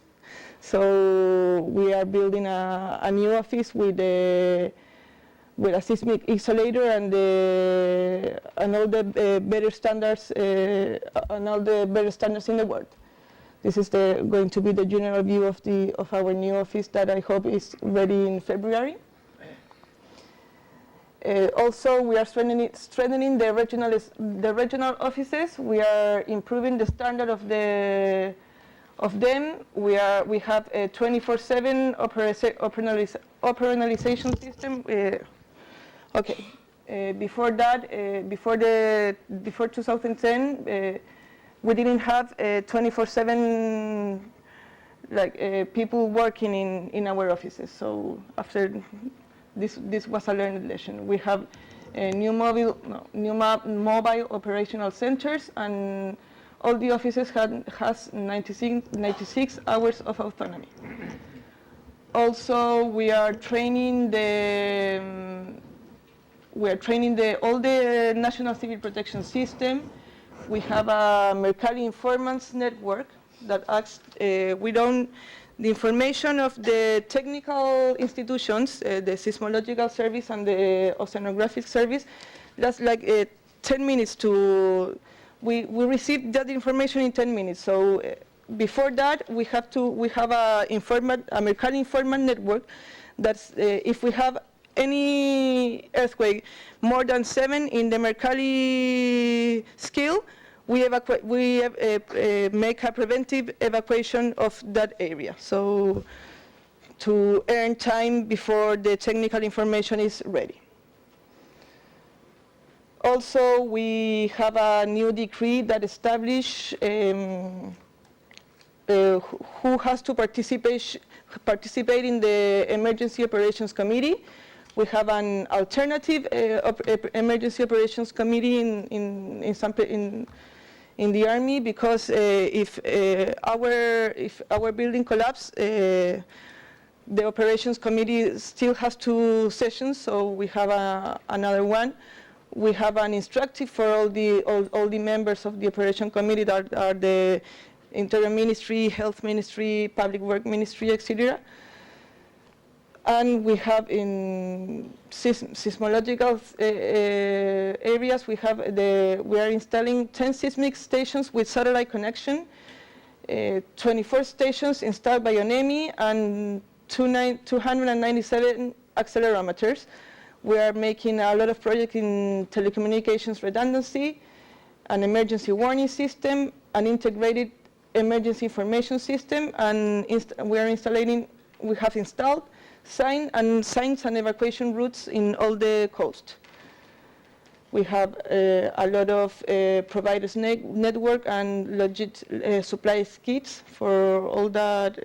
So we are building a new office with a seismic isolator and all the better standards in the world. This is going to be the general view of our new office that I hope is ready in February. Also, we are strengthening the regional offices. We are improving the standard of them. We have a 24/7 operationalization system. Before that, before 2010, we didn't have 24/7 people working in our offices. So after this was a learned lesson. We have new mobile operational centers, and all the offices has 96 hours of autonomy. Also, we are training all the National Civil Protection System. We have a Mercalli Informants Network that acts. The information of the technical institutions, the seismological service and the oceanographic service, that's like 10 minutes to. We receive that information in 10 minutes. So before that, we have a Mercalli Informant Network. That's if we have any earthquake more than 7 in the Mercalli scale, we make a preventive evacuation of that area. So to earn time before the technical information is ready. Also, we have a new decree that establishes who has to participate in the Emergency Operations Committee. We have an alternative Emergency Operations Committee in the Army, because if our building collapses, the Operations Committee still has 2 sessions, so we have another one. We have an instructive for all the members of the Operation Committee that are the Interior Ministry, Health Ministry, Public Work Ministry, etc. And we have in seismological areas, we are installing 10 seismic stations with satellite connection, 24 stations installed by ONEMI, and 297 accelerometers. We are making a lot of projects in telecommunications redundancy, an emergency warning system, an integrated emergency information system, and we have installed signs and evacuation routes in all the coast. We have a lot of providers network and legit supply kits for all that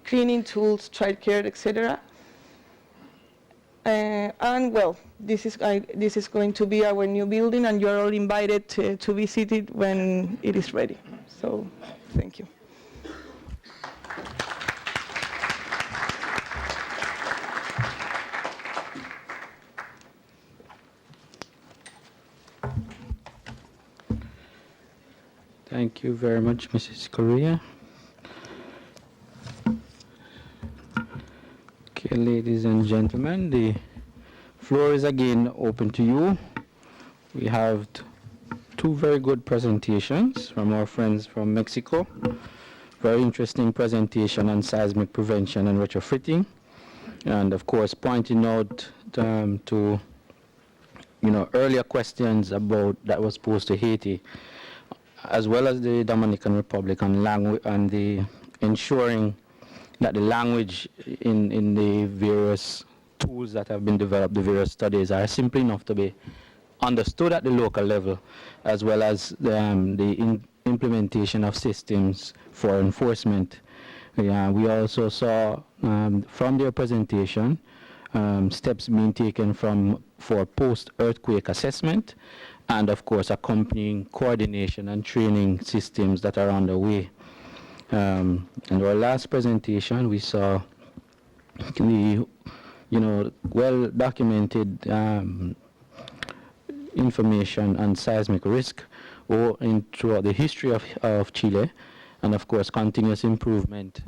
cleaning tools, childcare, etc. And well, this is going to be our new building, and you're all invited to visit it when it is ready. So, thank you. Thank you very much, Mrs. Correa. Okay, ladies and gentlemen, the floor is again open to you. We have two very good presentations from our friends from Mexico. Very interesting presentation on seismic prevention and retrofitting. And of course, pointing out to earlier questions about that was posed to Haiti, as well as the Dominican Republic on language and the ensuring that the language in the various tools that have been developed, the various studies, are simple enough to be understood at the local level, as well as the implementation of systems for enforcement. We also saw from their presentation steps being taken for post-earthquake assessment, and of course accompanying coordination and training systems that are underway. In our last presentation, we saw the well-documented information on seismic risk throughout the history of Chile, and of course continuous improvement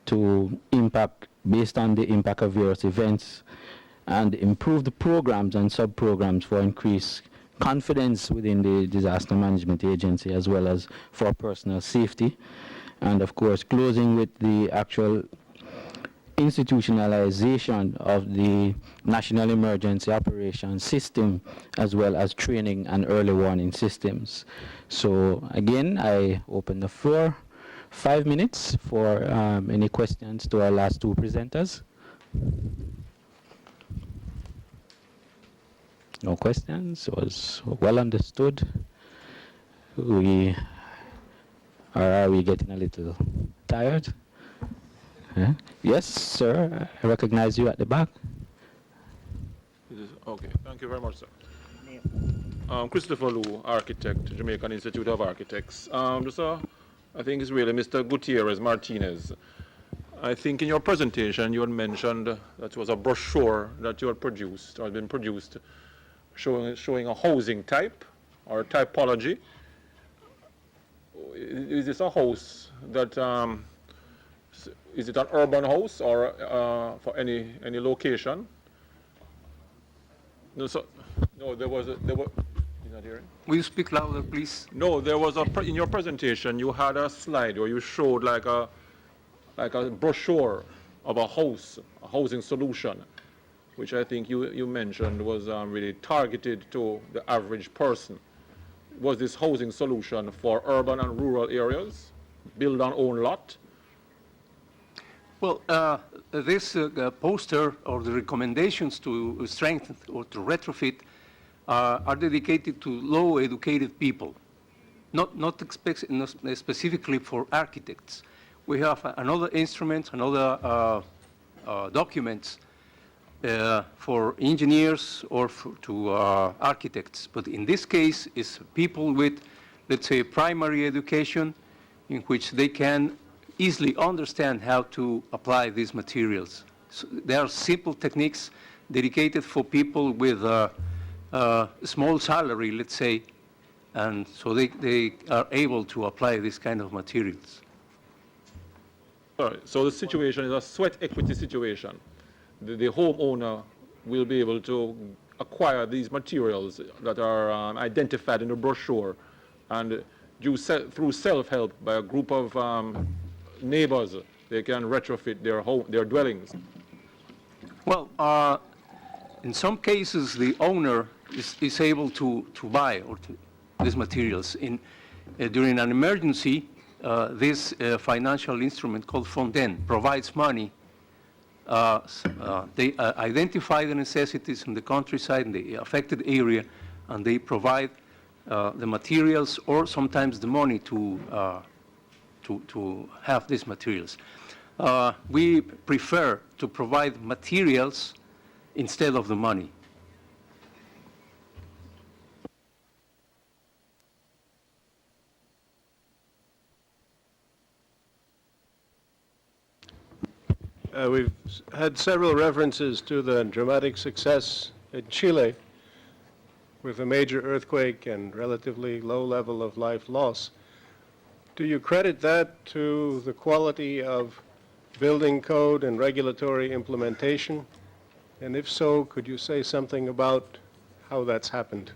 to impact based on the impact of various events, and improve the programs and sub-programs for increased confidence within the disaster management agency, as well as for personal safety. And of course, closing with the actual institutionalization of the National Emergency Operations System, as well as training and early warning systems. So again, I open the floor. 5 minutes for any questions to our last two presenters. No questions, was well understood. Are we getting a little tired? Yes, sir, I recognize you at the back. Okay, thank you very much, sir. Christopher Liu, architect, Jamaican Institute of Architects. I think it's really Mr. Gutierrez Martinez. I think in your presentation you had mentioned that it was a brochure that you had produced, or had been produced, showing a housing type or typology. Is this a house that, is it an urban house or for any location? No, there was. He's not hearing. Will you speak louder, please? No, there was in your presentation you had a slide where you showed like a brochure of a housing solution, which I think you mentioned was really targeted to the average person. Was this housing solution for urban and rural areas, build on own lot? Well, this poster or the recommendations to strengthen or to retrofit are dedicated to low-educated people, not specifically for architects. We have another instrument, another documents for engineers or to architects. But in this case, it's people with, let's say, primary education in which they can easily understand how to apply these materials. So there are simple techniques dedicated for people with a small salary, let's say, and so they are able to apply this kind of materials. All right, so the situation is a sweat equity situation. The homeowner will be able to acquire these materials that are identified in the brochure, and through self-help by a group of neighbors, they can retrofit their dwellings. Well, in some cases, the owner is able to buy these materials. During an emergency, this financial instrument called Fonden provides money. They identify the necessities in the countryside, in the affected area, and they provide the materials or sometimes the money to have these materials. We prefer to provide materials instead of the money. We've had several references to the dramatic success in Chile with a major earthquake and relatively low level of life loss. Do you credit that to the quality of building code and regulatory implementation? And if so, could you say something about how that's happened?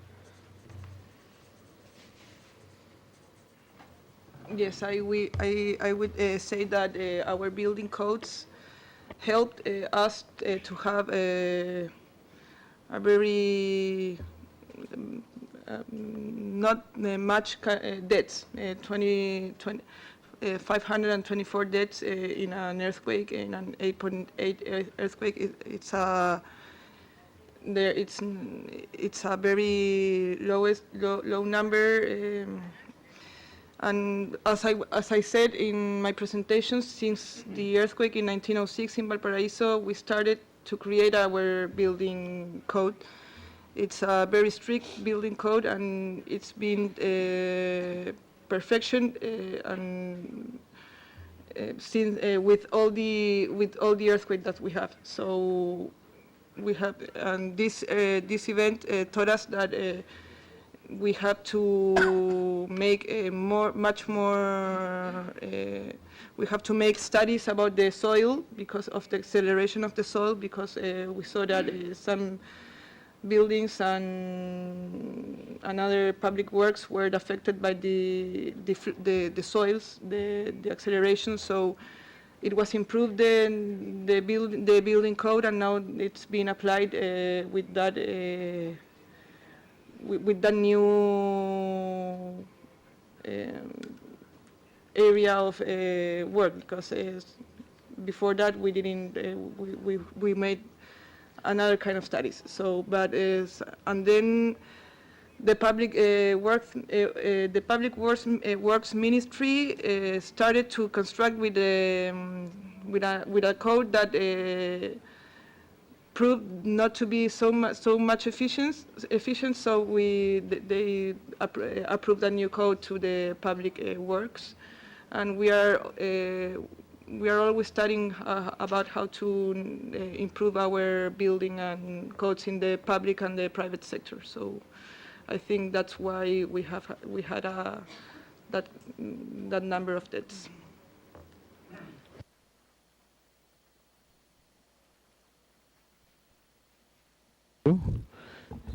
Yes, I would say that our building codes helped us to have a very not much deaths, 524 deaths in an earthquake, in an 8.8 earthquake. It's a very low number. And as I said in my presentation, since the earthquake in 1906 in Valparaiso, we started to create our building code. It's a very strict building code, and it's been perfection and since with all the earthquake that we have. So we have, and this event taught us that we have to make much more. We have to make studies about the soil because of the acceleration of the soil, because we saw that some buildings and other public works were affected by the soils, the acceleration. So it was improved the building code, and now it's being applied with that new area of work, because before that we didn't we made another kind of studies. So, but and then the public works ministry started to construct with a code that proved not to be so much efficient. So they approved a new code to the public works, and we are always studying about how to improve our building and codes in the public and the private sector. So I think that's why we had that number of deaths.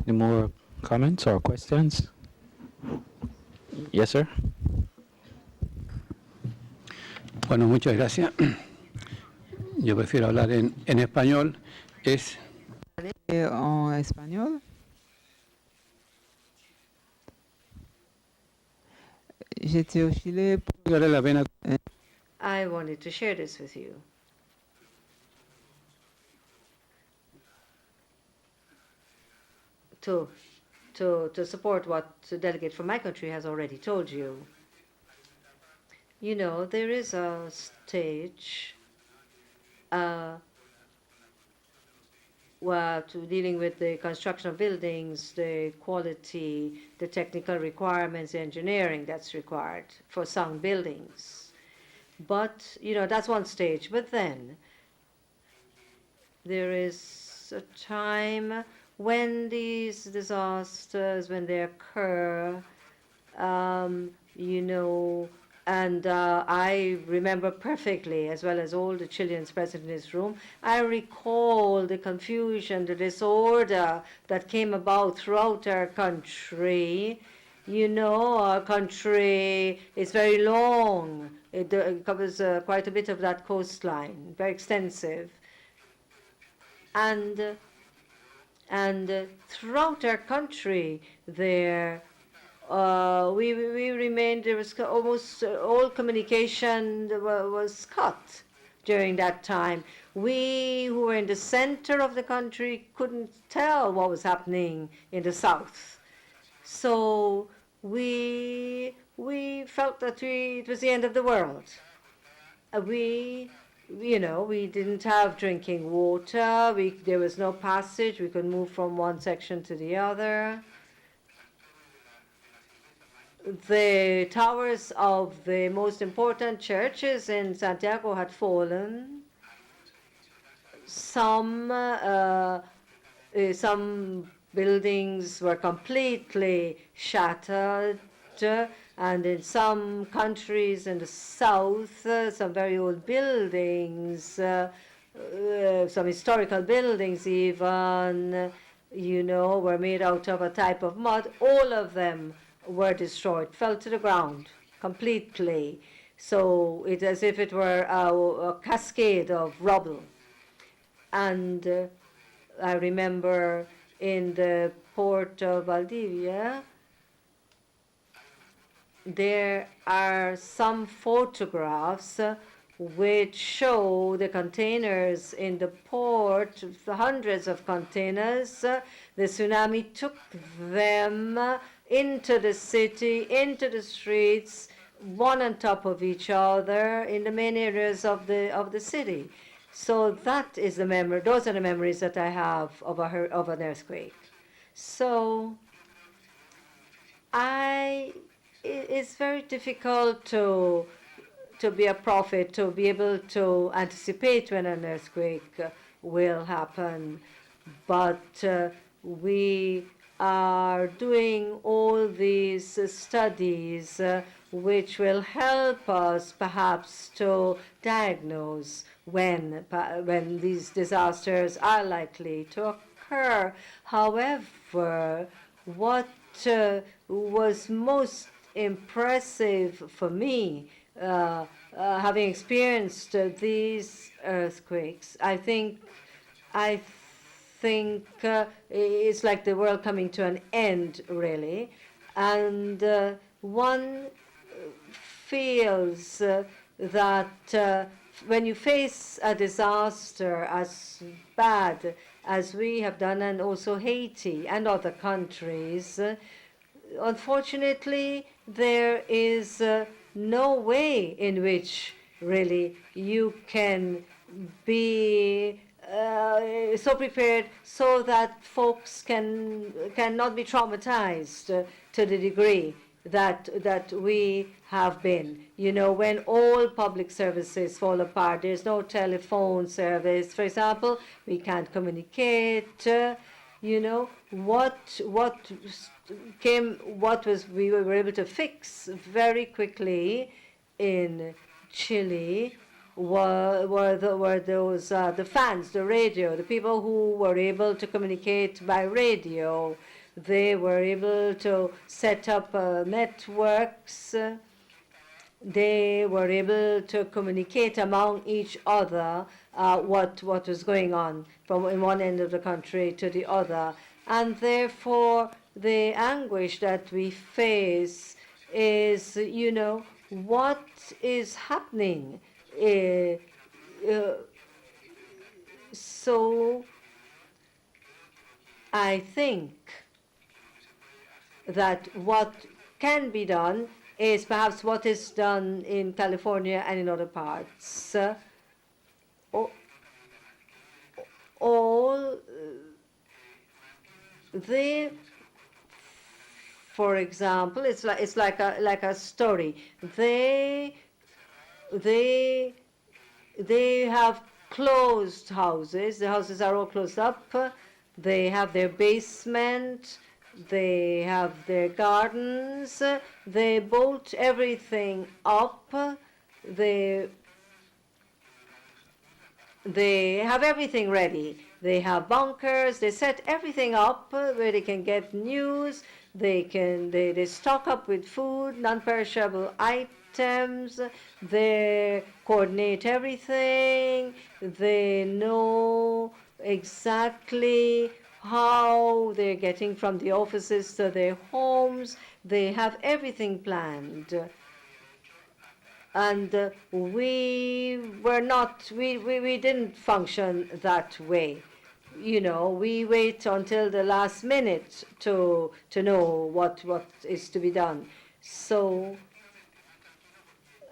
Any more comments or questions? Yes, sir. Bueno, muchas gracias. Yo prefiero hablar en español. En español. J'étais au Chile pour... I wanted to share this with you. To support what the delegate from my country has already told you. You know, there is a stage to dealing with the construction of buildings, the quality, the technical requirements, the engineering that's required for sound buildings. But, you know, that's one stage. But then there is a time when these disasters, when they occur, you know, and I remember perfectly, as well as all the Chileans present in this room, I recall the confusion, the disorder that came about throughout our country. You know, our country is very long. It covers quite a bit of that coastline, very extensive. And throughout our country, there we remained, there was almost all communication was cut during that time. We who were in the center of the country couldn't tell what was happening in the south. So we felt that it was the end of the world. You know, we didn't have drinking water, there was no passage, we could move from one section to the other. The towers of the most important churches in Santiago had fallen. Some buildings were completely shattered, and in some countries in the south, some very old buildings, some historical buildings even, were made out of a type of mud. All of them were destroyed, fell to the ground completely. So it's as if it were a cascade of rubble. And I remember in the port of Valdivia, there are some photographs which show the containers in the port, the hundreds of containers. The tsunami took them into the city, into the streets, one on top of each other in the main areas of the city. So that is the memory. Those are the memories that I have of an earthquake. So it's very difficult to be a prophet, to be able to anticipate when an earthquake will happen. But we are doing all these studies which will help us perhaps to diagnose when these disasters are likely to occur. However, what was most impressive for me, having experienced these earthquakes, I think it's like the world coming to an end, really. And one feels that when you face a disaster as bad as we have done, and also Haiti and other countries, unfortunately, there is no way in which really you can be so prepared so that folks cannot be traumatized to the degree that we have been. When all public services fall apart, there's no telephone service, for example, we can't communicate. What we were able to fix very quickly in Chile were those the fans, the radio, the people who were able to communicate by radio. They were able to set up networks. They were able to communicate among each other what was going on from one end of the country to the other. And therefore, the anguish that we face is, what is happening. So I think that what can be done is perhaps what is done in California and in other parts. For example, it's like a story. They have closed houses. The houses are all closed up. They have their basement. They have their gardens. They bolt everything up. They have everything ready. They have bunkers. They set everything up where they can get news. They stock up with food, non-perishable items. They coordinate everything. They know exactly how they're getting from the offices to their homes. They have everything planned. And we didn't function that way. We wait until the last minute to know what is to be done. So,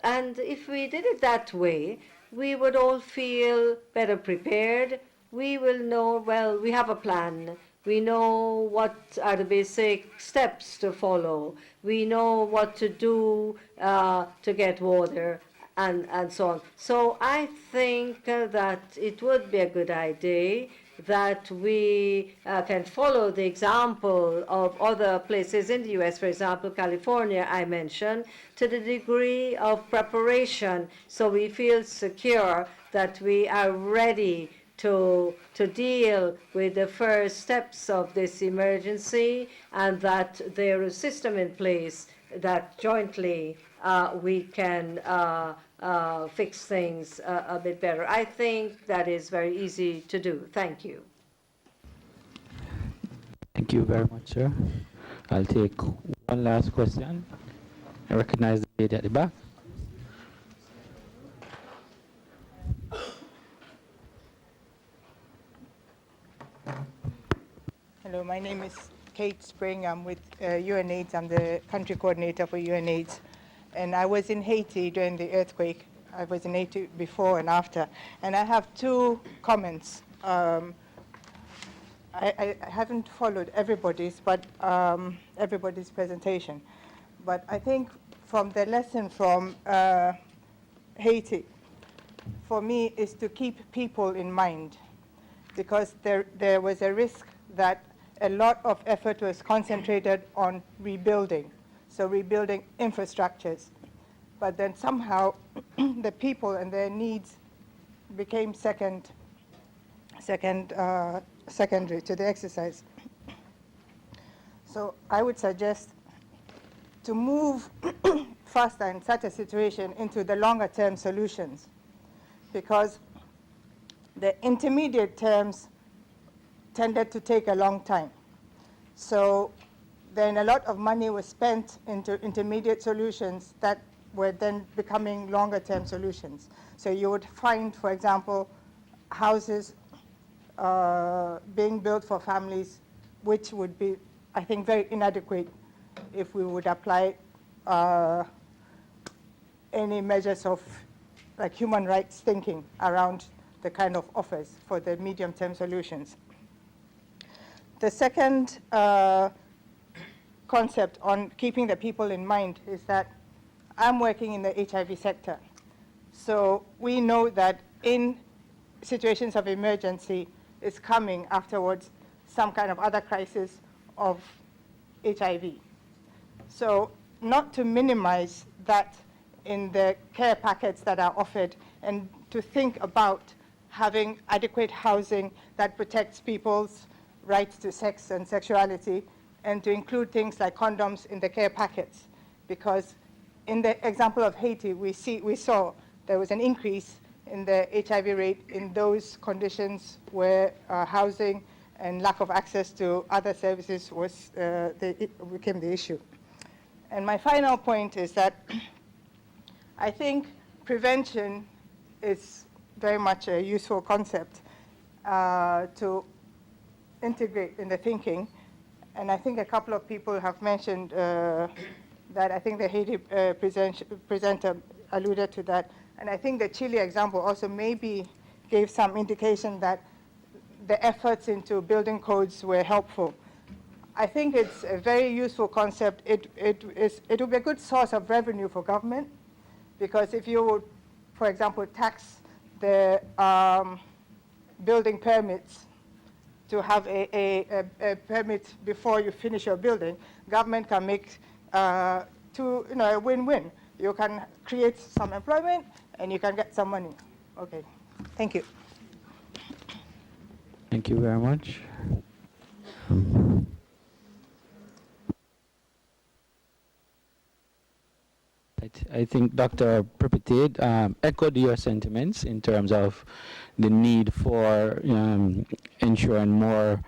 and if we did it that way, we would all feel better prepared. We will know, well, we have a plan. We know what are the basic steps to follow. We know what to do to get water and so on. So I think that it would be a good idea that we can follow the example of other places in the U.S., for example, California, I mentioned, to the degree of preparation, so we feel secure that we are ready to deal with the first steps of this emergency, and that there is a system in place that jointly we can fix things a bit better. I think that is very easy to do. Thank you. Thank you very much, sir. I'll take one last question. I recognize the lady at the back. Hello, my name is Kate Spring. I'm with UNAIDS. I'm the country coordinator for UNAIDS. And I was in Haiti during the earthquake. I was in Haiti before and after. And I have two comments. I haven't followed everybody's presentation. But I think from the lesson from Haiti, for me, is to keep people in mind. Because there was a risk that a lot of effort was concentrated on rebuilding, so rebuilding infrastructures. But then somehow the people and their needs became secondary to the exercise. So I would suggest to move faster in such a situation into the longer term solutions, because the intermediate terms tended to take a long time. So then a lot of money was spent into intermediate solutions that were then becoming longer term solutions. So you would find, for example, houses being built for families, which would be, I think, very inadequate if we would apply any measures of like human rights thinking around the kind of offers for the medium-term solutions. The second concept on keeping the people in mind is that I'm working in the HIV sector. So we know that in situations of emergency is coming afterwards some kind of other crisis of HIV. So not to minimize that in the care packets that are offered, and to think about having adequate housing that protects people's rights to sex and sexuality, and to include things like condoms in the care packets. Because in the example of Haiti, we saw there was an increase in the HIV rate in those conditions where housing and lack of access to other services became the issue. And my final point is that I think prevention is very much a useful concept to integrate in the thinking. And I think a couple of people have mentioned that. I think the Haiti presenter alluded to that. And I think the Chile example also maybe gave some indication that the efforts into building codes were helpful. I think it's a very useful concept. It will be a good source of revenue for government, because if you would, for example, tax the building permits to have a permit before you finish your building, government can make a win-win. You can create some employment and you can get some money. Okay, thank you. Thank you very much. I think Dr. Pripitid echoed your sentiments in terms of the need for ensuring more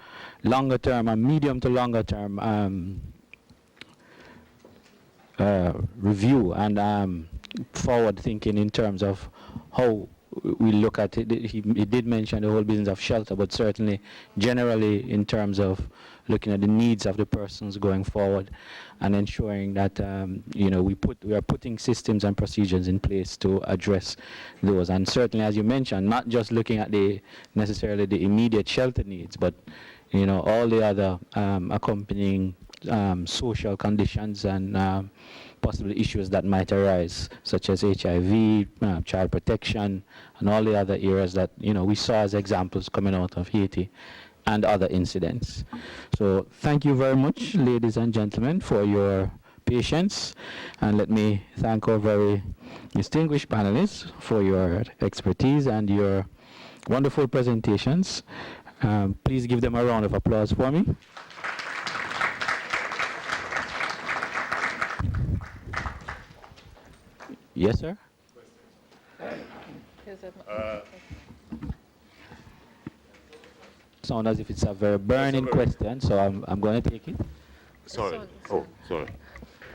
longer term and medium to longer term review and forward thinking in terms of how we look at it. He did mention the whole business of shelter, but certainly generally in terms of looking at the needs of the persons going forward and ensuring that we are putting systems and procedures in place to address those. And certainly, as you mentioned, not just looking at necessarily the immediate shelter needs, but all the other accompanying social conditions and possible issues that might arise, such as HIV, child protection, and all the other areas that we saw as examples coming out of Haiti and other incidents. So thank you very much, ladies and gentlemen, for your patience, and let me thank our very distinguished panelists for your expertise and your wonderful presentations. Please give them a round of applause for me. Yes, sir? Sound as if it's a very burning question, so I'm going to take it. Sorry. Oh, sorry.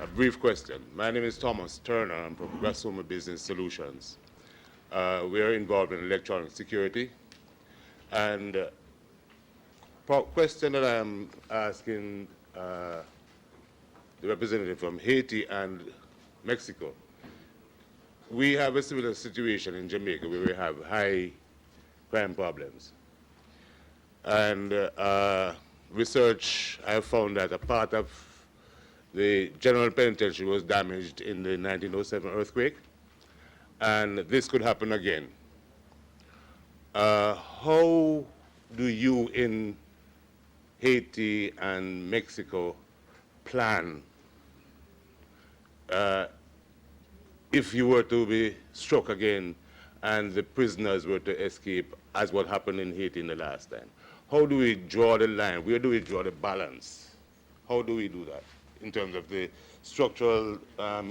A brief question. My name is Thomas Turner. I'm from Grasshopper Business Solutions. We are involved in electronic security. And question that I'm asking the representative from Haiti and Mexico. We have a similar situation in Jamaica where we have high crime problems. And research, I have found that a part of the general penitentiary was damaged in the 1907 earthquake, and this could happen again. How do you in Haiti and Mexico plan if you were to be struck again and the prisoners were to escape, as what happened in Haiti in the last time? How do we draw the line? Where do we draw the balance? How do we do that in terms of the structural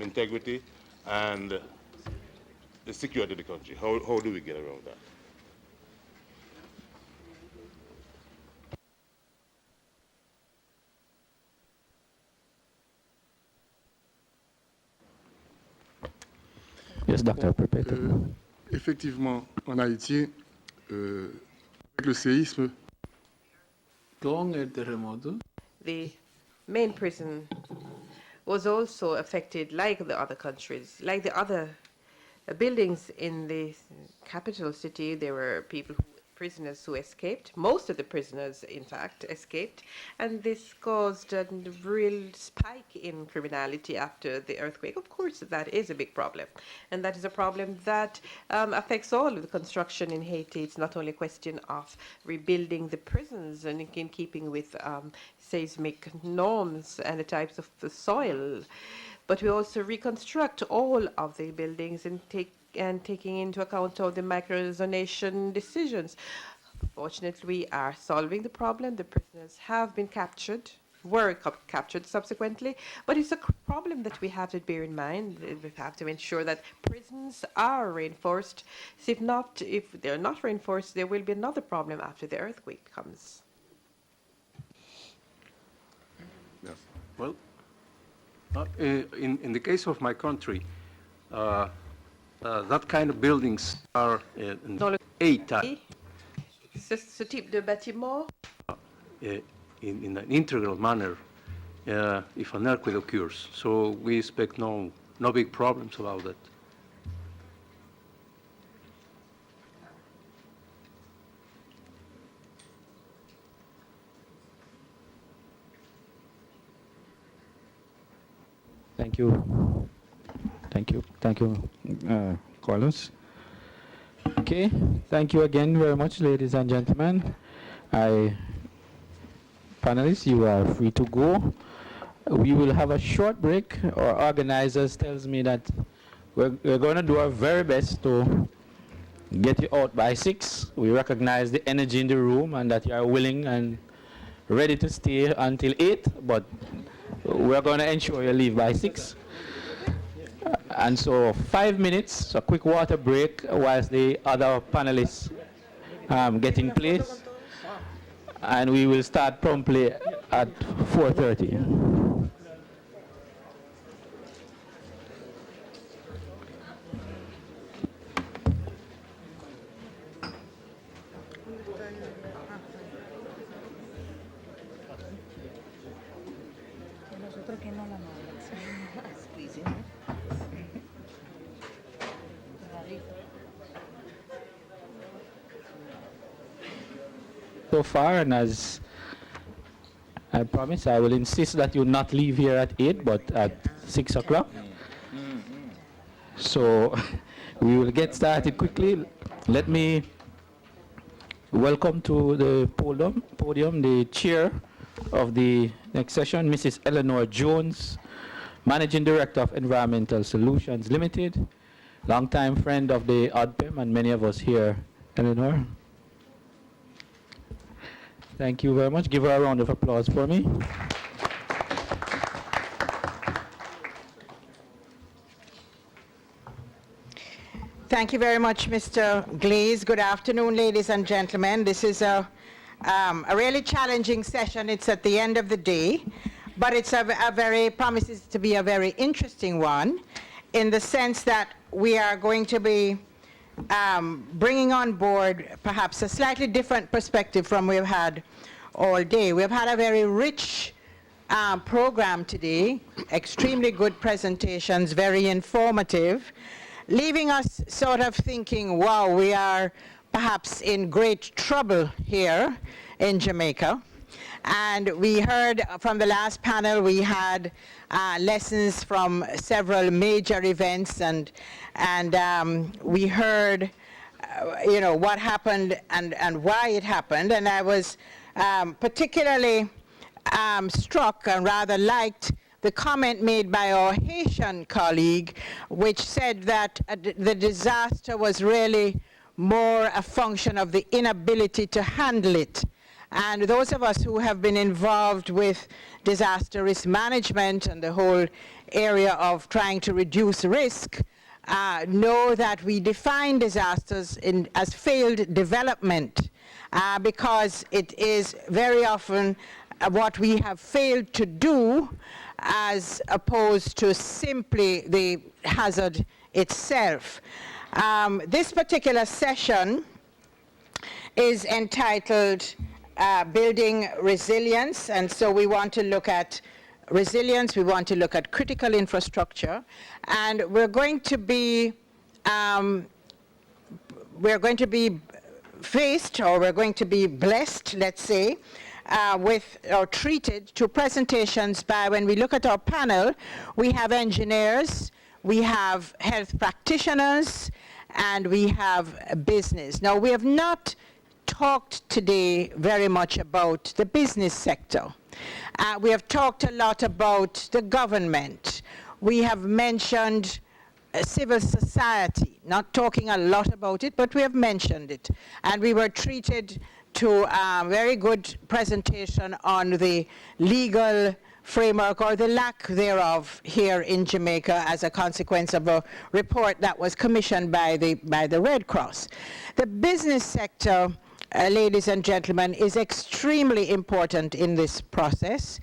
integrity and the security of the country? How do we get around that? Yes, Dr. Perpetua. Effectivement, en Haïti, avec le séisme, the main prison was also affected like the other countries, like the other buildings in the capital city. There were prisoners who escaped. Most of the prisoners, in fact, escaped, and this caused a real spike in criminality after the earthquake. Of course, that is a big problem, and that is a problem that affects all of the construction in Haiti. It's not only a question of rebuilding the prisons and in keeping with seismic norms and the types of the soil, but we also reconstruct all of the buildings and taking into account all the micro-zonation decisions. Fortunately, we are solving the problem. The prisoners have been captured, were captured subsequently, but it's a problem that we have to bear in mind. We have to ensure that prisons are reinforced. If they're not reinforced, there will be another problem after the earthquake comes. Yes. Well, in the case of my country, that kind of buildings are in A-type. Ce type de bâtiment In an integral manner if an earthquake occurs. So we expect no big problems about that. Thank you. Thank you, Carlos. Okay, thank you again very much, ladies and gentlemen. Panelists, you are free to go. We will have a short break. Our organizers tells me that we're going to do our very best to get you out by 6. We recognize the energy in the room and that you are willing and ready to stay until 8, but we're going to ensure you leave by 6. And so 5 minutes, a quick water break whilst the other panelists get in place. And we will start promptly at 4:30. So far, and as I promise I will insist that you not leave here at 8, but at 6 o'clock. So we will get started quickly. Let me welcome to the podium the chair of the next session, Mrs. Eleanor Jones, Managing Director of Environmental Solutions Limited, longtime friend of the ODPEM and many of us here. Eleanor. Thank you very much. Give her a round of applause for me. Thank you very much, Mr. Glaze. Good afternoon, ladies and gentlemen. This is a really challenging session. It's at the end of the day, but it's promises to be a very interesting one in the sense that we are going to be bringing on board perhaps a slightly different perspective from we've had all day. We've had a very rich program today, extremely good presentations, very informative, leaving us sort of thinking, wow, we are perhaps in great trouble here in Jamaica. And we heard from the last panel, we had lessons from several major events, and we heard what happened and why it happened. And I was particularly struck and rather liked the comment made by our Haitian colleague, which said that the disaster was really more a function of the inability to handle it. And those of us who have been involved with disaster risk management and the whole area of trying to reduce risk know that we define disasters as failed development because it is very often what we have failed to do as opposed to simply the hazard itself. This particular session is entitled Building Resilience, and so we want to look at resilience, we want to look at critical infrastructure, and we're going to be faced, or we're going to be blessed, let's say, with or treated to presentations by, when we look at our panel, we have engineers, we have health practitioners, and we have business. Now, we have not talked today very much about the business sector. We have talked a lot about the government. We have mentioned civil society, not talking a lot about it, but we have mentioned it. And we were treated to a very good presentation on the legal framework or the lack thereof here in Jamaica as a consequence of a report that was commissioned by the Red Cross. The business sector, ladies and gentlemen, is extremely important in this process.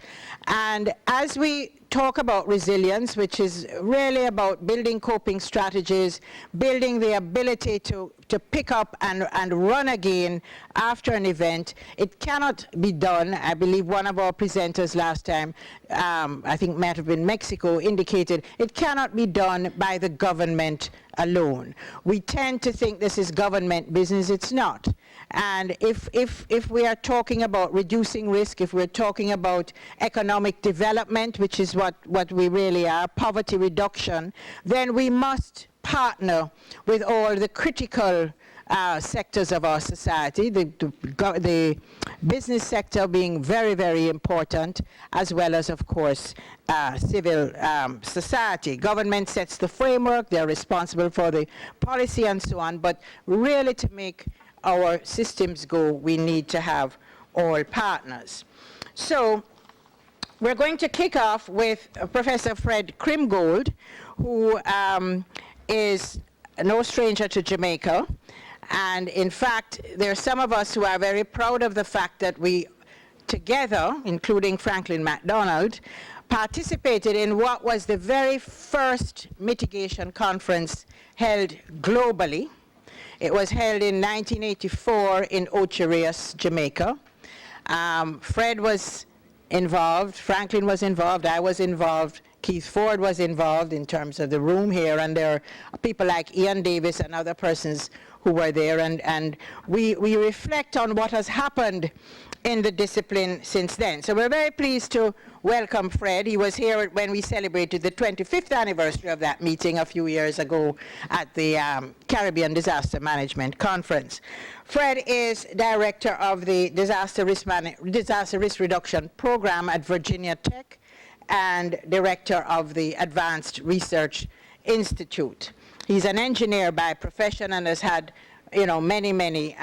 And as we talk about resilience, which is really about building coping strategies, building the ability to pick up and run again after an event, it cannot be done. I believe one of our presenters last time, I think might have been Mexico, indicated it cannot be done by the government alone. We tend to think this is government business. It's not. And if we are talking about reducing risk, if we're talking about economic development, which is what we really are, poverty reduction, then we must partner with all the critical sectors of our society, the business sector being very, very important, as well as, of course, civil society. Government sets the framework, they're responsible for the policy and so on, but really to make our systems go, we need to have all partners. So we're going to kick off with Professor Fred Krimgold, who is no stranger to Jamaica. And in fact, there are some of us who are very proud of the fact that we together, including Franklin MacDonald, participated in what was the very first mitigation conference held globally. It was held in 1984 in Ocho Rios, Jamaica. Fred was involved, Franklin was involved, I was involved, Keith Ford was involved in terms of the room here, and there are people like Ian Davis and other persons who were there, and we reflect on what has happened in the discipline since then. So we're very pleased to welcome Fred. He was here when we celebrated the 25th anniversary of that meeting a few years ago at the Caribbean Disaster Management Conference. Fred is director of the Disaster Risk Reduction Program at Virginia Tech and director of the Advanced Research Institute. He's an engineer by profession and has had, many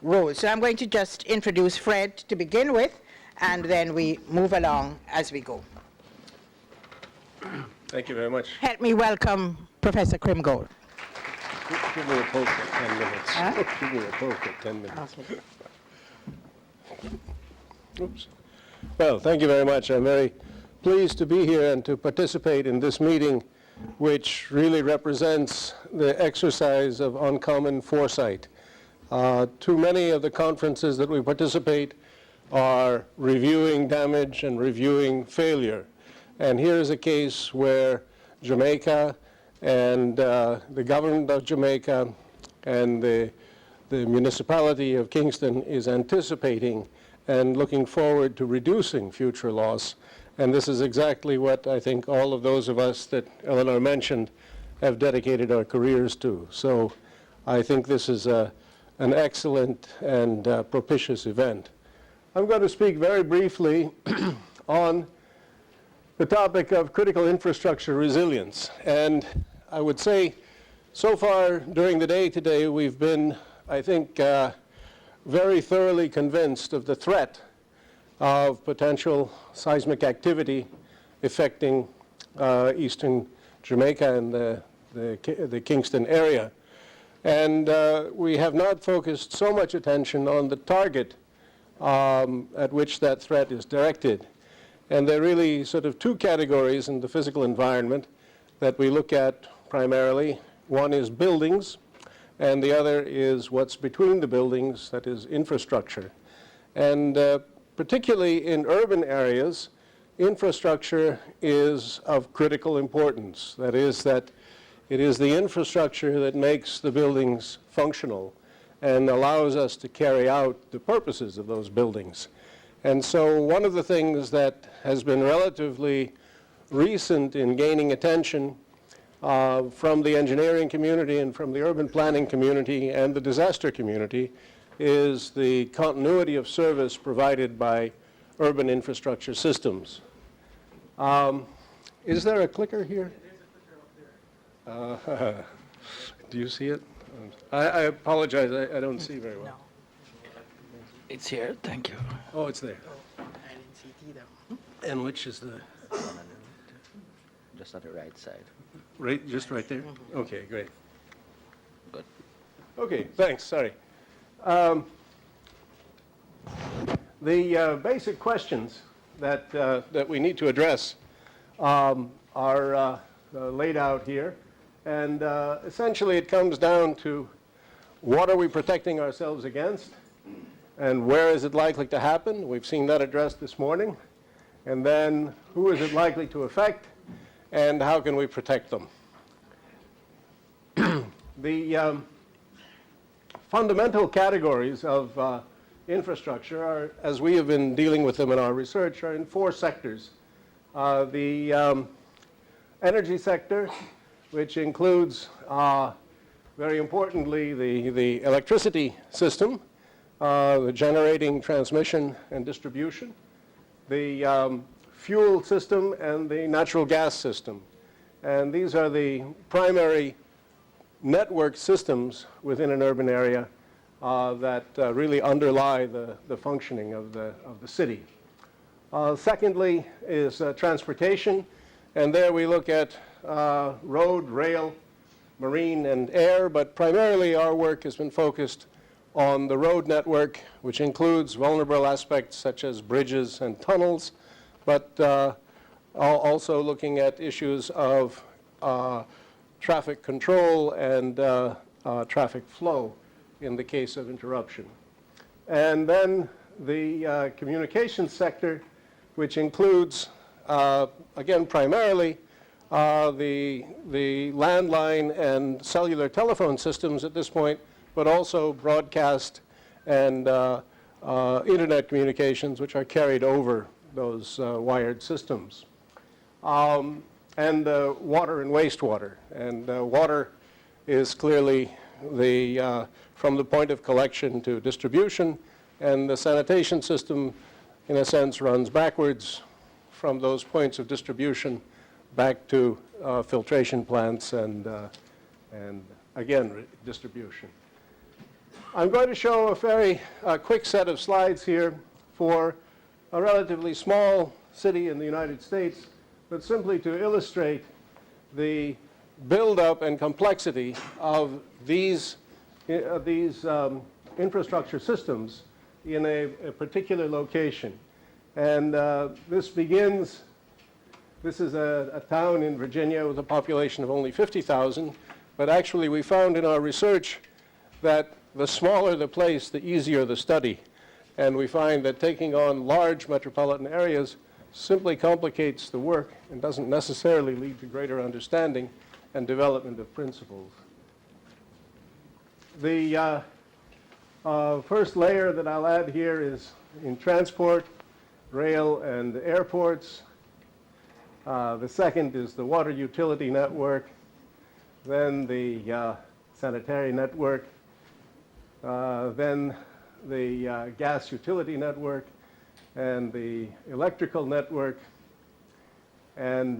roles. So I'm going to just introduce Fred to begin with, and then we move along as we go. Thank you very much. Help me welcome Professor Krimgold. Give me a poke at 10 minutes. Huh? Give me a poke at 10 minutes. Okay. Oops. Well, thank you very much. I'm very pleased to be here and to participate in this meeting, which really represents the exercise of uncommon foresight. Too many of the conferences that we participate are reviewing damage and reviewing failure. And here's a case where Jamaica and the government of Jamaica and the municipality of Kingston is anticipating and looking forward to reducing future loss. And this is exactly what I think all of those of us that Eleanor mentioned have dedicated our careers to. So I think this is an excellent and propitious event. I'm going to speak very briefly on the topic of critical infrastructure resilience. And I would say so far during the day today, we've been, I think, very thoroughly convinced of the threat of potential seismic activity affecting eastern Jamaica and the Kingston area. And we have not focused so much attention on the target at which that threat is directed. And there are really sort of two categories in the physical environment that we look at primarily. One is buildings, and the other is what's between the buildings, that is infrastructure. And particularly in urban areas, infrastructure is of critical importance. That is that it is the infrastructure that makes the buildings functional and allows us to carry out the purposes of those buildings. And so one of the things that has been relatively recent in gaining attention from the engineering community and from the urban planning community and the disaster community is the continuity of service provided by urban infrastructure systems. Is there a clicker here? Do you see it? I apologize, I don't see very well. No. It's here, thank you. Oh, it's there. I didn't see it either. And which is the? Just on the right side. Right, just right there? Okay, great. Good. Okay, thanks, sorry. The basic questions that we need to address are laid out here. And essentially it comes down to what are we protecting ourselves against and where is it likely to happen? We've seen that addressed this morning. And then who is it likely to affect and how can we protect them? The fundamental categories of infrastructure are, as we have been dealing with them in our research, are in four sectors. The energy sector, which includes, very importantly, the electricity system, the generating, transmission, and distribution, the fuel system, and the natural gas system. And these are the primary network systems within an urban area that really underlie the functioning of the city. Secondly is transportation, and there we look at road, rail, marine, and air, but primarily our work has been focused on the road network, which includes vulnerable aspects such as bridges and tunnels, but also looking at issues of traffic control and traffic flow in the case of interruption. And then the communications sector, which includes, again, primarily the landline and cellular telephone systems at this point, but also broadcast and internet communications, which are carried over those wired systems. And water and wastewater. And water is clearly from the point of collection to distribution, and the sanitation system, in a sense, runs backwards from those points of distribution back to filtration plants and again, distribution. I'm going to show a very quick set of slides here for a relatively small city in the United States, but simply to illustrate the buildup and complexity of these infrastructure systems in a particular location. And this is a town in Virginia with a population of only 50,000, but actually we found in our research that the smaller the place, the easier the study. And we find that taking on large metropolitan areas simply complicates the work and doesn't necessarily lead to greater understanding and development of principles. The first layer that I'll add here is in transport, rail, and airports. The second is the water utility network, then the sanitary network, then the gas utility network, and the electrical network, and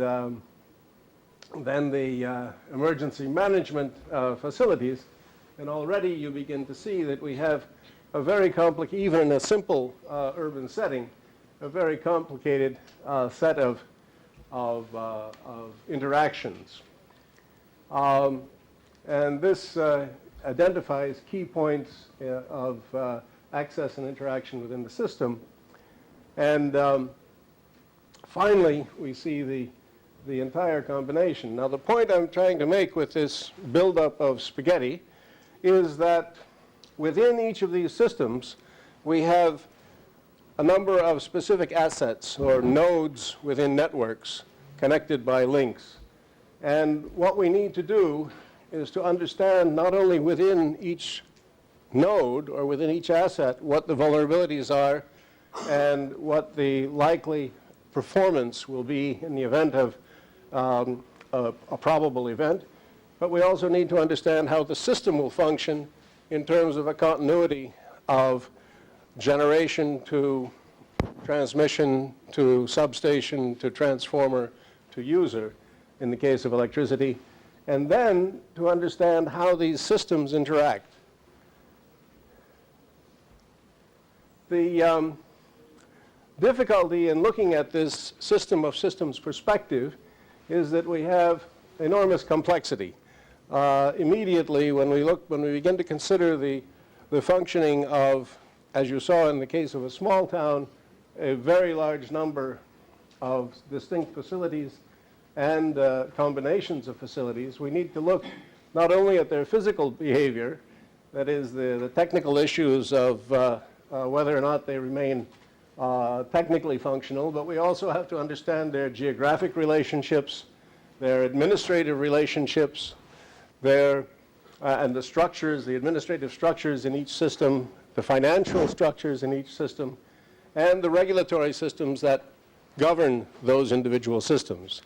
then the emergency management facilities. And already you begin to see that we have a very complicated, even in a simple urban setting, a very complicated set of interactions. And this identifies key points of access and interaction within the system. And finally, we see the entire combination. Now, the point I'm trying to make with this buildup of spaghetti is that within each of these systems, we have a number of specific assets or nodes within networks connected by links. And what we need to do is to understand not only within each node or within each asset what the vulnerabilities are and what the likely performance will be in the event of a probable event, but we also need to understand how the system will function in terms of a continuity of generation to transmission to substation to transformer to user in the case of electricity, and then to understand how these systems interact. The difficulty in looking at this system of systems perspective is that we have enormous complexity. Immediately, when we begin to consider the functioning of, as you saw in the case of a small town, a very large number of distinct facilities and combinations of facilities, we need to look not only at their physical behavior, that is the technical issues of whether or not they remain technically functional, but we also have to understand their geographic relationships, their administrative relationships, and the structures, the administrative structures in each system, the financial structures in each system, and the regulatory systems that govern those individual systems.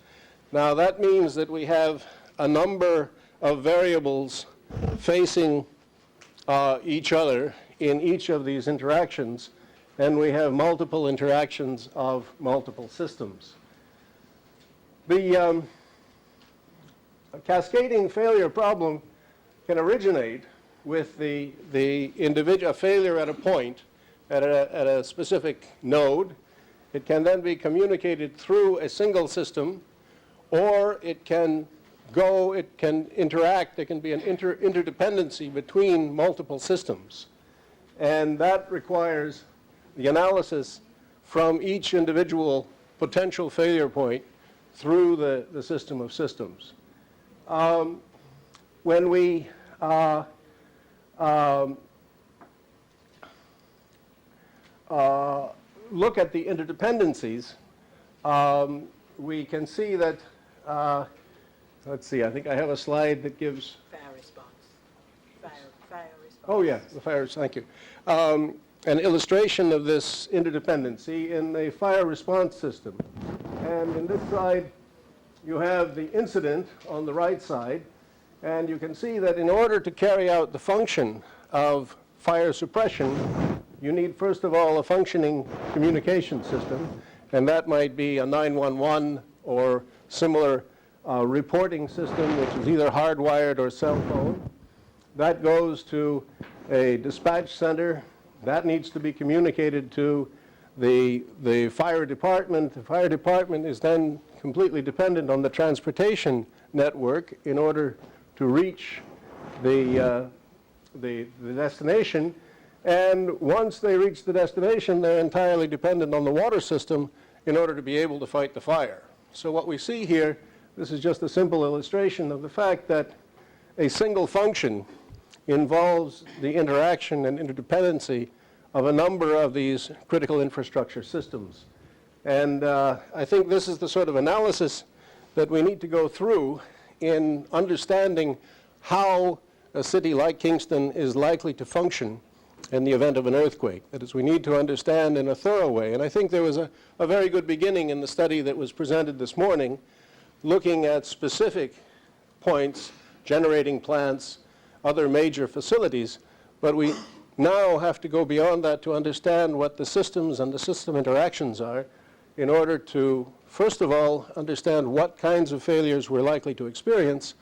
Now, that means that we have a number of variables facing each other in each of these interactions, and we have multiple interactions of multiple systems. The cascading failure problem can originate with a failure at a point, at a specific node. It can then be communicated through a single system, or it can interact, there can be an interdependency between multiple systems. And that requires the analysis from each individual potential failure point through the system of systems. When we look at the interdependencies, we can see that, let's see, I think I have a slide that gives... Fire response. Fire response. Oh, yeah, the fires, thank you. an illustration of this interdependency in a fire response system. And in this slide, you have the incident on the right side, and you can see that in order to carry out the function of fire suppression, you need, first of all, a functioning communication system, and that might be a 911 or similar reporting system, which is either hardwired or cell phone. That goes to a dispatch center. That needs to be communicated to the fire department. The fire department is then completely dependent on the transportation network in order to reach the destination. And once they reach the destination, they're entirely dependent on the water system in order to be able to fight the fire. So what we see here, this is just a simple illustration of the fact that a single function involves the interaction and interdependency of a number of these critical infrastructure systems. And I think this is the sort of analysis that we need to go through in understanding how a city like Kingston is likely to function in the event of an earthquake. That is, we need to understand in a thorough way. And I think there was a very good beginning in the study that was presented this morning, looking at specific points, generating plants, other major facilities, but we now have to go beyond that to understand what the systems and the system interactions are in order to, first of all, understand what kinds of failures we're likely to experience,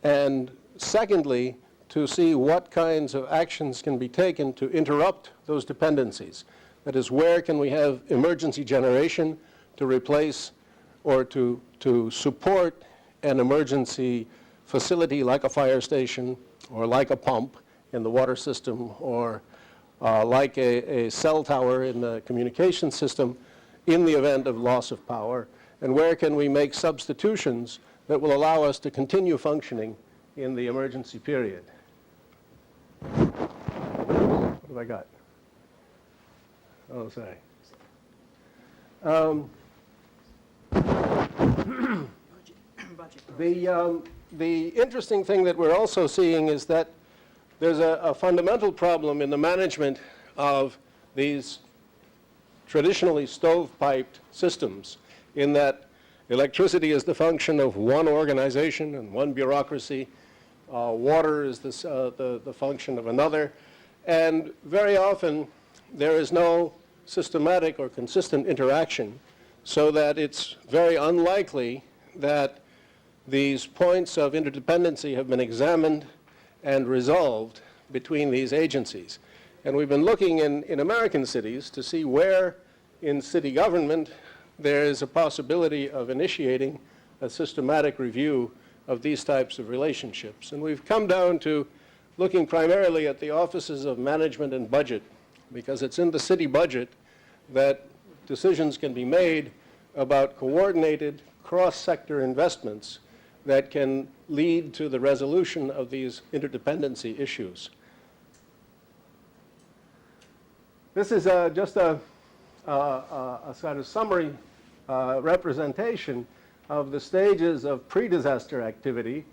and secondly, to see what kinds of actions can be taken to interrupt those dependencies. That is, where can we have emergency generation to replace or to support an emergency facility like a fire station or like a pump in the water system or like a cell tower in the communication system in the event of loss of power, and where can we make substitutions that will allow us to continue functioning in the emergency period. What have I got? Oh, sorry. The interesting thing that we're also seeing is that there's a fundamental problem in the management of these traditionally stove-piped systems, in that electricity is the function of one organization and one bureaucracy. Water is the function of another. And very often, there is no systematic or consistent interaction, so that it's very unlikely that these points of interdependency have been examined and resolved between these agencies. And we've been looking in American cities to see where in city government there is a possibility of initiating a systematic review of these types of relationships. And we've come down to looking primarily at the offices of management and budget, because it's in the city budget that decisions can be made about coordinated cross-sector investments that can lead to the resolution of these interdependency issues. This is just a sort of summary representation of the stages of pre-disaster activity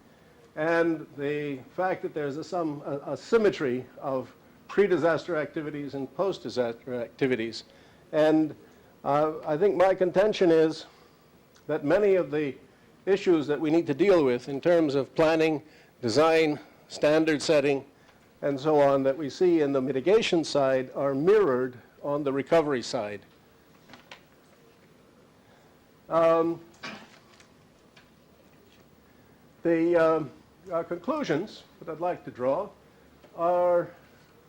and the fact that there's a symmetry of pre-disaster activities and post-disaster activities. And I think my contention is that many of the issues that we need to deal with in terms of planning, design, standard setting, and so on that we see in the mitigation side are mirrored on the recovery side. The conclusions that I'd like to draw are,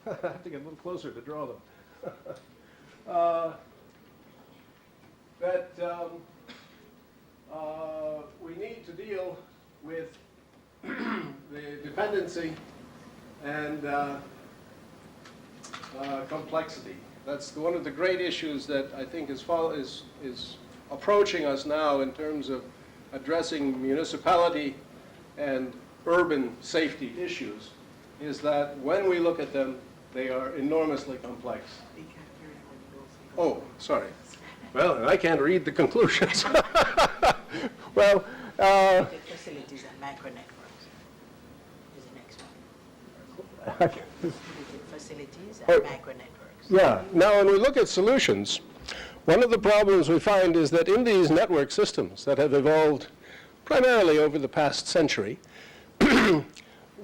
I have to get a little closer to draw them, that we need to deal with the dependency and complexity. That's one of the great issues that I think is approaching us now in terms of addressing municipality and urban safety issues, is that when we look at them, they are enormously complex. Oh, sorry. Well, I can't read the conclusions. Well, facilities and micro networks is the next one. Facilities and micro networks. Yeah. Now, when we look at solutions, one of the problems we find is that in these network systems that have evolved primarily over the past century,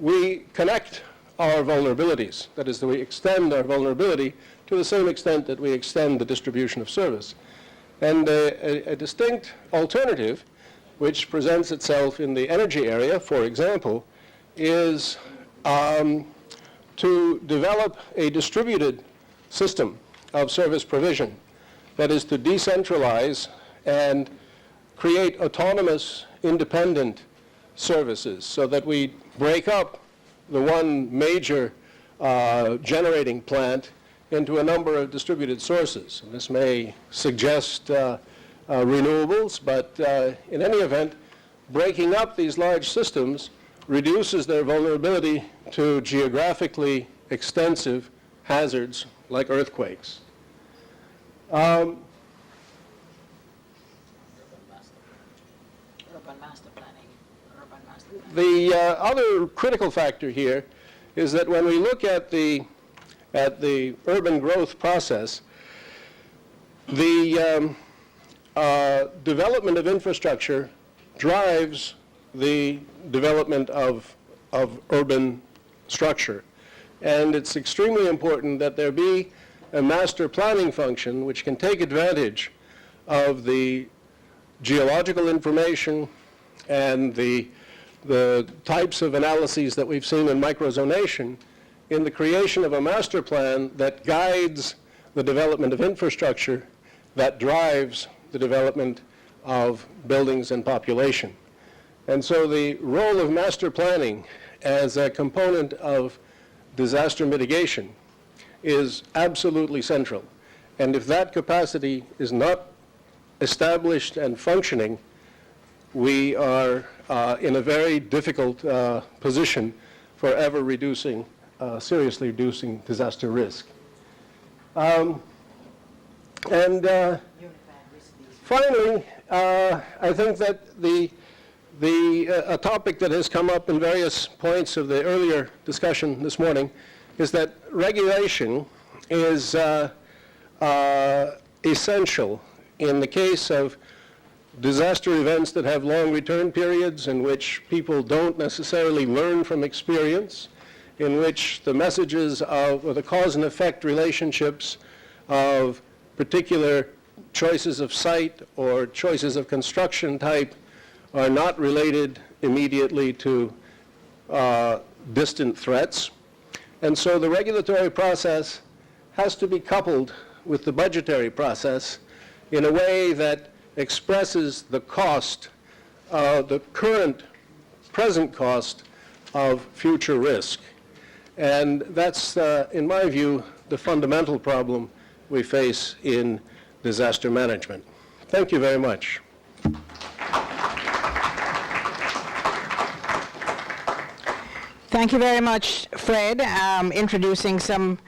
we connect our vulnerabilities. That is, that we extend our vulnerability to the same extent that we extend the distribution of service. And a distinct alternative, which presents itself in the energy area, for example, is to develop a distributed system of service provision. That is, to decentralize and create autonomous, independent services so that we break up the one major generating plant into a number of distributed sources. And this may suggest renewables, but in any event, breaking up these large systems reduces their vulnerability to geographically extensive hazards like earthquakes. The other critical factor here is that when we look at the urban growth process, the development of infrastructure drives the development of urban structure. And it's extremely important that there be a master planning function which can take advantage of the geological information and the types of analyses that we've seen in microzonation in the creation of a master plan that guides the development of infrastructure that drives the development of buildings and population. And so the role of master planning as a component of disaster mitigation is absolutely central. And if that capacity is not established and functioning, we are in a very difficult position for ever reducing, seriously reducing disaster risk. Finally, I think that a topic that has come up in various points of the earlier discussion this morning is that regulation is essential in the case of disaster events that have long return periods, in which people don't necessarily learn from experience, in which the messages of, or the cause and effect relationships of particular choices of site or choices of construction type are not related immediately to distant threats. And so the regulatory process has to be coupled with the budgetary process in a way that expresses the cost, the present cost of future risk. And that's, in my view, the fundamental problem we face in disaster management. Thank you very much. Thank you very much, Fred, introducing some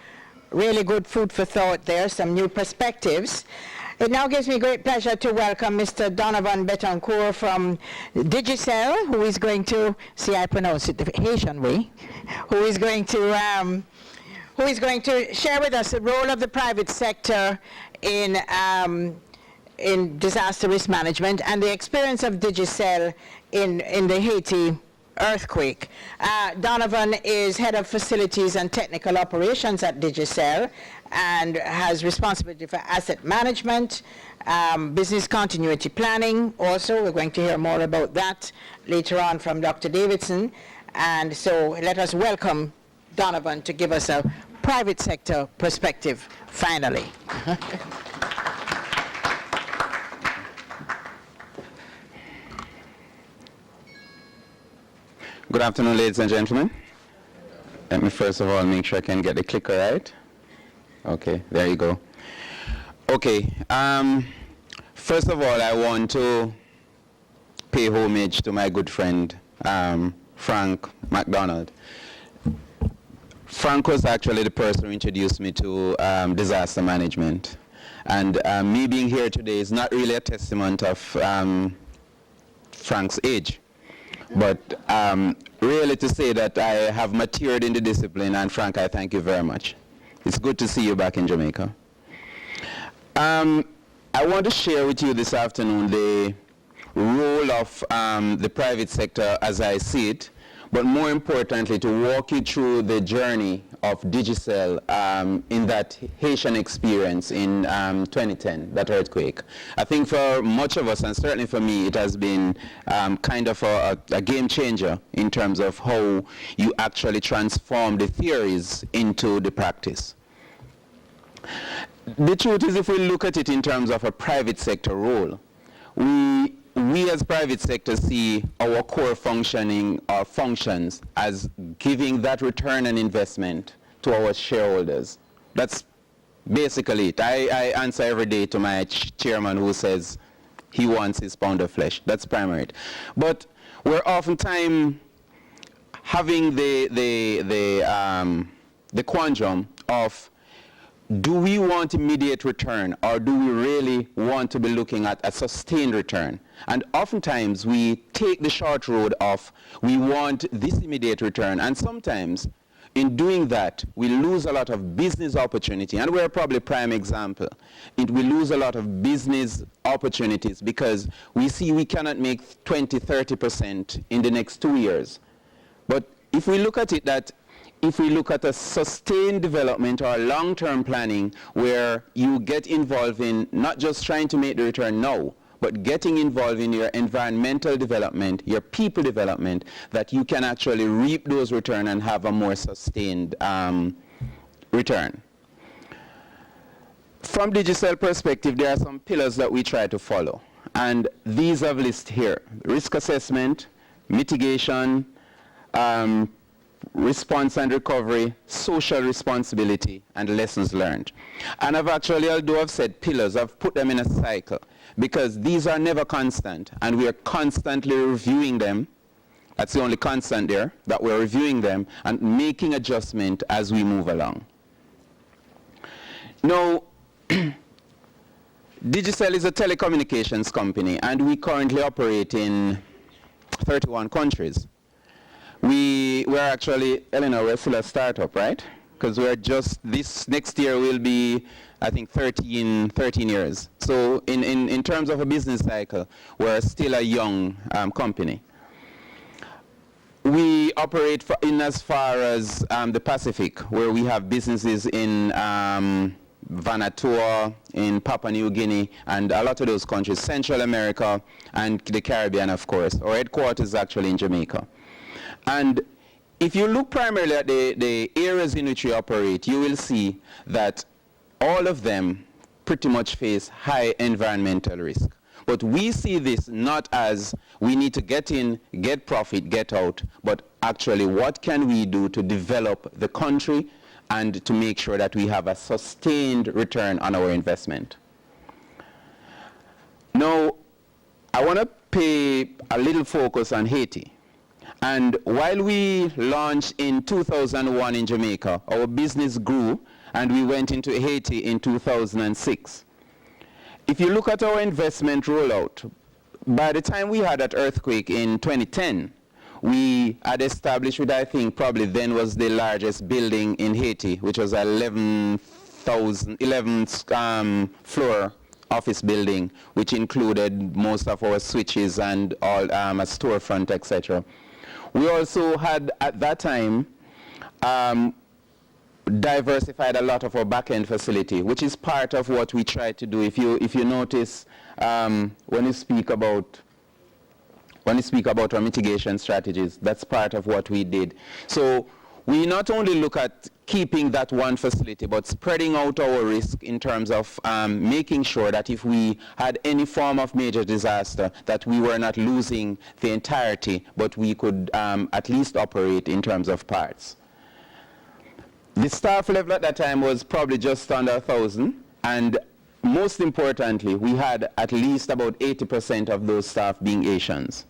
really good food for thought there, some new perspectives. It now gives me great pleasure to welcome Mr. Donovan Betancourt from Digicel, who is going to, see, I pronounce it the Haitian way, who is going to share with us the role of the private sector in disaster risk management and the experience of Digicel in the Haiti earthquake. Donovan is head of facilities and technical operations at Digicel and has responsibility for asset management, business continuity planning also. We're going to hear more about that later on from Dr. Davidson. And so let us welcome Donovan to give us a private sector perspective, finally. Good afternoon, ladies and gentlemen. Let me first of all make sure I can get the clicker right. Okay, there you go. Okay, first of all, I want to pay homage to my good friend, Frank McDonald. Frank was actually the person who introduced me to disaster management. And me being here today is not really a testament of Frank's age, but really to say that I have matured in the discipline, and Frank, I thank you very much It's good to see you back in Jamaica. I want to share with you this afternoon the role of the private sector as I see it, but more importantly to walk you through the journey of Digicel in that Haitian experience in 2010, that earthquake. I think for much of us, and certainly for me, it has been kind of a game changer in terms of how you actually transform the theories into the practice. The truth is, if we look at it in terms of a private sector role, we as private sector see our core functioning or functions as giving that return on investment to our shareholders. That's basically it. I answer every day to my chairman who says he wants his pound of flesh. That's primary. But we're oftentimes having the quandrum of, do we want immediate return, or do we really want to be looking at a sustained return? And oftentimes we take the short road of, we want this immediate return, and sometimes in doing that we lose a lot of business opportunity, and we're probably a prime example. We lose a lot of business opportunities because we see we cannot make 20-30% in the next 2 years. But if we look at it that if we look at a sustained development or long-term planning where you get involved in not just trying to make the return now, but getting involved in your environmental development, your people development, that you can actually reap those returns and have a more sustained return. From Digicel perspective, there are some pillars that we try to follow, and these I've listed here: risk assessment, mitigation, response and recovery, social responsibility, and lessons learned. And I've actually, although I've said pillars, I've put them in a cycle because these are never constant, and we are constantly reviewing them. That's the only constant there, that we're reviewing them and making adjustment as we move along. Now, Digicel is a telecommunications company, and we currently operate in 31 countries. We're actually, Eleanor, we're still a startup, right? Because we're just, this next year will be, I think, 13 years. So in terms of a business cycle, we're still a young company. We operate in as far as the Pacific, where we have businesses in Vanuatu, in Papua New Guinea, and a lot of those countries, Central America and the Caribbean, of course. Our headquarters is actually in Jamaica. And if you look primarily at the areas in which we operate, you will see that all of them pretty much face high environmental risk. But we see this not as we need to get in, get profit, get out, but actually what can we do to develop the country and to make sure that we have a sustained return on our investment. Now, I want to pay a little focus on Haiti. And while we launched in 2001 in Jamaica, our business grew and we went into Haiti in 2006. If you look at our investment rollout, by the time we had that earthquake in 2010, we had established what I think probably then was the largest building in Haiti, which was 11 floor office building, which included most of our switches and all a storefront, etc. We also had, at that time, diversified a lot of our back-end facility, which is part of what we try to do. If you notice, when you speak about our mitigation strategies, that's part of what we did. So we not only look at keeping that one facility, but spreading out our risk in terms of making sure that if we had any form of major disaster, that we were not losing the entirety, but we could at least operate in terms of parts. The staff level at that time was probably just under 1,000, and most importantly, we had at least about 80% of those staff being Asians.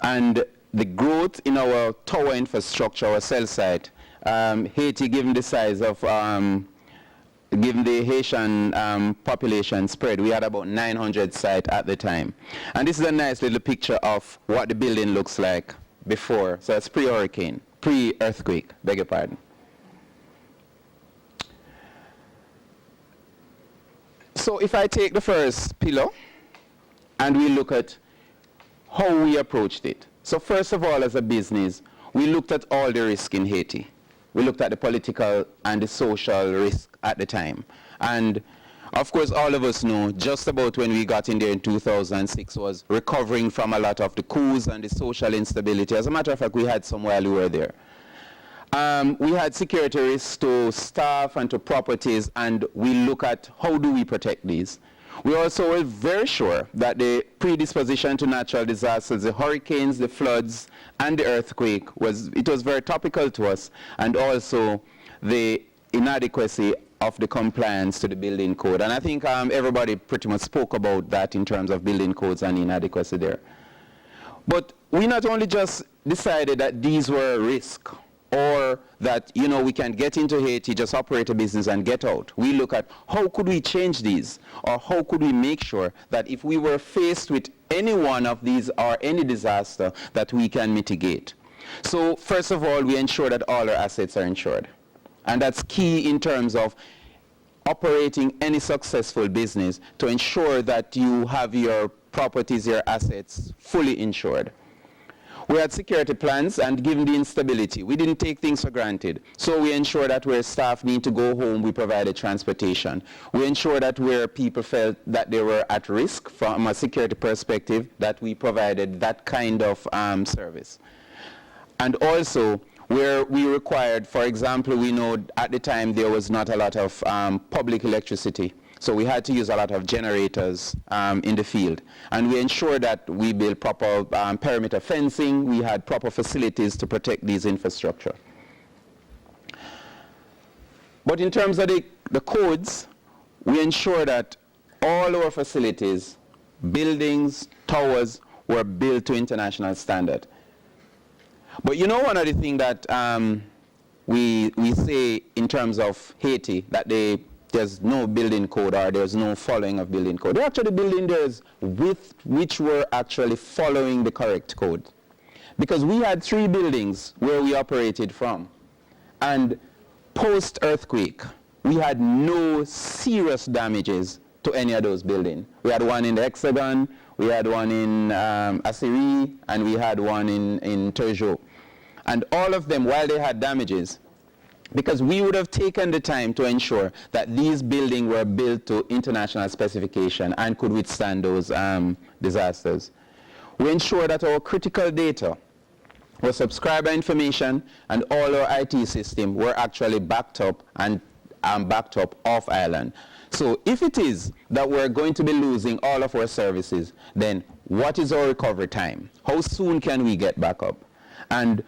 And the growth in our tower infrastructure, our cell site, Haiti, given the size of, given the Haitian population spread, we had about 900 sites at the time. And this is a nice little picture of what the building looks like before. So it's pre-hurricane, pre-earthquake, beg your pardon. So if I take the first pillar and we look at how we approached it. So first of all, as a business, we looked at all the risk in Haiti. We looked at the political and the social risk at the time. And of course, all of us know just about when we got in there in 2006 was recovering from a lot of the coups and the social instability. As a matter of fact, we had some while we were there. We had security risks to staff and to properties, and we look at how do we protect these. We also were very sure that the predisposition to natural disasters, the hurricanes, the floods, and the earthquake, was very topical to us, and also the inadequacy of the compliance to the building code. And I think everybody pretty much spoke about that in terms of building codes and inadequacy there. But we not only just decided that these were a risk, or that, you know, we can get into Haiti, just operate a business and get out. We look at how could we change these, or how could we make sure that if we were faced with any one of these or any disaster, that we can mitigate. So first of all, we ensure that all our assets are insured. And that's key in terms of operating any successful business, to ensure that you have your properties, your assets fully insured. We had security plans, and given the instability, we didn't take things for granted. So we ensure that where staff need to go home, we provided transportation. We ensure that where people felt that they were at risk from a security perspective, that we provided that kind of service. And also, where we required, for example, we know at the time there was not a lot of public electricity. So we had to use a lot of generators in the field. And we ensured that we built proper perimeter fencing. We had proper facilities to protect these infrastructure. But in terms of the codes, we ensure that all our facilities, buildings, towers, were built to international standard. But you know, one of the things that we say in terms of Haiti, that there's no building code, or there's no following of building code. They're actually building theirs with which were actually following the correct code. Because we had 3 buildings where we operated from. And post-earthquake, we had no serious damages to any of those buildings. We had one in the Hexagon, we had one in Assyri, and we had one in Turgeot. And all of them, while they had damages, because we would have taken the time to ensure that these buildings were built to international specification and could withstand those disasters. We ensure that our critical data, our subscriber information, and all our IT system were actually backed up and backed up off island. So if it is that we're going to be losing all of our services, then what is our recovery time? How soon can we get back up? And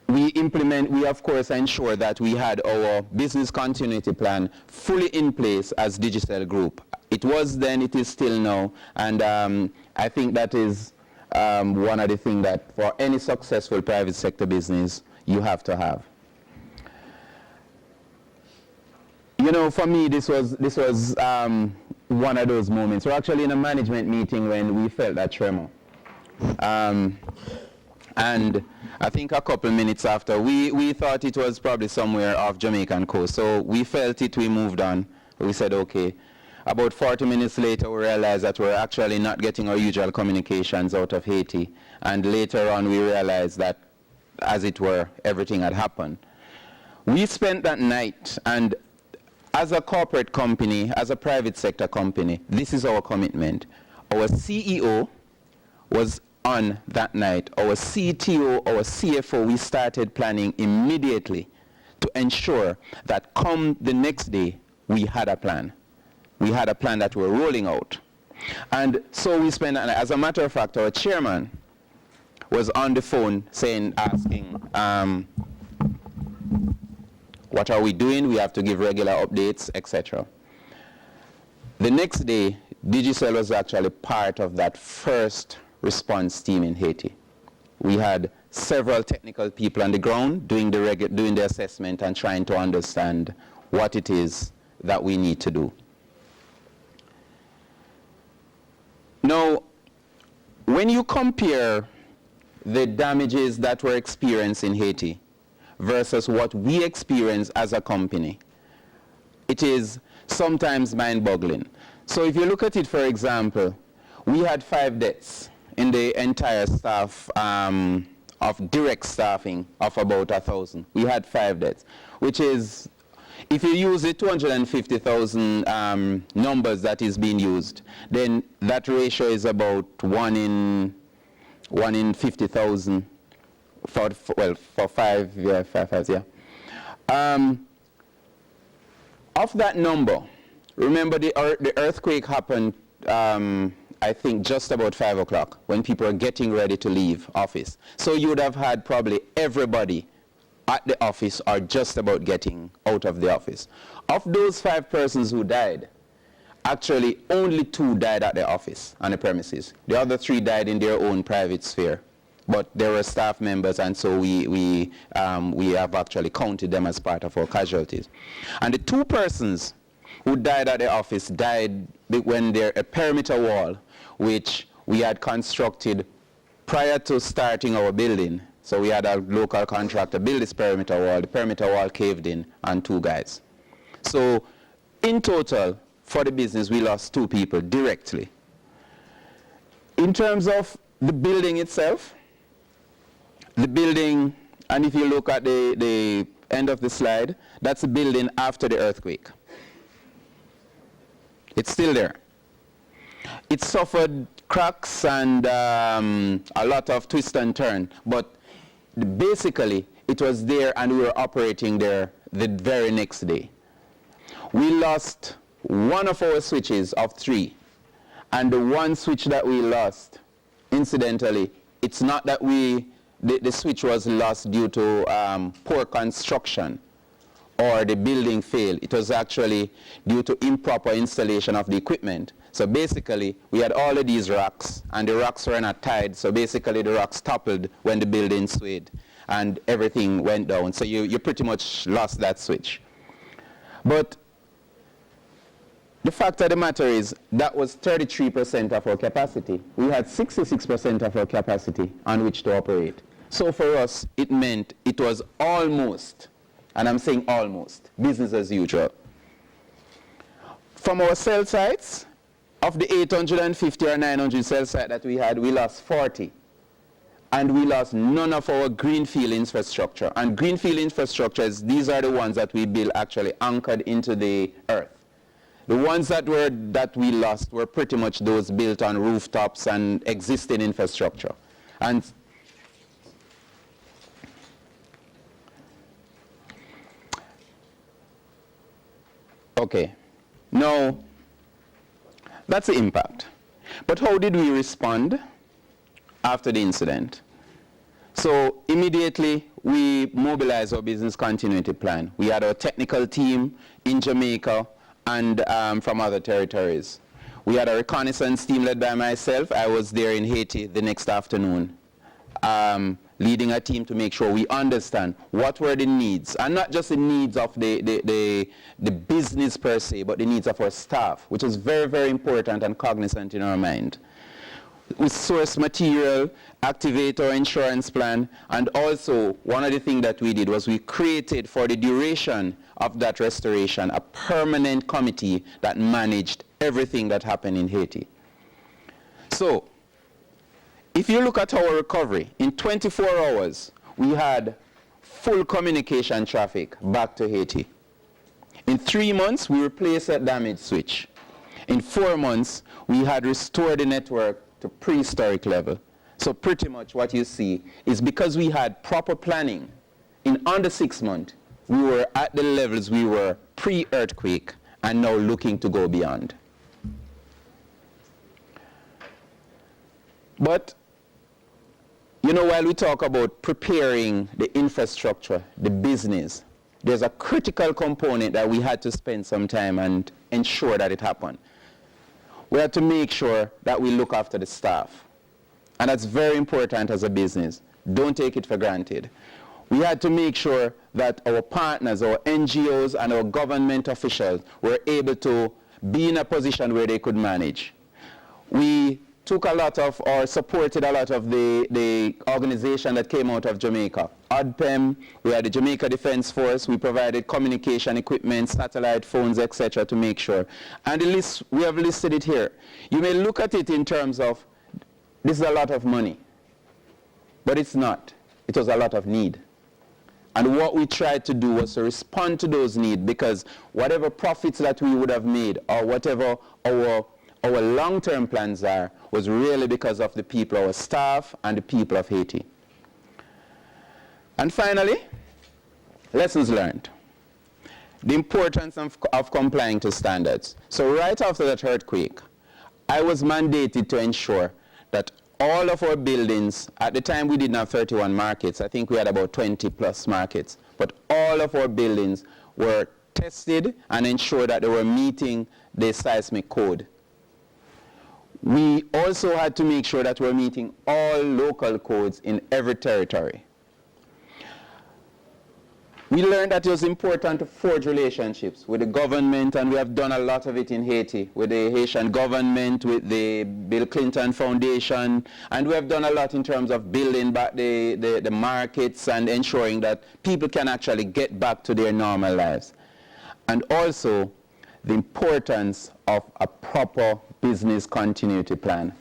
we of course ensure that we had our business continuity plan fully in place as Digicel Group. It was then, it is still now, and I think that is one of the things that for any successful private sector business you have to have. You know, for me, this was one of those moments. We're actually in a management meeting when we felt that tremor. And I think a couple minutes after, we thought it was probably somewhere off Jamaican coast. So we felt it, we moved on. We said, okay. About 40 minutes later, we realized that we're actually not getting our usual communications out of Haiti. And later on, we realized that, as it were, everything had happened. We spent that night, and as a corporate company, as a private sector company, this is our commitment. Our CEO was on that night. Our CTO, our CFO, we started planning immediately to ensure that come the next day, we had a plan. We had a plan that we're rolling out. And so we spent, and as a matter of fact, our chairman was on the phone asking, what are we doing? We have to give regular updates, etc. The next day, Digicel was actually part of that first response team in Haiti. We had several technical people on the ground doing the assessment and trying to understand what it is that we need to do. Now, when you compare the damages that were experienced in Haiti versus what we experience as a company, it is sometimes mind-boggling. So if you look at it, for example, we had 5 deaths in the entire staff of direct staffing of about 1,000. We had 5 deaths, which is, if you use the 250,000 numbers that is being used, then that ratio is about 1 in 50,000 for 5, yeah, 5, yeah. Of that number, remember the earthquake happened, I think, just about 5 o'clock when people were getting ready to leave office. So you would have had probably everybody at the office or just about getting out of the office. Of those 5 persons who died, actually only 2 died at the office on the premises. The other 3 died in their own private sphere. But they were staff members, and so we have actually counted them as part of our casualties. And the 2 persons who died at the office died when a perimeter wall, which we had constructed prior to starting our building. So we had a local contractor build this perimeter wall. The perimeter wall caved in, and 2 guys. So in total, for the business, we lost 2 people directly. In terms of the building itself, the building, and if you look at the end of the slide, that's the building after the earthquake. It's still there. It suffered cracks and a lot of twist and turn, but basically it was there and we were operating there the very next day. We lost 1 of our switches of 3, and the 1 switch that we lost, incidentally, it's not that the switch was lost due to poor construction or the building failed. It was actually due to improper installation of the equipment. So basically, we had all of these racks, and the racks were not tied, so basically the racks toppled when the building swayed, and everything went down. So you pretty much lost that switch. But the fact of the matter is, that was 33% of our capacity. We had 66% of our capacity on which to operate. So for us, it meant it was almost, and I'm saying almost, business as usual. From our cell sites, of the 850 or 900 cell sites that we had, we lost 40. And we lost none of our greenfield infrastructure. And greenfield infrastructures, these are the ones that we build actually anchored into the earth. The ones that we lost were pretty much those built on rooftops and existing infrastructure. And okay, now that's the impact. But how did we respond after the incident? So immediately we mobilized our business continuity plan. We had our technical team in Jamaica and from other territories. We had a reconnaissance team led by myself. I was there in Haiti the next afternoon, leading a team to make sure we understand what were the needs, and not just the needs of the business per se, but the needs of our staff, which is very, very important and cognizant in our mind. We sourced material, activate our insurance plan, and also one of the things that we did was we created, for the duration of that restoration, a permanent committee that managed everything that happened in Haiti. So if you look at our recovery, in 24 hours, we had full communication traffic back to Haiti. In 3 months, we replaced that damaged switch. In 4 months, we had restored the network to prehistoric level. So pretty much what you see is, because we had proper planning, in under 6 months, we were at the levels we were pre-earthquake and now looking to go beyond. But you know, while we talk about preparing the infrastructure, the business, there's a critical component that we had to spend some time and ensure that it happened. We had to make sure that we look after the staff. And that's very important as a business. Don't take it for granted. We had to make sure that our partners, our NGOs and our government officials were able to be in a position where they could manage. We took a lot of, or supported a lot of the organization that came out of Jamaica, ODPEM, we had the Jamaica Defense Force, we provided communication equipment, satellite phones, etc. to make sure. And the list, we have listed it here. You may look at it in terms of, this is a lot of money, but it's not. It was a lot of need. And what we tried to do was to respond to those needs, because whatever profits that we would have made or whatever our long-term plans are was really because of the people, our staff and the people of Haiti. And finally, lessons learned. The importance of complying to standards. So right after that earthquake, I was mandated to ensure that all of our buildings, at the time we didn't have 31 markets, I think we had about 20 plus markets, but all of our buildings were tested and ensured that they were meeting the seismic code. We also had to make sure that we're meeting all local codes in every territory. We learned that it was important to forge relationships with the government, and we have done a lot of it in Haiti, with the Haitian government, with the Bill Clinton Foundation, and we have done a lot in terms of building back the markets and ensuring that people can actually get back to their normal lives. And also, the importance of a proper business continuity plan.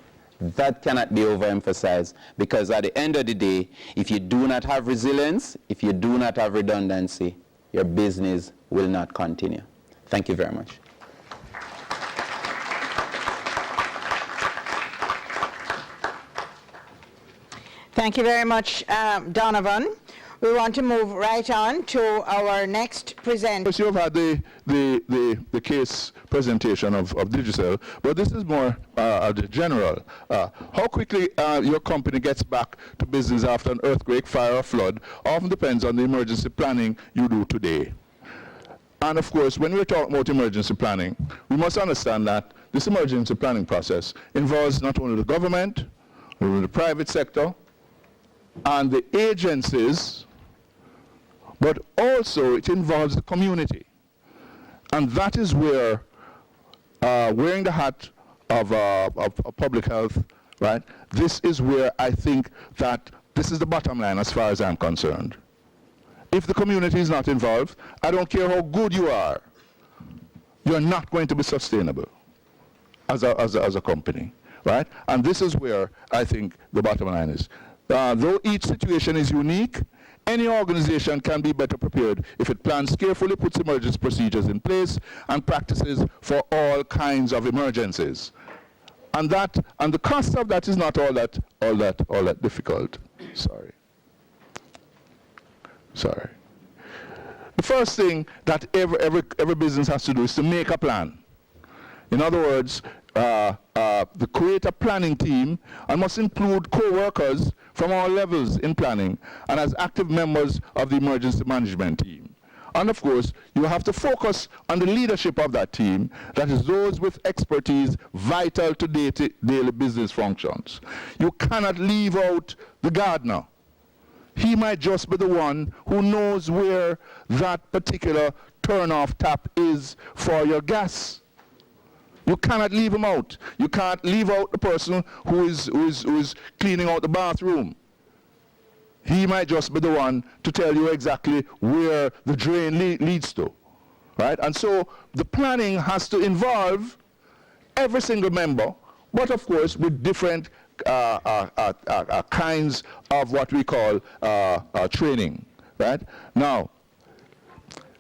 That cannot be overemphasized, because at the end of the day, if you do not have resilience, if you do not have redundancy, your business will not continue. Thank you very much. Thank you very much, Donovan. We want to move right on to our next presenter. You have had the case presentation of Digicel, but this is more the general. How quickly your company gets back to business after an earthquake, fire, or flood often depends on the emergency planning you do today. And of course, when we're talking about emergency planning, we must understand that this emergency planning process involves not only the government, but the private sector, and the agencies, but also it involves the community. And that is where wearing the hat of public health, right, this is where I think that this is the bottom line as far as I'm concerned. If the community is not involved, I don't care how good you are, you're not going to be sustainable as a company, right? And this is where I think the bottom line is. Though each situation is unique, any organization can be better prepared if it plans carefully, puts emergency procedures in place, and practices for all kinds of emergencies. And the cost of that is not all that difficult. Sorry. The first thing that every business has to do is to make a plan. In other words, create a planning team and must include co-workers from all levels in planning and as active members of the emergency management team. And of course, you have to focus on the leadership of that team, that is those with expertise vital to daily business functions. You cannot leave out the gardener. He might just be the one who knows where that particular turn-off tap is for your gas. You cannot leave him out. You can't leave out the person who is cleaning out the bathroom. He might just be the one to tell you exactly where the drain leads to, right? And so the planning has to involve every single member, but of course with different kinds of what we call training, right? Now,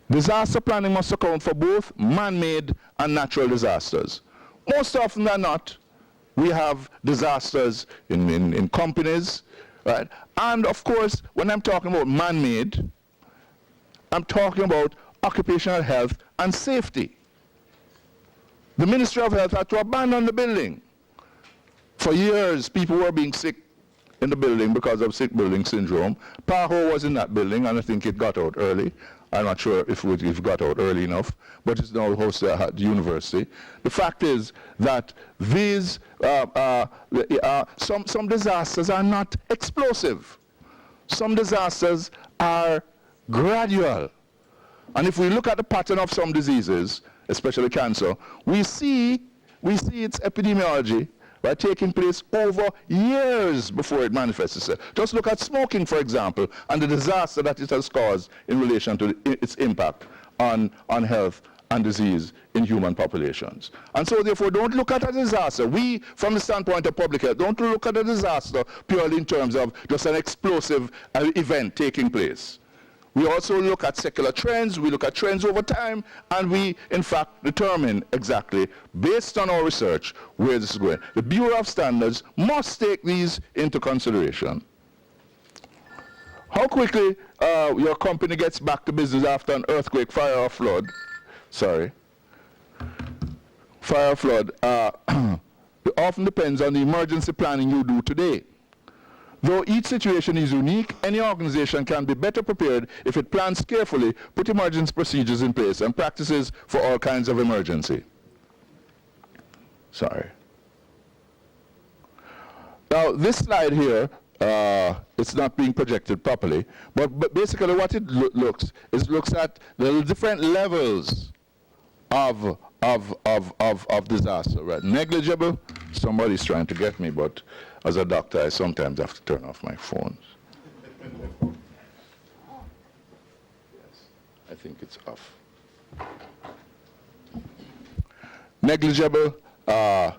disaster planning must account for both man-made and natural disasters. Most often than not, we have disasters in companies, right? And of course, when I'm talking about man-made, I'm talking about occupational health and safety. The Ministry of Health had to abandon the building. For years, people were being sick in the building because of sick building syndrome. PAHO was in that building, and I think it got out early. I'm not sure if it got out early enough, but it's now hosted at the university. The fact is that these, some disasters are not explosive. Some disasters are gradual. And if we look at the pattern of some diseases, especially cancer, we see its epidemiology, were taking place over years before it manifests itself. Just look at smoking, for example, and the disaster that it has caused in relation to its impact on health and disease in human populations. And so therefore don't look at a disaster. We, from the standpoint of public health, don't look at a disaster purely in terms of just an explosive event taking place. We also look at secular trends, we look at trends over time, and we, in fact, determine exactly, based on our research, where this is going. The Bureau of Standards must take these into consideration. How quickly your company gets back to business after an earthquake, fire, or flood, fire or flood, it often depends on the emergency planning you do today. Though each situation is unique, any organization can be better prepared if it plans carefully, put emergency procedures in place, and practices for all kinds of emergency. Now, this slide here, it's not being projected properly, but basically what it looks at the different levels of disaster, right? Negligible, somebody's trying to get me, but as a doctor, I sometimes have to turn off my phones. Yes, I think it's off. Negligible, and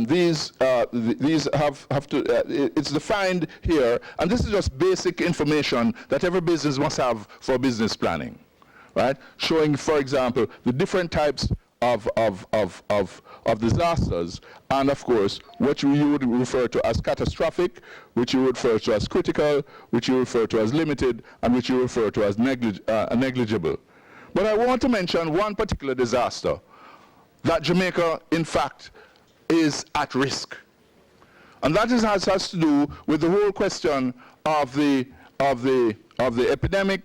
these have to, it's defined here, and this is just basic information that every business must have for business planning, right? Showing, for example, the different types of disasters, and of course, what you would refer to as catastrophic, which you refer to as critical, which you refer to as limited, and which you refer to as negligible. But I want to mention one particular disaster that Jamaica, in fact, is at risk. And that has to do with the whole question of the epidemic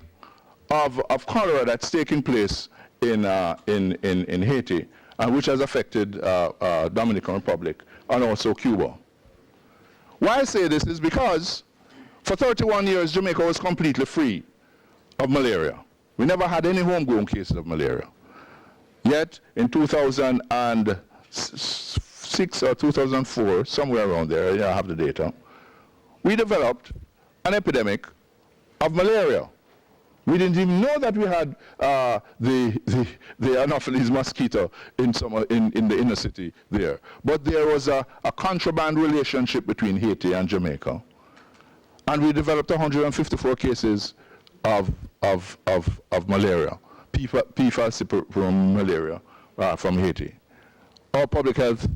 of cholera that's taking place in Haiti, and which has affected Dominican Republic and also Cuba. Why I say this is because for 31 years Jamaica was completely free of malaria. We never had any homegrown cases of malaria. Yet in 2006 or 2004, somewhere around there, I have the data, we developed an epidemic of malaria. We didn't even know that we had the Anopheles mosquito in the inner city there. But there was a contraband relationship between Haiti and Jamaica. And we developed 154 cases of malaria, P. falciparum malaria from Haiti. Our public health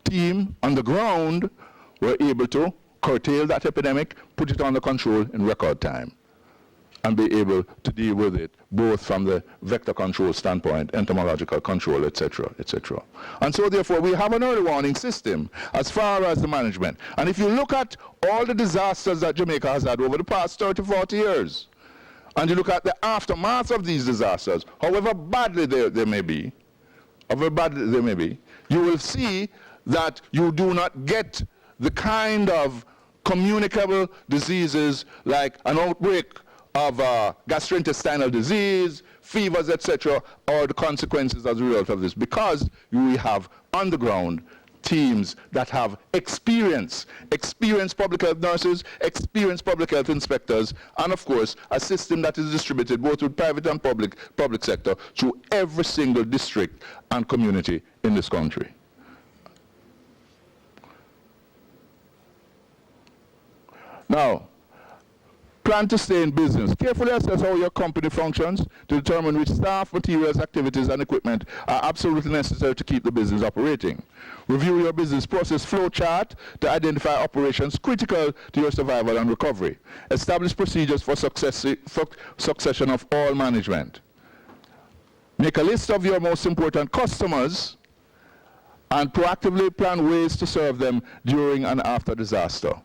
team on the ground were able to curtail that epidemic, put it under control in record time, and be able to deal with it, both from the vector control standpoint, entomological control, etc., etc. And so therefore we have an early warning system as far as the management. And if you look at all the disasters that Jamaica has had over the past 30, 40 years, and you look at the aftermath of these disasters, however badly they may be, you will see that you do not get the kind of communicable diseases like an outbreak of gastrointestinal disease, fevers, etc., or the consequences as a result of this, because we have on the ground teams that have experienced public health nurses, experienced public health inspectors, and of course a system that is distributed both with private and public sector through every single district and community in this country. Now, plan to stay in business. Carefully assess how your company functions to determine which staff, materials, activities, and equipment are absolutely necessary to keep the business operating. Review your business process flow chart to identify operations critical to your survival and recovery. Establish procedures for succession of all management. Make a list of your most important customers and proactively plan ways to serve them during and after disaster.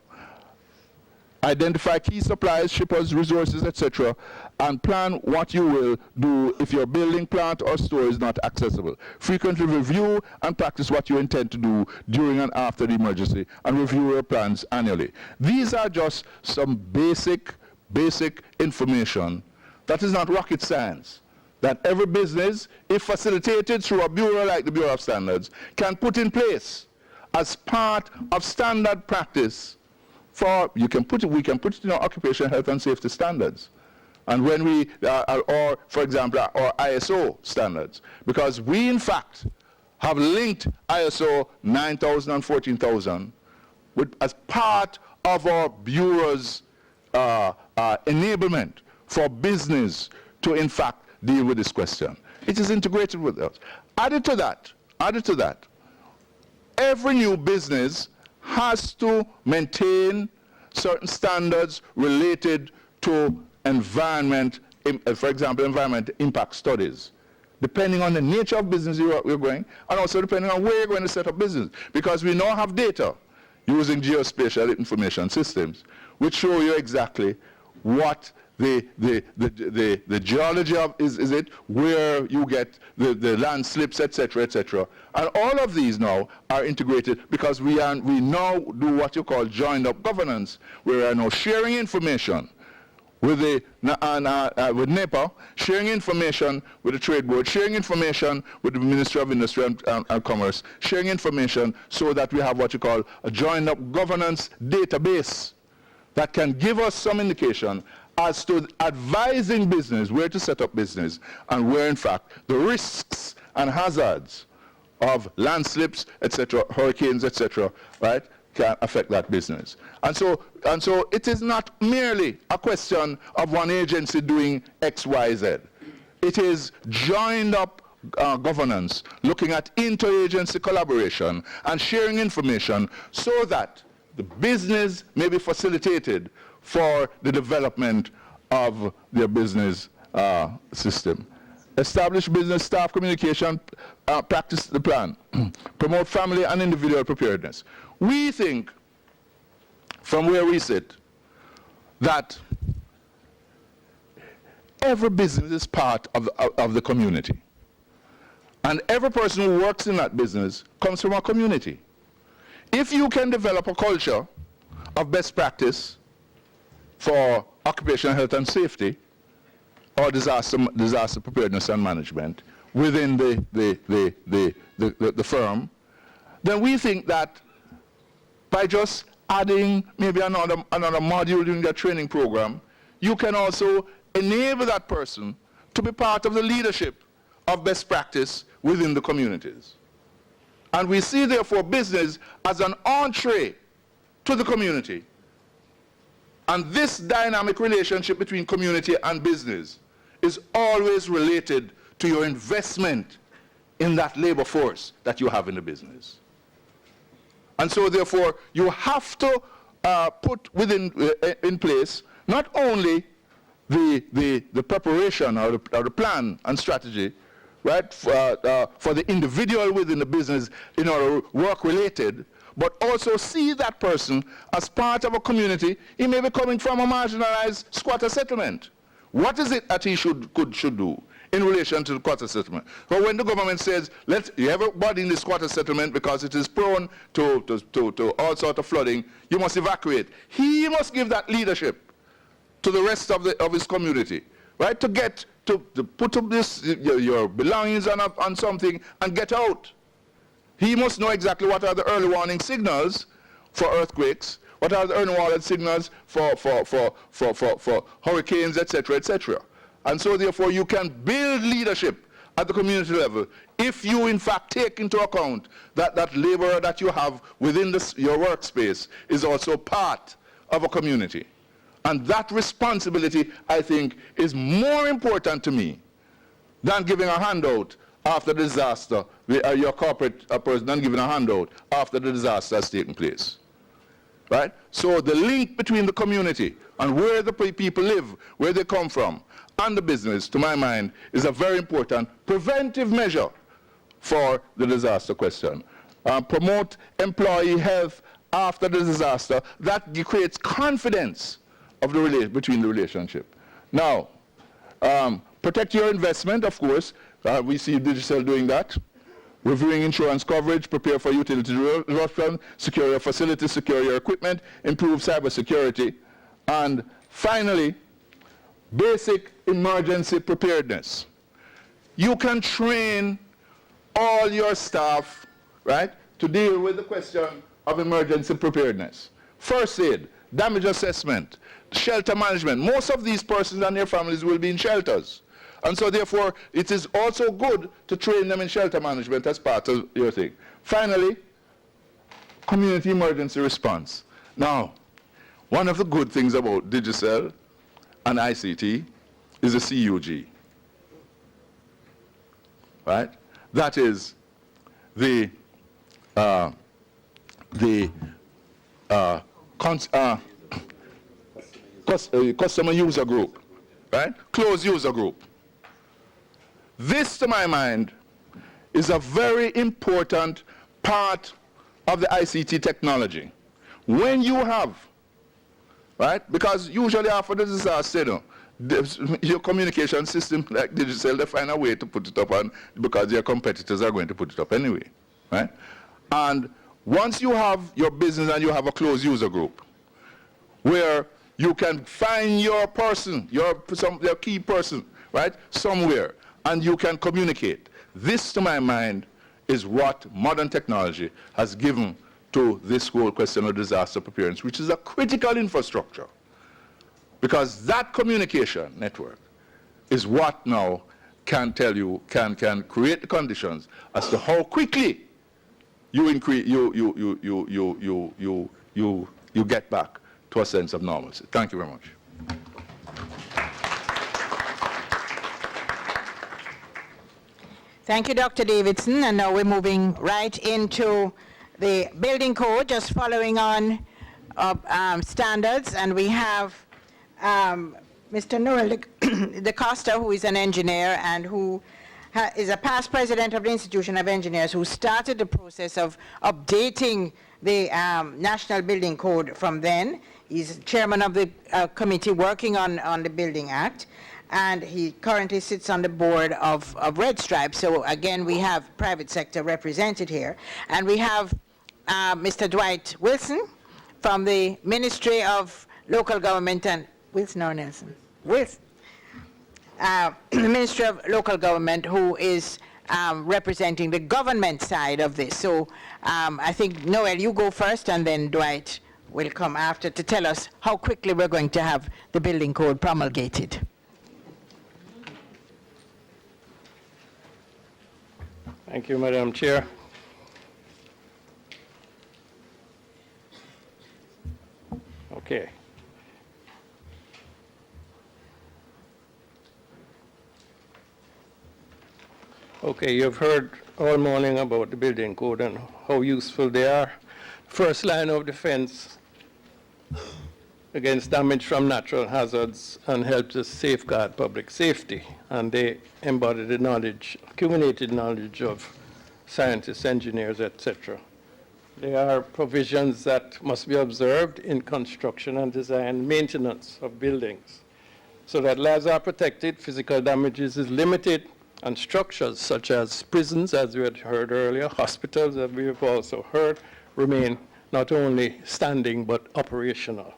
Identify key suppliers, shippers, resources, etc., and plan what you will do if your building, plant, or store is not accessible. Frequently review and practice what you intend to do during and after the emergency, and review your plans annually. These are just some basic information that is not rocket science, that every business, if facilitated through a bureau like the Bureau of Standards, can put in place as part of standard practice for, we can put it in our occupational health and safety standards. And when we, or for example, our ISO standards, because we in fact have linked ISO 9000 and 14000 as part of our Bureau's enablement for business to in fact deal with this question. It is integrated with us. Added to that, every new business has to maintain certain standards related to environment, for example, environment impact studies, depending on the nature of business you're going, and also depending on where you're going to set up business. Because we now have data using geospatial information systems, which show you exactly what the geology of is it, where you get the land slips, etc., etc. And all of these now are integrated because we now do what you call joined up governance. We are now sharing information with with NEPA, sharing information with the Trade Board, sharing information with the Ministry of Industry and Commerce, sharing information so that we have what you call a joined up governance database that can give us some indication as to advising business, where to set up business, and where in fact the risks and hazards of landslips, etc., hurricanes, etc., right, can affect that business. And so it is not merely a question of one agency doing X, Y, Z. It is joined up governance, looking at interagency collaboration and sharing information so that the business may be facilitated for the development of their business system. Establish business staff communication, practice the plan, promote family and individual preparedness. We think, from where we sit, that every business is part of the community. And every person who works in that business comes from a community. If you can develop a culture of best practice for occupational health and safety or disaster preparedness and management within the firm, then we think that by just adding maybe another module during their training program, you can also enable that person to be part of the leadership of best practice within the communities. And we see, therefore, business as an entree to the community. And this dynamic relationship between community and business is always related to your investment in that labor force that you have in the business. And so, therefore, you have to put in place not only the preparation or the plan and strategy, right, for the individual within the business in order to work related, but also see that person as part of a community. He may be coming from a marginalized squatter settlement. What is it that he should do in relation to the squatter settlement? But when the government says, let everybody in the squatter settlement, because it is prone to all sorts of flooding, you must evacuate. He must give that leadership to the rest of his community, right, to put up your belongings on something and get out. He must know exactly what are the early warning signals for earthquakes, what are the early warning signals for hurricanes, etc., etc. And so, therefore, you can build leadership at the community level if you, in fact, take into account that laborer that you have within your workspace is also part of a community. And that responsibility, I think, is more important to me than giving a handout after the disaster, your corporate person than giving a handout after the disaster has taken place. Right? So the link between the community and where the people live, where they come from, and the business, to my mind, is a very important preventive measure for the disaster question. Promote employee health after the disaster. That creates confidence of between the relationship. Now, protect your investment, of course. We see Digicel doing that. Reviewing insurance coverage, prepare for utility disruption, secure your facilities, secure your equipment, improve cybersecurity. And finally, basic emergency preparedness. You can train all your staff, right, to deal with the question of emergency preparedness. First aid, damage assessment, shelter management. Most of these persons and their families will be in shelters. And so therefore, it is also good to train them in shelter management as part of your thing. Finally, community emergency response. Now, one of the good things about Digicel and ICT is the CUG. Right? That is the customer user group, right? Closed user group. This, to my mind, is a very important part of the ICT technology. When you have, right? Because usually after the disaster, your communication system like Digicel, they find a way to put it up on, because their competitors are going to put it up anyway, right? And once you have your business and you have a closed user group, where you can find your person, your key person, right, somewhere, and you can communicate. This, to my mind, is what modern technology has given to this whole question of disaster preparedness, which is a critical infrastructure. Because that communication network is what now can tell you, can create the conditions as to how quickly you get back to a sense of normalcy. Thank you very much. Thank you, Dr. Davidson. And now we're moving right into the building code, just following on standards. And we have Mr. Noel De Costa, who is an engineer and who is a past president of the Institution of Engineers, who started the process of updating the National Building Code from then. He's chairman of the committee working on the Building Act, and he currently sits on the board of Red Stripe. So again, we have private sector represented here. And we have Mr. Dwight Wilson from the Ministry of Local Government and Wilson or Nelson? Wilson. The Ministry of Local Government, who is representing the government side of this. So I think, Noel, you go first, and then Dwight will come after to tell us how quickly we're going to have the building code promulgated. Thank you, Madam Chair. Okay. Okay, you've heard all morning about the building code and how useful they are. First line of defense against damage from natural hazards and help to safeguard public safety. And they embody the knowledge, accumulated knowledge of scientists, engineers, etc. They are provisions that must be observed in construction and design maintenance of buildings so that lives are protected, physical damages is limited, and structures such as prisons, as we had heard earlier, hospitals, as we have also heard, remain not only standing but operational.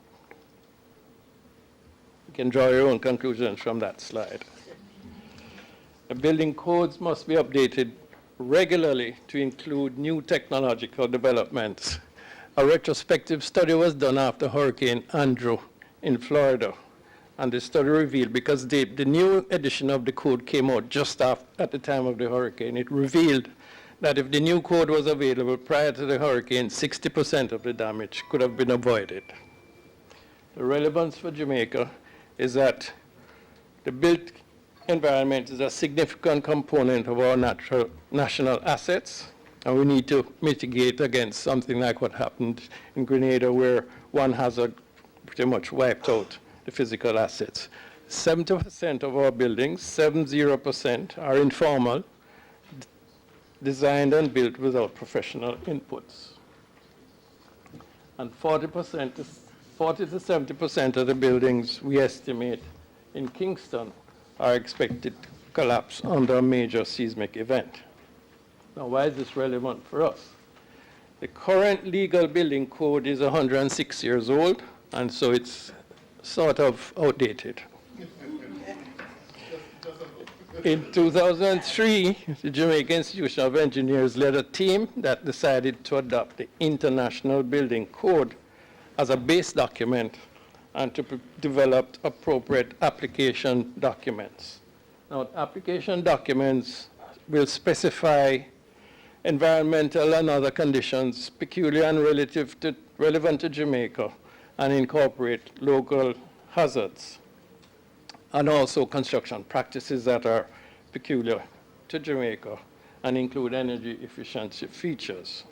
You can draw your own conclusions from that slide. The building codes must be updated regularly to include new technological developments. A retrospective study was done after Hurricane Andrew in Florida. And the study revealed, because the new edition of the code came out just at the time of the hurricane, it revealed that if the new code was available prior to the hurricane, 60% of the damage could have been avoided. The relevance for Jamaica is that the built environment is a significant component of our national assets, and we need to mitigate against something like what happened in Grenada, where one hazard pretty much wiped out the physical assets. 70% of our buildings, 70%, are informal, designed and built without professional inputs. And 40 to 70% of the buildings we estimate in Kingston are expected to collapse under a major seismic event. Now, why is this relevant for us? The current legal building code is 106 years old, and so it's sort of outdated. In 2003, the Jamaica Institution of Engineers led a team that decided to adopt the International Building Code as a base document and to develop appropriate application documents. Now, application documents will specify environmental and other conditions peculiar and relevant to Jamaica and incorporate local hazards, and also construction practices that are peculiar to Jamaica and include energy efficiency features.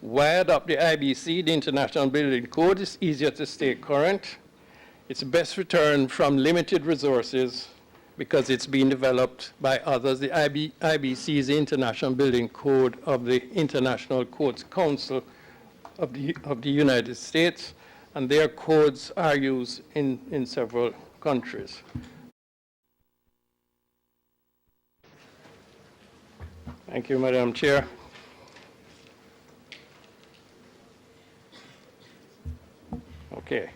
Why adopt the IBC, the International Building Code? It's easier to stay current. It's best return from limited resources because it's been developed by others. The IBC is the International Building Code of the International Codes Council of the United States, and their codes are used in several countries. Thank you, Madam Chair. Okay.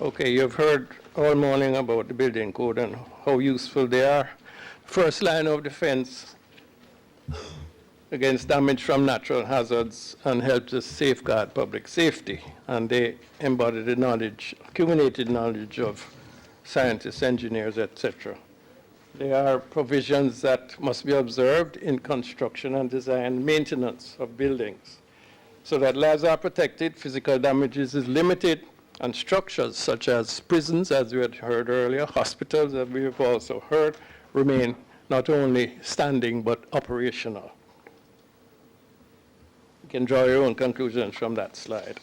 Okay, you've heard all morning about the building code and how useful they are. First line of defense against damage from natural hazards and help to safeguard public safety. And they embody the knowledge, accumulated knowledge of scientists, engineers, etc. They are provisions that must be observed in construction and design maintenance of buildings so that lives are protected, physical damages is limited, and structures such as prisons, as we had heard earlier, hospitals, as we have also heard, remain not only standing but operational. You can draw your own conclusions from that slide.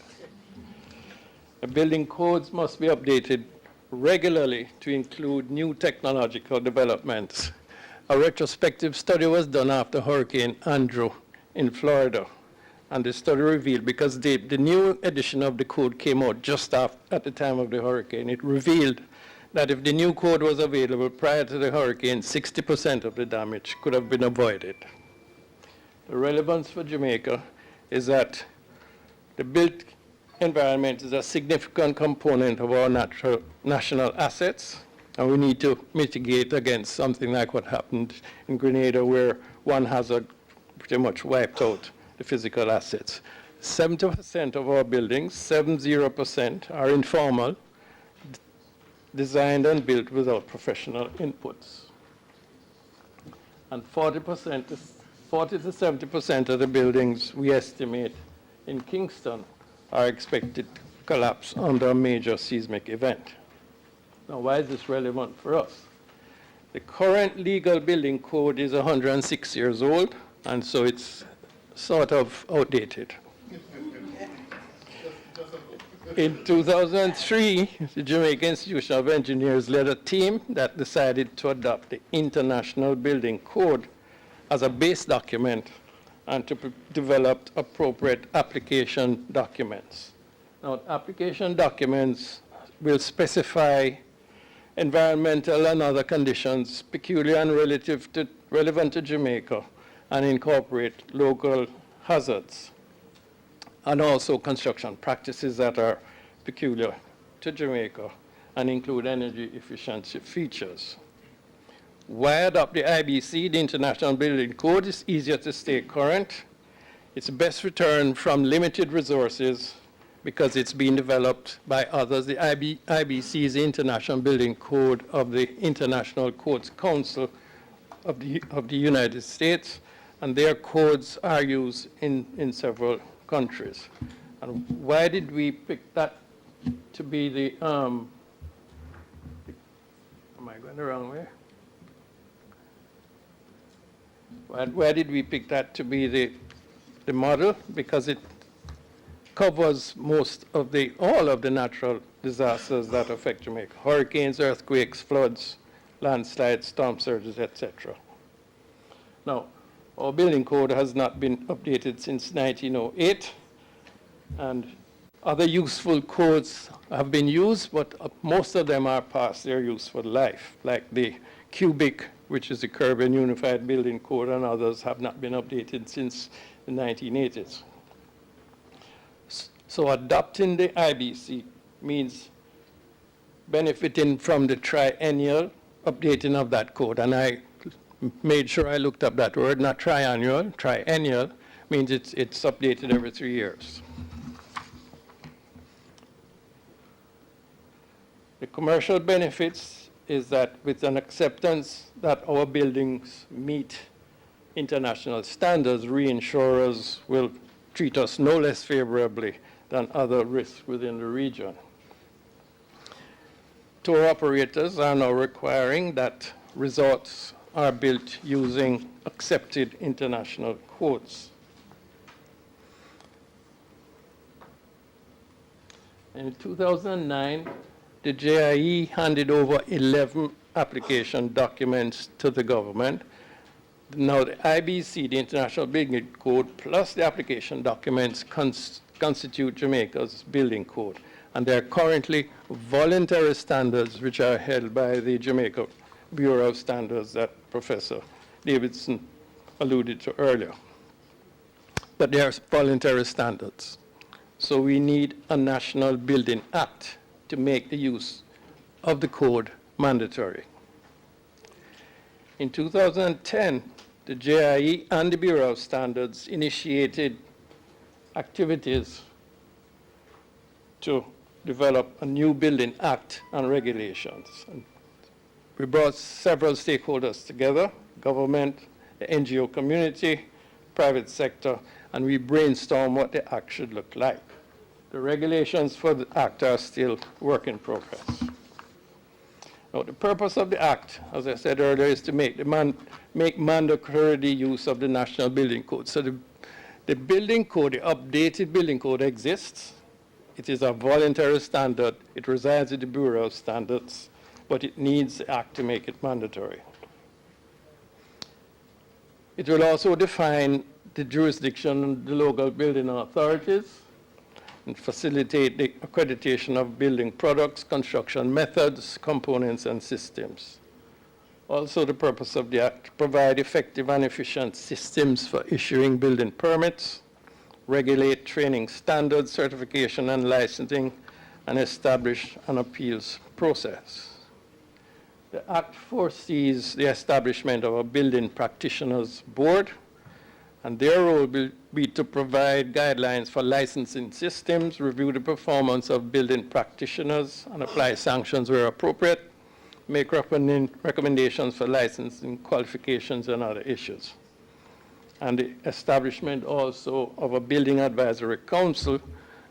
The building codes must be updated regularly to include new technological developments. A retrospective study was done after Hurricane Andrew in Florida, and the study revealed, because the new edition of the code came out just at the time of the hurricane, it revealed that if the new code was available prior to the hurricane, 60% of the damage could have been avoided. The relevance for Jamaica is that the built environment is a significant component of our national assets, and we need to mitigate against something like what happened in Grenada, where one hazard pretty much wiped out the physical assets. 70% of our buildings, 70%, are informal, designed and built without professional inputs. And 40 to 70% of the buildings we estimate in Kingston are expected to collapse under a major seismic event. Now, why is this relevant for us? The current legal building code is 106 years old, and so it's sort of outdated. In 2003, the Jamaica Institution of Engineers led a team that decided to adopt the International Building Code as a base document and to develop appropriate application documents. Now, application documents will specify environmental and other conditions peculiar and relevant to Jamaica and incorporate local hazards, and also construction practices that are peculiar to Jamaica and include energy efficiency features. Why adopt the IBC, the International Building Code? It's easier to stay current. It's best return from limited resources because it's been developed by others. The IBC is the International Building Code of the International Codes Council of the United States, and their codes are used in several countries. And why did we pick that to be the, am I going the wrong way? Why did we pick that to be the model? Because it covers all of the natural disasters that affect Jamaica: hurricanes, earthquakes, floods, landslides, storm surges, etc. Now, our building code has not been updated since 1908, and other useful codes have been used, but most of them are past their useful life, like the cubic, which is the Caribbean Unified Building Code, and others have not been updated since the 1980s. So adopting the IBC means benefiting from the triennial updating of that code. And I made sure I looked up that word, not triannual. Triennial means it's updated every 3 years. The commercial benefits is that with an acceptance that our buildings meet international standards, reinsurers will treat us no less favorably than other risks within the region. Tour operators are now requiring that resorts are built using accepted international codes. In 2009, the JIE handed over 11 application documents to the government. Now the IBC, the International Building Code, plus the application documents constitute Jamaica's building code. And there are currently voluntary standards which are held by the Jamaica Bureau of Standards that Professor Davidson alluded to earlier. But they are voluntary standards. So we need a National Building Act to make the use of the code mandatory. In 2010, the JIE and the Bureau of Standards initiated activities to develop a new Building Act and regulations. And we brought several stakeholders together, government, the NGO community, private sector, and we brainstormed what the act should look like. The regulations for the act are still work in progress. Now, the purpose of the act, as I said earlier, is to make mandatory the use of the National Building Code. So the building code, the updated building code exists. It is a voluntary standard. It resides at the Bureau of Standards, but it needs the act to make it mandatory. It will also define the jurisdiction of the local building authorities and facilitate the accreditation of building products, construction methods, components, and systems. Also, the purpose of the act, provide effective and efficient systems for issuing building permits, regulate training standards, certification and licensing, and establish an appeals process. The act foresees the establishment of a building practitioners board, and their role will be to provide guidelines for licensing systems, review the performance of building practitioners, and apply sanctions where appropriate, make recommendations for licensing qualifications and other issues. And the establishment also of a building advisory council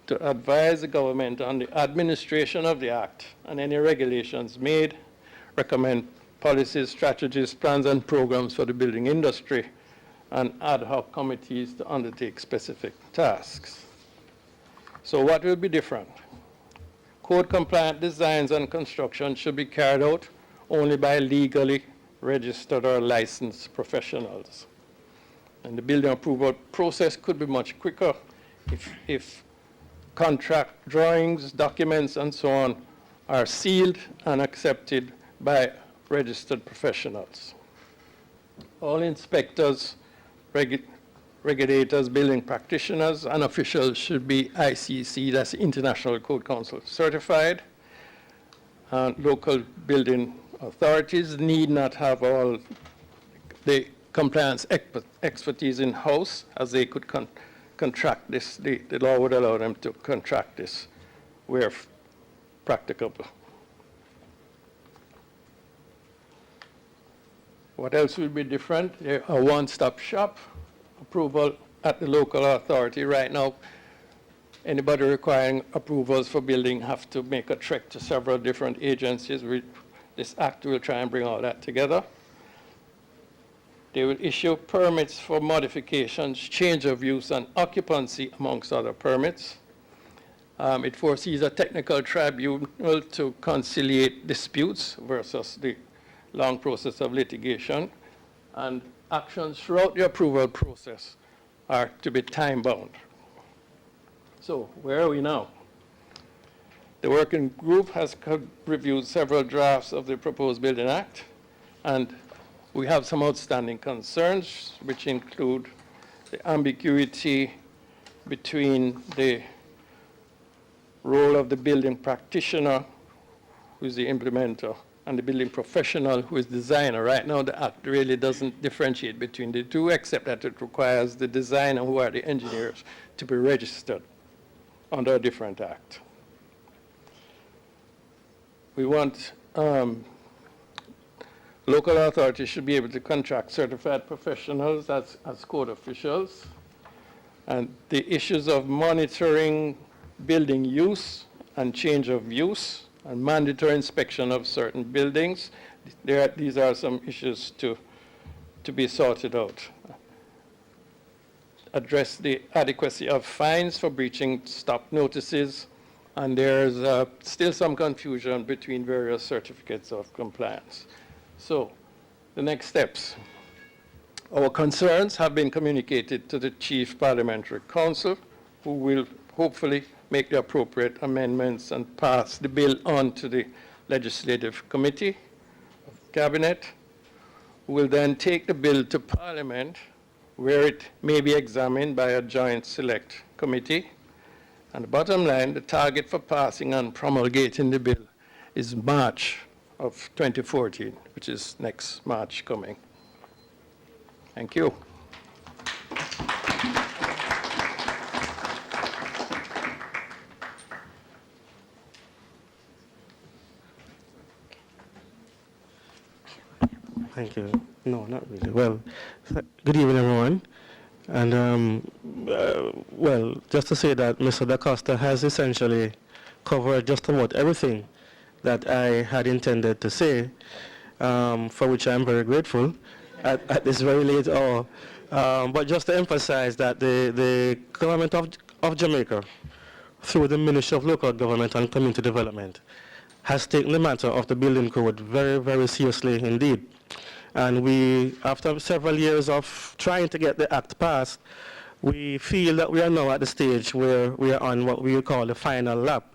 to advise the government on the administration of the act and any regulations made, recommend policies, strategies, plans, and programs for the building industry, and ad hoc committees to undertake specific tasks. So what will be different? Code-compliant designs and construction should be carried out only by legally registered or licensed professionals. And the building approval process could be much quicker if contract drawings, documents, and so on are sealed and accepted by registered professionals. All inspectors, regulators, building practitioners, and officials should be ICC, that's International Code Council certified. Local building authorities need not have all the compliance expertise in-house, as they could contract this. The law would allow them to contract this where practicable. What else will be different? A one-stop shop approval at the local authority. Right now, anybody requiring approvals for building have to make a trek to several different agencies. This act will try and bring all that together. They will issue permits for modifications, change of use, and occupancy, amongst other permits. It foresees a technical tribunal to conciliate disputes versus the long process of litigation, and actions throughout the approval process are to be time-bound. So where are we now? The working group has reviewed several drafts of the proposed Building Act, and we have some outstanding concerns, which include the ambiguity between the role of the building practitioner, who is the implementer, and the building professional, who is the designer. Right now, the Act really doesn't differentiate between the two, except that it requires the designer, who are the engineers, to be registered under a different Act. We want local authorities should be able to contract certified professionals as code officials. And the issues of monitoring building use and change of use and mandatory inspection of certain buildings, these are some issues to be sorted out. Address the adequacy of fines for breaching stop notices, and there's still some confusion between various certificates of compliance. So, the next steps. Our concerns have been communicated to the Chief Parliamentary Council, who will hopefully make the appropriate amendments and pass the bill on to the Legislative Committee of Cabinet, who will then take the bill to Parliament, where it may be examined by a joint select committee. And the bottom line, the target for passing and promulgating the bill is March of 2014, which is next March coming. Thank you. Thank you. No, not really. Well, good evening, everyone. And, well, just to say that Mr. Da Costa has essentially covered just about everything that I had intended to say, for which I'm very grateful at this very late hour. But just to emphasize that the government of Jamaica, through the Ministry of Local Government and Community Development, has taken the matter of the building code very, very seriously indeed. And we, after several years of trying to get the act passed, we feel that we are now at the stage where we are on what we would call the final lap.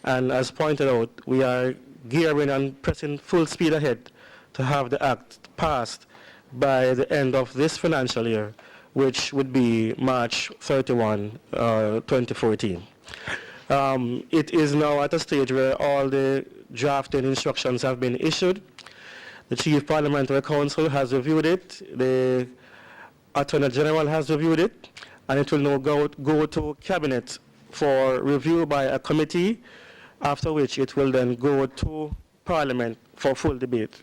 And as pointed out, we are gearing and pressing full speed ahead to have the act passed by the end of this financial year, which would be March 31, 2014. It is now at a stage where all the drafting instructions have been issued. The Chief Parliamentary Council has reviewed it, the Attorney General has reviewed it, and it will now go to Cabinet for review by a committee, after which it will then go to Parliament for full debate.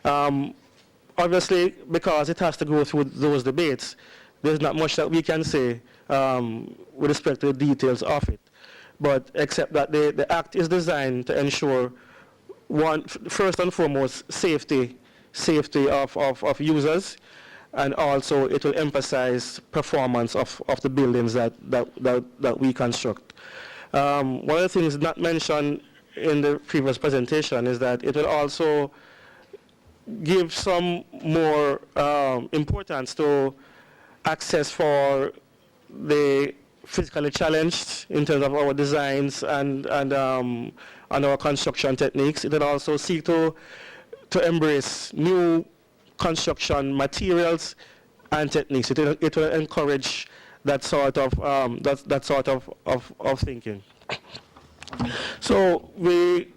Obviously, because it has to go through those debates, there's not much that we can say with respect to the details of it. But except that the Act is designed to ensure, first and foremost, safety of users, and also it will emphasize performance of the buildings that we construct. One of the things not mentioned in the previous presentation is that it will also give some more importance to access for the physically challenged in terms of our designs and our construction techniques. It will also seek to embrace new construction materials and techniques. It will encourage that sort of thinking. So the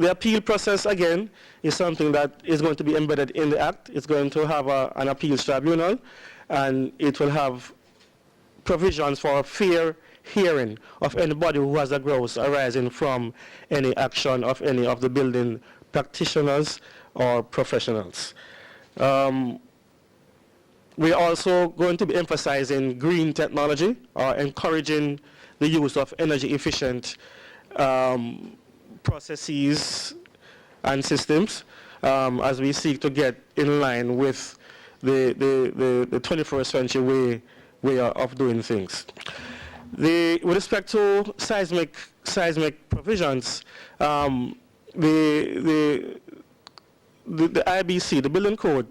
appeal process, again, is something that is going to be embedded in the Act. It's going to have an appeals tribunal, and it will have provisions for a fair hearing of anybody who has a gross arising from any action of any of the building practitioners or professionals. We're also going to be emphasizing green technology, or encouraging the use of energy efficient processes and systems as we seek to get in line with the 21st century way of doing things. With respect to seismic provisions, the IBC, the building code,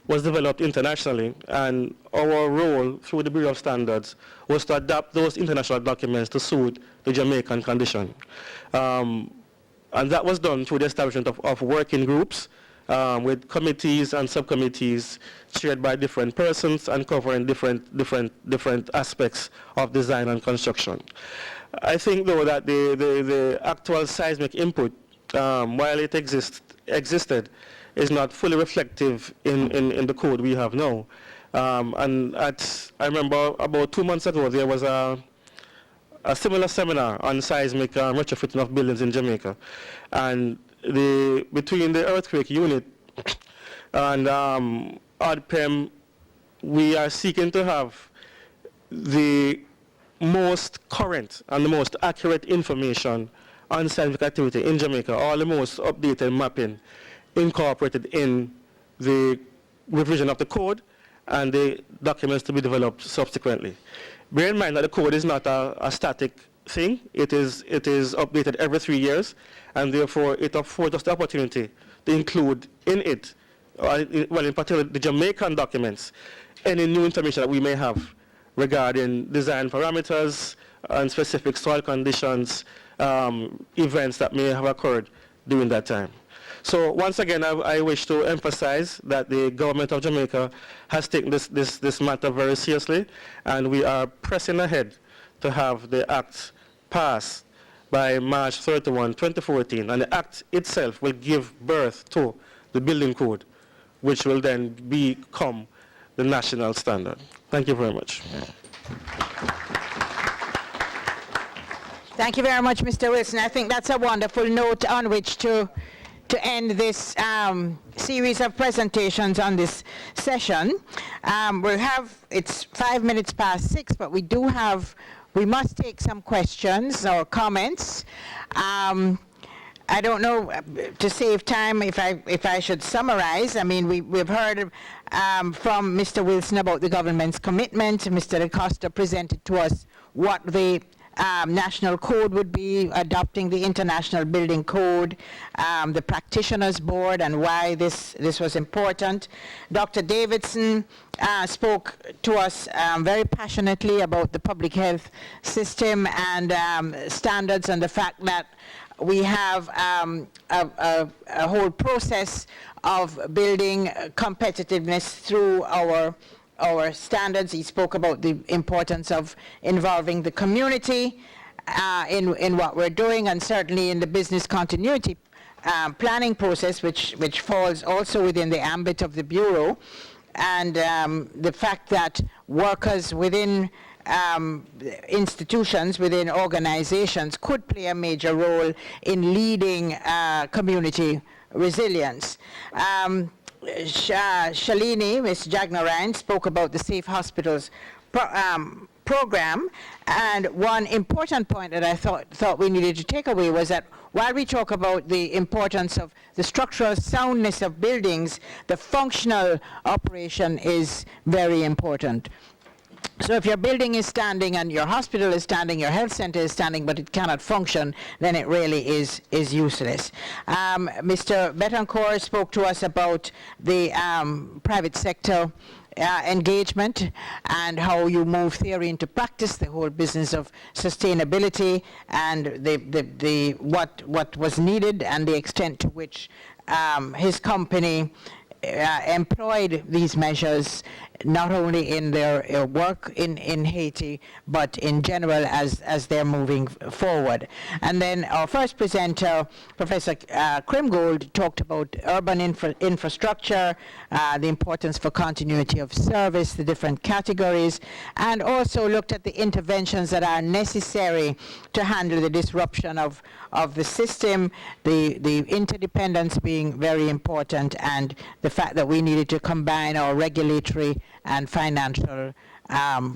was developed internationally, and our role through the Bureau of Standards was to adapt those international documents to suit the Jamaican condition. And that was done through the establishment of working groups with committees and subcommittees chaired by different persons and covering different aspects of design and construction. I think, though, that the actual seismic input, while it existed, is not fully reflective in the code we have now. I remember about 2 months ago, there was a similar seminar on seismic retrofitting of buildings in Jamaica. And between the earthquake unit and ODPEM, we are seeking to have the most current and the most accurate information on seismic activity in Jamaica, all the most updated mapping incorporated in the revision of the code and the documents to be developed subsequently. Bear in mind that the code is not a static thing. It is updated every 3 years, and therefore it affords us the opportunity to include in it, well, in particular the Jamaican documents, any new information that we may have regarding design parameters and specific soil conditions, events that may have occurred during that time. So once again, I wish to emphasize that the government of Jamaica has taken this matter very seriously, and we are pressing ahead to have the Act passed by March 31, 2014, and the Act itself will give birth to the building code, which will then become the national standard. Thank you very much. Thank you very much, Mr. Wilson. I think that's a wonderful note on which to end this series of presentations on this session. It's 5 minutes past 6, but we must take some questions or comments. I don't know, to save time, if I should summarize. I mean, we've heard from Mr. Wilson about the government's commitment. Mr. Acosta presented to us what the national code would be, adopting the International Building Code, the Practitioners Board, and why this was important. Dr. Davidson spoke to us very passionately about the public health system and standards, and the fact that we have a whole process of building competitiveness through our standards. He spoke about the importance of involving the community in what we're doing, and certainly in the business continuity planning process, which falls also within the ambit of the Bureau, and the fact that workers within institutions, within organizations, could play a major role in leading community resilience. Shalini, Ms. Jagnarayan, spoke about the Safe Hospitals program, and one important point that I thought we needed to take away was that while we talk about the importance of the structural soundness of buildings, the functional operation is very important. So if your building is standing and your hospital is standing, your health center is standing, but it cannot function, then it really is useless. Mr. Betancourt spoke to us about the private sector engagement and how you move theory into practice, the whole business of sustainability, and what was needed and the extent to which his company employed these measures, not only in their work in Haiti, but in general as they're moving forward. And then our first presenter, Professor Krimgold, talked about urban infrastructure, the importance for continuity of service, the different categories, and also looked at the interventions that are necessary to handle the disruption of the system, the interdependence being very important, and the fact that we needed to combine our regulatory and financial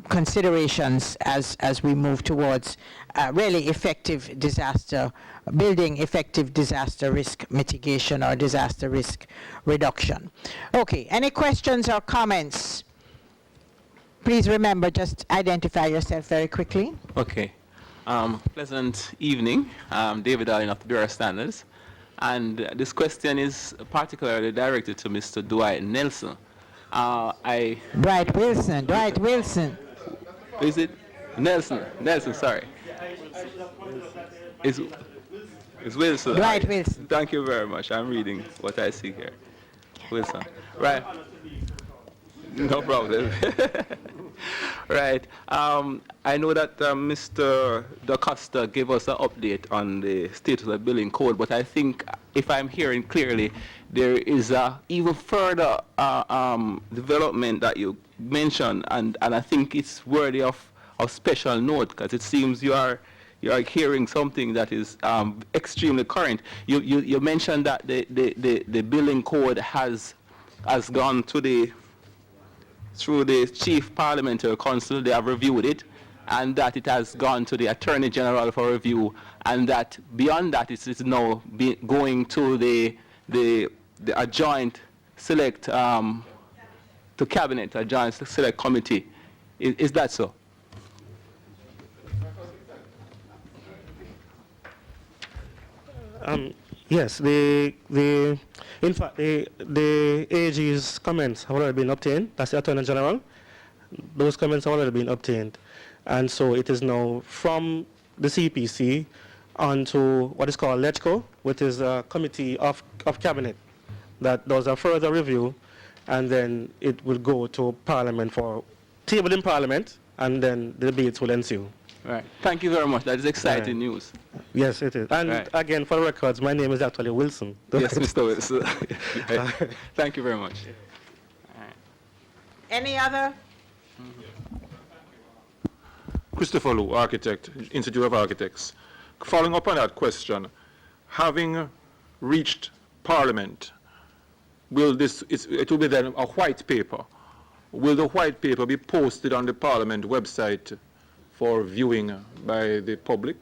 considerations as we move towards really effective building effective disaster risk mitigation or disaster risk reduction. Okay, any questions or comments? Please remember, just identify yourself very quickly. Okay. Pleasant evening. David Darling of the Bureau of Standards. And this question is particularly directed to Mr. Dwight Nelson. Dwight Wilson. Is it? Nelson, sorry. It's Wilson. Dwight Wilson. Thank you very much. I'm reading what I see here. Wilson. Right. No problem. Right. I know that Mr. Da Costa gave us an update on the state of the building code, but I think, if I'm hearing clearly, there is a even further development that you mentioned, and I think it's worthy of special note, because it seems you are hearing something that is extremely current. You mentioned that the building code has gone to through the Chief Parliamentary Council. They have reviewed it, and that it has gone to the Attorney General for review, and that beyond that it is now going to the joint select to Cabinet, a joint select committee. Is that so? Yes, in fact, the AG's comments have already been obtained. That's the Attorney General. Those comments have already been obtained. And so it is now from the CPC onto what is called LEGCO, which is a committee of Cabinet that does a further review, and then it will go to Parliament for tabled in Parliament, and then the debates will ensue. Right. Thank you very much. That is exciting news. Yes, it is. And again, for the records, my name is actually Wilson. Yes, Mr. Wilson. Thank you very much. Any other? Christopher Liu, architect, Institute of Architects. Following up on that question, having reached Parliament, it will be then a white paper. Will the white paper be posted on the Parliament website for viewing by the public?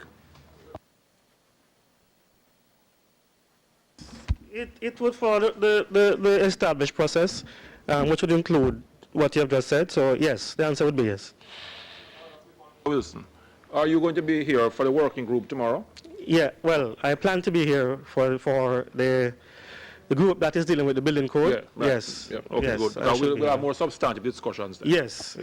It would follow the established process, which would include what you have just said. So yes, the answer would be yes. Wilson, are you going to be here for the working group tomorrow? Yeah, well, I plan to be here for the group that is dealing with the building code. Yeah, right. Yes. Yeah, okay, yes, good. Now we'll have more substantive discussions then. Yes.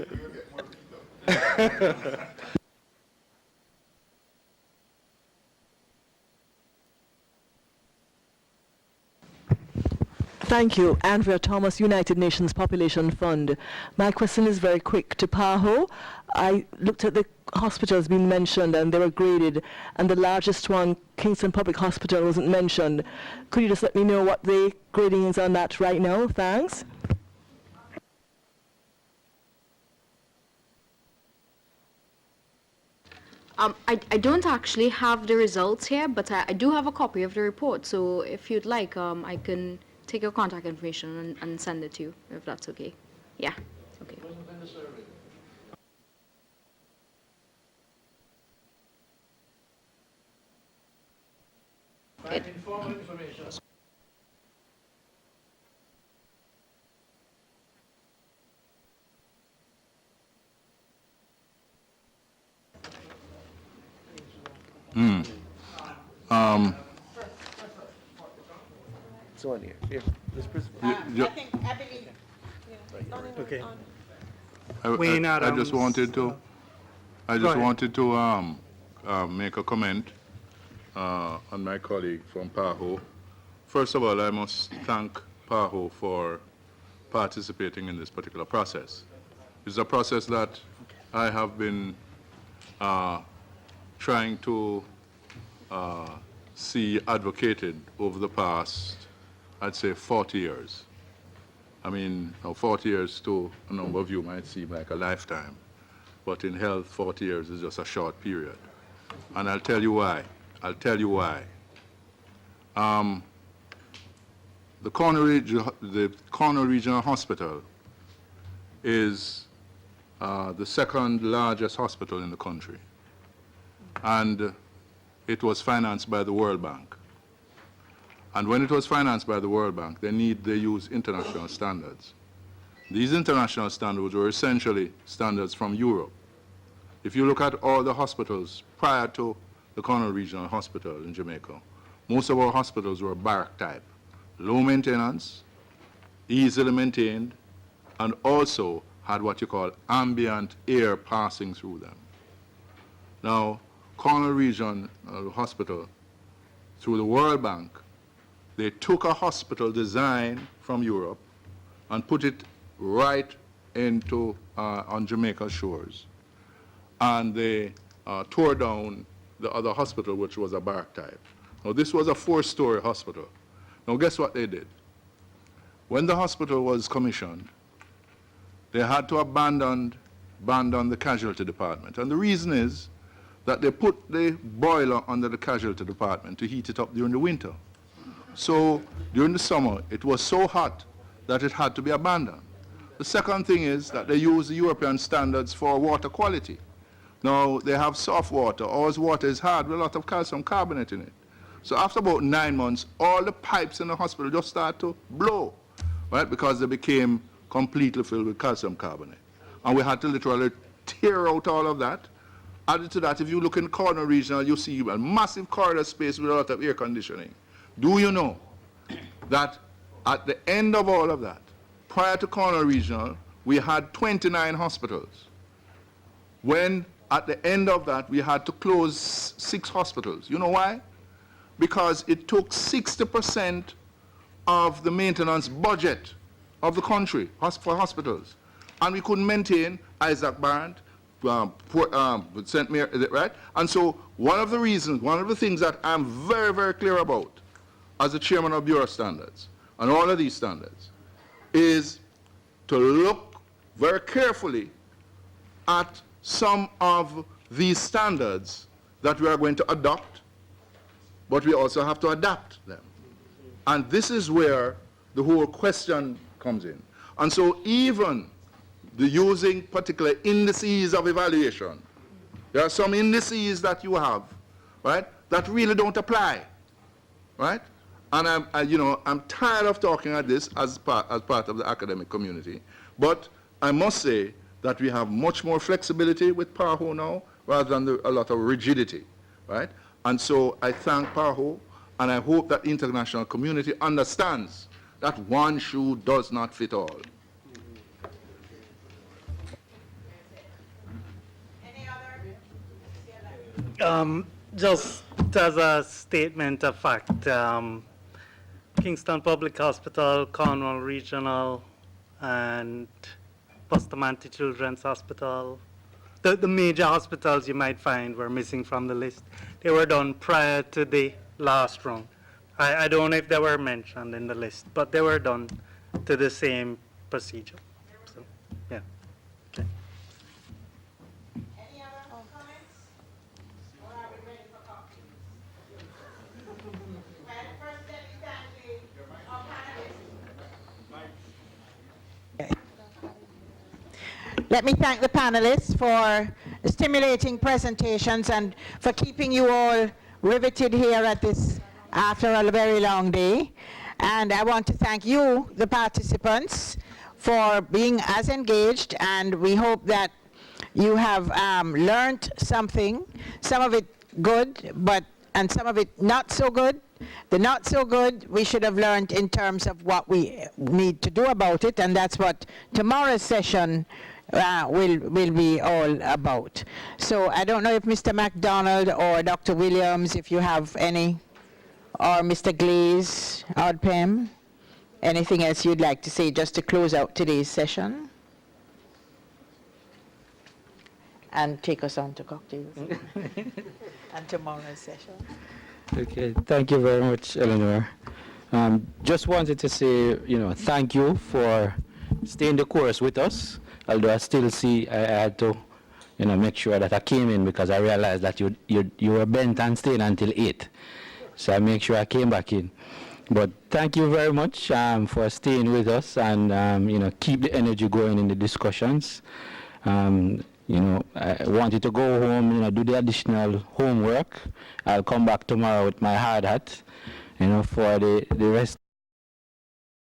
Thank you. Andrea Thomas, United Nations Population Fund. My question is very quick to PAHO. I looked at the hospitals being mentioned and they were graded, and the largest one, Kingston Public Hospital, wasn't mentioned. Could you just let me know what the grading is on that right now? Thanks. I don't actually have the results here, but I do have a copy of the report. So if you'd like, I can take your contact information and send it to you, if that's okay. Yeah, okay. It's on here. Here, this person. I believe. Okay. I just wanted to make a comment on my colleague from PAHO. First of all, I must thank PAHO for participating in this particular process. It's a process that I have been trying to see advocated over the past, I'd say, 40 years. I mean, 40 years to a number of you might seem like a lifetime, but in health, 40 years is just a short period. And I'll tell you why. The Cornwall Regional Hospital is the second largest hospital in the country, and it was financed by the World Bank. And when it was financed by the World Bank, they use international standards. These international standards were essentially standards from Europe. If you look at all the hospitals prior to the Cornwall Regional Hospital in Jamaica, most of our hospitals were barrack type, low maintenance, easily maintained, and also had what you call ambient air passing through them. Now, Cornwall Regional Hospital, through the World Bank, they took a hospital design from Europe and put it right into on Jamaica shores, and they tore down the other hospital, which was a barrack type. Now, this was a 4-story hospital. Now, guess what they did? When the hospital was commissioned, they had to abandon the casualty department. And the reason is that they put the boiler under the casualty department to heat it up during the winter. So during the summer, it was so hot that it had to be abandoned. The second thing is that they use the European standards for water quality. Now, they have soft water. Ours water is hard with a lot of calcium carbonate in it. So after about 9 months, all the pipes in the hospital just started to blow, right? Because they became completely filled with calcium carbonate. And we had to literally tear out all of that. Added to that, if you look in Corner Regional, you see a massive corridor space with a lot of air conditioning. Do you know that at the end of all of that, prior to Corner Regional, we had 29 hospitals. When at the end of that, we had to close 6 hospitals. You know why? Because it took 60% of the maintenance budget of the country for hospitals. And we couldn't maintain Isaac Barrett, St. Mary, right? And so one of the things that I'm very, very clear about as the chairman of Bureau of Standards and all of these standards is to look very carefully at some of these standards that we are going to adopt, but we also have to adapt them. And this is where the whole question comes in. And so even the using particular indices of evaluation, there are some indices that you have, right, that really don't apply, right? And I'm tired of talking at this as part of the academic community, but I must say that we have much more flexibility with PAHO now rather than a lot of rigidity, right? And so I thank PAHO, and I hope that the international community understands that one shoe does not fit all. Just as a statement of fact, Kingston Public Hospital, Cornwall Regional, and Bustamante Children's Hospital, the major hospitals you might find were missing from the list. They were done prior to the last round. I don't know if they were mentioned in the list, but they were done to the same procedure. So, yeah. Okay. Any other comments? Or are we ready for coffee? Well, first let me thank our panelists. Let me thank the panelists for stimulating presentations and for keeping you all riveted here at this after a very long day. And I want to thank you, the participants, for being as engaged, and we hope that you have learned something, some of it good, and some of it not so good. The not so good we should have learned in terms of what we need to do about it, and that's what tomorrow's session will be all about. So I don't know if Mr. MacDonald or Dr. Williams, if you have any, or Mr. Glaze, Oddpem, anything else you'd like to say just to close out today's session? And take us on to cocktails. And tomorrow's session. Okay, thank you very much, Eleanor. Just wanted to say, thank you for staying the course with us. Although I still see I had to, make sure that I came in because I realized that you were bent on staying until 8. So I make sure I came back in. But thank you very much for staying with us and, keep the energy going in the discussions. I wanted to go home, do the additional homework. I'll come back tomorrow with my hard hat, for the rest.